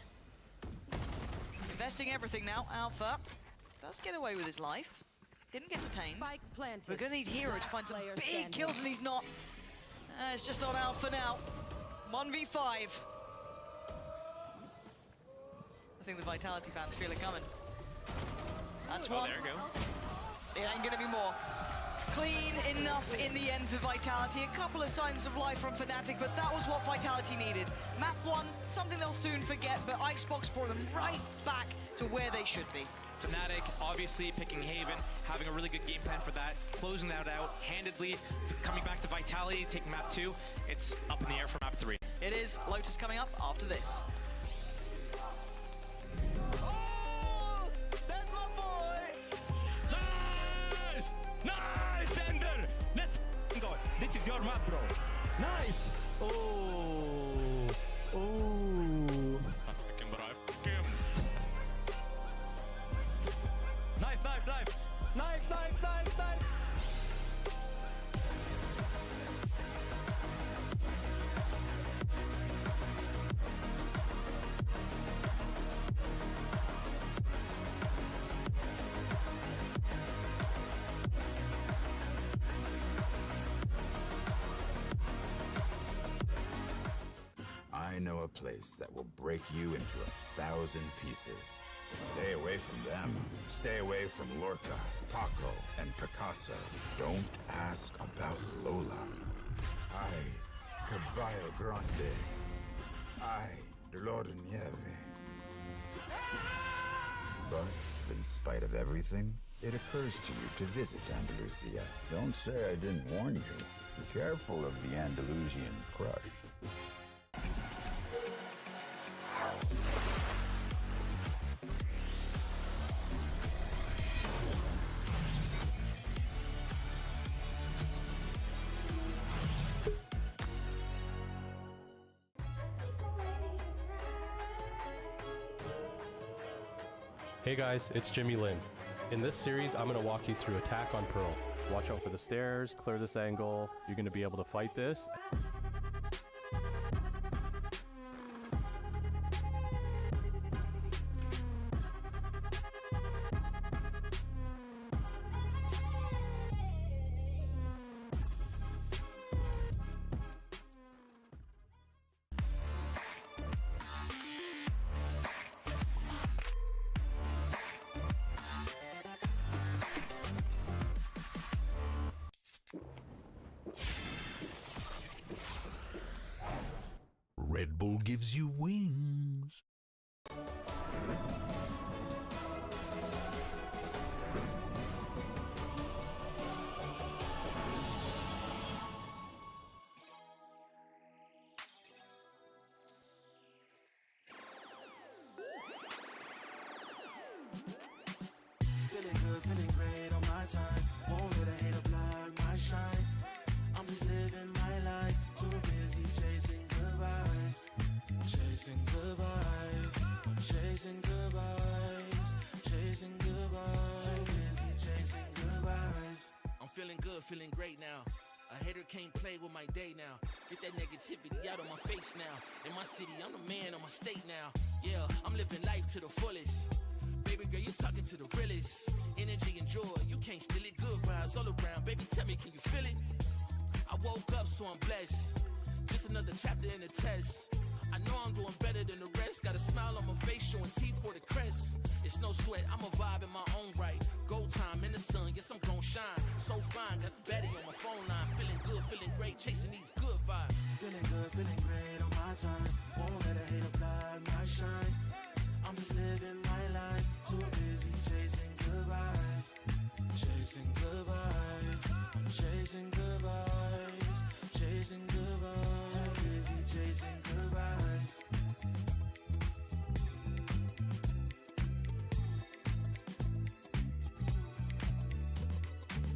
Investing everything now. Alpha does get away with his life. Didn't get detained. We're going to need Hero to find some big kills, and he's not. It's just on Alpha now. 1v5. I think the Vitality fans feel it coming. That's one. There you go. It ain't going to be more. Clean enough in the end for Vitality. A couple of signs of life from Fnatic, but that was what Vitality needed. Map 1, something they'll soon forget, but Icebox brought them right back to where they should be. Fnatic obviously picking Haven, having a really good game plan for that, closing that out handedly, coming back to Vitality, taking map 2. It's up in the air for map 3. It is. Lotus coming up after this. Oh, that's my boy! Nice! Nice, Ender! Let's go. This is your map, bro. Nice! Oh! Oh! Knife, knife, knife! Knife, knife, knife, knife! I know a place that will break you into 1,000 pieces. Stay away from them. Stay away from Lorca, Paco, and Picasso. Don't ask about Lola. Ay, Caballo Grande. Ay, Dolor de Nieve. But in spite of everything, it occurs to you to visit Andalusia. Don't say I didn't warn you. Be careful of the Andalusian crush. Hey guys, it's Jimmy Lin. In this series, I'm going to walk you through Attack on Pearl. Watch out for the stairs, clear this angle. You're going to be able to fight this. Red Bull gives you wings. Feeling good, feeling great on my time. Won't let a hater block my shine. I'm just living my life. Too busy chasing good vibes. Chasing good vibes. Chasing good vibes. Chasing good vibes. Too busy chasing good vibes. I'm feeling good, feeling great now. A hater can't play with my day now. Get that negativity out of my face now. In my city, I'm the man of my state now. Yeah, I'm living life to the fullest. Baby girl, you're talking to the realest. Energy and joy, you can't steal it. Good vibes all around. Baby, tell me, can you feel it? I woke up, so I'm blessed. Just another chapter in the test. I know I'm doing better than the rest. Got a smile on my face, showing teeth for the crest. It's no sweat, I'm a vibe in my own right. Go time in the sun, yes, I'm gon' shine. So fine, got a baddie on my phone line. Feeling good, feeling great, chasing these good vibes. Feeling good, feeling great on my time. Won't let a hater block my shine. I'm just living my life. Too busy chasing good vibes. Chasing good vibes. Chasing good vibes. Chasing good vibes. Too busy chasing good vibes.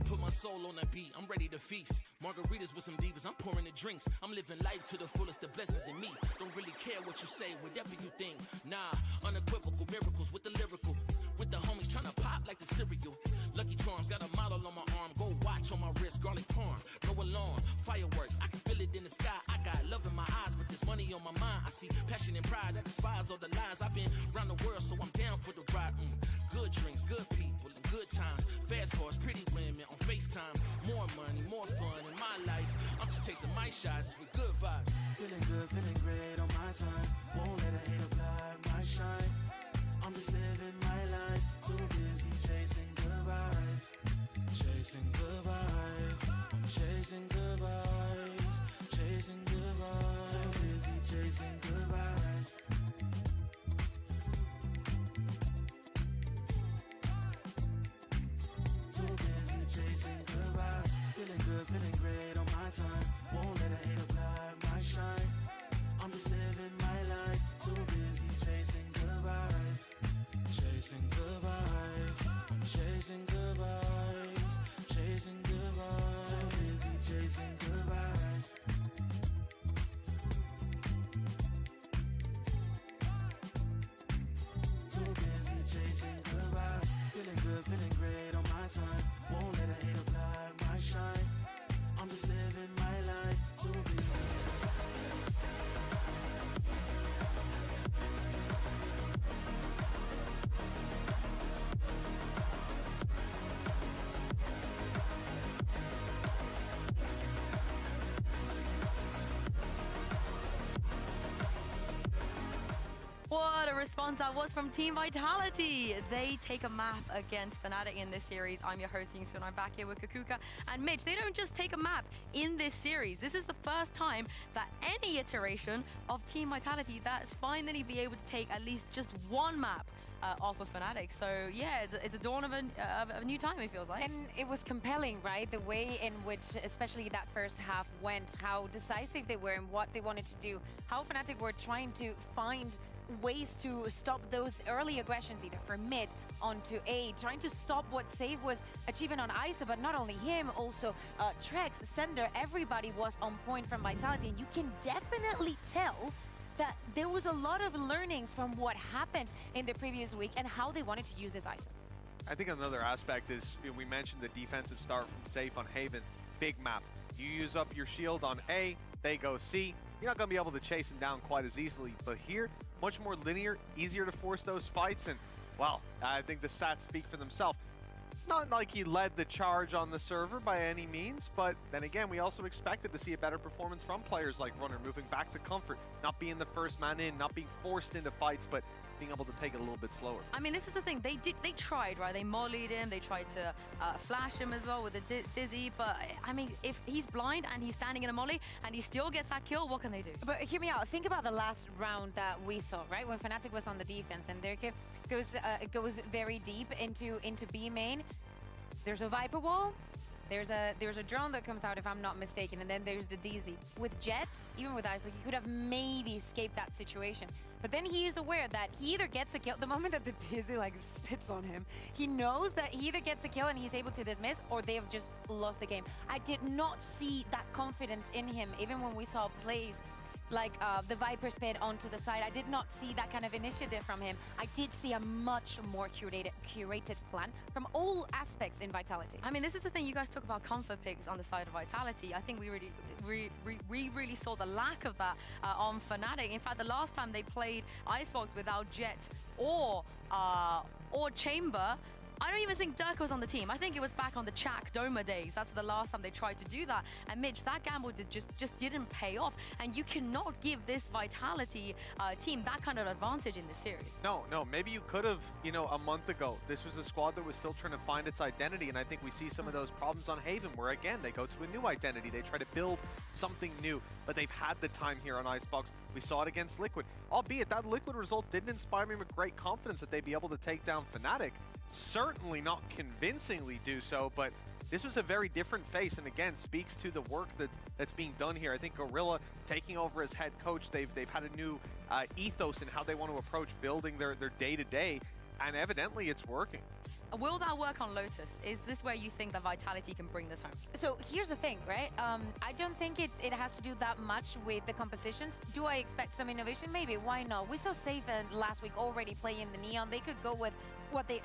Put my soul on that beat, I'm ready to feast. Margaritas with some divas, I'm pouring the drinks. I'm living life to the fullest, the blessings in me. Don't really care what you say, whatever you think. Nah, unequivocal miracles with the lyrical. With the homies tryna pop like the cereal. Lucky Charms, got a model on my arm. Go watch on my wrist, garlic parm. No alarm, fireworks, I can feel it in the sky. I got love in my eyes, but there's money on my mind. I see passion and pride that despise all the lies. I've been around the world, so I'm down for the ride. Good drinks, good people, and good times. Fast cars, pretty women on FaceTime. More money, more fun in my life. I'm just chasing my shots with good vibes. Feeling good, feeling great on my time. Won't let a hater block my shine. I'm just living my life. Too busy chasing good vibes. Chasing good vibes. Chasing good vibes. Chasing good vibes. Too busy chasing good vibes. Too busy chasing good vibes. Feeling good, feeling great on my time. Won't let a hater block my shine. I'm just living my life. Too busy chasing good vibes. Chasing good vibes. Chasing good vibes. Chasing good vibes. Too busy chasing good vibes. response that was from Team Vitality. They take a map against Fnatic in this series. I'm your host, Yingsun. I'm back here with Kakuka and Mitch. They don't just take a map in this series. This is the first time that any iteration of Team Vitality that's finally be able to take at least just one map off of Fnatic. So yeah, it's a dawn of a new time, it feels like. And it was compelling, right? The way in which, especially that first half went, how decisive they were and what they wanted to do, how Fnatic were trying to find ways to stop those early aggressions, either from mid onto A, trying to stop what Save was achieving on ISO, but not only him, also Trex, Sender, everybody was on point from Vitality, and you can definitely tell that there was a lot of learnings from what happened in the previous week and how they wanted to use this ISO. I think another aspect is, we mentioned the defensive start from Safe on Haven. Big map. You use up your shield on A, they go C. You're not going to be able to chase them down quite as easily. But here, much more linear, easier to force those fights. And, well, I think the stats speak for themselves. Not like he led the charge on the server by any means, but then again, we also expected to see a better performance from players like Runner, moving back to comfort, not being the first man in, not being forced into fights, but being able to take it a little bit slower. I mean, this is the thing. They tried, right? They mollied him. They tried to flash him as well with the Dizzy. But, I mean, if he's blind and he's standing in a molly and he still gets that kill, what can they do? But hear me out. Think about the last round that we saw, right? When Fnatic was on the defense and there goes very deep into B main. There's a Viper wall. There's a drone that comes out, if I'm not mistaken, and then there's the DZ. With Jet, even with ISO, he could have maybe escaped that situation. But then he is aware that he either gets a kill, the moment that the DZ like spits on him, he knows that he either gets a kill and he's able to dismiss, or they have just lost the game. I did not see that confidence in him, even when we saw plays like the Viper spin onto the side. I did not see that kind of initiative from him. I did see a much more curated plan from all aspects in Vitality. I mean, this is the thing, you guys talk about comfort picks on the side of Vitality. I think we really saw the lack of that on Fnatic. In fact, the last time they played Icebox without Jet or Chamber, I don't even think Dirk was on the team. I think it was back on the Chak Doma days. That's the last time they tried to do that. And Mitch, that gamble just didn't pay off. And you cannot give this Vitality team that kind of advantage in this series. No, maybe you could have, a month ago. This was a squad that was still trying to find its identity. And I think we see some of those problems on Haven, where again, they go to a new identity. They try to build something new, but they've had the time here on Icebox. We saw it against Liquid. Albeit that Liquid result didn't inspire me with great confidence that they'd be able to take down Fnatic. Certainly not convincingly do so, but this was a very different face, and again, speaks to the work that's being done here. I think Gorilla taking over as head coach, they've had a new ethos in how they want to approach building their day-to-day, and evidently it's working. Will that work on Lotus? Is this where you think that Vitality can bring this home? So here's the thing, right? I don't think it has to do that much with the compositions. Do I expect some innovation? Maybe. Why not? We saw Safen last week already playing the Neon. They could go with what they,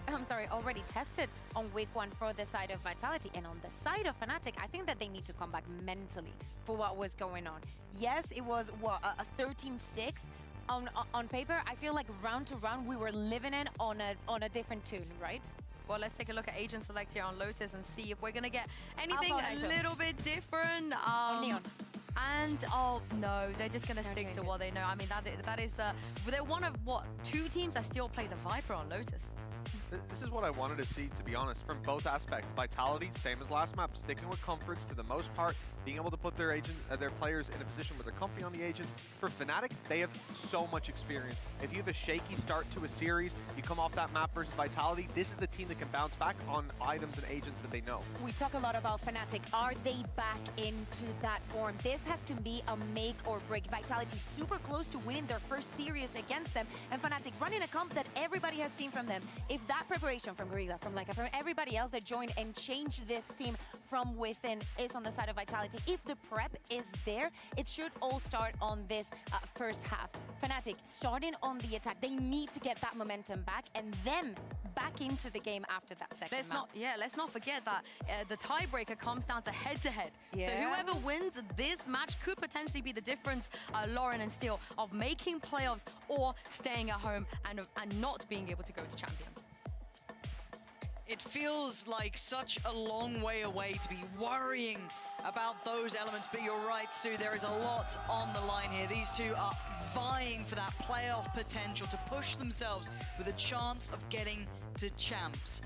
already tested on week 1 for the side of Vitality. And on the side of Fnatic, I think that they need to come back mentally for what was going on. Yes, it was, a 13-6. On paper, I feel like round to round, we were living in on a different tune, right? Well, let's take a look at Agent Select here on Lotus and see if we're going to get anything a little bit different. Neon. And, oh, no, they're just going to stick to what they know. I mean, that is they're one of, 2 teams that still play the Viper on Lotus. This is what I wanted to see, to be honest, from both aspects. Vitality, same as last map, sticking with comforts to the most part, being able to put their players in a position where they're comfy on the agents. For Fnatic, they have so much experience. If you have a shaky start to a series, you come off that map versus Vitality, this is the team that can bounce back on items and agents that they know. We talk a lot about Fnatic. Are they back into that form? This has to be a make or break. Vitality super close to winning their first series against them, and Fnatic running a comp that everybody has seen from them. If that preparation from Gorilla, from Leica, from everybody else that joined and changed this team from within is on the side of Vitality, if the prep is there, it should all start on this first half. Fnatic starting on the attack. They need to get that momentum back and then back into the game after that second map. Let's not forget that the tiebreaker comes down to head-to-head. Yeah. So whoever wins this match could potentially be the difference, Lauren and Steel, of making playoffs or staying at home and not being able to go to Champions. It feels like such a long way away to be worrying about those elements, but you're right, Sue, there is a lot on the line here. These two are vying for that playoff potential to push themselves with a chance of getting to champs.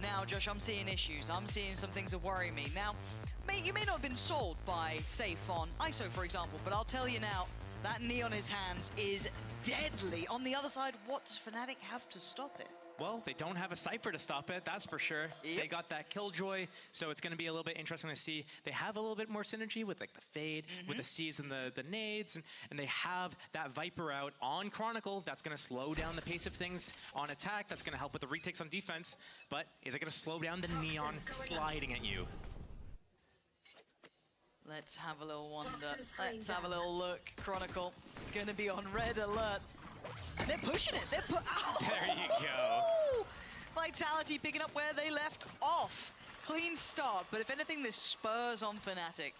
Now, Josh, I'm seeing issues. I'm seeing some things that worry me. Now, you may not have been sold by, say, FON, ISO, for example, but I'll tell you now, that knee on his hands is deadly. On the other side, what does Fnatic have to stop it? Well, they don't have a Cypher to stop it, that's for sure. Yep. They got that Killjoy, so it's going to be a little bit interesting to see. They have a little bit more synergy with like the Fade, with the C's and the nades, and they have that Viper out on Chronicle. That's going to slow down the pace of things on attack. That's going to help with the retakes on defense. But is it going to slow down the Neon sliding at you? Let's have a little wonder. Let's have a little look. Chronicle going to be on red alert. And they're pushing it. They're There you go. Vitality picking up where they left off. Clean start, but if anything, this spurs on Fnatic.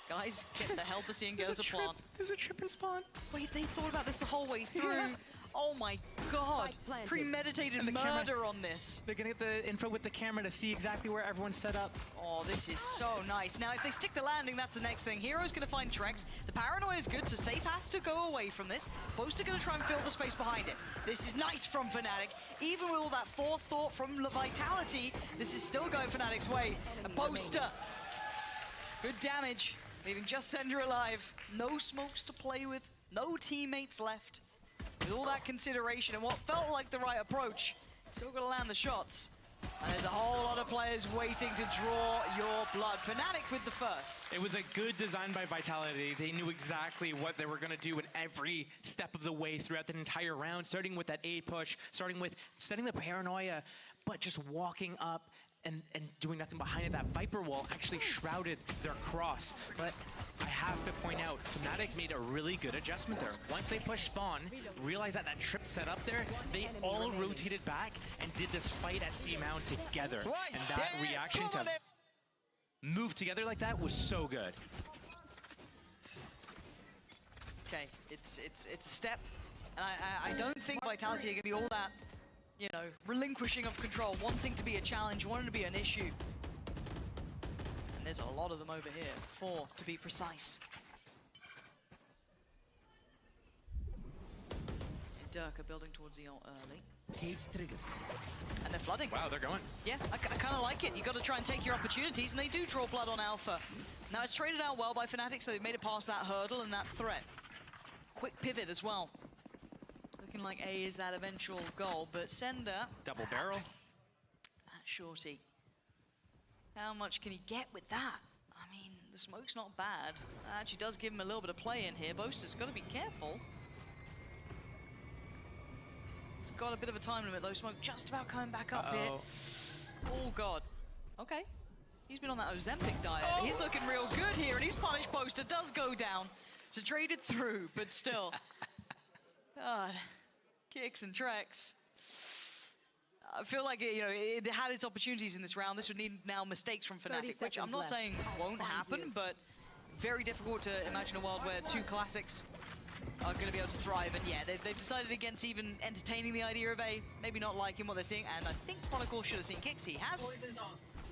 Guys, get the hell to see and get us a plant. There's a trip and spawn. Wait, they thought about this the whole way through. Yeah. Oh my god. Premeditated murder on this. They're gonna get the info with the camera to see exactly where everyone's set up. Oh, this is so nice. Now, if they stick the landing, that's the next thing. Hero's gonna find Trex. The paranoia is good, so Safe has to go away from this. Boaster gonna try and fill the space behind it. This is nice from Fnatic. Even with all that forethought from Vitality, this is still going Fnatic's way. A Boaster. Good damage, leaving just Sender alive. No smokes to play with, no teammates left. With all that consideration and what felt like the right approach, still got to land the shots. And there's a whole lot of players waiting to draw your blood. Fnatic with the first. It was a good design by Vitality. They knew exactly what they were going to do in every step of the way throughout the entire round, starting with that A push, starting with setting the paranoia, but just walking up and doing nothing behind it. That Viper wall actually shrouded their cross. But I have to point out, Fnatic made a really good adjustment there. Once they pushed spawn, realized that trip set up there, they all rotated back and did this fight at C-Mount together. And that reaction to move together like that was so good. Okay, it's a step. And I don't think Vitality are going to be all that, you know, relinquishing of control, wanting to be a challenge, wanting to be an issue. And there's a lot of them over here, 4 to be precise. Dirk are building towards the ult early. Cage trigger. And they're flooding. Wow, they're going. Yeah, I kind of like it. You got to try and take your opportunities, and they do draw blood on Alpha. Now it's traded out well by Fnatic, so they've made it past that hurdle and that threat. Quick pivot as well. Looking like A is that eventual goal, but Sender... Double barrel. That shorty. How much can he get with that? I mean, the smoke's not bad. That actually does give him a little bit of play in here. Boaster's got to be careful. He's got a bit of a time limit though. Smoke just about coming back up here. Oh god. Okay. He's been on that Ozempic diet. He's looking real good here, and he's punished. Boaster does go down. So traded through, but still. God. Kicks and Trex. I feel like it had its opportunities in this round. This would need now mistakes from Fnatic, which I'm not saying won't happen, but very difficult to imagine a world where 2 classics are going to be able to thrive. And yeah, they've decided against even entertaining the idea of A, maybe not liking what they're seeing. And I think Chronicle should have seen kicks. He has.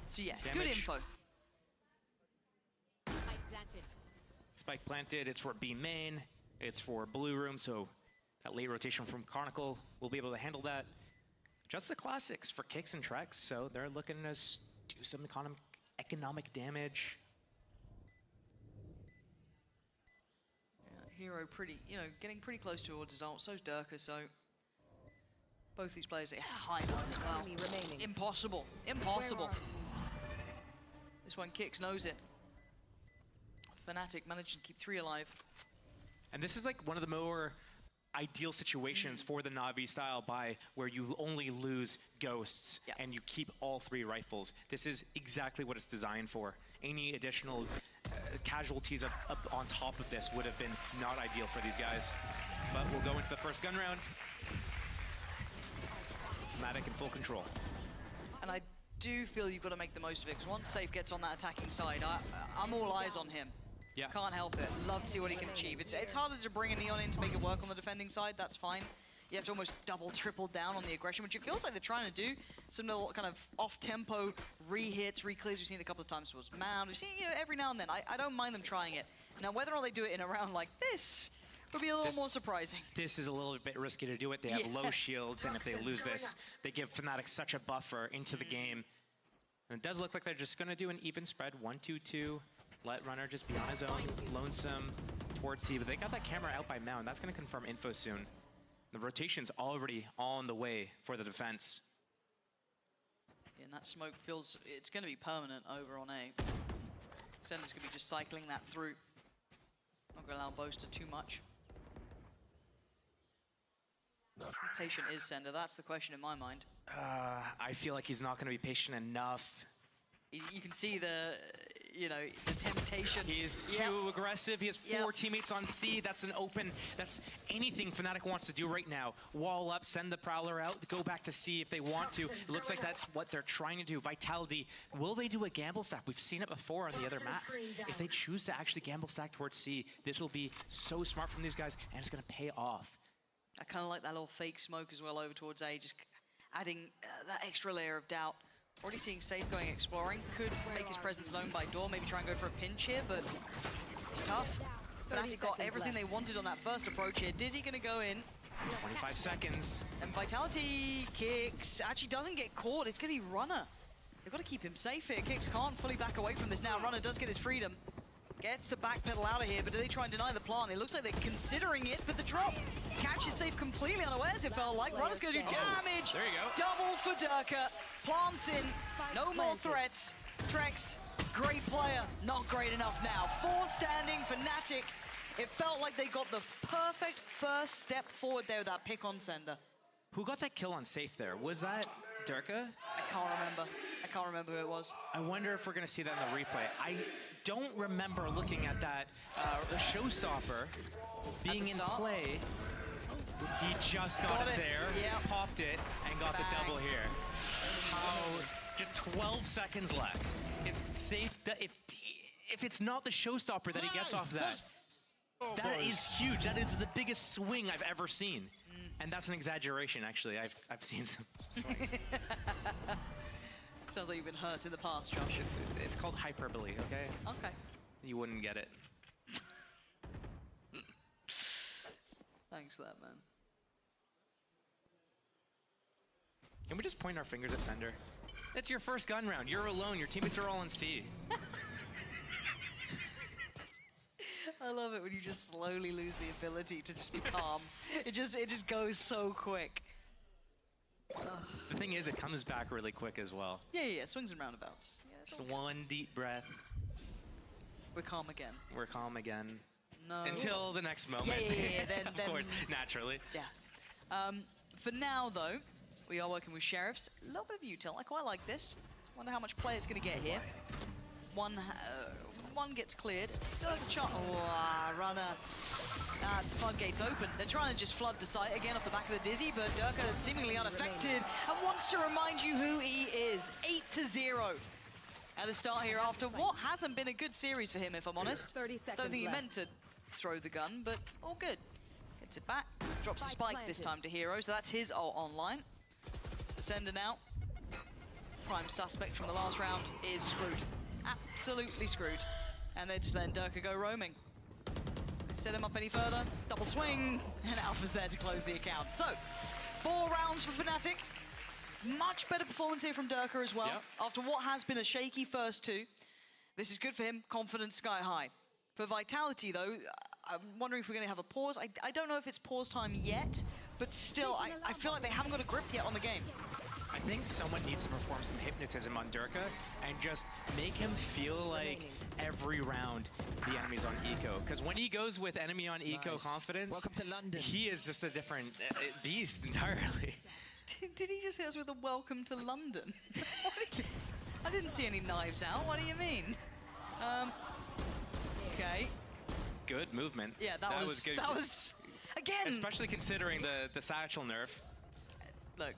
So yeah, Damage. Good info. Spike planted, it's for B main, it's for blue room, so that late rotation from Chronicle will be able to handle that. Just the classics for kicks and Trex, so they're looking to do some economic damage. Yeah, Hero getting pretty close towards his ult, so's Durka, so both these players are high on as well. Impossible, impossible. This one Kicks knows it. Fnatic managed to keep 3 alive. And this is like one of the more ideal situations for the Na'Vi style buy, where you only lose ghosts and you keep all 3 rifles. This is exactly what it's designed for. Any additional casualties up on top of this would have been not ideal for these guys. But we'll go into the first gun round. Fnatic in full control. And I do feel you've got to make the most of it, because once Safe gets on that attacking side, I'm all eyes on him. Yeah. Can't help it. Love to see what he can achieve. It's harder to bring a Neon in to make it work on the defending side, that's fine. You have to almost double, triple down on the aggression, which it feels like they're trying to do. Some little kind of off-tempo re-hits, re-clears. We've seen it a couple of times towards Mound. We've seen, you know, every now and then. I don't mind them trying it. Now, whether or not they do it in a round like this would be a little more surprising. This is a little bit risky to do it. They have low shields, and if they lose this, they give Fnatic such a buffer into the game. And it does look like they're just going to do an even spread, 1-2-2. Let Runner just be on his own, lonesome towards C. But they got that camera out by Mound. That's going to confirm info soon. The rotation's already on the way for the defense. Yeah, and that smoke feels, it's going to be permanent over on A. Sender's going to be just cycling that through. Not going to allow Boaster too much. How patient is Sender? That's the question in my mind. I feel like he's not going to be patient enough. You can see the, you know, the temptation. He's too aggressive. He has 4 teammates on C. That's an open. That's anything Fnatic wants to do right now. Wall up, send the Prowler out, go back to C if they want to. It looks like that's what they're trying to do. Vitality, will they do a gamble stack? We've seen it before on the other maps. If they choose to actually gamble stack towards C, this will be so smart from these guys, and it's going to pay off. I kind of like that little fake smoke as well over towards A, just adding that extra layer of doubt. Already seeing Safe going exploring. Could make his presence known by door, maybe try and go for a pinch here, but it's tough. Fnatic got everything they wanted on that first approach here. Dizzy gonna go in. 25 seconds. And Vitality kicks, actually doesn't get caught. It's gonna be Runner. They've got to keep him safe here. Kicks can't fully back away from this now. Runner does get his freedom. Gets to backpedal out of here, but do they try and deny the plant? It looks like they're considering it, but the drop catches Safe completely unawares, it felt like. Runner's going to do damage. There you go. Double for Durka. Plants in. No more threats. Trex, great player. Not great enough now. 4 standing for Fnatic. It felt like they got the perfect first step forward there with that pick on Sender. Who got that kill on Safe there? Was that Durka? I can't remember. I can't remember who it was. I wonder if we're going to see that in the replay. I don't remember looking at that showstopper being in play. He just got it there, popped it, and got the double here. Just 12 seconds left. If Safe, if it's not the showstopper that he gets off that, that is huge. That is the biggest swing I've ever seen. And that's an exaggeration, actually. I've seen some swings. Sounds like you've been hurt in the past, Josh. It's called hyperbole, okay? Okay. You wouldn't get it. Thanks for that, man. Can we just point our fingers at Sender? It's your first gun round. You're alone. Your teammates are all in C. I love it when you just slowly lose the ability to just be calm. It just goes so quick. The thing is, it comes back really quick as well. Yeah, swings and roundabouts. Yeah, just one deep breath. We're calm again. We're calm again. No. Until the next moment. Yeah. Then, of course, naturally. Yeah. For now, though, we are working with Sheriffs. A little bit of util. I quite like this. Wonder how much play it's going to get here. One gets cleared. Still has a shot. Oh, Runner. That's floodgates open. They're trying to just flood the site again off the back of the Dizzy, but Durka seemingly unaffected and wants to remind you who he is. 8-0 at the start here after what hasn't been a good series for him, if I'm honest. 30 seconds Don't think he left. meant to throw the gun, but all good. Gets it back. Drops a spike this time to Hero, so that's his ult online. So Sender now. Prime suspect from the last round is screwed. Absolutely screwed. And they just let Durka go roaming. Set him up any further, double swing, and Alpha's there to close the account. So, 4 rounds for Fnatic. Much better performance here from Durka as well. After what has been a shaky first 2. This is good for him, confidence sky high. For Vitality though, I'm wondering if we're gonna have a pause. I don't know if it's pause time yet, but still, I feel like they haven't got a grip yet on the game. I think someone needs to perform some hypnotism on Durka and just make him feel like every round the enemy's on eco. Because when he goes with enemy on eco confidence, Welcome to London. He is just a different beast entirely. Did he just hit us with a welcome to London? I didn't see any knives out. What do you mean? Okay. Good movement. Yeah, that was good. That was again. Especially considering the satchel nerf. Look.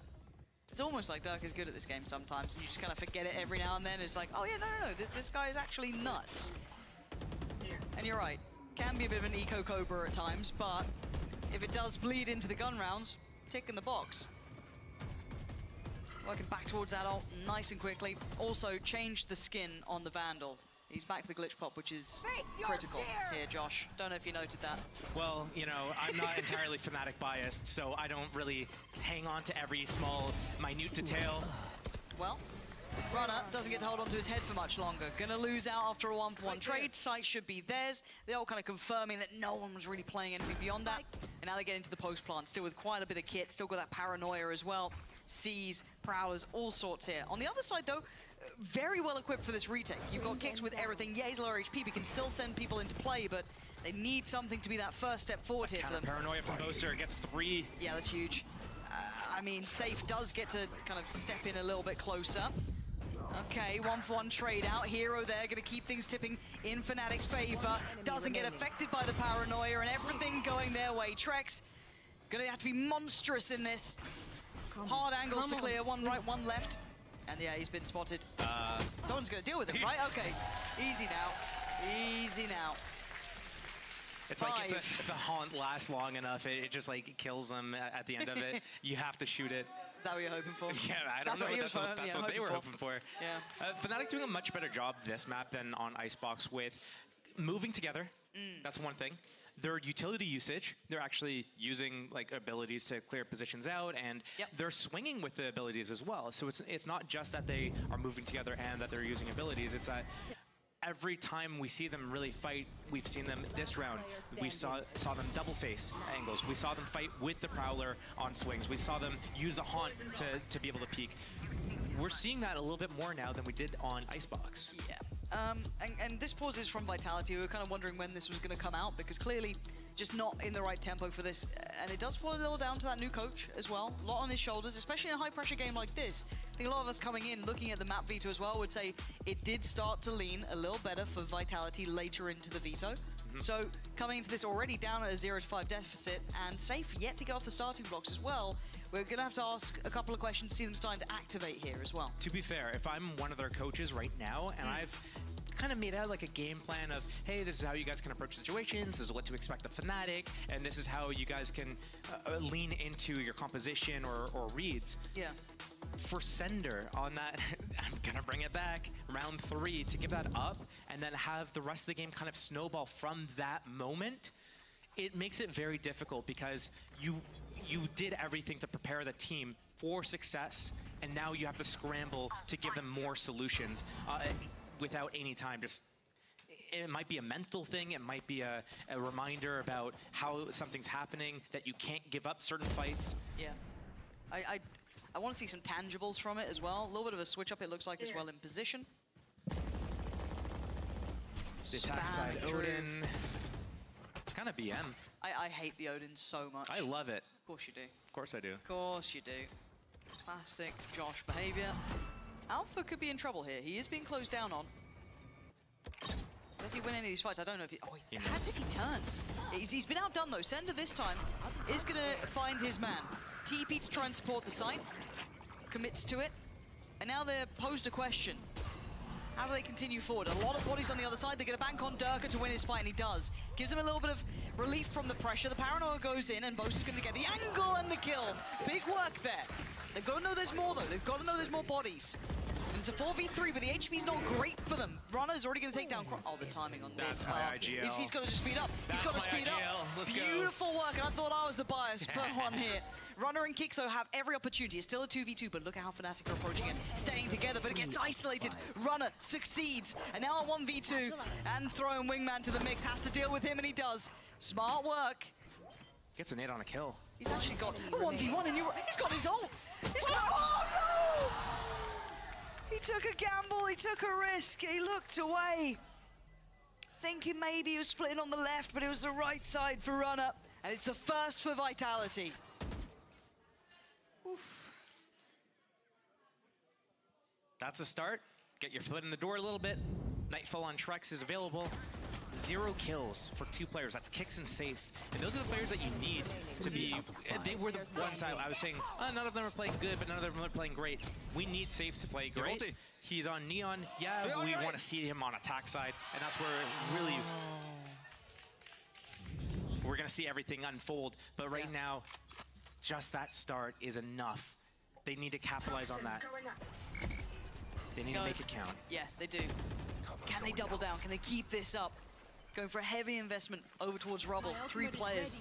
It's almost like Durka's good at this game sometimes, and you just kind of forget it every now and then. It's like, oh yeah, no, this guy is actually nuts. And you're right, can be a bit of an eco-cobra at times, but if it does bleed into the gun rounds, tick in the box. Working back towards Adult, nice and quickly. Also changed the skin on the Vandal. He's back to the glitch pop, which is critical here, Josh. Don't know if you noted that. Well, you know, I'm not entirely Fnatic biased, so I don't really hang on to every small, minute detail. Well, Runner doesn't get to hold on to his head for much longer. Gonna lose out after a 1-for-1 trade. Sight should be theirs. They're all kind of confirming that no one was really playing anything beyond that. And now they get into the post plant, still with quite a bit of kit, still got that paranoia as well. Seas, Prowlers, all sorts here. On the other side, though, very well equipped for this retake. You've got Kicks with everything. Yeah, he's lower HP, but can still send people into play, but they need something to be that first step forward here for them. Paranoia from Boaster gets 3. Yeah, that's huge. I mean, Safe does get to kind of step in a little bit closer. Okay, 1-for-1 trade out. Hero there, gonna keep things tipping in Fnatic's favor. Doesn't get affected by the paranoia and everything going their way. Trex, gonna have to be monstrous in this. Hard angles to clear, one right, one left. And yeah, he's been spotted. Someone's gonna deal with him, right? Okay, easy now, easy now. It's like if the haunt lasts long enough, it just like kills them at the end of it. You have to shoot it. Is that what you're hoping for? Yeah, I don't know. That's what they were hoping for. Yeah. Fnatic doing a much better job this map than on Icebox with moving together. That's one thing. Their utility usage, they're actually using like abilities to clear positions out, and they're swinging with the abilities as well. So it's not just that they are moving together and that they're using abilities. It's that every time we see them really fight, we've seen them this round. We saw them double face angles. We saw them fight with the Prowler on swings. We saw them use the Haunt to be able to peek. We're seeing that a little bit more now than we did on Icebox. Yeah. And this pause is from Vitality. We were kind of wondering when this was going to come out, because clearly just not in the right tempo for this. And it does fall a little down to that new coach as well. A lot on his shoulders, especially in a high-pressure game like this. I think a lot of us coming in, looking at the map veto as well, would say it did start to lean a little better for Vitality later into the veto. So coming into this already down at a 0-5 deficit, and Safe yet to get off the starting blocks as well, we're going to have to ask a couple of questions to see them starting to activate here as well. To be fair, if I'm one of their coaches right now, and I've kind of made out like a game plan of, hey, this is how you guys can approach situations, this is what to expect of Fnatic, and this is how you guys can lean into your composition or reads. Yeah. For Sender on that, I'm gonna bring it back, round 3, to give that up, and then have the rest of the game kind of snowball from that moment. It makes it very difficult because you did everything to prepare the team for success, and now you have to scramble to give them more solutions without any time. Just it might be a mental thing, it might be a reminder about how something's happening, that you can't give up certain fights. Yeah. I want to see some tangibles from it as well. A little bit of a switch up, it looks like, as well in position. The attack side, Odin. It's kind of BM. I hate the Odin so much. I love it. Of course you do. Of course I do. Of course you do. Classic Josh behavior. Alpha could be in trouble here. He is being closed down on. Does he win any of these fights? I don't know if he... Oh, as if he turns. He's been outdone, though. Sender this time is going to find his man. TP to try and support the site. Commits to it. And now they're posed a question. How do they continue forward? A lot of bodies on the other side. They're going to bank on Durka to win his fight, and he does. Gives him a little bit of relief from the pressure. The paranoia goes in, and Bose is going to get the angle and the kill. Big work there. They've got to know there's more, though. They've got to know there's more bodies. And it's a 4v3, but the HP's not great for them. Runner's already going to take down... Oh, the timing on this. That's my IGL. He's got to just speed up. He's got to speed up. Let's Beautiful work, and I thought I was the bias one here. Runner and Kixo have every opportunity. It's still a 2v2, but look at how Fnatic are approaching it. Staying together, but it gets isolated. Runner succeeds, and now a 1v2, and throwing Wingman to the mix. Has to deal with him, and he does. Smart work. Gets a nade on a kill. He's actually got a 1v1, and he's got his ult. He's got... Oh, no! He took a gamble, he took a risk, he looked away. Thinking maybe he was splitting on the left, but it was the right side for Runner. And it's the first for Vitality. Oof. That's a start. Get your foot in the door a little bit. Nightfall on Trex is available. 0 kills for 2 players. That's Kicks and Safe. And those are the players that you need to be... They were the ones I was saying, none of them are playing good, but none of them are playing great. We need Safe to play great. He's on Neon. Yeah, we want to see him on attack side, and that's where really... We're going to see everything unfold. But right now, just that start is enough. They need to capitalize on that. They need to make it count. Yeah, they do. Can they double down? Can they keep this up? Going for a heavy investment over towards Rubble. 3 players.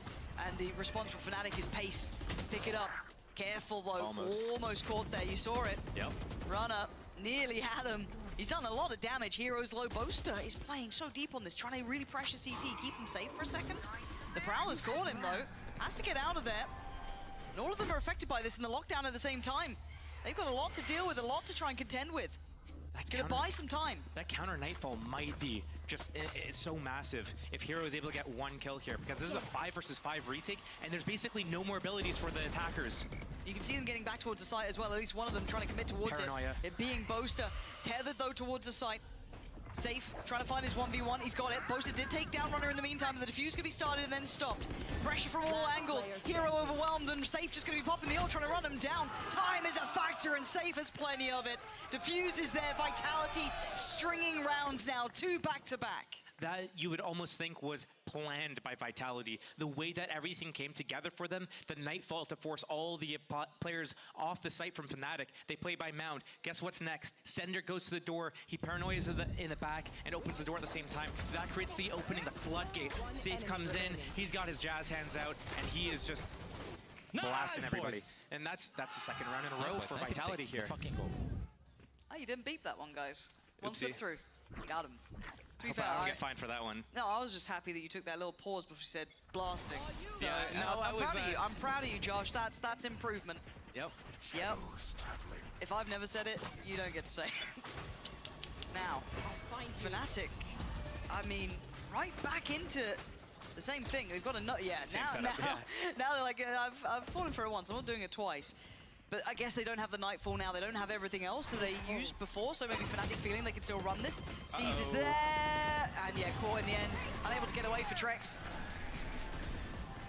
And the response from Fnatic is pace. Pick it up. Careful though. Almost caught there. You saw it. Yep. Run up. Nearly had him. He's done a lot of damage. Heroes low. Boaster is playing so deep on this, trying to really pressure CT, keep him safe for a second. The Prowler's caught him though. Has to get out of there. And all of them are affected by this in the lockdown at the same time. They've got a lot to deal with, a lot to try and contend with. It's going to buy some time. That counter Nightfall might be just it's so massive if Hero is able to get 1 kill here, because this is a 5 versus 5 retake, and there's basically no more abilities for the attackers. You can see them getting back towards the site as well, at least one of them trying to commit towards Paranoia. it being Boaster. Tethered though towards the site. Safe, trying to find his 1v1, he's got it. Boaster did take down Runner in the meantime, and the defuse could be started and then stopped. Pressure from all angles, Hero overwhelmed, and Safe just going to be popping the ult, trying to run him down. Time is a factor, and Safe has plenty of it. Defuse is there, Vitality stringing rounds now, 2 back-to-back. That you would almost think was planned by Vitality. The way that everything came together for them, the Nightfall to force all the players off the site from Fnatic. They play by Mound. Guess what's next? Sender goes to the door. He paranoias in the back and opens the door at the same time. That creates the opening, the floodgates. Safe comes in. He's got his jazz hands out, and he is just blasting everybody. And that's the second round in a row for Vitality here. Oh, you didn't beep that one, guys. One slip through. Got him. To be Hope fair, I don't get fined for that one. No, I was just happy that you took that little pause before you said blasting. So, Yeah, no, I'm proud of you. uh, I'm proud of you, Josh. That's improvement. Yep. Yep. If I've never said it, you don't get to say it. Now, Fnatic, I mean, right back into the same thing. They've got a nut. Yeah, Same now, setup, now, yeah. now they're like, I've fallen for it once. I'm not doing it twice. But I guess they don't have the Nightfall now. They don't have everything else that they used before, so maybe Fnatic feeling they can still run this. Sees is there, and yeah, caught in the end. Unable to get away for Trex.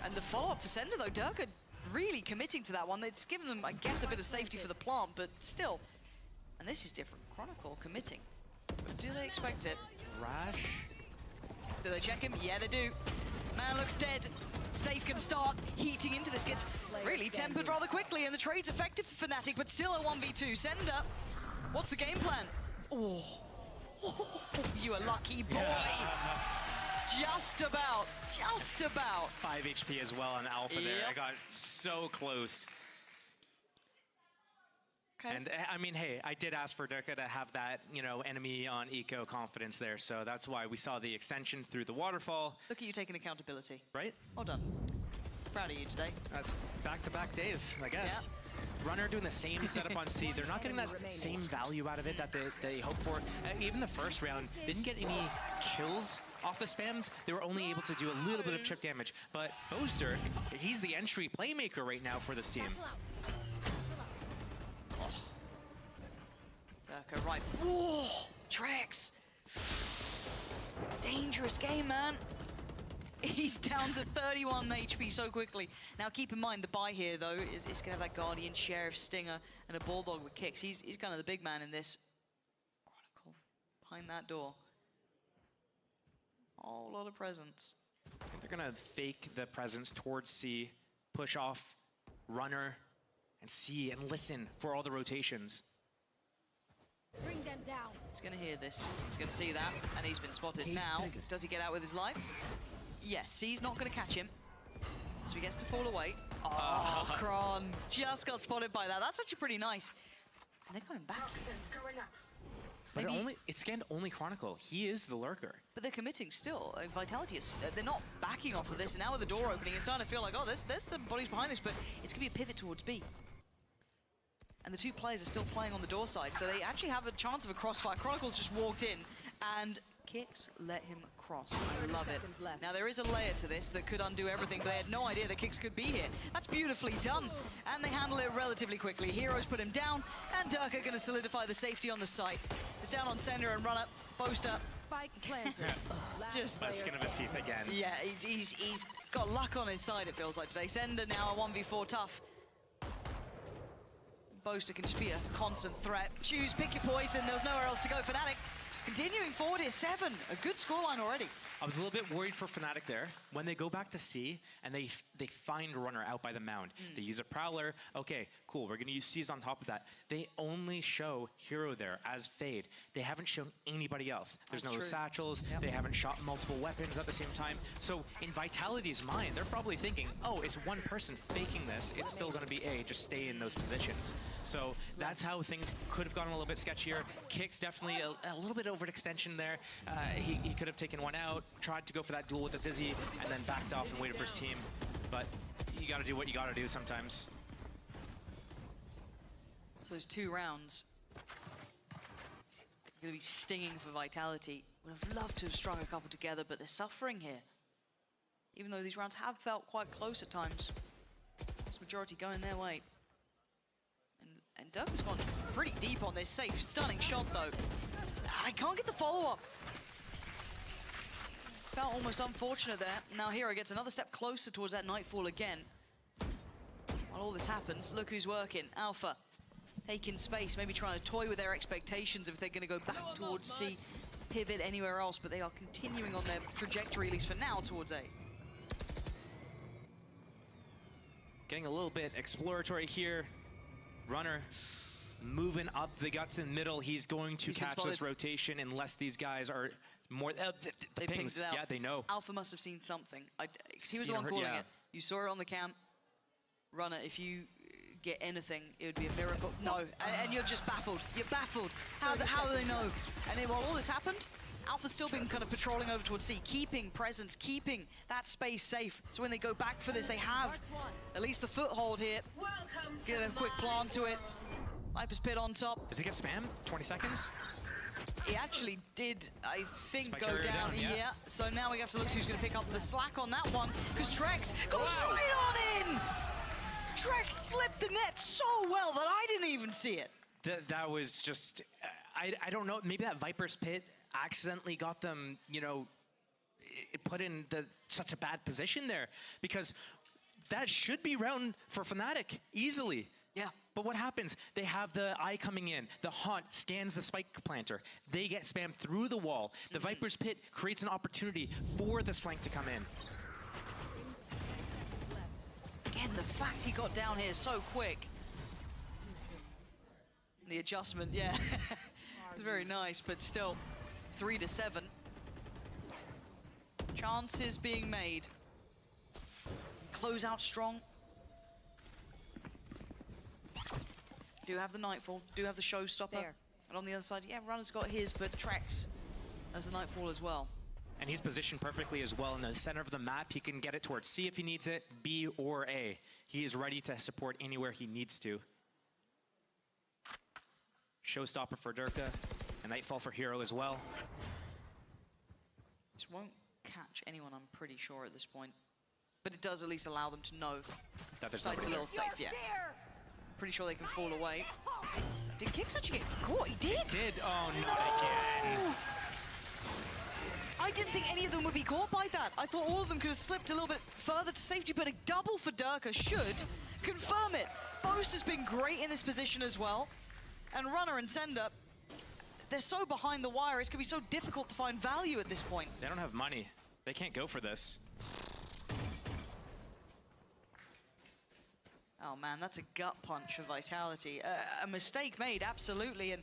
And the follow-up for Sender, though, Durka really committing to that one. It's given them, I guess, a bit of safety for the plant, but still. And this is different. Chronicle committing. But do they expect it? Rash. Do they check him? Yeah, they do. Man looks dead. Safe can start heating into this. Gets really tempered rather quickly, and the trade's effective for Fnatic, but still a 1v2. Sender, what's the game plan? Oh, you a lucky boy. Just about, just about. 5 HP as well on Alpha there. I got so close. Okay. And I mean, hey, I did ask for Durka to have that, you know, enemy on eco confidence there, so that's why we saw the extension through the waterfall. Look at you taking accountability. Right? Well done. Proud of you today. That's back-to-back days, I guess. Yeah. Runner doing the same setup on C. They're not getting that same value out of it that they hope for. Even the first round, they didn't get any kills off the spams. They were only able to do a little bit of chip damage. But Boaster, he's the entry playmaker right now for this team. Durka right. Whoa! Trex! Dangerous game, man. He's down to 31 HP so quickly. Now keep in mind the buy here though is gonna have that Guardian, Sheriff, Stinger, and a Bulldog with kicks. He's kind of the big man in this. Chronicle behind that door. A whole lot of presence. I think they're gonna fake the presence towards C, push off Runner, and C, and listen for all the rotations. Bring them down. He's gonna hear this. He's gonna see that, and he's been spotted. Now, does he get out with his life? Yes, C's not gonna catch him. So he gets to fall away. Oh, Kron just got spotted by that. That's actually pretty nice. And they're coming back. But it scanned only Chronicle. He is the lurker. But they're committing still. Vitality is, they're not backing off of this. And now with the door opening, it's starting to feel like, oh, there's some bodies behind this, but it's gonna be a pivot towards B. And the two players are still playing on the door side, so they actually have a chance of a crossfire. Chronicles just walked in, and Kicks let him cross. I love it. Now, there is a layer to this that could undo everything, but they had no idea that Kicks could be here. That's beautifully done, and they handle it relatively quickly. Heroes put him down, and Durka going to solidify the safety on the site. It's down on Sender and run up. Boaster. Spike planted. Just by the skin of his teeth again. Yeah, he's got luck on his side, it feels like today. Sender now a 1v4 tough. Boaster can just be a constant threat. Choose, pick your poison. There was nowhere else to go. Fnatic Continuing forward here, 7. A good scoreline already. I was a little bit worried for Fnatic there. When they go back to C and they find Runner out by the mound, they use a Prowler. Okay, cool, we're gonna use C's on top of that. They only show Hero there as Fade. They haven't shown anybody else. There's no satchels, they haven't shot multiple weapons at the same time. So in Vitality's mind, they're probably thinking, oh, it's one person faking this, it's still gonna be A, just stay in those positions. So that's how things could have gone a little bit sketchier. Kicks definitely a little bit overextension there. He could have taken one out, tried to go for that duel with the Dizzy, and then backed off and waited for his team. But you gotta do what you gotta do sometimes. So those 2 rounds gonna be stinging for Vitality. Would have loved to have strung a couple together, but they're suffering here. Even though these rounds have felt quite close at times. Vast majority going their way. And Dirk has gone pretty deep on this safe, stunning shot though. I can't get the follow-up. Felt almost unfortunate there. Now Hero gets another step closer towards that Nightfall again. While all this happens, look who's working. Alpha taking space, maybe trying to toy with their expectations if they're going to go back towards C, pivot anywhere else, but they are continuing on their trajectory, at least for now, towards A. Getting a little bit exploratory here. Runner moving up the guts in the middle. He's going to catch this rotation unless these guys are more... the pings, it out. Yeah, they know. Alpha must have seen something. He was the one calling it. You saw it on the cam. Runner, if you get anything, it would be a miracle. No, and you're just baffled. You're baffled. How do they know? And then while all this happened, Alpha's still been kind of patrolling over towards C, keeping presence, keeping that space safe. So when they go back for this, they have at least the foothold here. Get a quick plant to it. Viper's Pit on top. Does he get spam? 20 seconds? He actually did, I think, Spike go carrier down. Yeah. So now we have to look who's going to pick up the slack on that one, because Trex goes right on in! Trex slipped the net so well that I didn't even see it. That was just... I don't know, maybe that Viper's Pit accidentally got them, you know, put in such a bad position there, because that should be round for Fnatic easily. Yeah. But what happens? They have the eye coming in. The Haunt scans the spike planter. They get spammed through the wall. The Viper's Pit creates an opportunity for this flank to come in. Again, the fact he got down here so quick. The adjustment, yeah. It's very nice, but still 3-7. Chances being made. Close out strong. Do have the Nightfall, do have the Showstopper. There. And on the other side, yeah, Runner's got his, but Trex has the Nightfall as well. And he's positioned perfectly as well in the center of the map. He can get it towards C if he needs it, B or A. He is ready to support anywhere he needs to. Showstopper for Durka, and Nightfall for Hero as well. This won't catch anyone, I'm pretty sure, at this point. But it does at least allow them to know that the site's a little safe, yeah. Pretty sure they can fall away. Did Kicks actually get caught? He did! He did? Oh, not again. I didn't think any of them would be caught by that. I thought all of them could have slipped a little bit further to safety, but a double for Durka should confirm it. Boast has been great in this position as well. And Runner and Sender, they're so behind the wire, it's going to be so difficult to find value at this point. They don't have money. They can't go for this. Oh man, that's a gut punch for Vitality. A mistake made, absolutely, and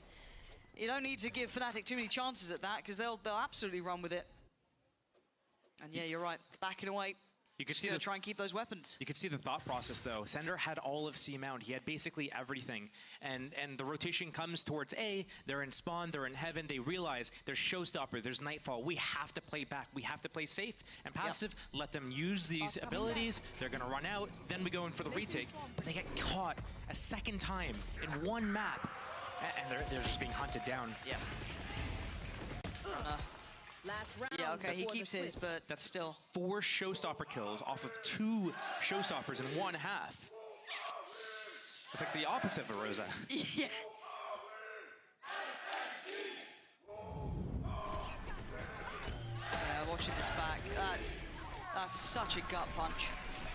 you don't need to give Fnatic too many chances at that, because they'll absolutely run with it. And yeah, you're right, backing away. You could see try and keep those weapons. You could see the thought process though. Sender had all of C mount. He had basically everything. And the rotation comes towards A. They're in spawn, they're in heaven. They realize there's Showstopper, there's Nightfall. We have to play back. We have to play safe and passive. Yep. Let them use these abilities. They're gonna run out. Then we go in for the retake. But they get caught a second time in one map. And they're just being hunted down. Yeah. Yeah, okay, he keeps his, but that's still 4 Showstopper kills off of 2 Showstoppers in one half. It's like the opposite of a Rosa. Yeah. Yeah, watching this back, that's such a gut punch.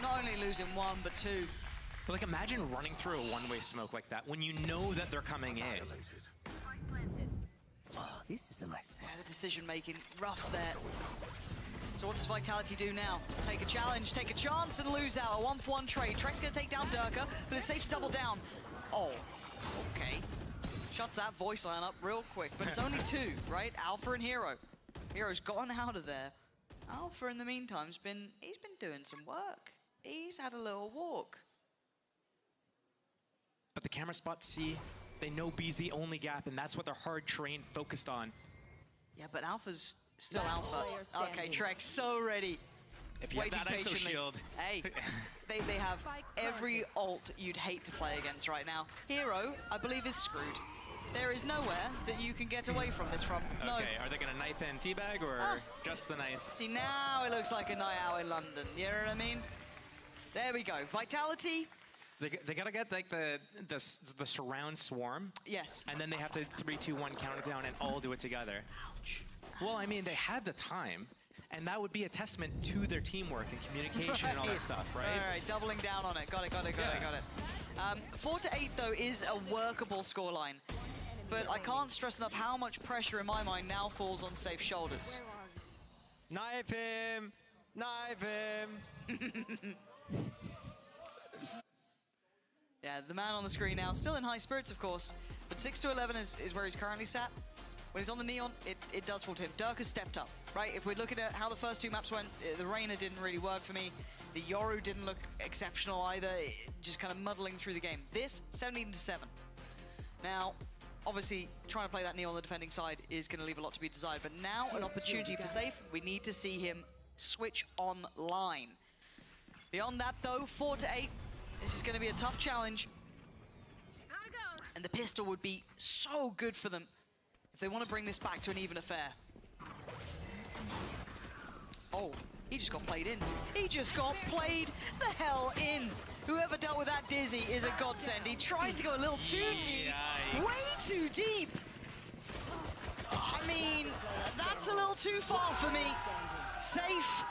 Not only losing 1, but 2. But like, imagine running through a one-way smoke like that when you know that they're coming in. Oh, this is the decision making, rough there. So what does Vitality do now? Take a challenge, take a chance, and lose out. A 1-for-1 trade. Trek's gonna take down Durka, but it's safe to double down. Oh, okay. Shuts that voice line up real quick, but it's only two, right? Alpha and Hero. Hero's gone out of there. Alpha, in the meantime, he's been doing some work. He's had a little walk. But the camera spots C. They know B's the only gap, and that's what they're hard trained, focused on. Yeah, but Alpha's still Alpha. Okay, Trek, so ready. If you have that ISO patiently. shield. Hey, they have every ult you'd hate to play against right now. Hero, I believe, is screwed. There is nowhere that you can get away from this from. No. Okay, are they gonna knife and teabag, or just the knife? See, now it looks like a night out in London. You know what I mean? There we go. Vitality. They gotta get like the surround swarm. Yes. And then they have to 3, 2, 1 count it down and all do it together. Ouch. Well, I mean, they had the time, and that would be a testament to their teamwork and communication and all that stuff, right? All right, doubling down on it. Got it. 4-8 though is a workable scoreline, but I can't stress enough how much pressure in my mind now falls on Safe's shoulders. Knife him! Knife him! Yeah, the man on the screen now, still in high spirits, of course, but 6-11 is where he's currently sat. When he's on the Neon, it does fall to him. Durka's stepped up, right? If we're looking at how the first two maps went, the Reyna didn't really work for me. The Yoru didn't look exceptional either, just kind of muddling through the game. This, 17-7. Now, obviously, trying to play that Neon on the defending side is going to leave a lot to be desired, but now an opportunity for Safe. We need to see him switch online. Beyond that, though, 4-8. This is going to be a tough challenge. And the pistol would be so good for them if they want to bring this back to an even affair. Oh, he just got played in. He just got played the hell in. Whoever dealt with that Dizzy is a godsend. He tries to go a little too deep. Way too deep. I mean, that's a little too far for me. Safe.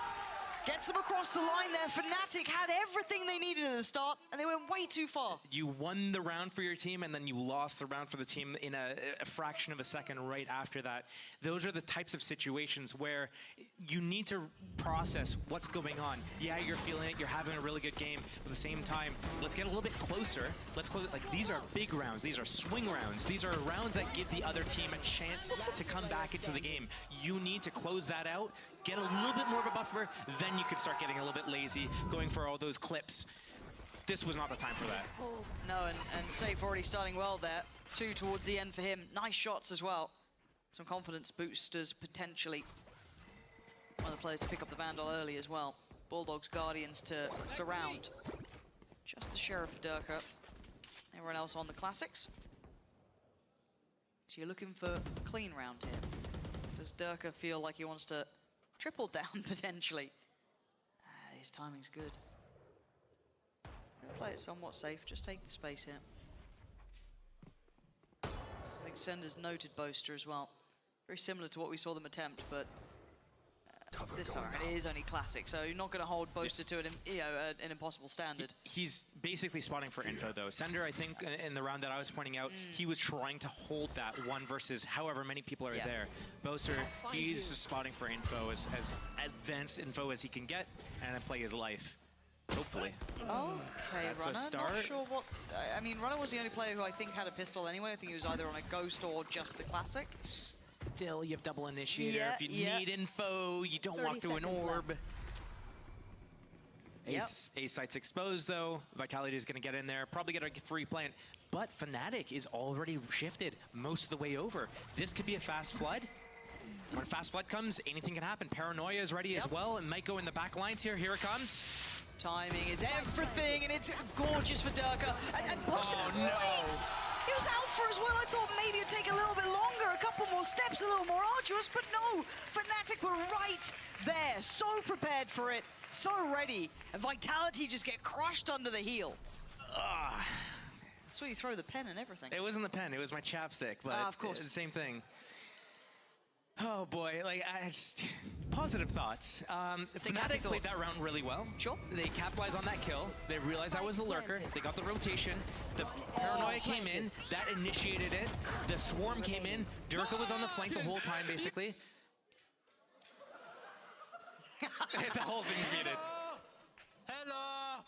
Gets them across the line there. Fnatic had everything they needed at the start, and they went way too far. You won the round for your team, and then you lost the round for the team in a fraction of a second right after that. Those are the types of situations where you need to process what's going on. Yeah, you're feeling it. You're having a really good game. At the same time, let's get a little bit closer. Let's close it. Like, these are big rounds. These are swing rounds. These are rounds that give the other team a chance to come back into the game. You need to close that out, get a little bit more of a buffer, then you can start getting a little bit lazy, going for all those clips. This was not the time for that. No, and Safe already starting well there. 2 towards the end for him. Nice shots as well. Some confidence boosters potentially. One of the players to pick up the Vandal early as well. Bulldogs, Guardians to surround. Just the Sheriff for Durka. Everyone else on the Classics. So you're looking for a clean round here. Does Durka feel like he wants to triple down potentially? His timing's good. Play it somewhat safe, just take the space here. I think Sender's noted Boaster as well. Very similar to what we saw them attempt, but this time it is only Classic, so you're not going to hold Boaster to an impossible standard. He's basically spotting for info, though. Sender, I think, in the round that I was pointing out, he was trying to hold that one versus however many people are there. Boaster, he's just spotting for info, as advanced info as he can get, and then play his life. Hopefully. Okay, That's Runner, a start. not sure what... I mean, Runner was the only player who I think had a pistol anyway. I think he was either on a Ghost or just the Classic. Still, you have double initiator. If you need info, you don't walk through an orb. Ace site's exposed, though. Vitality is going to get in there, probably get a free plant. But Fnatic is already shifted most of the way over. This could be a fast flood. When fast flood comes, anything can happen. Paranoia is ready as well, and might go in the back lines here. Here it comes. Timing is everything, and it's gorgeous for Durka. And Boaster, wait! It was Alpha as well. I thought maybe it'd take a little bit longer, a couple more steps, a little more arduous, but no. Fnatic were right there, so prepared for it, so ready. And Vitality just get crushed under the heel. That's where you throw the pen and everything. It wasn't the pen, it was my chapstick, but of course. It's the same thing. Oh boy, like Positive thoughts. Fnatic played that round really well. Sure. They capitalized on that kill. They realized that was the lurker. They got the rotation. The paranoia came in. That initiated it. The swarm came in. Durka was on the flank the whole time, basically. The whole thing's muted. Hello!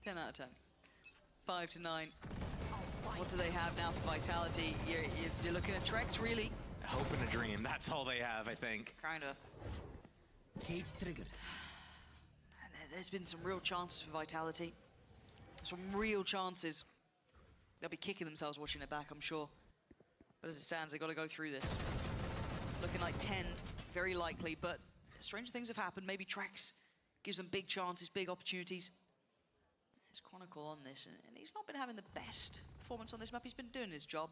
10 out of 10. 5 to 9. What do they have now for Vitality? You're looking at Trex, really? Hope and a dream. That's all they have, I think. Kind of. Cage triggered. And there's been some real chances for Vitality. Some real chances. They'll be kicking themselves watching it back, I'm sure. But as it stands, they've got to go through this. Looking like 10, very likely, but stranger things have happened. Maybe Trex gives them big chances, big opportunities. There's Chronicle on this, and he's not been having the best performance on this map. He's been doing his job.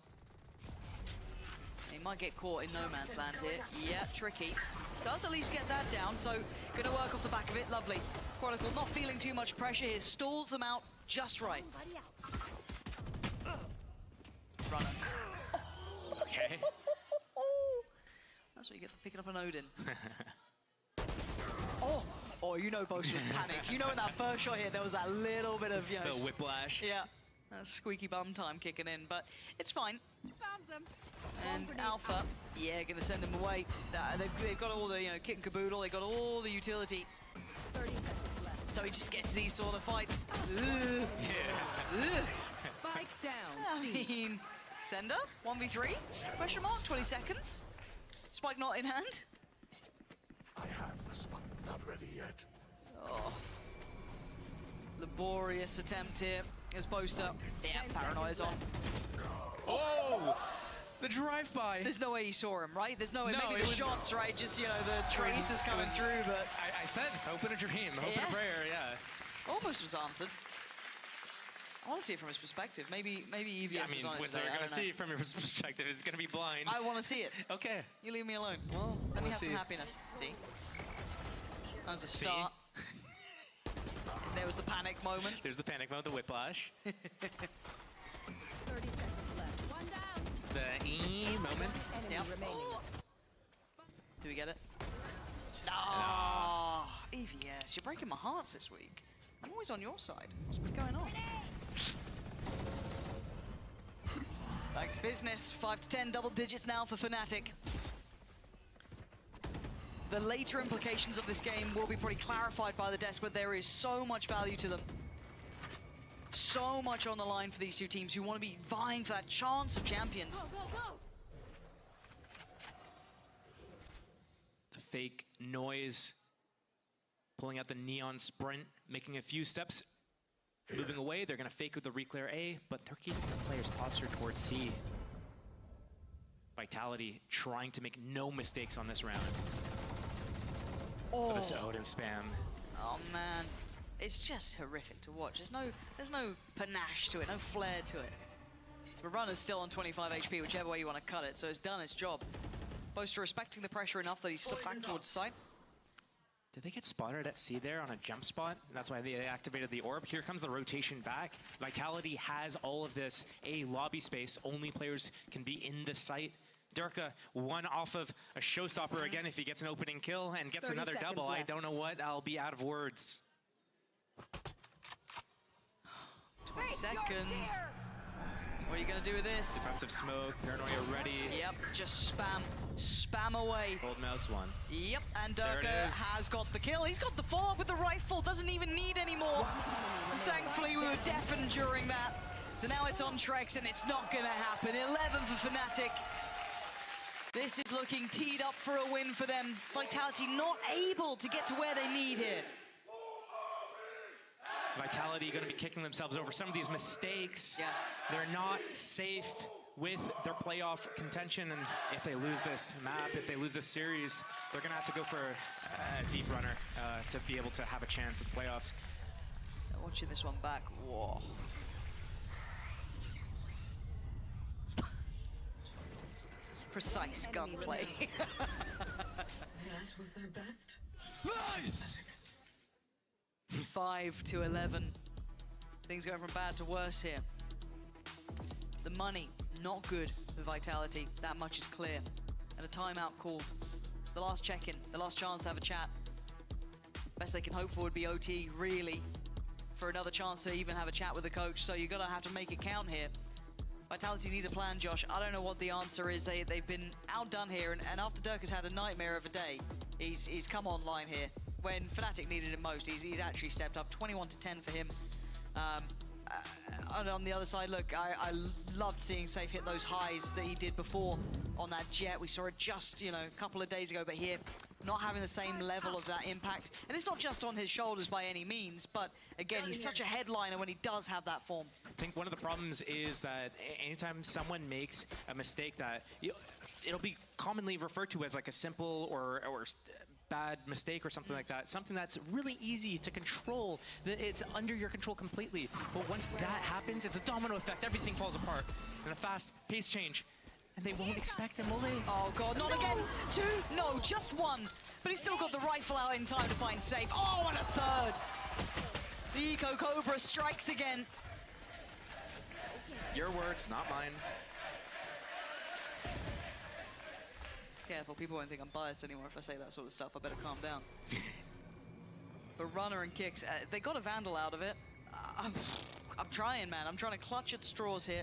He might get caught in no man's land here. Yeah, tricky. Does at least get that down, so gonna work off the back of it. Lovely. Chronicle not feeling too much pressure here. Stalls them out just right. Runner. Okay. That's what you get for picking up an Odin. Oh, you know Boast was panicked. You know in that first shot here, there was that little bit of, you know... The whiplash. Yeah. Squeaky bum time kicking in, but it's fine. Found them. And Alpha, yeah, gonna send him away. They've got all the, you know, kit and caboodle. They got all the utility. 30 seconds left. So he just gets these sort of fights. Yeah. Spike down. I mean, Sender, 1v3, question mark, 20 seconds. Spike not in hand. I have the spike, not ready yet. Oh. Laborious attempt here as Boaster. Yeah, Paranoia's on. Oh! The drive-by. There's no way he saw him, right? There's no way. No, Maybe the shots, right? Just, you know, the trace is coming through, but... I said, hope and a dream, hope and a prayer, yeah. Almost was answered. I want to see it from his perspective. Maybe EVS is on it what's today. we're going to see from your perspective is going to be blind. I want to see it. Okay. You leave me alone. Well, let me have some happiness. See? That was the start. And there was the panic moment. There's the panic moment, the whiplash. 30 seconds left. One down. The moment. Yep. Remaining. Do we get it? No! EVS, you're breaking my hearts this week. I'm always on your side. What's been going on? Back to business. 5 to 10, double digits now for Fnatic. The later implications of this game will be pretty clarified by the desk, but there is so much value to them. So much on the line for these two teams who want to be vying for that chance of champions. Go, go, go. The fake noise. Pulling out the neon sprint, making a few steps. Moving away, they're going to fake with the reclear A, but they're keeping the players postured towards C. Vitality trying to make no mistakes on this round. Oh. For this Odin spam. Oh man, it's just horrific to watch. There's no panache to it, no flair to it. The runner's still on 25 HP, whichever way you want to cut it, so it's done its job. Boaster respecting the pressure enough that he slipped back towards site. Did they get spotted at C there on a jump spot? That's why they activated the orb. Here comes the rotation back. Vitality has all of this A lobby space. Only players can be in the site. Durka, one off of a showstopper again if he gets an opening kill and gets another double. Left. I don't know what. I'll be out of words. 20 seconds. What are you going to do with this? Defensive smoke. Paranoia ready. Yep, just spam. Spam away. Old mouse one. Yep, and Durka has got the kill. He's got the follow-up with the rifle. Doesn't even need any more. Thankfully, we were deafened during that. So now it's on Trex, and it's not going to happen. 11 for Fnatic. This is looking teed up for a win for them. Vitality not able to get to where they need here. Vitality going to be kicking themselves over some of these mistakes. Yeah. They're not safe with their playoff contention, and if they lose this map, if they lose this series, they're going to have to go for a deep runner to be able to have a chance at the playoffs. Watching this one back, whoa. Precise gunplay. That was their best. Nice! 5 to 11. Things going from bad to worse here. The money, not good for Vitality. That much is clear. And a timeout called. The last check-in, the last chance to have a chat. Best they can hope for would be OT, really, for another chance to even have a chat with the coach. So you're gonna have to make it count here. Vitality need a plan, Josh. I don't know what the answer is. They've been outdone here, and after Dirk has had a nightmare of a day, he's come online here. When Fnatic needed him most, he's actually stepped up. 21-10 for him. And on the other side, look, I loved seeing Safe hit those highs that he did before on that jet. We saw it just, you know, a couple of days ago, but here, not having the same level of that impact. And it's not just on his shoulders by any means, but again, he's such a headliner when he does have that form. I think one of the problems is that anytime someone makes a mistake that it'll be commonly referred to as like a simple or bad mistake or something like that, something that's really easy to control, that it's under your control completely. But once that happens, it's a domino effect, everything falls apart. And a fast pace change. And they won't expect him, will they? Oh God, not again. 2? No, just 1. But he's still got the rifle out in time to find Safe. Oh, and a third. The Eco Cobra strikes again. Your words, not mine. Careful, people won't think I'm biased anymore if I say that sort of stuff. I better calm down. But Runner and Kicks, they got a Vandal out of it. I'm trying, man. I'm trying to clutch at straws here.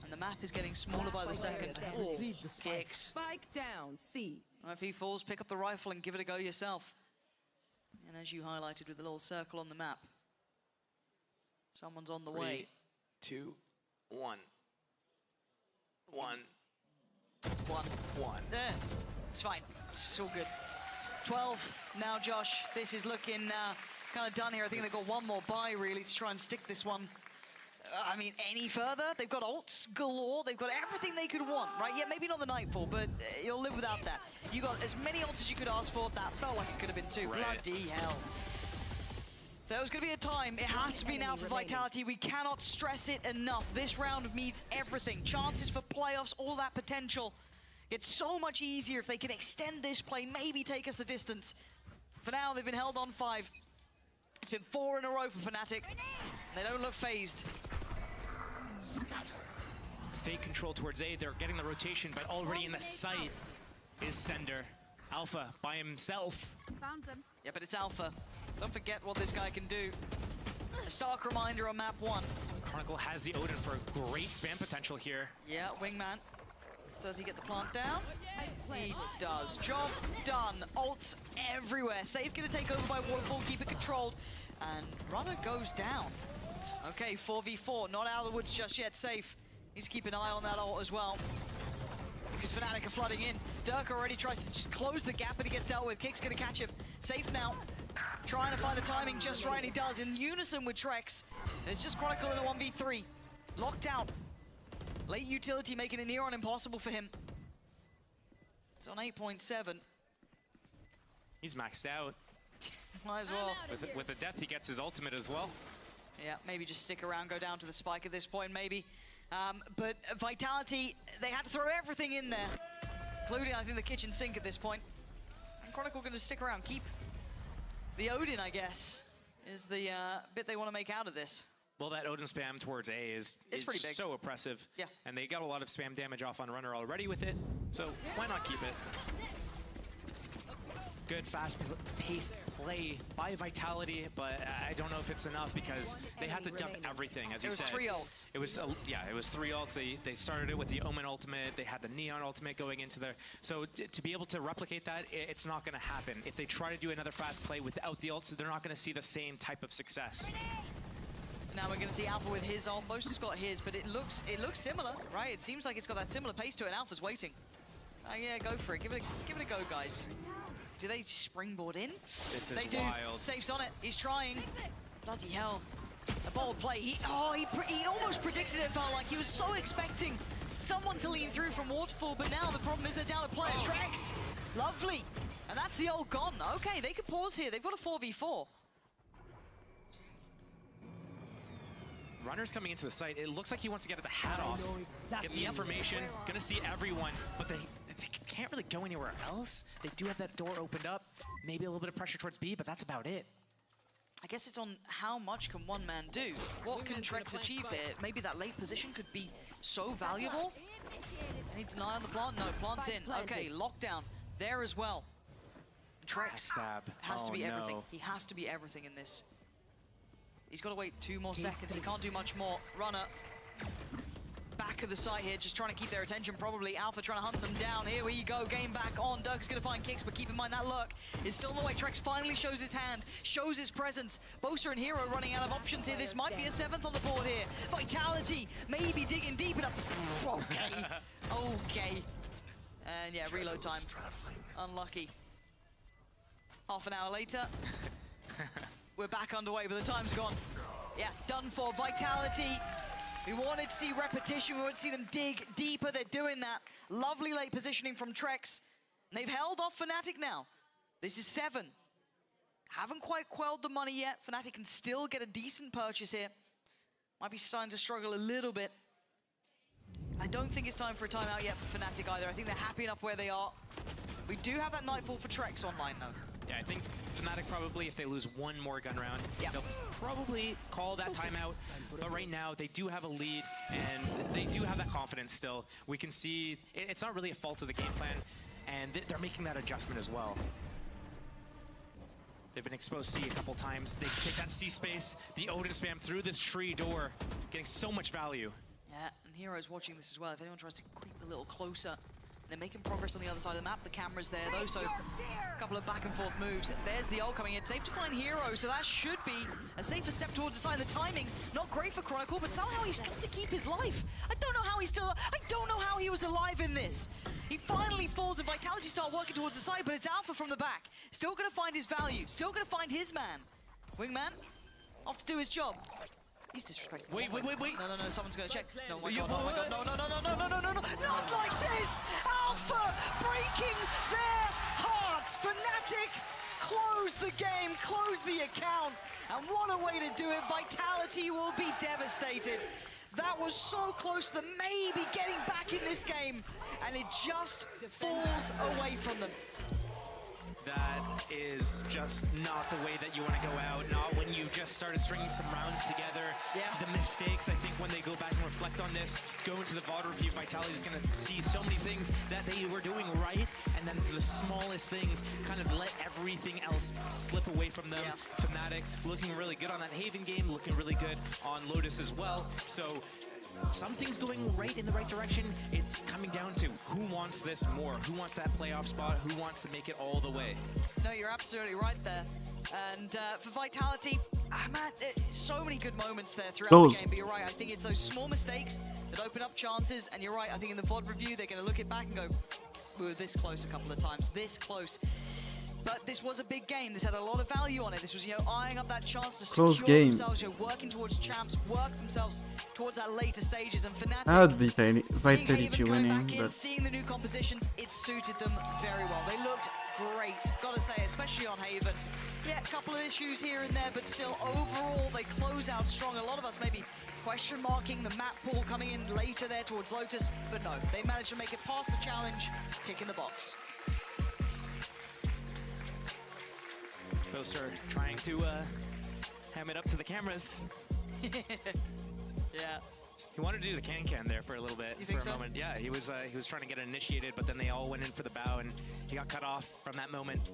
And the map is getting smaller by the second. Oh, Kicks. Spike down, C. Well, if he falls, pick up the rifle and give it a go yourself. And as you highlighted with the little circle on the map, someone's on the way. 3, 2, 1. 1. 1. There. It's fine. It's all good. 12 now, Josh. This is looking kind of done here. I think they've got one more buy, really, to try and stick this one. I mean, any further? They've got ults galore. They've got everything they could want, right? Yeah, maybe not the Nightfall, but you'll live without that. You got as many ults as you could ask for. That felt like it could have been 2. Right. Bloody hell. There was going to be a time. It has to be now for Vitality. We cannot stress it enough. This round means everything. Chances for playoffs, all that potential. It's so much easier if they can extend this play, maybe take us the distance. For now, they've been held on 5. It's been 4 in a row for Fnatic. They don't look phased. Fake control towards A. They're getting the rotation, but already in the sight is Sender. Alpha by himself. Found them. Yeah, but it's Alpha. Don't forget what this guy can do. A stark reminder on map 1. Chronicle has the Odin for great spam potential here. Yeah, Wingman. Does he get the plant down? He does. Job done. Ults everywhere. Safe gonna take over by Waterfall, keep it controlled. And Runner goes down. Okay, 4v4. Not out of the woods just yet. Safe. Needs to keep an eye on that ult as well. Because Fnatic are flooding in. Dirk already tries to just close the gap, but he gets dealt with. Kick's gonna catch him. Safe now. Trying to find the timing just right, and he does. In unison with Trex. And it's just Chronicle in a 1v3. Locked out. Late utility making it near on impossible for him. It's on 8.7. He's maxed out. Might as well. With the death, he gets his ultimate as well. Yeah, maybe just stick around, go down to the spike at this point, maybe. But Vitality, they had to throw everything in there, including, I think, the kitchen sink at this point. And Chronicle going to stick around, keep the Odin, I guess, is the bit they want to make out of this. Well, that Odin spam towards A is pretty big. so oppressive. Yeah. And they got a lot of spam damage off on Runner already with it, so why not keep it? Good fast-paced play by Vitality, but I don't know if it's enough because they had to dump everything, as you said. It was 3 ults. It was, yeah, it was 3 ults. They started it with the Omen ultimate. They had the Neon ultimate going into there. So to be able to replicate that, it's not going to happen. If they try to do another fast play without the ults, they're not going to see the same type of success. Now we're going to see Alpha with his ult. Most has got his, but it looks similar, right? It seems like it's got that similar pace to it. Alpha's waiting. Yeah, go for it. Give it a go, guys. Do they springboard in? This is they do. wild. Safe's on it. He's trying. Bloody hell. A bold play. He almost predicted it, felt like. He was so expecting someone to lean through from Waterfall, but now the problem is they're down a player. Trex. Lovely. And that's the ult gone. Okay, they could pause here. They've got a 4v4. Runner's coming into the site. It looks like he wants to get the hat off, get the information, gonna see everyone, but they can't really go anywhere else. They do have that door opened up, maybe a little bit of pressure towards B, but that's about it. I guess it's on how much can one man do. What can Trex achieve here? Maybe that late position could be so valuable. Any deny on the plant? No, plant's in. Okay, lockdown there as well. Trex has to be everything. He has to be everything in this. He's got to wait 2 more seconds. He can't do much more. Runner. Back of the site here, just trying to keep their attention probably. Alpha trying to hunt them down. Here we go, game back on. Dirk is going to find kicks, but keep in mind that lurk is still in the way. Trex finally shows his hand, shows his presence. Boaster and Hero running out of options here. This might be a 7th on the board here. Vitality maybe digging deep enough. Okay, okay. And yeah, reload time. Unlucky. Half an hour later, we're back underway, but the time's gone. Yeah, done for. Vitality. We wanted to see repetition, we wanted to see them dig deeper, they're doing that. Lovely late positioning from Trex. And they've held off Fnatic now. This is 7. Haven't quite quelled the money yet. Fnatic can still get a decent purchase here. Might be starting to struggle a little bit. I don't think it's time for a timeout yet for Fnatic either. I think they're happy enough where they are. We do have that Nightfall for Trex online though. Yeah, I think Fnatic probably, if they lose 1 more gun round, they'll probably call that timeout. But right now, they do have a lead, and they do have that confidence still. We can see it's not really a fault of the game plan, and they're making that adjustment as well. They've been exposed C a couple times. They take that C space, the Odin spam through this tree door, getting so much value. Yeah, and Hero's watching this as well. If anyone tries to creep a little closer, they're making progress on the other side of the map. The camera's there though, so a couple of back and forth moves. There's the ult coming in. Safe to find Hero, so that should be a safer step towards the side. The timing, not great for Chronicle, but somehow he's able to keep his life. I don't know how he was alive in this. He finally falls and Vitality start working towards the side, but it's Alpha from the back. Still gonna find his value, still gonna find his man. Wingman, off to do his job. He's disrespecting the Wait. No, someone's gonna check. No, my God, oh my God, no, not like this! Alpha breaking their hearts! Fnatic close the game, close the account, and what a way to do it. Vitality will be devastated. That was so close to them maybe getting back in this game, and it just falls away from them. That is just not the way that you want to go out. Not when you just started stringing some rounds together. Yeah. The mistakes, I think, when they go back and reflect on this, go into the VOD review, Vitality is going to see so many things that they were doing right, and then the smallest things kind of let everything else slip away from them. Yeah. Fnatic looking really good on that Haven game, looking really good on Lotus as well. So something's going right in the right direction. It's coming down to who wants this more, who wants that playoff spot, who wants to make it all the way. No, you're absolutely right there. And for Vitality, man, so many good moments there throughout the game, but you're right, I think it's those small mistakes that open up chances, and you're right, I think in the VOD review, they're going to look it back and go, we were this close a couple of times, this close. But this was a big game. This had a lot of value on it. This was, eyeing up that chance to secure themselves, working towards champs, work themselves towards that later stages. And Fnatic, I had Vitality winning, back in, but seeing the new compositions, it suited them very well. They looked great, gotta say, especially on Haven. Yeah, a couple of issues here and there, but still, overall, they close out strong. A lot of us maybe question marking the map pool coming in later there towards Lotus, but no, they managed to make it past the challenge, tick in the box. Boaster trying to ham it up to the cameras. Yeah. He wanted to do the can there for a little bit. You think for a so? moment. Yeah, he was trying to get it initiated, but then they all went in for the bow, and he got cut off from that moment.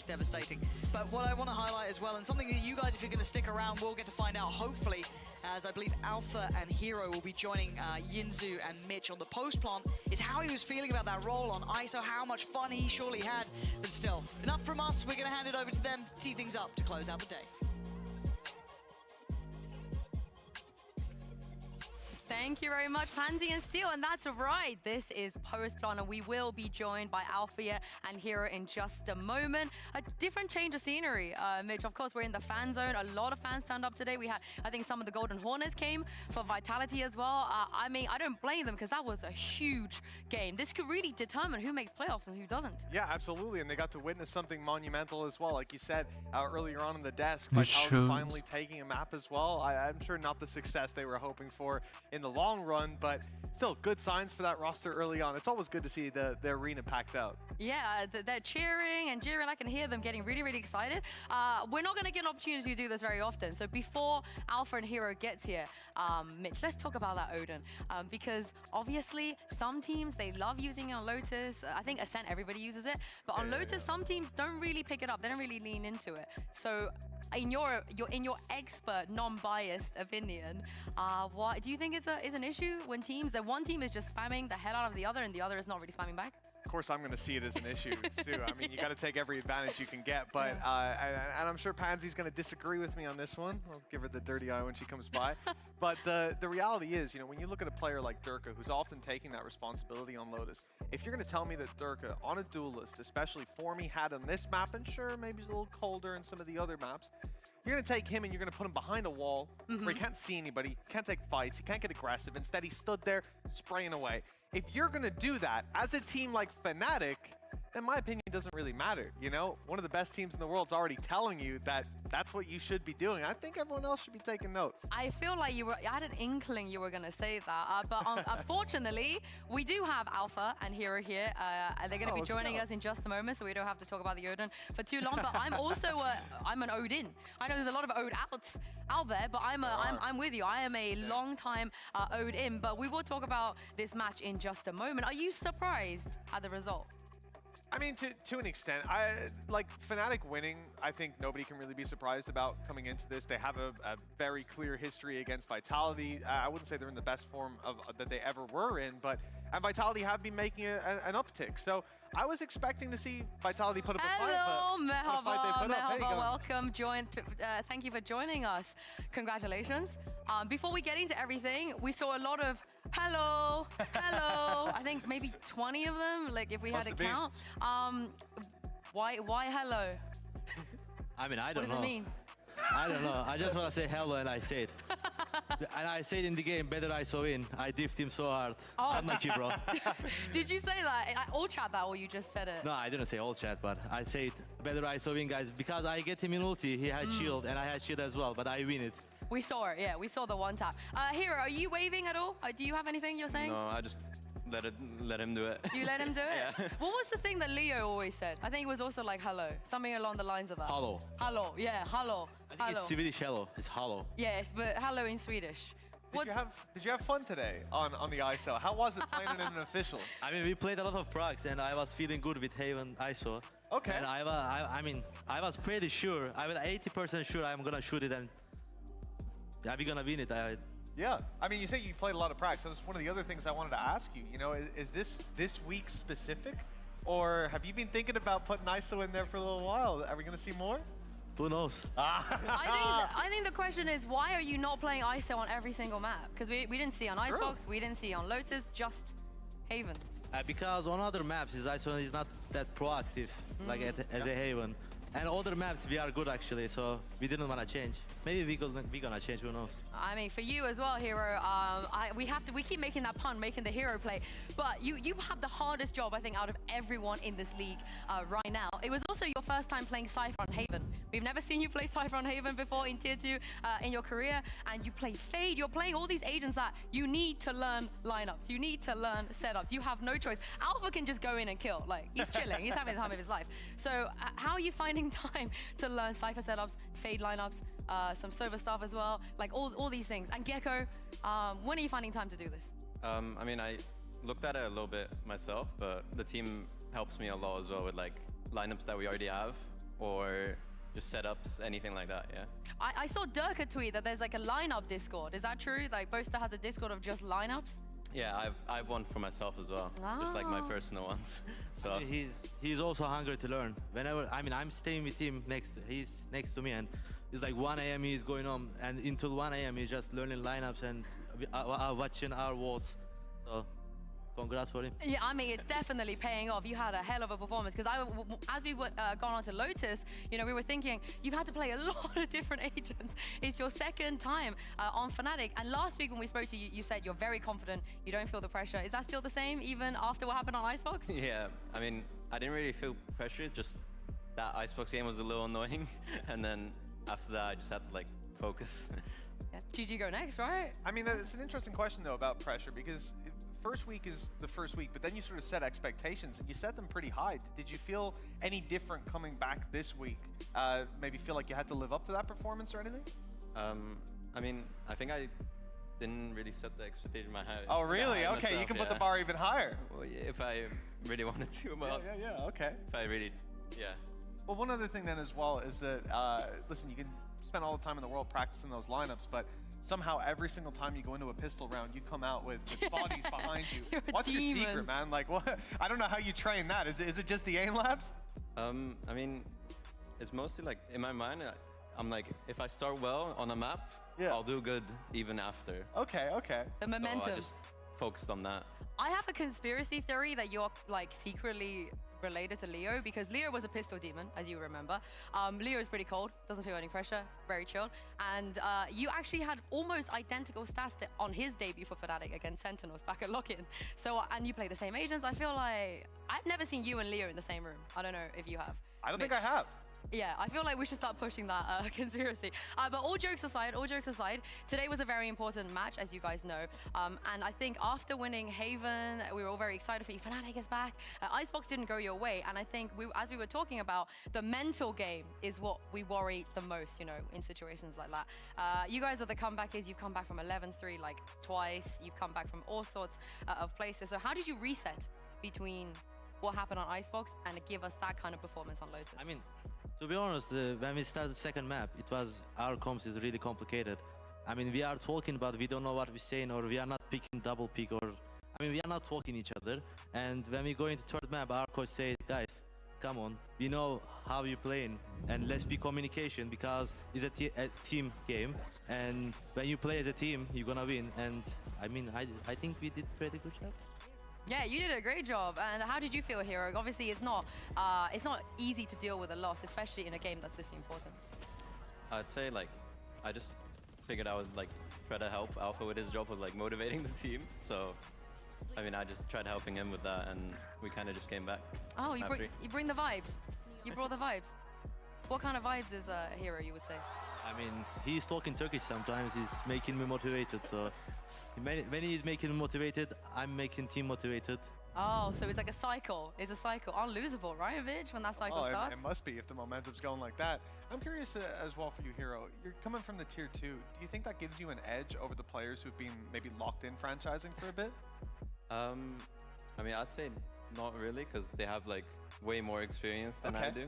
Devastating. But what I want to highlight as well, and something that you guys, if you're going to stick around, will get to find out, hopefully, as I believe Alpha and Hero will be joining Yinzu and Mitch on the post plant, is how he was feeling about that role on ISO, how much fun he surely had. But still, enough from us. We're going to hand it over to them, tee things up to close out the day. Thank you very much, Pansy and Steel. And that's right. This is Post Plant, and we will be joined by Althea and Hero in just a moment. A different change of scenery, Mitch. Of course, we're in the fan zone. A lot of fans turned up today. We had, I think, some of the Golden Hornets came for Vitality as well. I mean, I don't blame them because that was a huge game. This could really determine who makes playoffs and who doesn't. Yeah, absolutely. And they got to witness something monumental as well. Like you said earlier on in the desk, Vitality finally taking a map as well. I'm sure not the success they were hoping for in the long run, but still good signs for that roster early on. It's always good to see the arena packed out. Yeah, they're cheering and jeering. I can hear them getting really, really excited. We're not going to get an opportunity to do this very often. So before Alpha and Hero gets here, Mitch, let's talk about that Odin. Because obviously some teams, they love using it on Lotus. I think Ascent, everybody uses it. But on Lotus, some teams don't really pick it up. They don't really lean into it. So in your expert, non-biased opinion, what do you think is an issue when one team is just spamming the hell out of the other and the other is not really spamming back? Of course, I'm going to see it as an issue, Sue. I mean, you got to take every advantage you can get. But and I'm sure Pansy's going to disagree with me on this one. I'll give her the dirty eye when she comes by. But the reality is, you know, when you look at a player like Durka, who's often taking that responsibility on Lotus, if you're going to tell me that Durka, on a duelist, especially for me, had on this map, and sure, maybe he's a little colder in some of the other maps, you're going to take him and you're going to put him behind a wall where he can't see anybody, can't take fights, he can't get aggressive. Instead, he stood there spraying away. If you're going to do that as a team like Fnatic, in my opinion, doesn't really matter. You know, one of the best teams in the world is already telling you that that's what you should be doing. I think everyone else should be taking notes. I feel like I had an inkling you were going to say that. But unfortunately, we do have Alpha and Hero here. They're going to be joining us in just a moment, so we don't have to talk about the Odin for too long. But I'm also I'm an Odin. I know there's a lot of Ode outs out there, but I'm with you. I am a long-time Odin. But we will talk about this match in just a moment. Are you surprised at the result? I mean, to an extent, like Fnatic winning, I think nobody can really be surprised about coming into this. They have a very clear history against Vitality. I wouldn't say they're in the best form that they ever were in, but Vitality have been making an uptick. So I was expecting to see Vitality put up a fight. Hello, Merhaba, welcome. Thank you for joining us. Congratulations. Before we get into everything, we saw a lot of hello. I think maybe 20 of them, like if we had a count. Why hello? I mean, I don't know. What does it mean? I don't know. I just want to say hello, and I say it. And I said in the game, better ISO win. I diffed him so hard. Oh. I'm like you, bro. Did you say that? I all chat that, or you just said it? No, I didn't say all chat, but I said better ISO win, guys, because I get him in ulti. He had shield, and I had shield as well, but I win it. We saw it, yeah. We saw the one tap. Hero, are you waving at all? Do you have anything you're saying? No, I just let him do it. You let him do it? Yeah. What was the thing that Leo always said? I think it was also like hello. Something along the lines of that. Hello. Hello, yeah, hello. I think it's Swedish hello. It's hello. Yes, but hello in Swedish. Did you have fun today on the ISO? How was it playing in an official? I mean, we played a lot of procs, and I was feeling good with Haven ISO. Okay. And I was pretty sure. I was 80% sure I'm gonna shoot it, and we're gonna win it. Yeah, I mean, you say you played a lot of practice. That was one of the other things I wanted to ask you. You know, is this week specific, or have you been thinking about putting ISO in there for a little while? Are we going to see more? Who knows? I think the question is, why are you not playing ISO on every single map? Because we didn't see on Icebox, we didn't see on Lotus, just Haven. Because on other maps, ISO is not that proactive, like as a Haven. And other maps, we are good actually, so we didn't want to change. Maybe we're gonna change, who knows? I mean, for you as well, Hero, we keep making that pun, making the hero play, but you have the hardest job, I think, out of everyone in this league right now. It was also your first time playing Cypher on Haven. We've never seen you play Cypher on Haven before in Tier 2 in your career, and you play Fade. You're playing all these agents that you need to learn lineups. You need to learn setups. You have no choice. Alpha can just go in and kill. Like, he's chilling. He's having the time of his life. So how are you finding time to learn Cypher setups, Fade lineups, some Sova stuff as well, like all these things? And Gecko, when are you finding time to do this? I mean, I looked at it a little bit myself, but the team helps me a lot as well with like lineups that we already have, or just setups, anything like that, yeah. I saw Durka tweet that there's like a lineup Discord. Is that true? Like Boaster has a Discord of just lineups? Yeah, I've one for myself as well, just like my personal ones. So I mean, he's also hungry to learn. Whenever I'm staying with him he's next to me, and it's like 1 a.m. he's going on, and until 1 a.m. he's just learning lineups and watching our walls. So congrats for him. Yeah, I mean, it's definitely paying off. You had a hell of a performance, because as we were gone on to Lotus, you know, we were thinking you've had to play a lot of different agents. It's your second time on Fnatic, and last week when we spoke to you, you said you're very confident, you don't feel the pressure. Is that still the same even after what happened on Icebox? Yeah, I mean, I didn't really feel pressure, just that Icebox game was a little annoying, and then after that I just had to like focus. Yeah. GG go next, right? I mean, it's an interesting question, though, about pressure, because first week is the first week, but then you sort of set expectations, and you set them pretty high. Did you feel any different coming back this week? Maybe feel like you had to live up to that performance or anything? I mean, I think I didn't really set the expectation high. Oh, really? Okay, myself, you can put the bar even higher. Well, yeah, if I really wanted to, but Yeah, okay. if I really, yeah. Well, one other thing then as well is that, listen, you can spend all the time in the world practicing those lineups, but somehow every single time you go into a pistol round, you come out with bodies behind you. You're a What's demon. your secret, man? Like, what? I don't know how you train that. Is it just the aim labs? I mean, it's mostly like, in my mind, I'm like, if I start well on a map, I'll do good even after. Okay. The momentum. So I just focused on that. I have a conspiracy theory that you're like secretly related to Leo, because Leo was a pistol demon, as you remember. Leo is pretty cold, doesn't feel any pressure, very chill. And you actually had almost identical stats on his debut for Fnatic against Sentinels back at Lock-In. So, and you play the same agents. I feel like I've never seen you and Leo in the same room. I don't know if you have. I don't think I have. Yeah, I feel like we should start pushing that conspiracy. But all jokes aside, today was a very important match, as you guys know. And I think after winning Haven, we were all very excited for you. Fnatic is back. Icebox didn't go your way. And I think, as we were talking about, the mental game is what we worry the most, you know, in situations like that. You guys are the comebackers. You've come back from 11-3 like twice. You've come back from all sorts of places. So how did you reset between what happened on Icebox and give us that kind of performance on Lotus? I mean, to be honest, when we started the second map, it was our comps is really complicated. I mean, we are talking, but we don't know what we're saying, or we are not picking double pick, or I mean, we are not talking each other. And when we go into third map, our coach says, guys, come on, we know how you're playing, and let's be communication, because it's a team game, and when you play as a team, you're gonna win. And I mean, I think we did pretty good job. Yeah, you did a great job. And how did you feel, Hero? Obviously, it's not easy to deal with a loss, especially in a game that's this important. I'd say, like, I just figured I would, like, try to help Alpha with his job of, like, motivating the team. So, I mean, I just tried helping him with that, and we kind of just came back. Oh, you bring the vibes. You brought the vibes. What kind of vibes is Hero, you would say? I mean, he's talking Turkish sometimes. He's making me motivated, so when he's making me motivated, I'm making team motivated. Oh, so it's like a cycle. It's a cycle. Unlosable, right, Vitch, when that cycle starts? It must be if the momentum's going like that. I'm curious as well for you, Hero. You're coming from the tier 2. Do you think that gives you an edge over the players who've been maybe locked in franchising for a bit? I mean, I'd say not really, because they have, like, way more experience than I do.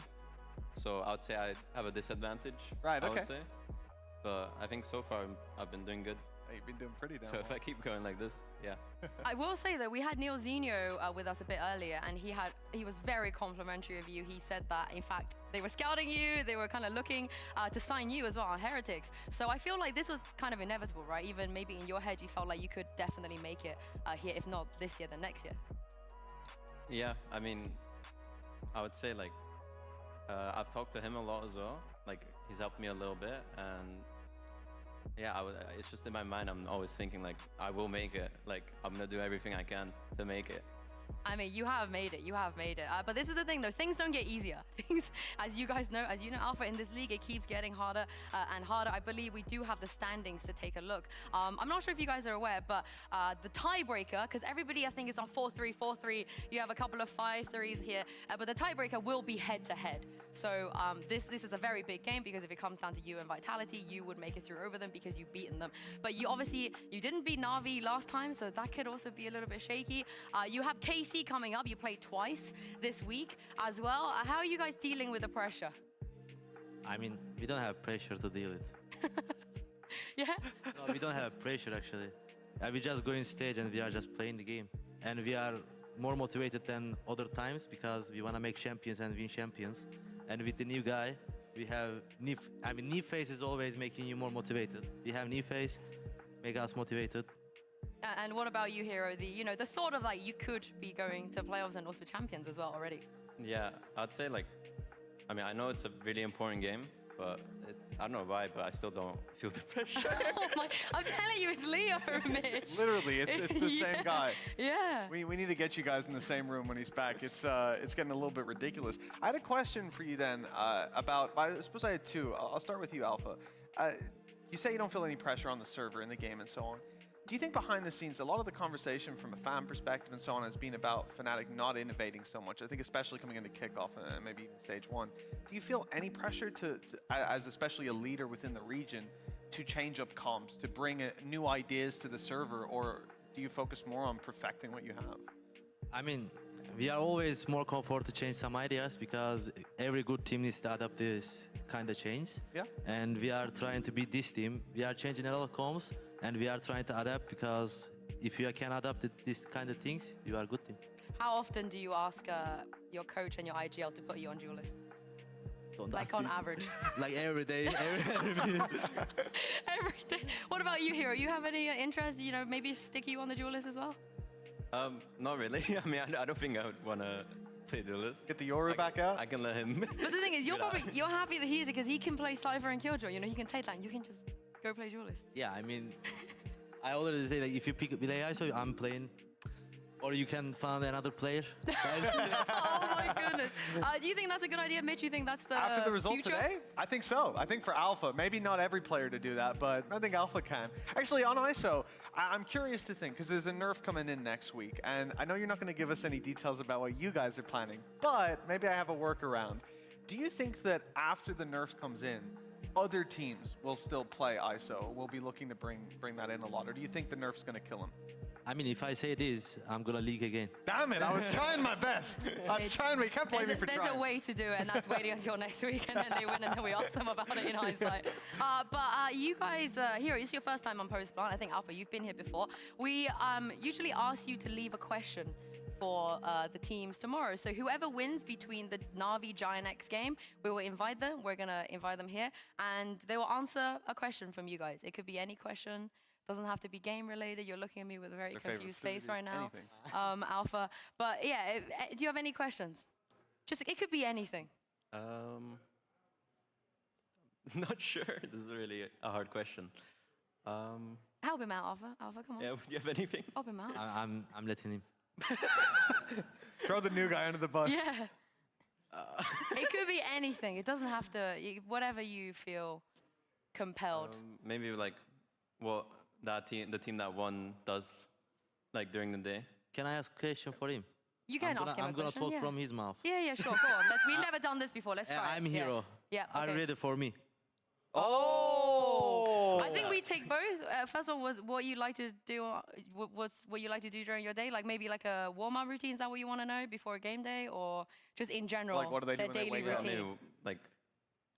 So I'd say I have a disadvantage, right, I would say. But I think so far I've been doing good. You've been doing pretty damn So if I keep going like this, yeah. I will say that we had Neil Zinho with us a bit earlier, and he was very complimentary of you. He said that, in fact, they were scouting you, they were kind of looking to sign you as well on Heretics. So I feel like this was kind of inevitable, right? Even maybe in your head, you felt like you could definitely make it here, if not this year, then next year. Yeah, I mean, I would say, like, I've talked to him a lot as well. Like, he's helped me a little bit, and yeah, it's just in my mind, I'm always thinking, like, I will make it. Like, I'm going to do everything I can to make it. I mean, you have made it. You have made it. But this is the thing, though. Things don't get easier. Things, as you guys know, Alpha, in this league, it keeps getting harder and harder. I believe we do have the standings to take a look. I'm not sure if you guys are aware, but the tiebreaker, because everybody, I think, is on 4-3, 4-3. You have a couple of 5-3s here. But the tiebreaker will be head-to-head. So this is a very big game, because if it comes down to you and Vitality, you would make it through over them because you've beaten them. But you didn't beat Na'Vi last time, so that could also be a little bit shaky. You have KC coming up. You played twice this week as well. How are you guys dealing with the pressure? I mean, we don't have pressure to deal with. Yeah? No, we don't have pressure, actually. We just go in stage and we are just playing the game. And we are more motivated than other times because we want to make champions and win champions. And with the new guy, we have new face is always making you more motivated. We have new face, make us motivated. And what about you, Hero? The thought of, like, you could be going to playoffs and also champions as well already. Yeah, I'd say, like, I mean, I know it's a really important game, but I don't know why, but I still don't feel the pressure. Oh my, I'm telling you, it's Leo, Mitch. Literally, it's the same guy. Yeah. We need to get you guys in the same room when he's back. It's getting a little bit ridiculous. I had a question for you then about, I suppose I had two. I'll start with you, Alpha. you say you don't feel any pressure on the server in the game and so on. Do you think behind the scenes, a lot of the conversation from a fan perspective and so on has been about Fnatic not innovating so much? I think especially coming into kickoff and maybe even stage 1. Do you feel any pressure as especially a leader within the region, to change up comps, to bring new ideas to the server, or do you focus more on perfecting what you have? I mean, we are always more comfortable to change some ideas because every good team needs to adapt this kind of change. Yeah. And we are trying to beat this team. We are changing a lot of comps and we are trying to adapt because if you can adapt to this kind of things, you are a good team. How often do you ask your coach and your IGL to put you on dual list? Don't like ask on this. average? Like every day, every Every day. What about you, Hero? You have any interest, you know, maybe stick you on the dual list as well? Not really. I mean, I don't think I would want to play duelist. Get the Yoru back out? I can let him. But the thing is, you're happy that he's it because he can play Cypher and Killjoy. You know, he can take that. You can just go play duelist. Yeah, I mean, I already say like if you pick up with AI, so I'm playing, or you can find another player. Oh my goodness. Do you think that's a good idea, Mitch? You think that's the After the result future? today? I think so. I think for Alpha, maybe not every player to do that, but I think Alpha can. Actually, on ISO, I'm curious to think, because there's a nerf coming in next week, and I know you're not going to give us any details about what you guys are planning, but maybe I have a workaround. Do you think that after the nerf comes in, other teams will still play ISO? We'll be looking to bring that in a lot, or do you think the nerf's going to kill him? I mean, if I say this, I'm gonna leak again. Damn it, I was trying my best. I was trying, we can't blame me for trying. There's a way to do it, and that's waiting until next week, and then they win, and then we ask them about it in hindsight. But you guys, here, it's your first time on Post Plant. I think, Alpha, you've been here before. We usually ask you to leave a question for the teams tomorrow. So whoever wins between the Na'Vi Giant X game, we will invite them. We're going to invite them here, and they will answer a question from you guys. It could be any question. Doesn't have to be game related. You're looking at me with a very confused face right now, Alpha. But yeah, do you have any questions? Just it could be anything. Not sure. This is really a hard question. Help him out, Alpha. Alpha, come on. Yeah, do you have anything? Help him out. I'm letting him. Throw the new guy under the bus. Yeah. It could be anything. It doesn't have to. Whatever you feel compelled. Maybe like what the team that won does, like during the day. Can I ask a question for him? You can ask him I'm a gonna question, talk yeah. from his mouth. Yeah, sure, go on. We've never done this before. Let's try I'm it. Hero. Yeah, Are you okay. ready for me? Oh! I think we take both. First one was what you like to do. What you like to do during your day, like maybe like a warm-up routine. Is that what you want to know before a game day, or just in general? Like what do they do their when they daily wake up? routine. Maybe like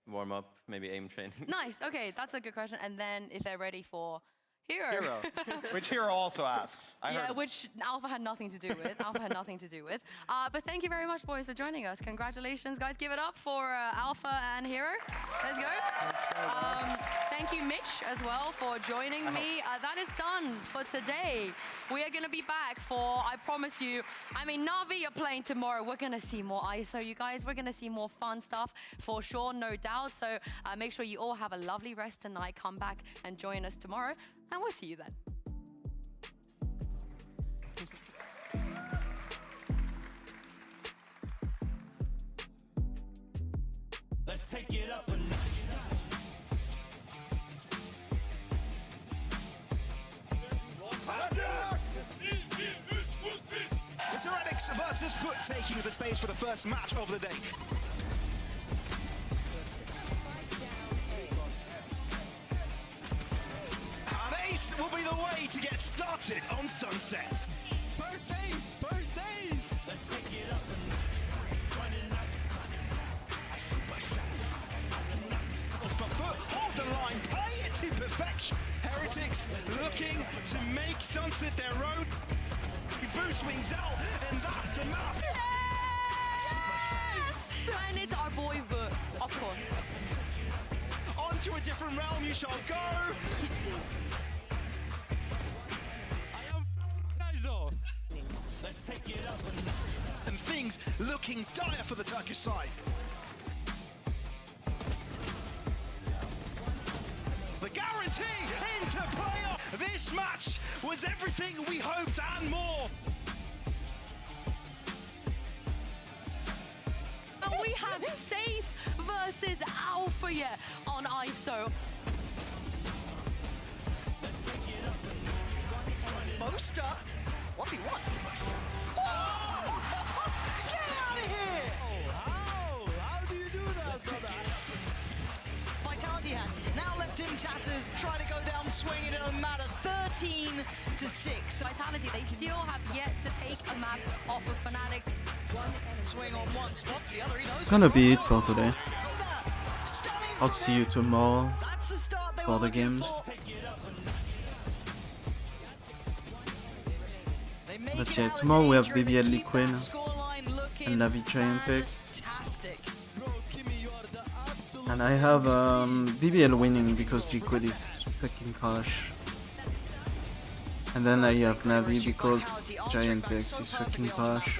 warm up, maybe aim training. Nice. Okay, that's a good question. And then if they're ready for Hero. Which Hero also asked. I heard him. Which Alpha had nothing to do with. But thank you very much, boys, for joining us. Congratulations, guys. Give it up for Alpha and Hero. Let's go. Thank you, Mitch, as well, for joining me. That is done for today. We are going to be back for, I promise you, I mean, Na'Vi are playing tomorrow. We're going to see more ISO, you guys. We're going to see more fun stuff for sure, no doubt. So make sure you all have a lovely rest tonight. Come back and join us tomorrow, and we'll see you then. Let's take it up a notch. It's Heretics versus FUT taking the stage for the first match of the day. An ace will be the way to get started on Sunset. First ace, first ace. Let's take it up a notch. Running like the clock. I shoot my shot. But FUT hold the line, play it to perfection. Heretics looking to make Sunset their own. Boost wings out, and that's the map. Yes! And it's our boy VIT, of course. On to a different realm you shall go. I am Nizo. Let's take it up a notch. And things looking dire for the Turkish side. The guarantee into playoff. This match was everything we hoped and more. And we have Safe versus Alpha here on ISO. Poster. 1v1. Oh! Get out of here! How do you do that, brother? Vitality hand now left in tatters, trying to go down swinging, it don't matter. 13-6. Vitality, they still have yet to take a map off of Fnatic. Swing on one, spots the other, he knows. Gonna be it for today. I'll see you tomorrow for the games. But yeah, tomorrow we have BBL Liquid and Navi Giant picks. And I have BBL winning because Liquid is fucking trash. And then I have Navi because Giant picks is fucking trash.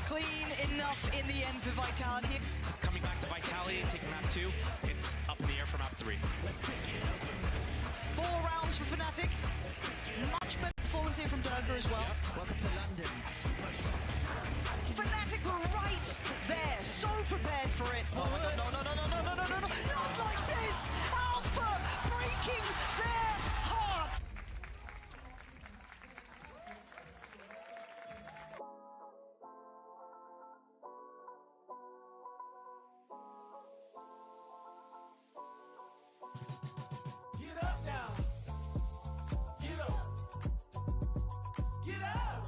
Clean enough in the end for Vitality. Coming back to Vitality, taking map 2. It's up in the air for map 3. 4 rounds for Fnatic. Much better performance here from Durga as well. Welcome to London. Fnatic were right there, so prepared for it. Oh my god, no, not like this! Alpha breaking their heart! Get up now. Get up. Get out.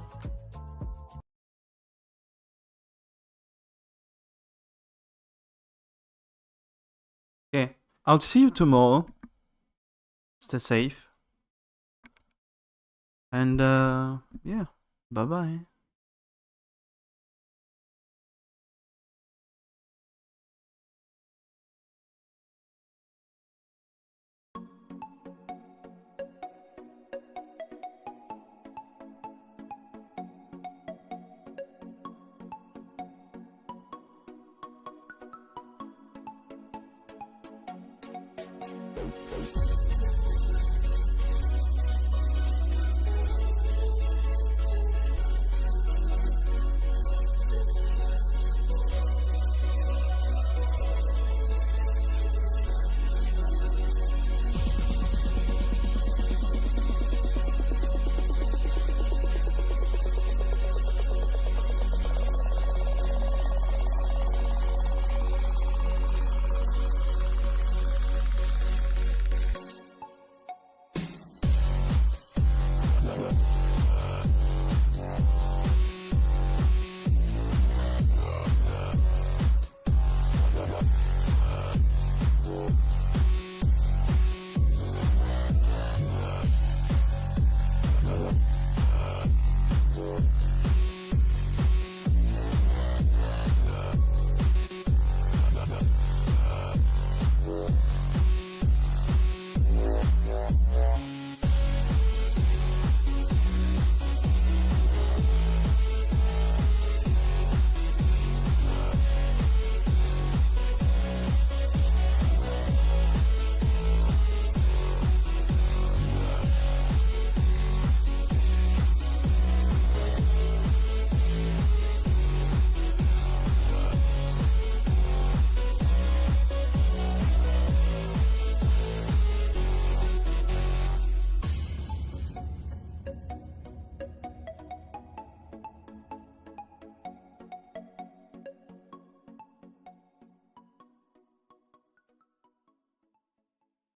Okay, I'll see you tomorrow. Stay safe. And yeah, bye bye.